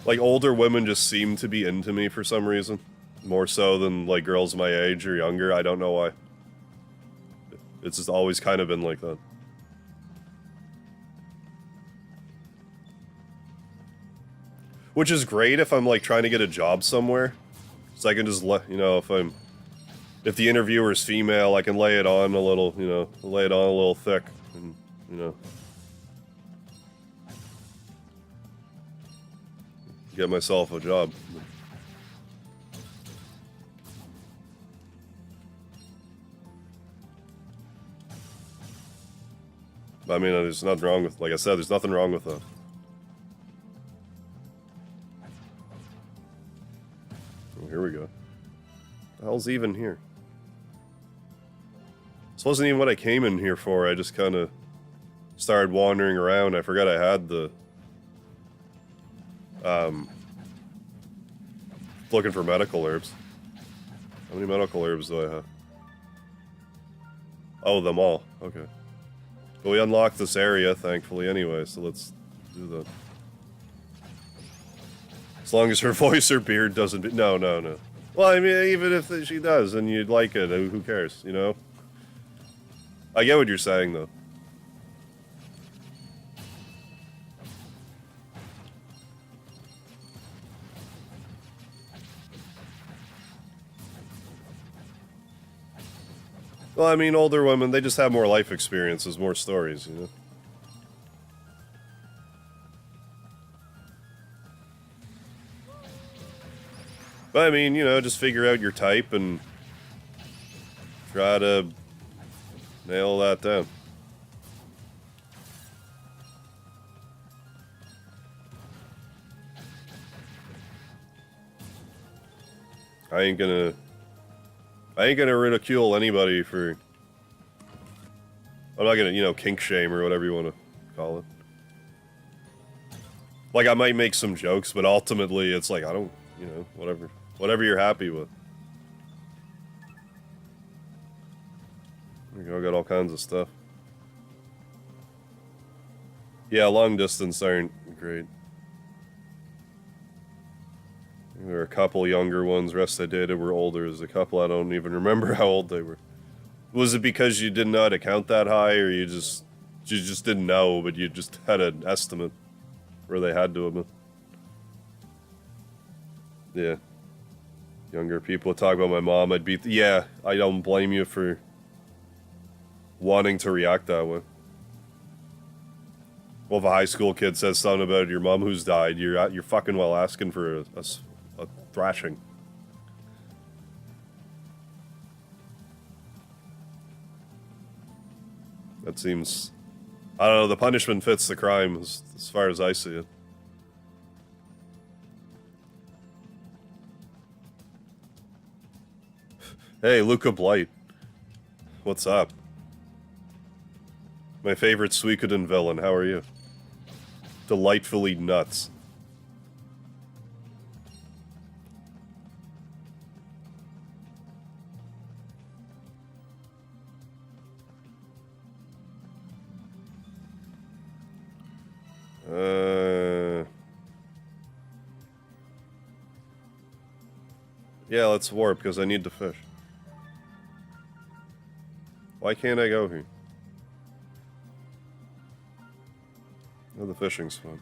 like, older women just seem to be into me for some reason. More so than, like, girls my age or younger. I don't know why. It's just always kind of been like that. Which is great if I'm, like, trying to get a job somewhere. So I can just let, you know, if the interviewer's female, I can lay it on a little, you know, lay it on a little thick, and, you know. Get myself a job. I mean, there's nothing wrong with, like I said, there's nothing wrong with that. Oh, here we go. The hell's even here? This wasn't even what I came in here for. I just kind of started wandering around. I forgot I had the... looking for medical herbs. How many medical herbs do I have? Oh, them all. Okay. But we unlocked this area, thankfully, anyway, so let's do that. As long as her voice or beard doesn't be... No. Well, I mean, even if she does, and you'd like it, who cares, you know? I get what you're saying, though. Well, I mean, older women, they just have more life experiences, more stories, you know? But I mean, you know, just figure out your type and try to nail that down. I ain't gonna ridicule anybody for... I'm not gonna, you know, kink shame or whatever you want to call it. Like, I might make some jokes, but ultimately it's like, I don't, you know, whatever. Whatever you're happy with. There you go, got all kinds of stuff. Yeah, long distance aren't great. There were a couple younger ones, rest I dated were older. There's a couple I don't even remember how old they were. Was it because you didn't know how to count that high, or you just didn't know, but you just had an estimate where they had to have been? Yeah. Younger people talk about my mom, I'd be... Yeah, I don't blame you for wanting to react that way. Well, if a high school kid says something about your mom who's died, you're fucking well asking for a thrashing. That seems... I don't know, the punishment fits the crime as far as I see it. Hey, Luca Blight. What's up? My favorite Suikoden villain, how are you? Delightfully nuts. Yeah, let's warp, because I need to fish. Why can't I go here? Oh, the fishing's fun.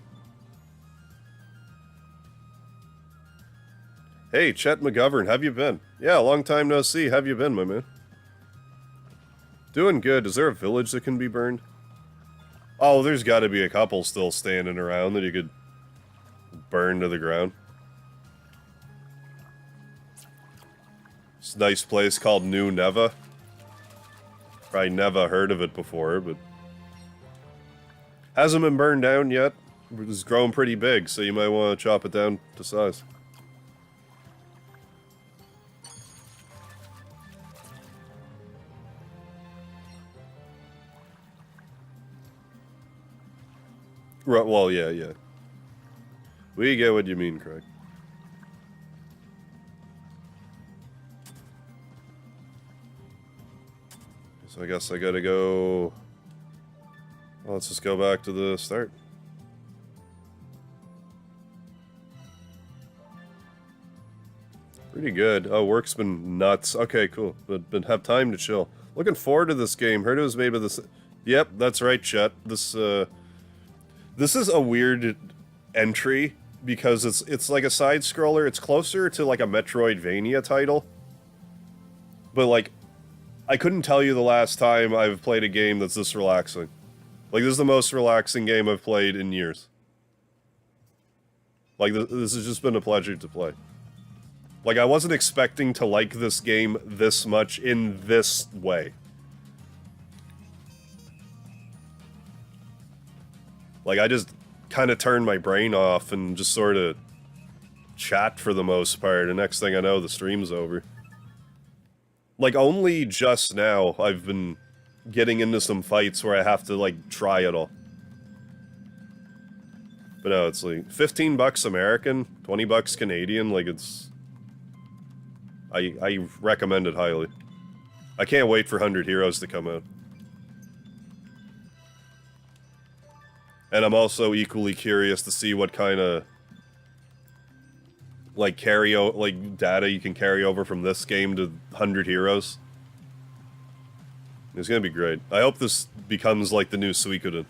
Hey, Chet McGovern, have you been? Yeah, long time no see. Have you been, my man? Doing good. Is there a village that can be burned? Oh, there's got to be a couple still standing around that you could burn to the ground. It's a nice place called New Neva. Probably never heard of it before, but... Hasn't been burned down yet. It's grown pretty big, so you might want to chop it down to size. Right, well, yeah. We get what you mean, Craig. So I guess I gotta go... Well, let's just go back to the start. Pretty good. Oh, work's been nuts. Okay, cool. But have time to chill. Looking forward to this game. Heard it was maybe this... Yep, that's right, Chet. This is a weird entry because it's like a side scroller. It's closer to like a Metroidvania title. But like, I couldn't tell you the last time I've played a game that's this relaxing. Like, this is the most relaxing game I've played in years. Like, this has just been a pleasure to play. Like, I wasn't expecting to like this game this much in this way. Like, I just kind of turned my brain off and just sort of chat for the most part, and next thing I know, the stream's over. Like, only just now I've been getting into some fights where I have to, like, try it all. But no, it's like, 15 bucks American, 20 bucks Canadian, like, it's... I recommend it highly. I can't wait for 100 Heroes to come out. And I'm also equally curious to see what kind of... like, data you can carry over from this game to 100 Heroes. It's gonna be great. I hope this becomes like the new Suikoden.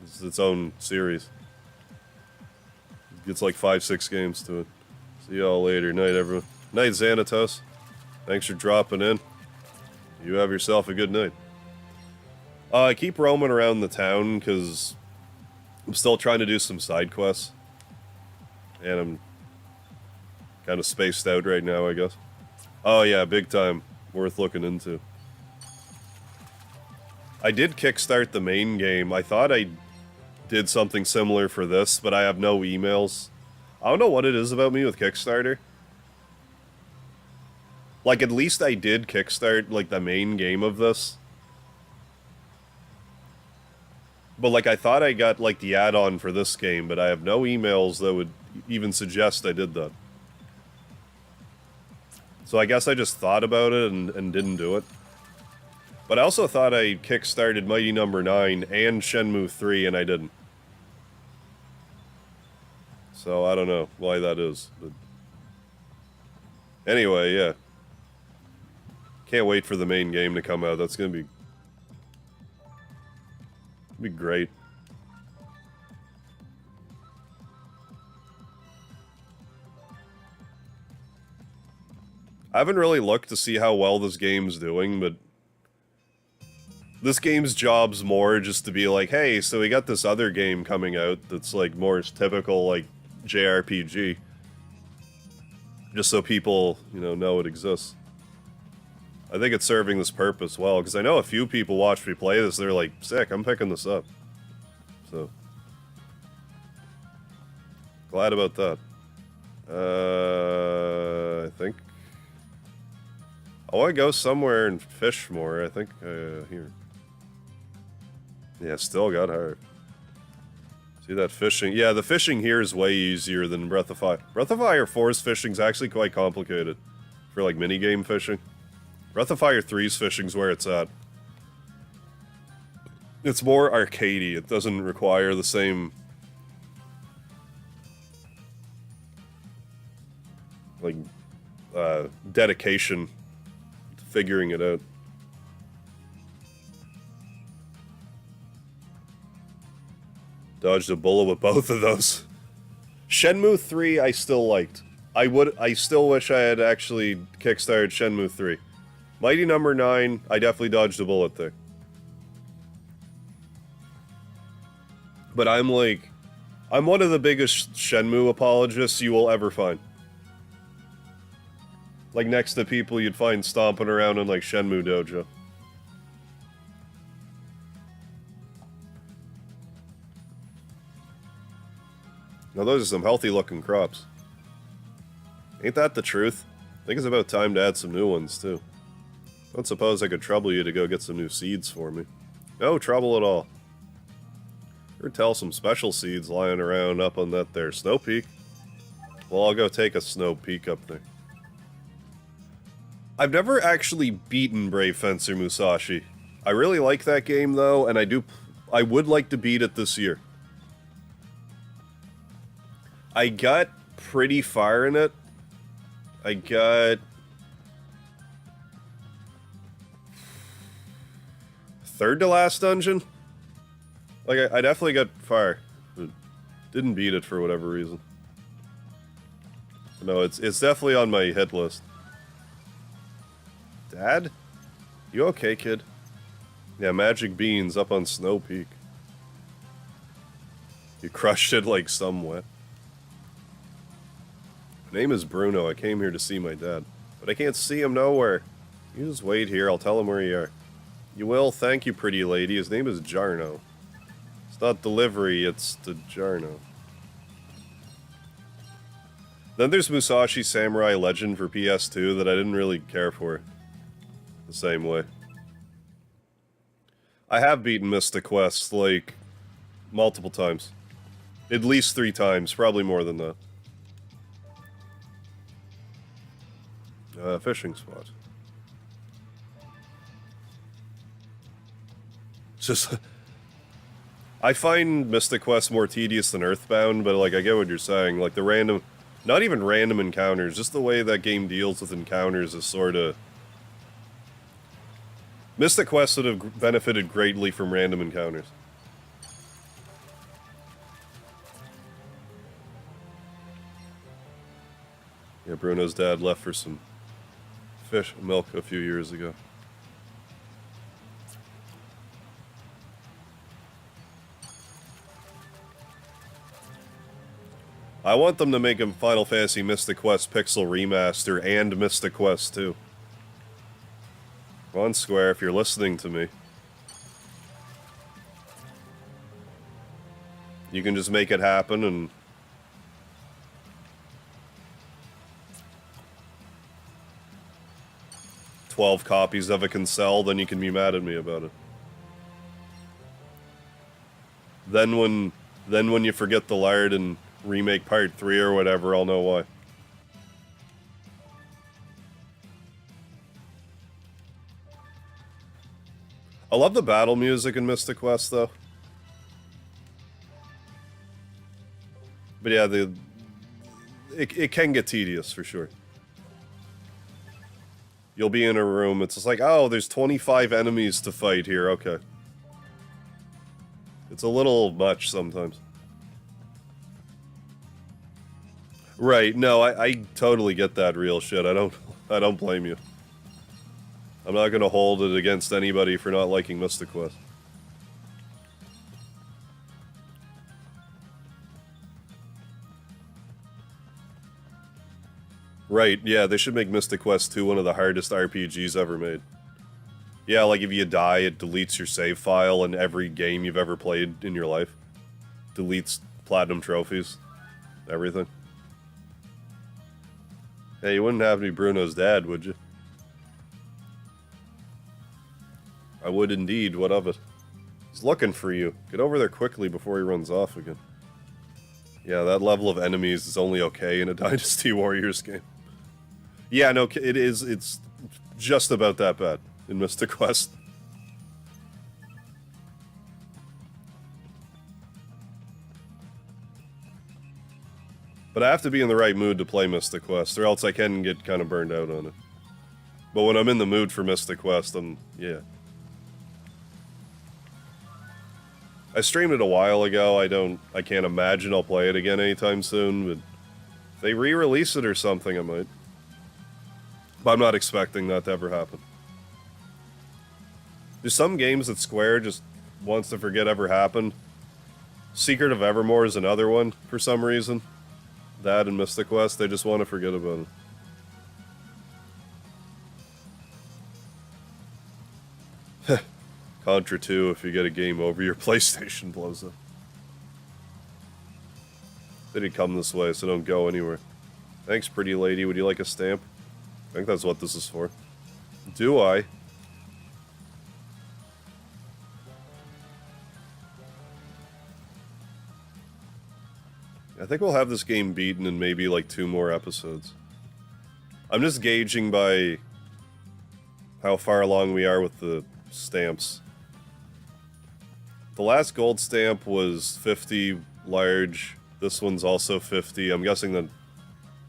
It's its own series. It gets like 5-6 games to it. See y'all later. Night, everyone. Night, Xanatos. Thanks for dropping in. You have yourself a good night. I keep roaming around the town because I'm still trying to do some side quests. And Kind of spaced out right now, I guess. Oh yeah, big time. Worth looking into. I did kickstart the main game. I thought I did something similar for this, but I have no emails. I don't know what it is about me with Kickstarter. Like, at least I did kickstart, like, the main game of this. But, like, I thought I got, like, the add-on for this game, but I have no emails that would even suggest I did that. So I guess I just thought about it and didn't do it. But I also thought I kickstarted Mighty Number 9 and Shenmue 3, and I didn't. So I don't know why that is. But anyway, yeah. Can't wait for the main game to come out. That's gonna be great. I haven't really looked to see how well this game's doing, but this game's job's more just to be like, hey, so we got this other game coming out that's like more typical like JRPG. Just so people, you know it exists. I think it's serving this purpose well, because I know a few people watch me play this, they're like, sick, I'm picking this up. So, glad about that. I think I want to go somewhere and fish more. I think here. Yeah, still got hard. See that fishing? Yeah, the fishing here is way easier than Breath of Fire. Breath of Fire 4's fishing is actually quite complicated for like minigame fishing. Breath of Fire 3's fishing's where it's at. It's more arcadey. It doesn't require the same like dedication to figuring it out. Dodged a bullet with both of those. Shenmue 3 I still liked. I still wish I had actually kickstarted Shenmue 3. Mighty Number 9, I definitely dodged a bullet there. But I'm one of the biggest Shenmue apologists you will ever find. Like next to people you'd find stomping around in like Shenmue Dojo. Now those are some healthy looking crops. Ain't that the truth? I think it's about time to add some new ones too. Don't suppose I could trouble you to go get some new seeds for me. No trouble at all. Or tell some special seeds lying around up on that there snow peak. Well, I'll go take a snow peek up there. I've never actually beaten Brave Fencer Musashi. I really like that game though, and I would like to beat it this year. I got pretty far in it. I got third to last dungeon. Like I definitely got far, but didn't beat it for whatever reason. No, it's definitely on my hit list. Dad? You okay, kid? Yeah, Magic Beans up on Snow Peak. You crushed it like somewhat. My name is Bruno. I came here to see my dad. But I can't see him nowhere. You just wait here. I'll tell him where you are. You will? Thank you, pretty lady. His name is Jarno. It's not delivery, it's the Jarno. Then there's Musashi Samurai Legend for PS2 that I didn't really care for the same way. I have beaten Mystic Quest, like, multiple times. At least 3 times, probably more than that. Fishing spot. Just... I find Mystic Quest more tedious than Earthbound, but, like, I get what you're saying. Like, the random... Not even random encounters, just the way that game deals with encounters is sort of... Mystic Quest would have benefited greatly from random encounters. Yeah, Bruno's dad left for some fish milk a few years ago. I want them to make a Final Fantasy Mystic Quest Pixel Remaster and Mystic Quest 2. Come on, Square, if you're listening to me. You can just make it happen and... ...12 copies of it can sell, then you can be mad at me about it. Then when you forget the lard and remake part 3 or whatever, I'll know why. I love the battle music in Mystic Quest, though. But yeah, it can get tedious, for sure. You'll be in a room, it's just like, oh, there's 25 enemies to fight here, okay. It's a little much sometimes. Right, no, I totally get that real shit. I don't blame you. I'm not gonna hold it against anybody for not liking Mystic Quest. Right, yeah, they should make Mystic Quest 2 one of the hardest RPGs ever made. Yeah, like if you die, it deletes your save file in every game you've ever played in your life. Deletes platinum trophies. Everything. Hey, you wouldn't have to be Bruno's dad, would you? I would indeed, what of it? He's looking for you. Get over there quickly before he runs off again. Yeah, that level of enemies is only okay in a Dynasty Warriors game. Yeah, no, it's just about that bad in Mystic Quest. But I have to be in the right mood to play Mystic Quest, or else I can get kind of burned out on it. But when I'm in the mood for Mystic Quest, yeah. I streamed it a while ago, I can't imagine I'll play it again anytime soon, but if they re-release it or something, I might. But I'm not expecting that to ever happen. There's some games that Square just wants to forget ever happened. Secret of Evermore is another one, for some reason. That and Mystic Quest, they just want to forget about it. Contra 2, if you get a game over, your PlayStation blows up. They didn't come this way, so don't go anywhere. Thanks, pretty lady. Would you like a stamp? I think that's what this is for. Do I? I think we'll have this game beaten in maybe like 2 more episodes. I'm just gauging by how far along we are with the stamps. The last gold stamp was 50 large. This one's also 50. I'm guessing that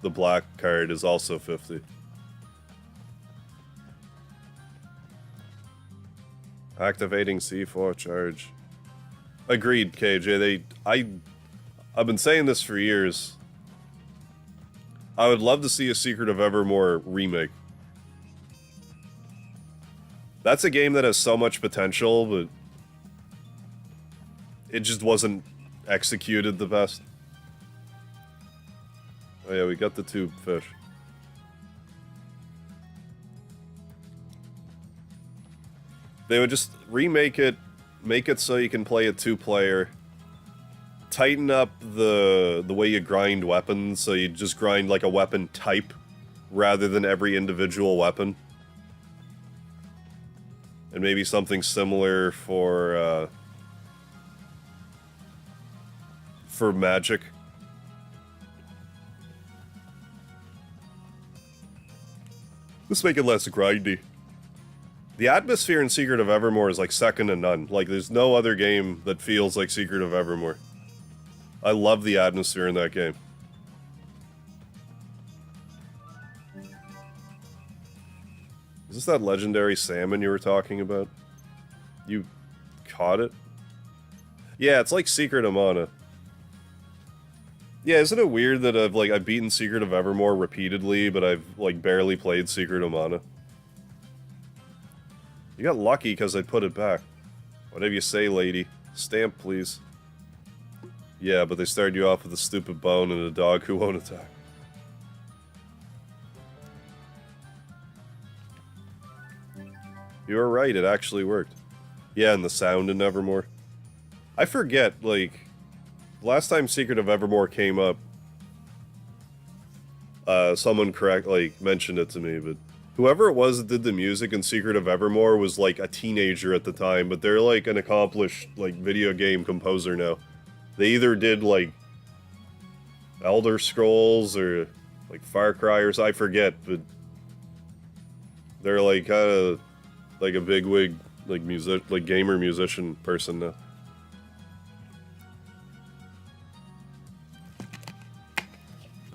the black card is also 50. Activating C4 charge. Agreed, KJ. I've been saying this for years. I would love to see a Secret of Evermore remake. That's a game that has so much potential, but it just wasn't executed the best. Oh yeah, we got the 2 fish. They would just remake it, make it so you can play it 2-player, tighten up the way you grind weapons, so you just grind like a weapon type rather than every individual weapon. And maybe something similar for magic. Let's make it less grindy. The atmosphere in Secret of Evermore is like second to none. Like, there's no other game that feels like Secret of Evermore. I love the atmosphere in that game. Is this that legendary salmon you were talking about? You caught it? Yeah, it's like Secret of Mana. Yeah, isn't it weird that I've beaten Secret of Evermore repeatedly, but I've, like, barely played Secret of Mana? You got lucky because I put it back. Whatever you say, lady. Stamp, please. Yeah, but they started you off with a stupid bone and a dog who won't attack. You were right, it actually worked. Yeah, and the sound in Evermore. I forget, like, last time Secret of Evermore came up, someone mentioned it to me, but whoever it was that did the music in Secret of Evermore was like a teenager at the time, but they're like an accomplished like video game composer now. They either did like Elder Scrolls or like Far Cry or I forget, but they're like kind of like a bigwig like gamer musician person now.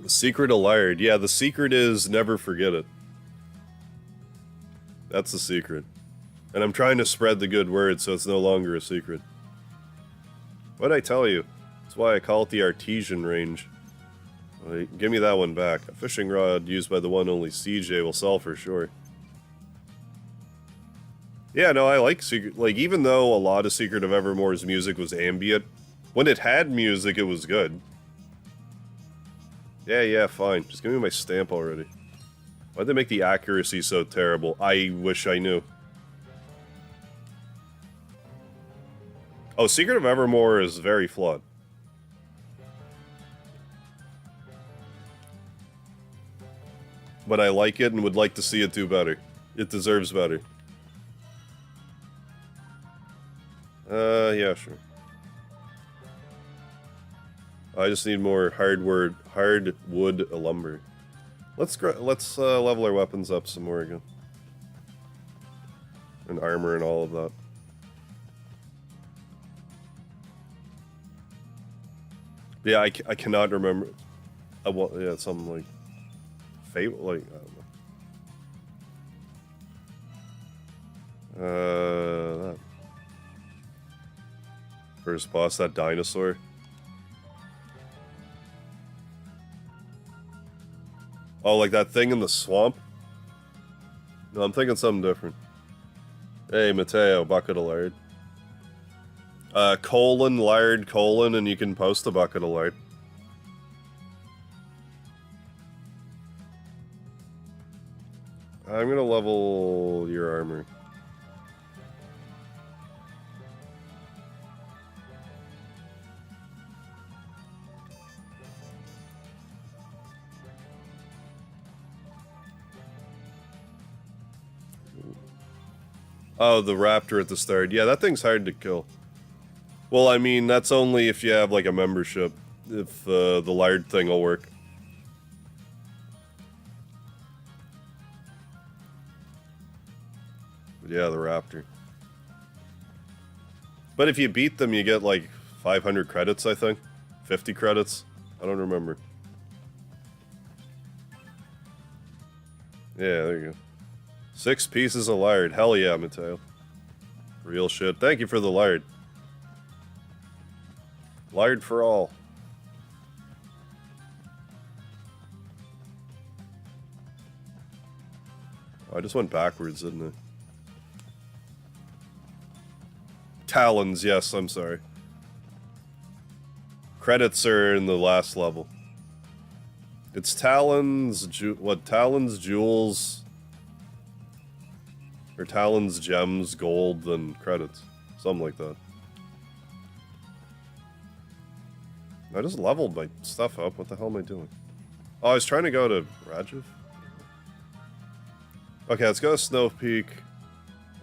The secret of Laird. Yeah, the secret is never forget it. That's the secret. And I'm trying to spread the good word so it's no longer a secret. What'd I tell you? That's why I call it the artesian range. Wait, give me that one back. A fishing rod used by the one only CJ will sell for sure. Yeah, no, I like Secret. Like, even though a lot of Secret of Evermore's music was ambient, when it had music, it was good. Yeah, fine. Just give me my stamp already. Why'd they make the accuracy so terrible? I wish I knew. Oh, Secret of Evermore is very flawed. But I like it and would like to see it do better. It deserves better. Yeah, sure. I just need more hardwood lumber. Let's level our weapons up some more again. And armor and all of that. Yeah, I cannot remember. Yeah, something like Fable, like I don't know. That. First boss, that dinosaur. Oh, like that thing in the swamp? No, I'm thinking something different. Hey, Mateo, bucket of lard. Lard, and you can post a bucket of lard. I'm gonna level your armor. Oh, the raptor at the start. Yeah, that thing's hard to kill. Well, I mean, that's only if you have, like, a membership. If the lard thing will work. But yeah, the raptor. But if you beat them, you get, like, 500 credits, I think. 50 credits. I don't remember. Yeah, there you go. 6 pieces of lard. Hell yeah, Mateo. Real shit. Thank you for the lard. Lard for all. Oh, I just went backwards, didn't I? Talons, yes, I'm sorry. Credits are in the last level. It's Talons, Talons, Jewels... Or Talons, Gems, Gold, and Credits. Something like that. I just leveled my stuff up. What the hell am I doing? Oh, I was trying to go to Rajiv? Okay, let's go to Snow Peak.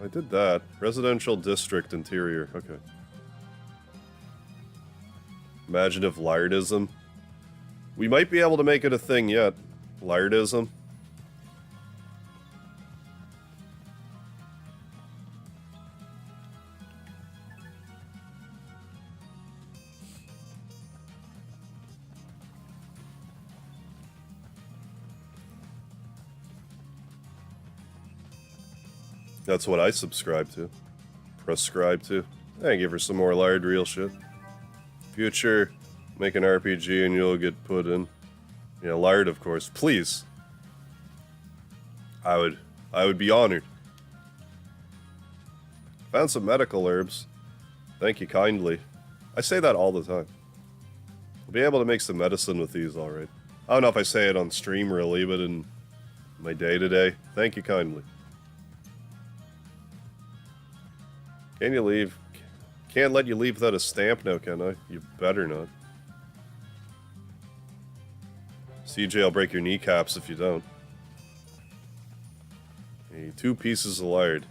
I did that. Residential District Interior. Okay. Imagine if Lardism. We might be able to make it a thing yet. Lardism. That's what I subscribe to. Prescribe to. Thank you for some more lard real shit. Future, make an RPG and you'll get put in. Yeah, lard of course. Please. I would be honored. Found some medical herbs. Thank you kindly. I say that all the time. I'll be able to make some medicine with these, alright. I don't know if I say it on stream really, but in my day-to-day. Thank you kindly. Can you leave? Can't let you leave without a stamp now, can I? You better not. CJ will break your kneecaps if you don't. Hey, 2 pieces of lard.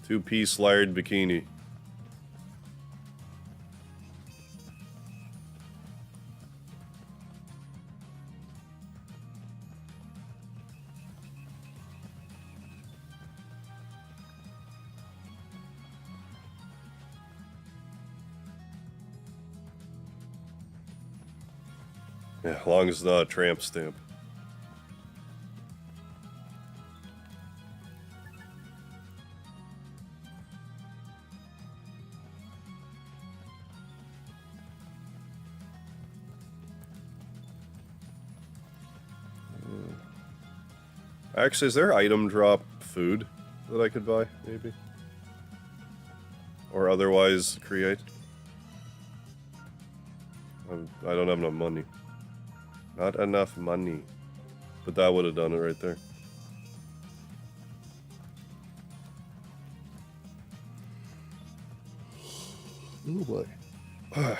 2-piece lard bikini. Yeah, as long as it's not a tramp stamp. Actually, is there item drop food that I could buy, maybe? Or otherwise create? I don't have enough money. Not enough money. But that would have done it right there. Oh boy. Hi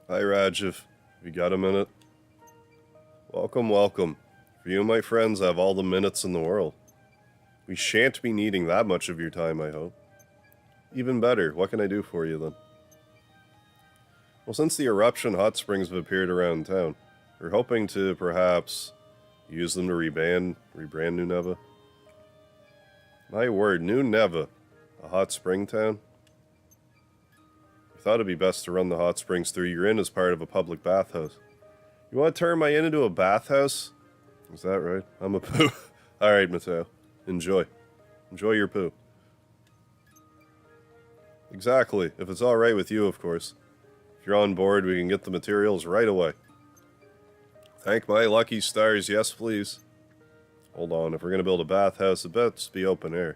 Rajiv, you got a minute? Welcome, welcome. For you, my friends, I have all the minutes in the world. We shan't be needing that much of your time, I hope. Even better, what can I do for you then? Well, since the eruption hot springs have appeared around town, we're hoping to perhaps use them to rebrand New Neva. My word, New Neva, a hot spring town? I thought it'd be best to run the hot springs through your inn as part of a public bathhouse. You want to turn my inn into a bathhouse? Is that right? I'm a poo. Alright, Mateo. Enjoy. Enjoy your poo. Exactly. If it's alright with you, of course. If you're on board, we can get the materials right away. Thank my lucky stars, yes please. Hold on, if we're going to build a bathhouse, it best be open air.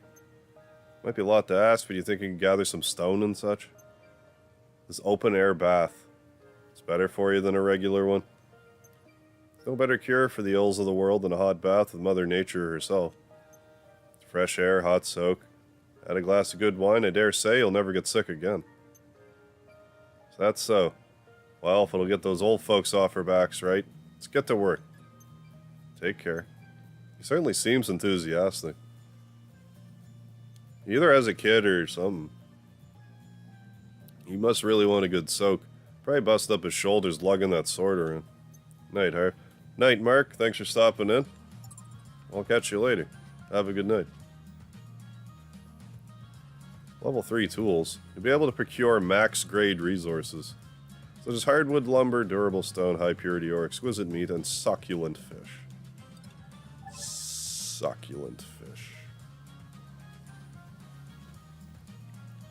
Might be a lot to ask, but you think you can gather some stone and such? This open air bath. It's better for you than a regular one. No better cure for the ills of the world than a hot bath with Mother Nature herself. Fresh air, hot soak. Add a glass of good wine, I dare say you'll never get sick again. So that's so. Well, if it'll get those old folks off our backs, right? Let's get to work. Take care. He certainly seems enthusiastic. He either has a kid or something. He must really want a good soak. Probably bust up his shoulders lugging that sword around. Night, Harv. Night, Mark. Thanks for stopping in. I'll catch you later. Have a good night. Level 3 tools. You'll be able to procure max grade resources, such as hardwood lumber, durable stone, high purity ore, exquisite meat, and succulent fish. Succulent fish.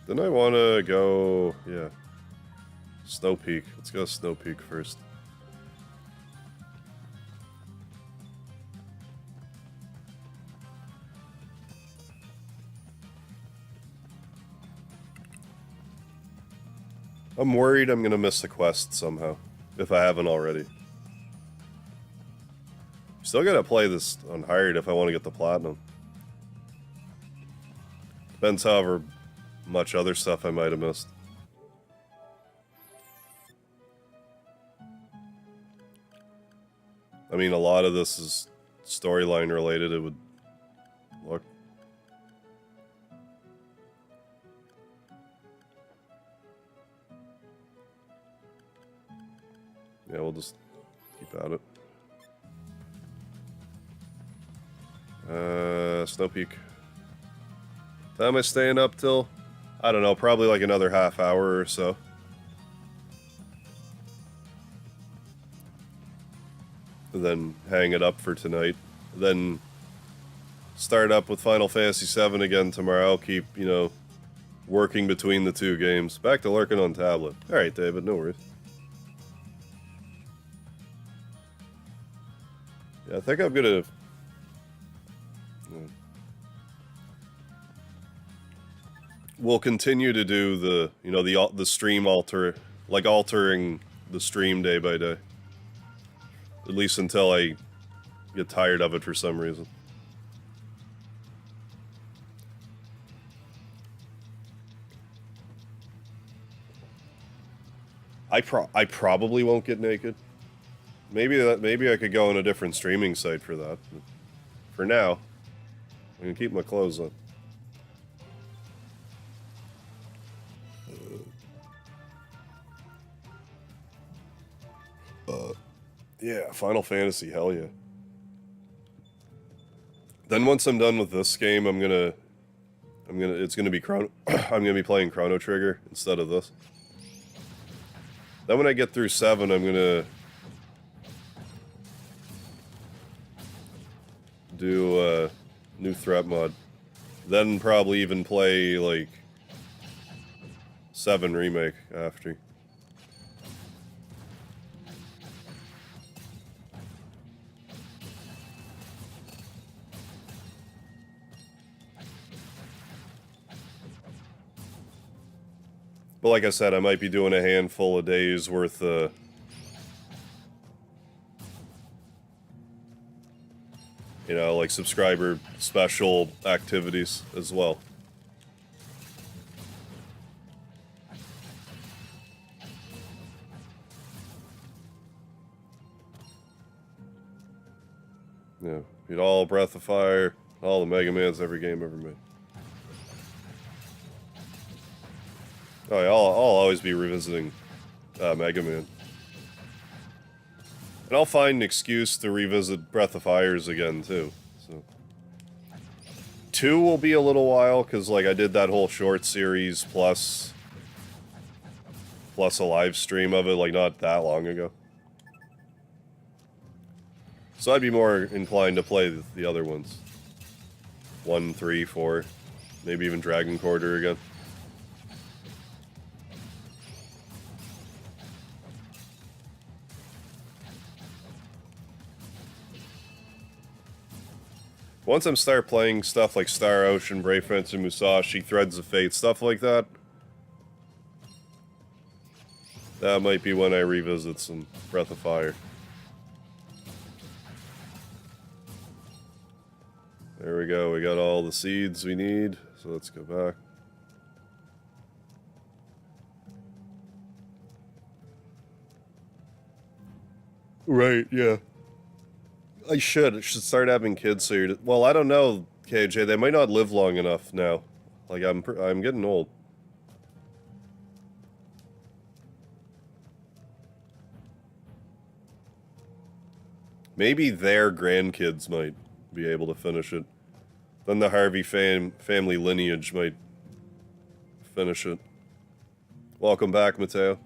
Then I want to go, yeah, Snow Peak. Let's go Snow Peak first. I'm worried I'm going to miss the quest somehow, if I haven't already. Still got to play this on hard if I want to get the platinum. Depends however much other stuff I might have missed. I mean, a lot of this is storyline related, it would look. Yeah, we'll just keep at it. Snow Peak. Time am I staying up till? I don't know, probably like another half hour or so. And then hang it up for tonight. Then start up with Final Fantasy VII again tomorrow. Keep, you know, working between the two games. Back to lurking on tablet. Alright, David, no worries. Yeah, I think I'm gonna... we'll continue to do the, you know, the stream altering the stream day by day. At least until I get tired of it for some reason. I probably won't get naked. Maybe I could go on a different streaming site for that. But for now, I can keep my clothes on. Yeah, Final Fantasy, hell yeah. Then once I'm done with this game, it's gonna be I'm gonna be playing Chrono Trigger instead of this. Then when I get through 7, I'm gonna do a new threat mod. Then probably even play like 7 Remake after. But like I said, I might be doing a handful of days worth of you know, like subscriber special activities as well. Yeah, beat all Breath of Fire, all the Mega Mans, every game ever made. Oh yeah, I'll always be revisiting Mega Man. And I'll find an excuse to revisit Breath of Fires again, too. So 2 will be a little while, because like I did that whole short series plus a live stream of it, like not that long ago. So I'd be more inclined to play the other ones. 1, 3, 4, maybe even Dragon Quarter again. Once I start playing stuff like Star Ocean, Brave Fencer, Musashi, Threads of Fate, stuff like that, that might be when I revisit some Breath of Fire. There we go, we got all the seeds we need, so let's go back. Right, yeah. I should start having kids so you're... Well, I don't know, KJ, they might not live long enough now. Like, I'm getting old. Maybe their grandkids might be able to finish it. Then the Harvey family lineage might finish it. Welcome back, Mateo.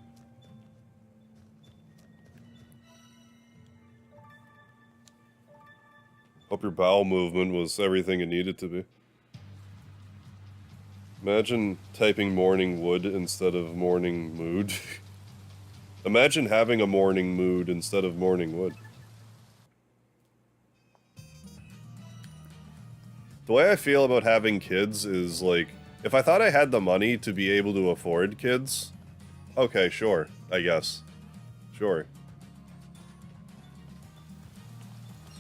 Hope your bowel movement was everything it needed to be. Imagine typing morning wood instead of morning mood. Imagine having a morning mood instead of morning wood. The way I feel about having kids is like, if I thought I had the money to be able to afford kids, okay, sure, I guess. Sure.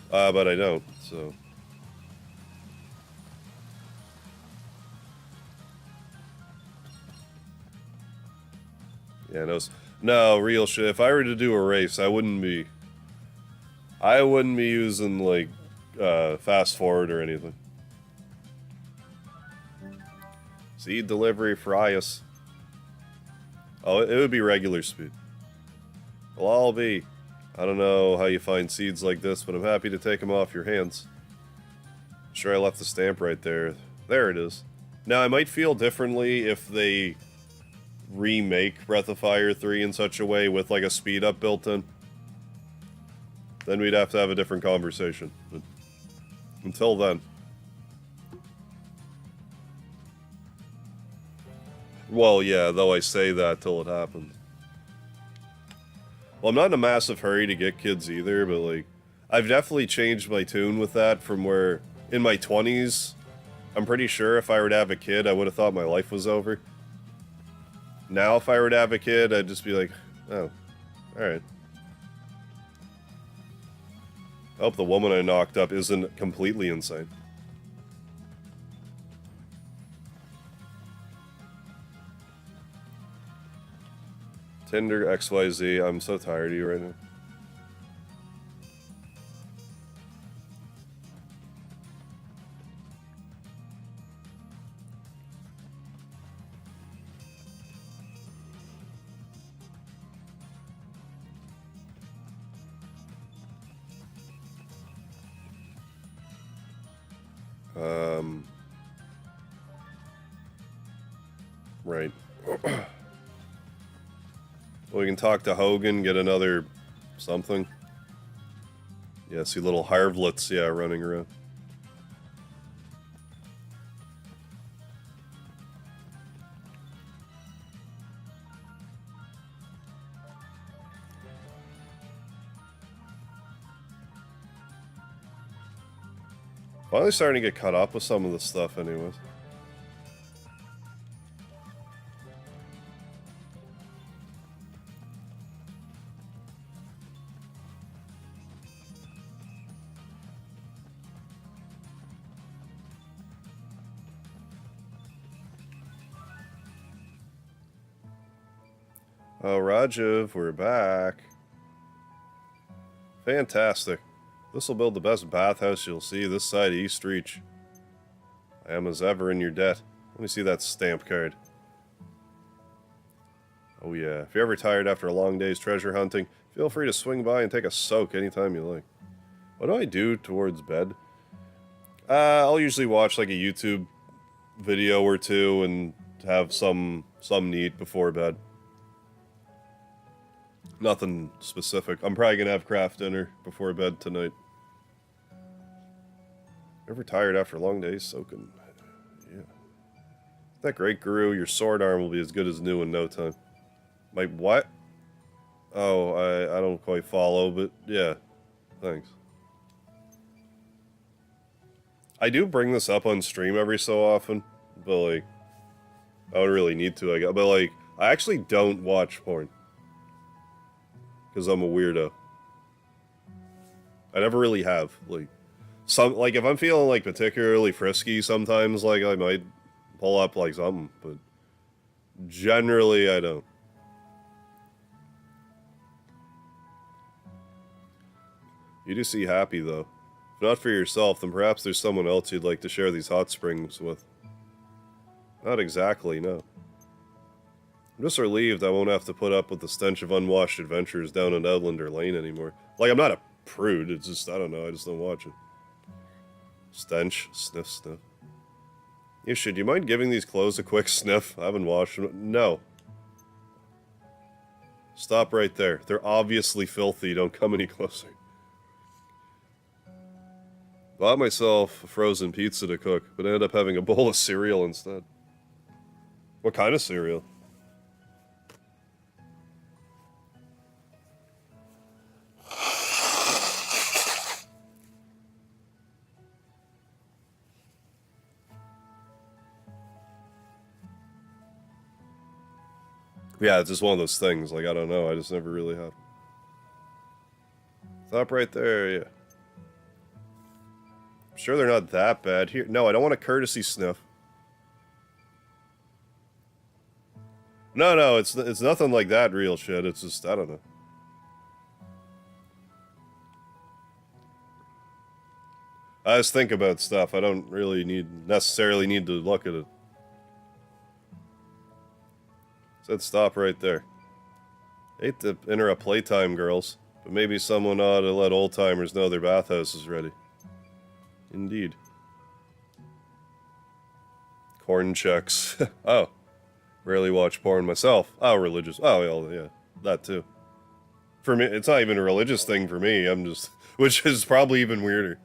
But I don't, so. Yeah, no, real shit. If I were to do a race, I wouldn't be using, like, fast forward or anything. Seed delivery for Ias. Oh, it would be regular speed. It'll all be. I don't know how you find seeds like this, but I'm happy to take them off your hands. Sure, I left the stamp right there. There it is. Now, I might feel differently if they remake Breath of Fire 3 in such a way with, like, a speed up built in. Then we'd have to have a different conversation. But until then. Well, yeah, though I say that till it happens. Well, I'm not in a massive hurry to get kids either, but, like, I've definitely changed my tune with that from where, in my 20s, I'm pretty sure if I were to have a kid, I would have thought my life was over. Now, if I were to have a kid, I'd just be like, oh, alright. I hope the woman I knocked up isn't completely insane. Tinder XYZ, I'm so tired of you right now. Right. Well, we can talk to Hogan, get another something. Yeah, see little harvlets, yeah, running around. Finally starting to get caught up with some of the stuff anyways. Oh, Rajiv, we're back. Fantastic. This will build the best bathhouse you'll see this side of East Reach. I am as ever in your debt. Let me see that stamp card. Oh yeah, if you're ever tired after a long day's treasure hunting, feel free to swing by and take a soak anytime you like. What do I do towards bed? I'll usually watch like a YouTube video or two and have some neat before bed. Nothing specific. I'm probably gonna have craft dinner before bed tonight. Ever tired after a long day soaking? Yeah. That great, Guru. Your sword arm will be as good as new in no time. My what? Oh, I don't quite follow, but yeah. Thanks. I do bring this up on stream every so often, but like, I don't really need to, I guess. But like, I actually don't watch porn. Because I'm a weirdo. I never really have. Like, if I'm feeling like particularly frisky sometimes, like I might pull up like something, but generally I don't. You do seem happy though. If not for yourself, then perhaps there's someone else you'd like to share these hot springs with. Not exactly, no. I'm just relieved I won't have to put up with the stench of unwashed adventures down in Outlander Lane anymore. Like, I'm not a prude, it's just, I don't know, I just don't watch it. Stench, sniff, sniff. Yisha, do you mind giving these clothes a quick sniff? I haven't washed them. No. Stop right there. They're obviously filthy, don't come any closer. Bought myself a frozen pizza to cook, but ended up having a bowl of cereal instead. What kind of cereal? Yeah, it's just one of those things, like, I don't know, I just never really have. Stop right there, yeah. I'm sure they're not that bad. Here, no, I don't want a courtesy sniff. No, it's nothing like that real shit, it's just, I don't know. I just think about stuff, I don't really necessarily need to look at it. Said stop right there. Hate to interrupt playtime, girls, but maybe someone ought to let old-timers know their bathhouse is ready. Indeed. Corn checks. Oh. Rarely watch porn myself. Oh, religious. Oh, yeah. That too. For me, it's not even a religious thing for me. I'm just... Which is probably even weirder.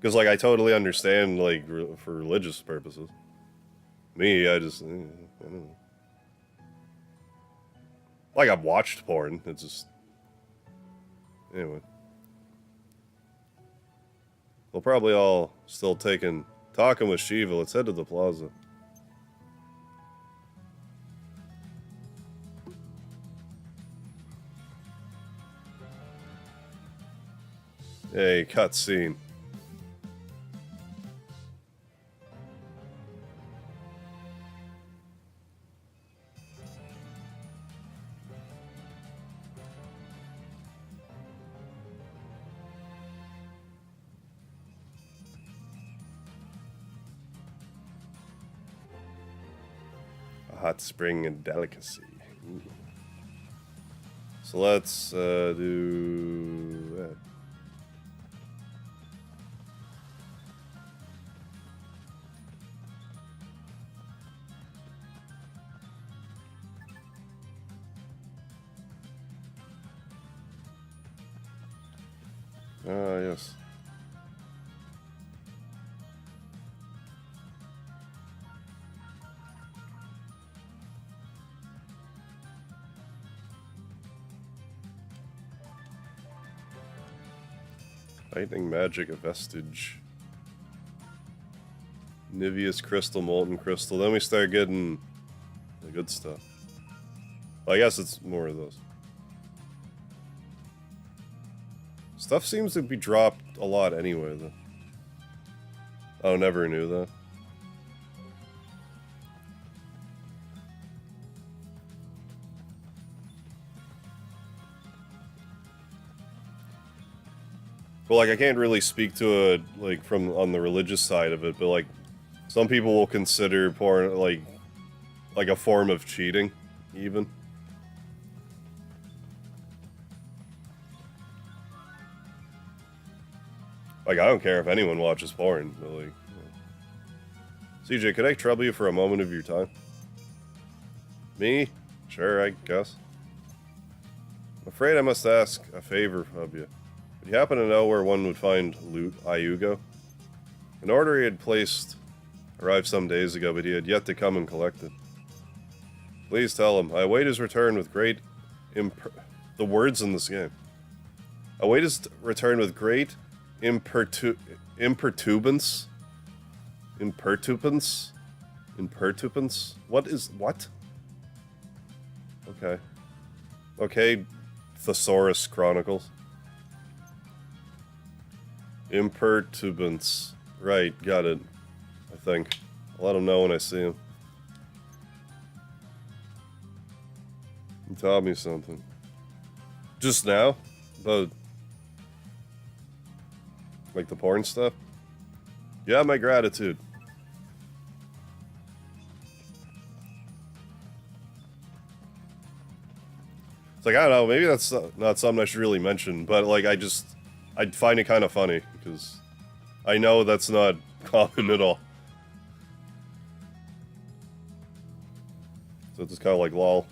Because, like, I totally understand, like, for religious purposes. Me, I just... I don't know. Like, I've watched porn. It's just... Anyway. We'll probably all still taking talking with Shiva. Let's head to the plaza. Hey, cutscene. A hot spring and delicacy. Ooh. So let's do that. Ah, yes. Lightning Magic, a Vestige. Niveus Crystal, Molten Crystal. Then we start getting the good stuff. Well, I guess it's more of those. Stuff seems to be dropped a lot anyway, though. Oh, never knew that. Well, like, I can't really speak to it, like, from on the religious side of it, but, like, some people will consider porn, like a form of cheating, even. Like, I don't care if anyone watches porn, but, like... CJ, could I trouble you for a moment of your time? Me? Sure, I guess. I'm afraid I must ask a favor of you. Would you happen to know where one would find Eiyuden? An order he had placed arrived some days ago, but he had yet to come and collect it. Please tell him, I await his return with great the words in this game. I await his return with great imperturbance? What is... what? Okay. Okay, Thesaurus Chronicles. Imperturbance. Right, got it. I think. I'll let him know when I see him. He taught me something. Just now? About... like the porn stuff? Yeah, my gratitude. It's like, I don't know, maybe that's not something I should really mention, but, like, I'd find it kind of funny, because I know that's not common at all. So it's just kind of like, lol.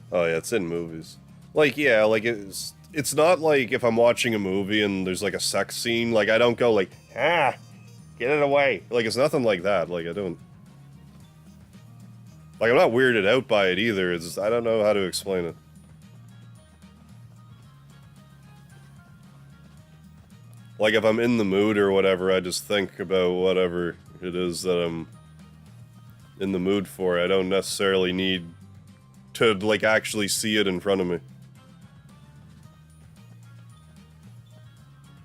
Oh yeah, it's in movies. Like, yeah, like it's not like if I'm watching a movie and there's like a sex scene, like I don't go like, ah, get it away. Like it's nothing like that. Like I don't, like I'm not weirded out by it either. It's just, I don't know how to explain it. Like if I'm in the mood or whatever, I just think about whatever it is that I'm in the mood for. I don't necessarily need to, like, actually see it in front of me.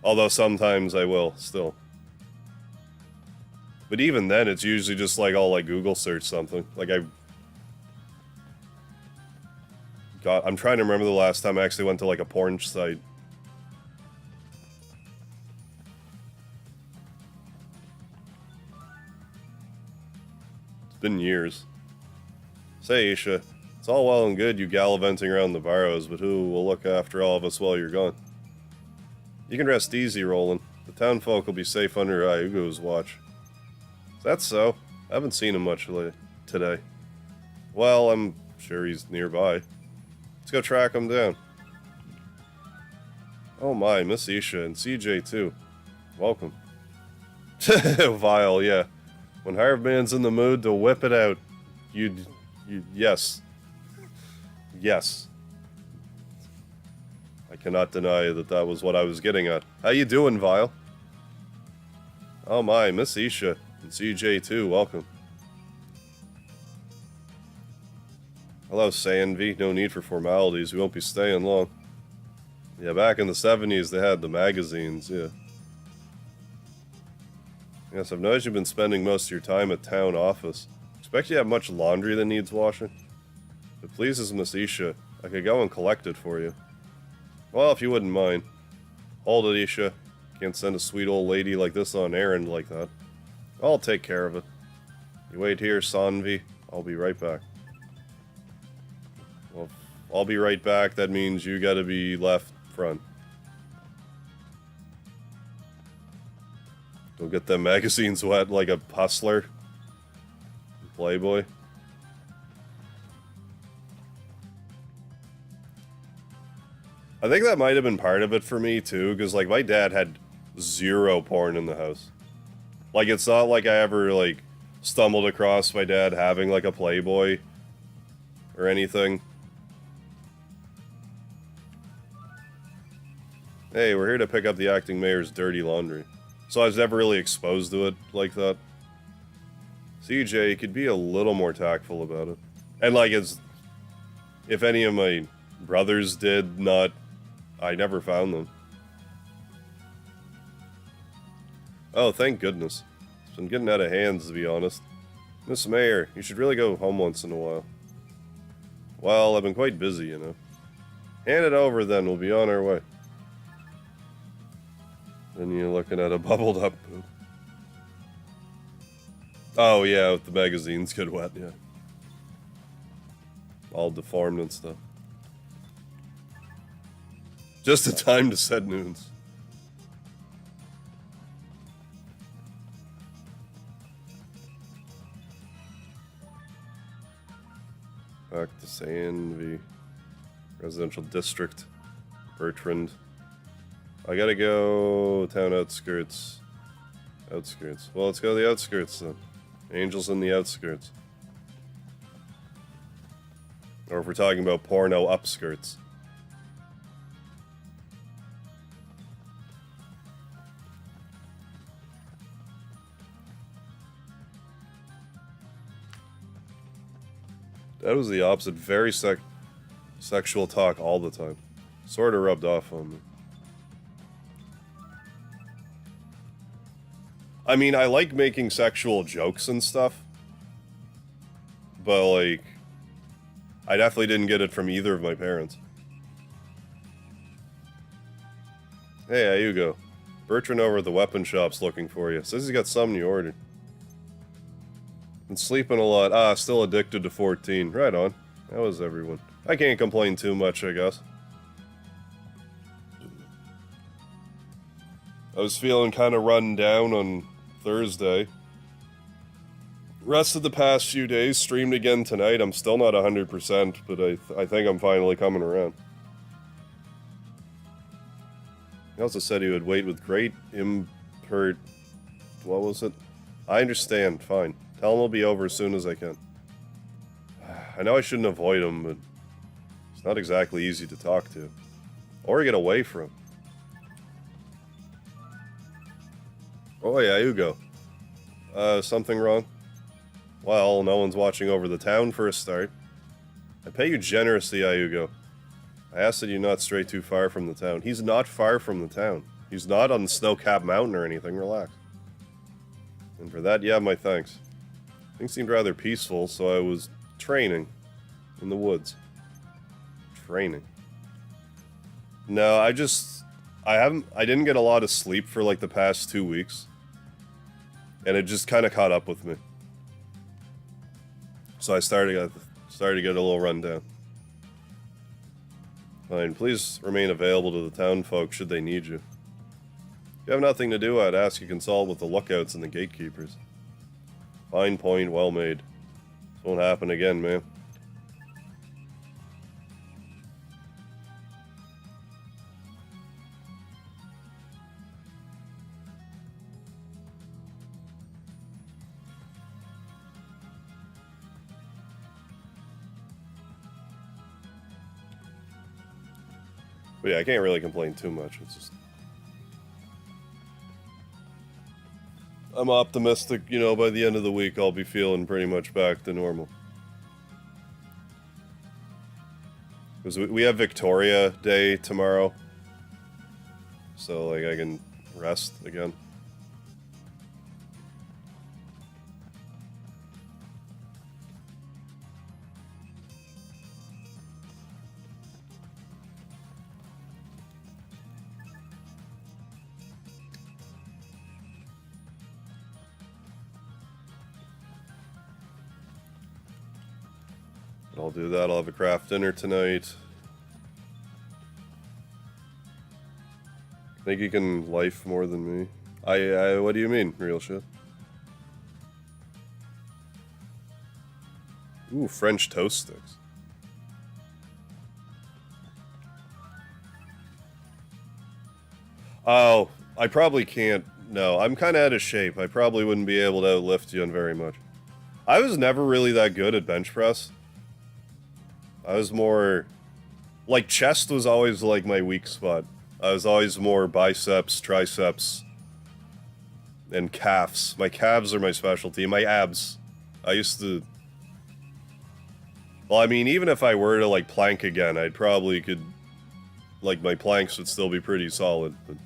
Although sometimes I will, still. But even then, it's usually just, like, I'll, like, Google search something. Like, I'm trying to remember the last time I actually went to, like, a porn site. It's been years. Say, Isha. It's all well and good you gallivanting around the barrows, but who will look after all of us while you're gone? You can rest easy, Roland. The townfolk will be safe under Eiyuden's watch. Is that so? I haven't seen him much today. Well, I'm sure he's nearby. Let's go track him down. Oh my, Miss Isha and CJ too. Welcome. Vile, yeah. When Hardman's in the mood to whip it out, yes. Yes. I cannot deny that that was what I was getting at. How you doing, Vile? Oh my, Miss Isha and CJ too, welcome. Hello, Sanvi. No need for formalities. We won't be staying long. Yeah, back in the 70s, they had the magazines, yeah. Yes, I've noticed you've been spending most of your time at town office. Expect you have much laundry that needs washing. If it pleases Miss Isha, I could go and collect it for you. Well, if you wouldn't mind. Hold it, Isha. Can't send a sweet old lady like this on an errand like that. I'll take care of it. You wait here, Sanvi. I'll be right back. Well, if I'll be right back, that means you gotta be left front. Go get them magazines wet like a hustler. Playboy. I think that might have been part of it for me too, because like my dad had zero porn in the house. Like it's not like I ever like stumbled across my dad having like a Playboy or anything. Hey, we're here to pick up the acting mayor's dirty laundry. So I was never really exposed to it like that. CJ could be a little more tactful about it. And like it's... if any of my brothers did not... I never found them. Oh, thank goodness. It's been getting out of hands, to be honest. Miss Mayor, you should really go home once in a while. Well, I've been quite busy, you know. Hand it over then, we'll be on our way. Then you're looking at a bubbled up poop. Oh yeah, with the magazines get wet, yeah. All deformed and stuff. Just in time to set noons. Back to Sanvi. Residential district. Bertrand. I gotta go town outskirts. Outskirts. Well, let's go to the outskirts then. Angels in the outskirts. Or if we're talking about porno upskirts. That was the opposite. Very sexual talk all the time. Sort of rubbed off on me. I mean, I like making sexual jokes and stuff. But, like, I definitely didn't get it from either of my parents. Hey, how you go? Bertrand over at the weapon shop's looking for you. Says he's got something you ordered. Been sleeping a lot. Ah, still addicted to 14. Right on. How is everyone? I can't complain too much, I guess. I was feeling kind of run down on Thursday. Rest of the past few days, streamed again tonight. I'm still not 100%, but I think I'm finally coming around. He also said he would wait with great impert... What was it? I understand, fine. Tell him I'll be over as soon as I can. I know I shouldn't avoid him, but it's not exactly easy to talk to. Or get away from. Oh yeah, Hugo. Something wrong? Well, no one's watching over the town for a start. I pay you generously, Ayugo. I ask that you not stray too far from the town. He's not far from the town. He's not on the snow-capped mountain or anything, relax. And for that, yeah, my thanks. Things seemed rather peaceful, so I was training in the woods. Training. No, I didn't get a lot of sleep for like the past 2 weeks. And it just kind of caught up with me. So I started to get a little rundown. Fine, please remain available to the townfolk should they need you. If you have nothing to do, I'd ask you consult with the lookouts and the gatekeepers. Fine point, well made. This won't happen again, man. But yeah, I can't really complain too much. It's just... I'm optimistic, you know, by the end of the week I'll be feeling pretty much back to normal. Because we have Victoria Day tomorrow. So, like, I can rest again. I'll do that. I'll have a craft dinner tonight. I think you can life more than me. I what do you mean, real shit? Ooh, French toast sticks. Oh, I probably can't. No, I'm kind of out of shape. I probably wouldn't be able to outlift you on very much. I was never really that good at bench press. I was more... Like, chest was always, like, my weak spot. I was always more biceps, triceps, and calves. My calves are my specialty. My abs. I used to... Well, I mean, even if I were to, like, plank again, I'd probably could... Like, my planks would still be pretty solid, but...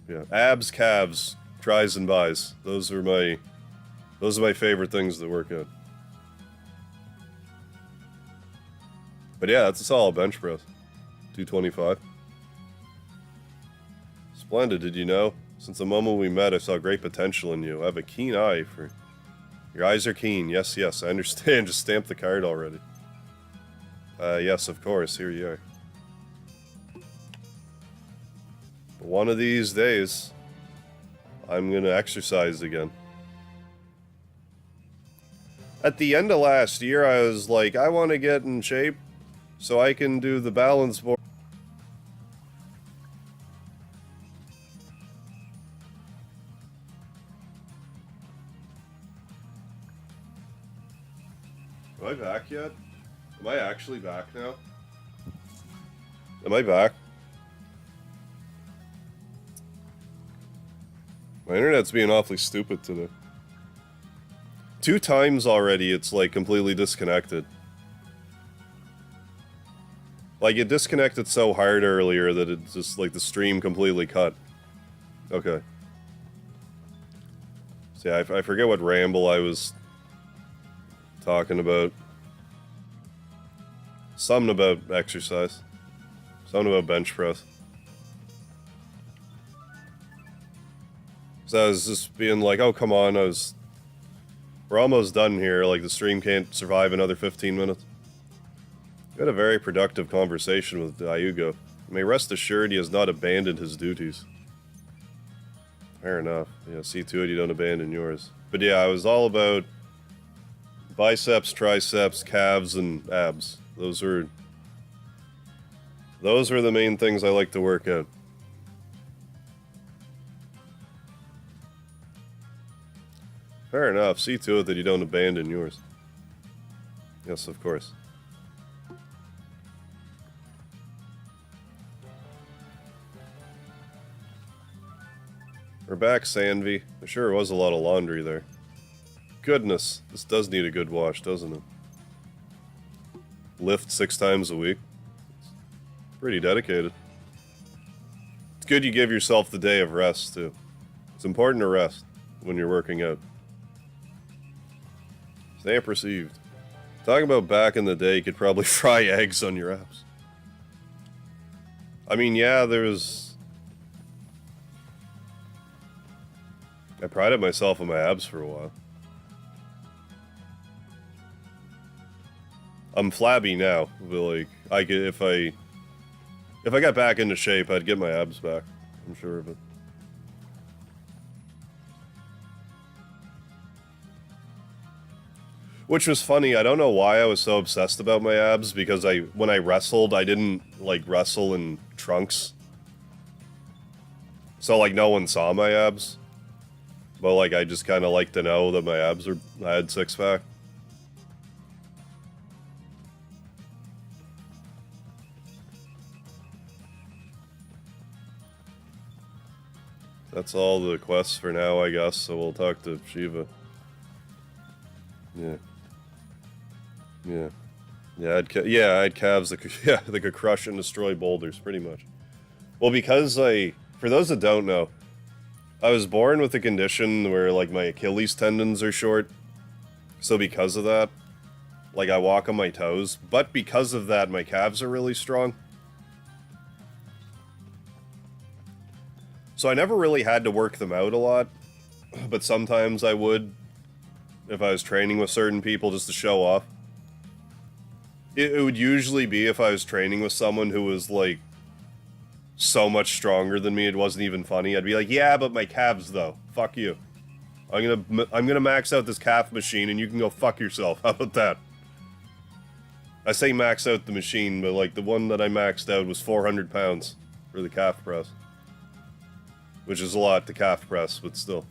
Yeah, abs, calves, tries, and buys. Those are my favorite things to work out. But yeah, that's a solid bench press. 225. Splendid, did you know? Since the moment we met, I saw great potential in you. I have a keen eye for... Your eyes are keen. Yes, yes, I understand. Just stamp the card already. Yes, of course. Here you are. But one of these days, I'm gonna exercise again. At the end of last year, I was like, I want to get in shape so I can do the balance board. Am I back yet? Am I actually back now? Am I back? My internet's being awfully stupid today. 2 times already it's like completely disconnected. Like it disconnected so hard earlier that it's just like the stream completely cut. Okay. So yeah, I forget what ramble I was talking about. Something about exercise. Something about bench press. So I was just being like, oh come on, we're almost done here, like the stream can't survive another 15 minutes. We had a very productive conversation with Eiyuden. You may rest assured he has not abandoned his duties. Fair enough. Yeah, see to it you don't abandon yours. But yeah, I was all about biceps, triceps, calves, and abs. Those are the main things I like to work out. Fair enough. See to it that you don't abandon yours. Yes, of course. We're back, Sanvi. There sure was a lot of laundry there. Goodness, this does need a good wash, doesn't it? Lift 6 times a week. Pretty dedicated. It's good you give yourself the day of rest, too. It's important to rest when you're working out. Stamp received. Talking about back in the day, you could probably fry eggs on your abs. I mean, yeah, I prided myself on my abs for a while. I'm flabby now, but like, I could, if I got back into shape, I'd get my abs back. I'm sure of it. Which was funny, I don't know why I was so obsessed about my abs, because when I wrestled, I didn't, like, wrestle in trunks. So, like, no one saw my abs. But, like, I just kind of like to know that my abs I had 6-pack. That's all the quests for now, I guess, so we'll talk to Shiva. Yeah. Yeah. Yeah, I'd calves that could crush and destroy boulders, pretty much. Well, because for those that don't know, I was born with a condition where, like, my Achilles tendons are short. So because of that, like, I walk on my toes. But because of that, my calves are really strong. So I never really had to work them out a lot. But sometimes I would, if I was training with certain people just to show off. It would usually be if I was training with someone who was, like, so much stronger than me, it wasn't even funny. I'd be like, yeah, but my calves, though. Fuck you. I'm gonna max out this calf machine, and you can go fuck yourself. How about that? I say max out the machine, but, like, the one that I maxed out was 400 pounds for the calf press. Which is a lot to calf press, but still.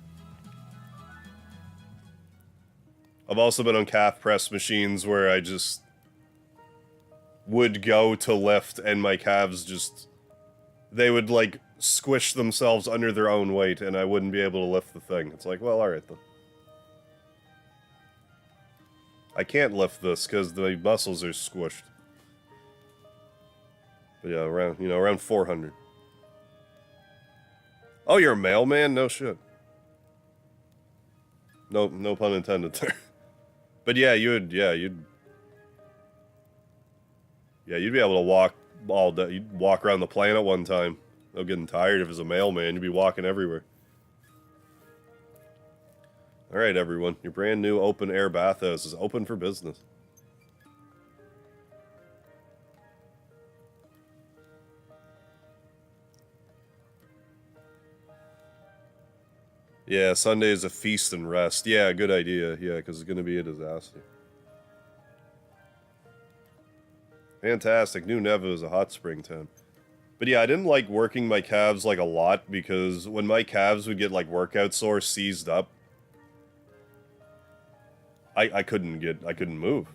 I've also been on calf press machines where I just would go to lift, and my calves just... They would, like, squish themselves under their own weight, and I wouldn't be able to lift the thing. It's like, well, alright then. I can't lift this, because the muscles are squished. But yeah, around 400. Oh, you're a mailman? No shit. No pun intended there. But yeah, you'd be able to walk all day. You'd walk around the planet one time. No getting tired if it's a mailman. You'd be walking everywhere. Alright, everyone. Your brand new open-air bathhouse is open for business. Yeah, Sunday is a feast and rest. Yeah, good idea. Yeah, because it's going to be a disaster. Fantastic. New Neva is a hot spring town. But yeah, I didn't like working my calves, like, a lot, because when my calves would get, like, workout sore seized up, I couldn't move.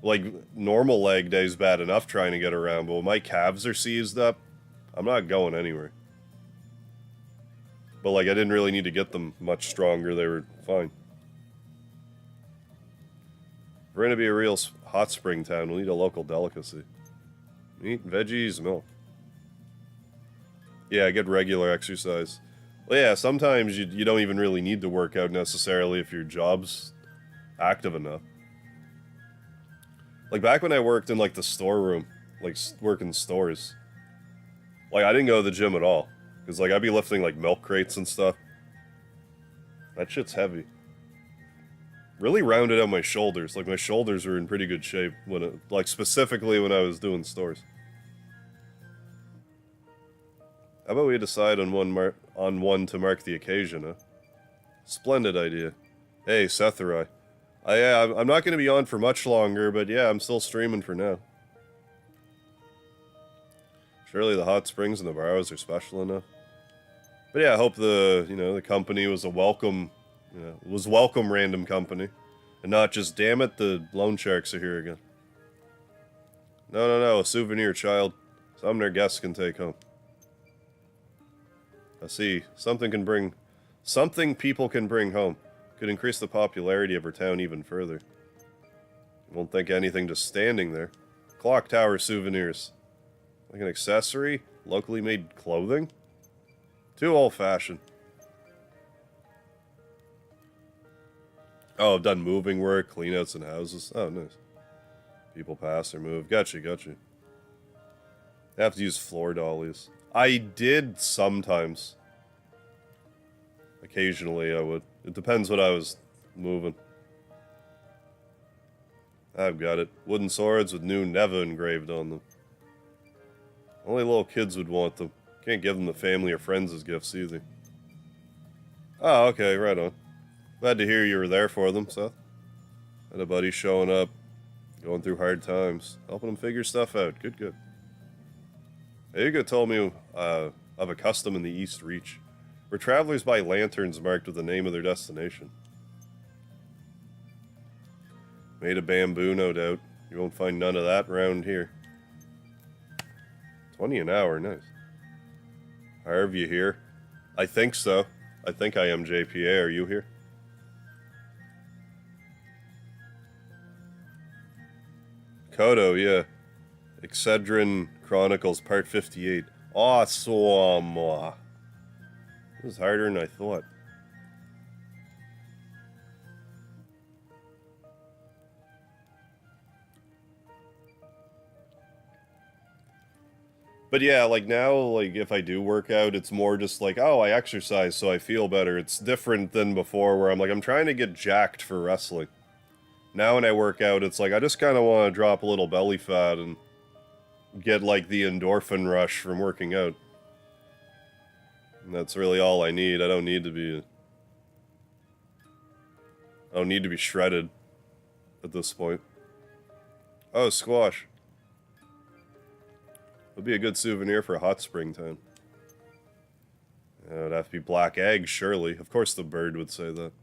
Like, normal leg day's bad enough trying to get around, but when my calves are seized up, I'm not going anywhere. But, like, I didn't really need to get them much stronger, they were fine. If we're gonna be a real hot spring town, we'll need a local delicacy. Meat, veggies, milk. Yeah, get regular exercise. Well, yeah, sometimes you don't even really need to work out necessarily if your job's active enough. Like, back when I worked in, like, the storeroom, like, working stores, like, I didn't go to the gym at all. Because, like, I'd be lifting, like, milk crates and stuff. That shit's heavy. Really rounded out my shoulders. Like, my shoulders were in pretty good shape when it, like, specifically when I was doing stores. How about we decide on one to mark the occasion, huh? Splendid idea. Hey, Sethurai. I'm not going to be on for much longer, but yeah, I'm still streaming for now. Surely the hot springs and the barrows are special enough. But yeah, I hope the company was a welcome, welcome random company. And not just, damn it, the loan sharks are here again. No, a souvenir, child. Something their guests can take home. I see. Something people can bring home. Could increase the popularity of her town even further. Won't think anything just standing there. Clock tower souvenirs. Like an accessory? Locally made clothing? Too old-fashioned. Oh, I've done moving work, cleanouts in houses. Oh, nice. People pass or move. Gotcha. I have to use floor dollies. I did sometimes. Occasionally I would. It depends what I was moving. I've got it. Wooden swords with new Neva engraved on them. Only little kids would want them. Can't give them to family or friends as gifts either. Oh, okay, right on. Glad to hear you were there for them, Seth. Had a buddy showing up, going through hard times, helping them figure stuff out. Good. Eiyuden told me of a custom in the East Reach, where travelers buy lanterns marked with the name of their destination. Made of bamboo, no doubt. You won't find none of that around here. 20 an hour, nice. Harv, you here? I think so. I think I am JPA. Are you here? Kodo, yeah. Eiyuden Chronicles, Part 58. Awesome! It was harder than I thought. But yeah, like now, like if I do work out, it's more just like, oh, I exercise so I feel better. It's different than before where I'm like, I'm trying to get jacked for wrestling. Now when I work out, it's like, I just kind of want to drop a little belly fat and get like the endorphin rush from working out. And that's really all I need. I don't need to be shredded at this point. Oh, squash. Would be a good souvenir for a hot spring time. It would have to be black eggs, surely. Of course the bird would say that.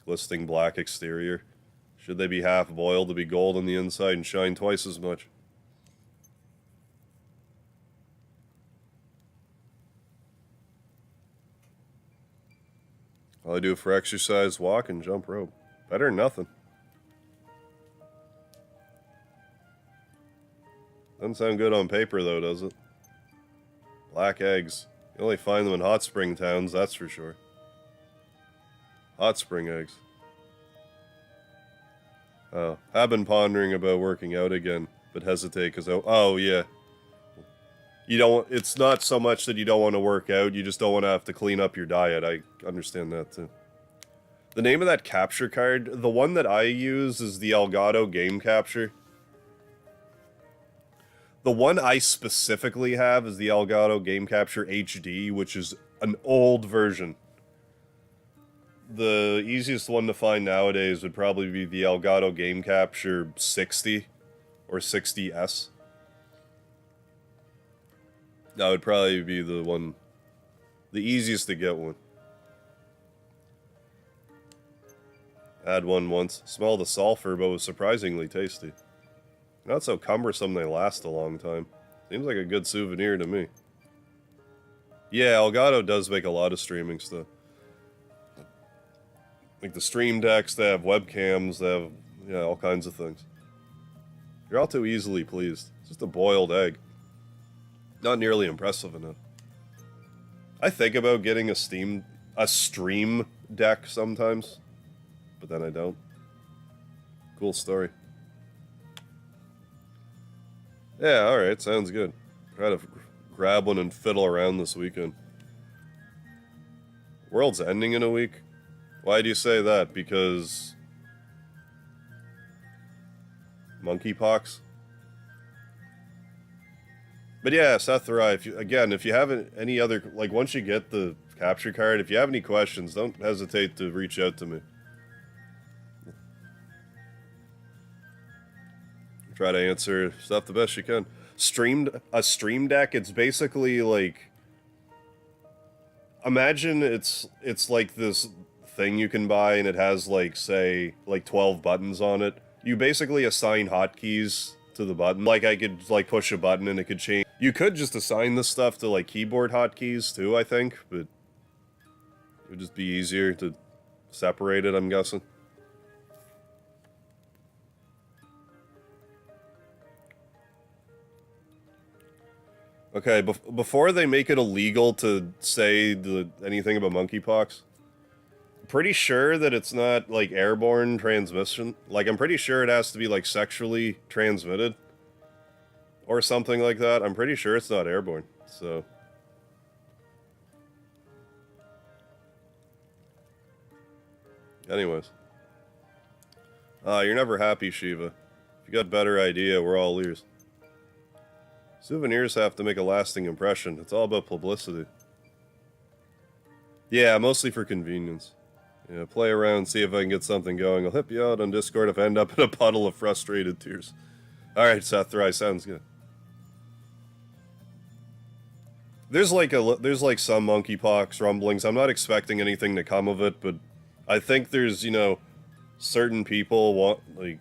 Glistening black exterior. Should they be half boiled to be gold on the inside and shine twice as much? All I do for exercise, walk and jump rope. Better than nothing. Doesn't sound good on paper though, does it? Black eggs. You only find them in hot spring towns, that's for sure. Hot spring eggs. Oh, I've been pondering about working out again, but hesitate because oh yeah. You don't. It's not so much that you don't want to work out, you just don't want to have to clean up your diet. I understand that too. The name of that capture card, the one that I use is the Elgato Game Capture. The one I specifically have is the Elgato Game Capture HD, which is an old version. The easiest one to find nowadays would probably be the Elgato Game Capture 60 or 60S. That would probably be the one, the easiest to get one. Had one once. Smelled the sulfur, but was surprisingly tasty. Not so cumbersome, they last a long time. Seems like a good souvenir to me. Yeah, Elgato does make a lot of streaming stuff. Like the stream decks, they have webcams, they have, yeah, all kinds of things. You're all too easily pleased. It's just a boiled egg. Not nearly impressive enough. I think about getting a stream deck sometimes, but then I don't. Cool story. Yeah, alright, sounds good. Try to grab one and fiddle around this weekend. World's ending in a week? Why do you say that? Because monkeypox? But yeah, Sethurai, if you haven't any other, like once you get the capture card, if you have any questions, don't hesitate to reach out to me. Try to answer stuff the best you can. A stream deck, it's basically like, imagine it's like this thing you can buy and it has like, say, like 12 buttons on it. You basically assign hotkeys to the button. Like I could like push a button and it could change. You could just assign this stuff to like keyboard hotkeys too, I think, but it would just be easier to separate it, I'm guessing. Okay, before they make it illegal to say anything about monkeypox, pretty sure that it's not like airborne transmission. Like I'm pretty sure it has to be like sexually transmitted or something like that. I'm pretty sure it's not airborne. So anyways. You're never happy, Shiva. If you got a better idea, we're all ears. Souvenirs have to make a lasting impression. It's all about publicity. Yeah, mostly for convenience. Yeah, play around, see if I can get something going. I'll hit you out on Discord if I end up in a puddle of frustrated tears. Alright, Sethrai, sounds good. There's like some monkeypox rumblings. I'm not expecting anything to come of it, but I think there's, you know, certain people want, like,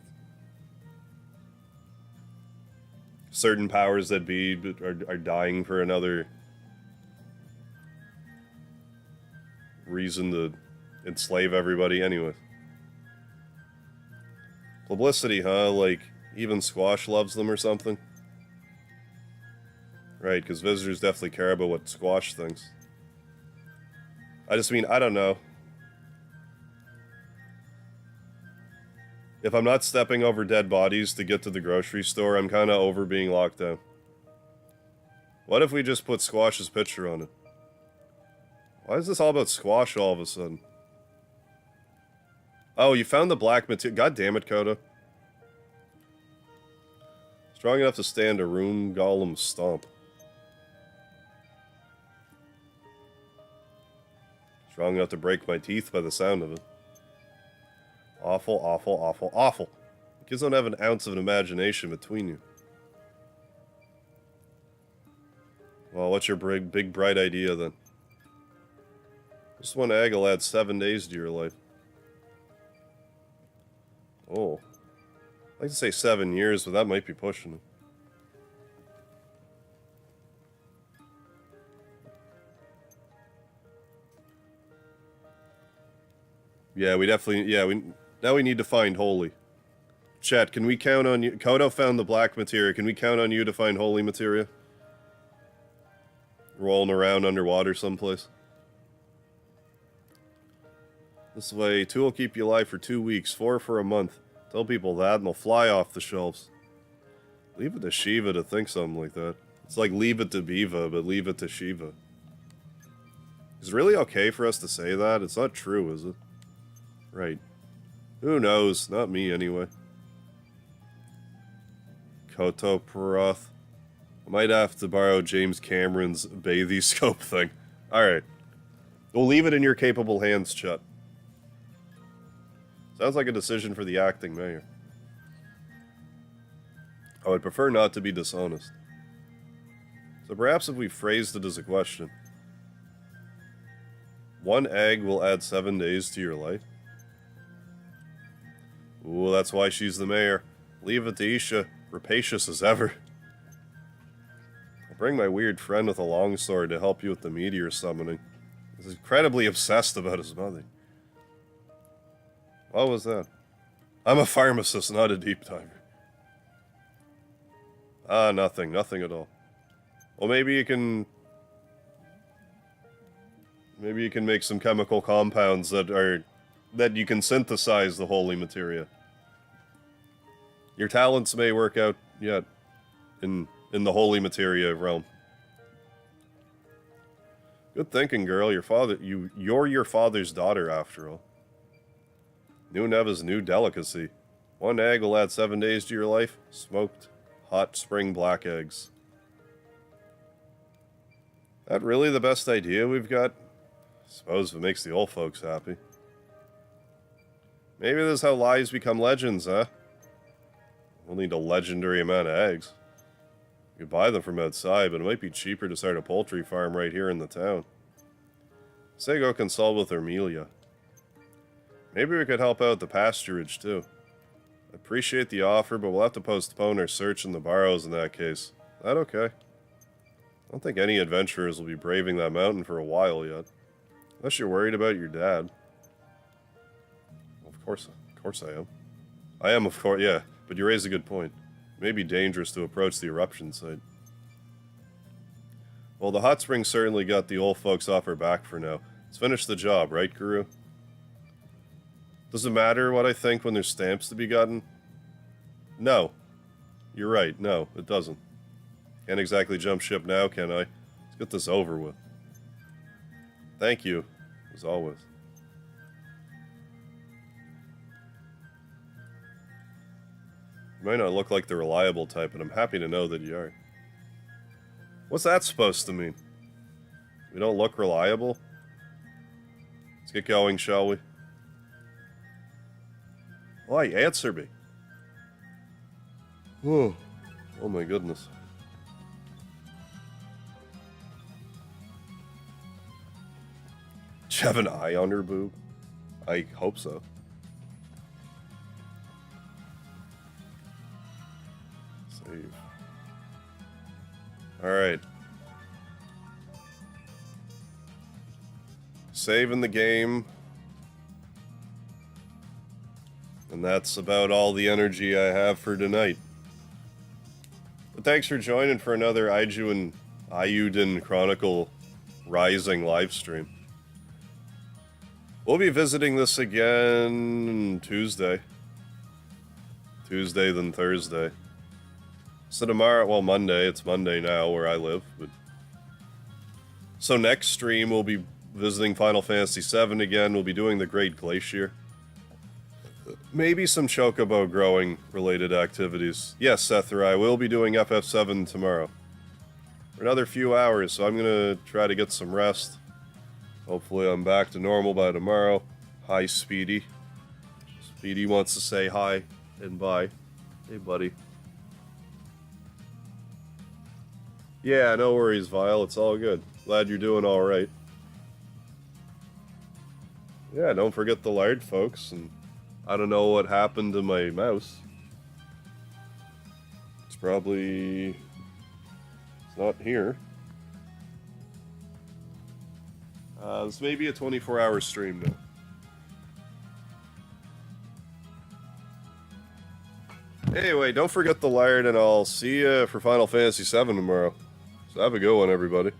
certain powers that be are dying for another reason to enslave everybody anyway. Publicity, huh? Like, even Squash loves them or something? Right, because visitors definitely care about what Squash thinks. I just mean, I don't know. If I'm not stepping over dead bodies to get to the grocery store, I'm kind of over being locked down. What if we just put Squash's picture on it? Why is this all about Squash all of a sudden? Oh, you found the black material. God damn it, Coda. Strong enough to stand a room golem stomp. Strong enough to break my teeth by the sound of it. Awful, awful, awful, awful. You kids don't have an ounce of an imagination between you. Well, what's your big bright idea then? Just one egg will add 7 days to your life. Oh. I'd like to say 7 years, but that might be pushing it. Yeah, we definitely... Yeah, now we need to find Holy. Chat, can we count on you? Kodo found the black materia. Can we count on you to find Holy materia? Rolling around underwater someplace. This way, 2 will keep you alive for 2 weeks, 4 for a month. Tell people that and they'll fly off the shelves. Leave it to Shiva to think something like that. It's like leave it to Biva, but leave it to Shiva. Is it really okay for us to say that? It's not true, is it? Right. Who knows? Not me, anyway. Koto Parath. I might have to borrow James Cameron's Bathyscope thing. Alright. We'll leave it in your capable hands, Chet. Sounds like a decision for the acting mayor. I would prefer not to be dishonest. So perhaps if we phrased it as a question. 1 egg will add 7 days to your life. Ooh, that's why she's the mayor. Leave it to Isha, rapacious as ever. I'll bring my weird friend with a longsword to help you with the meteor summoning. He's incredibly obsessed about his mother. What was that? I'm a pharmacist, not a deep diver. Ah, nothing. Nothing at all. Well, maybe you can... Maybe you can make some chemical compounds that you can synthesize the holy materia. Your talents may work out yet in the holy materia realm. Good thinking, girl. You're your father's daughter, after all. New Neva's new delicacy. 1 egg will add 7 days to your life. Smoked, hot spring black eggs. That really the best idea we've got? Suppose if it makes the old folks happy. Maybe this is how lies become legends, huh? We'll need a legendary amount of eggs. You could buy them from outside, but it might be cheaper to start a poultry farm right here in the town. Say go consult with Ermelia. Maybe we could help out the pasturage, too. I appreciate the offer, but we'll have to postpone our search in the Barrows in that case. Is that okay? I don't think any adventurers will be braving that mountain for a while yet. Unless you're worried about your dad. Well, of course I am. I am, of course, yeah. But you raise a good point. It may be dangerous to approach the eruption site. Well, the hot spring certainly got the old folks off our back for now. Let's finish the job, right, Guru? Does it matter what I think when there's stamps to be gotten? No. You're right, no, it doesn't. Can't exactly jump ship now, can I? Let's get this over with. Thank you, as always. You might not look like the reliable type, but I'm happy to know that you are. What's that supposed to mean? We don't look reliable? Let's get going, shall we? Why, answer me. Oh my goodness. Do you have an eye on her boob? I hope so. Save. Alright. saving the game. And that's about all the energy I have for tonight. But thanks for joining for another Eiyuden Chronicle Rising livestream. We'll be visiting this again Tuesday. Tuesday, then Thursday. So tomorrow, well, Monday. It's Monday now where I live. But so next stream, we'll be visiting Final Fantasy VII again. We'll be doing the Great Glacier. Maybe some chocobo growing related activities. Yes, Sethra, I will be doing FF7 tomorrow. For another few hours, so I'm gonna try to get some rest. Hopefully I'm back to normal by tomorrow. Hi, Speedy. Speedy wants to say hi and bye. Hey, buddy. Yeah, no worries, Vile. It's all good. Glad you're doing alright. Yeah, don't forget the lard, folks. And I don't know what happened to my mouse. It's probably... It's not here. This may be a 24-hour stream now. Anyway, don't forget the lard, and I'll see you for Final Fantasy VII tomorrow. So have a good one, everybody.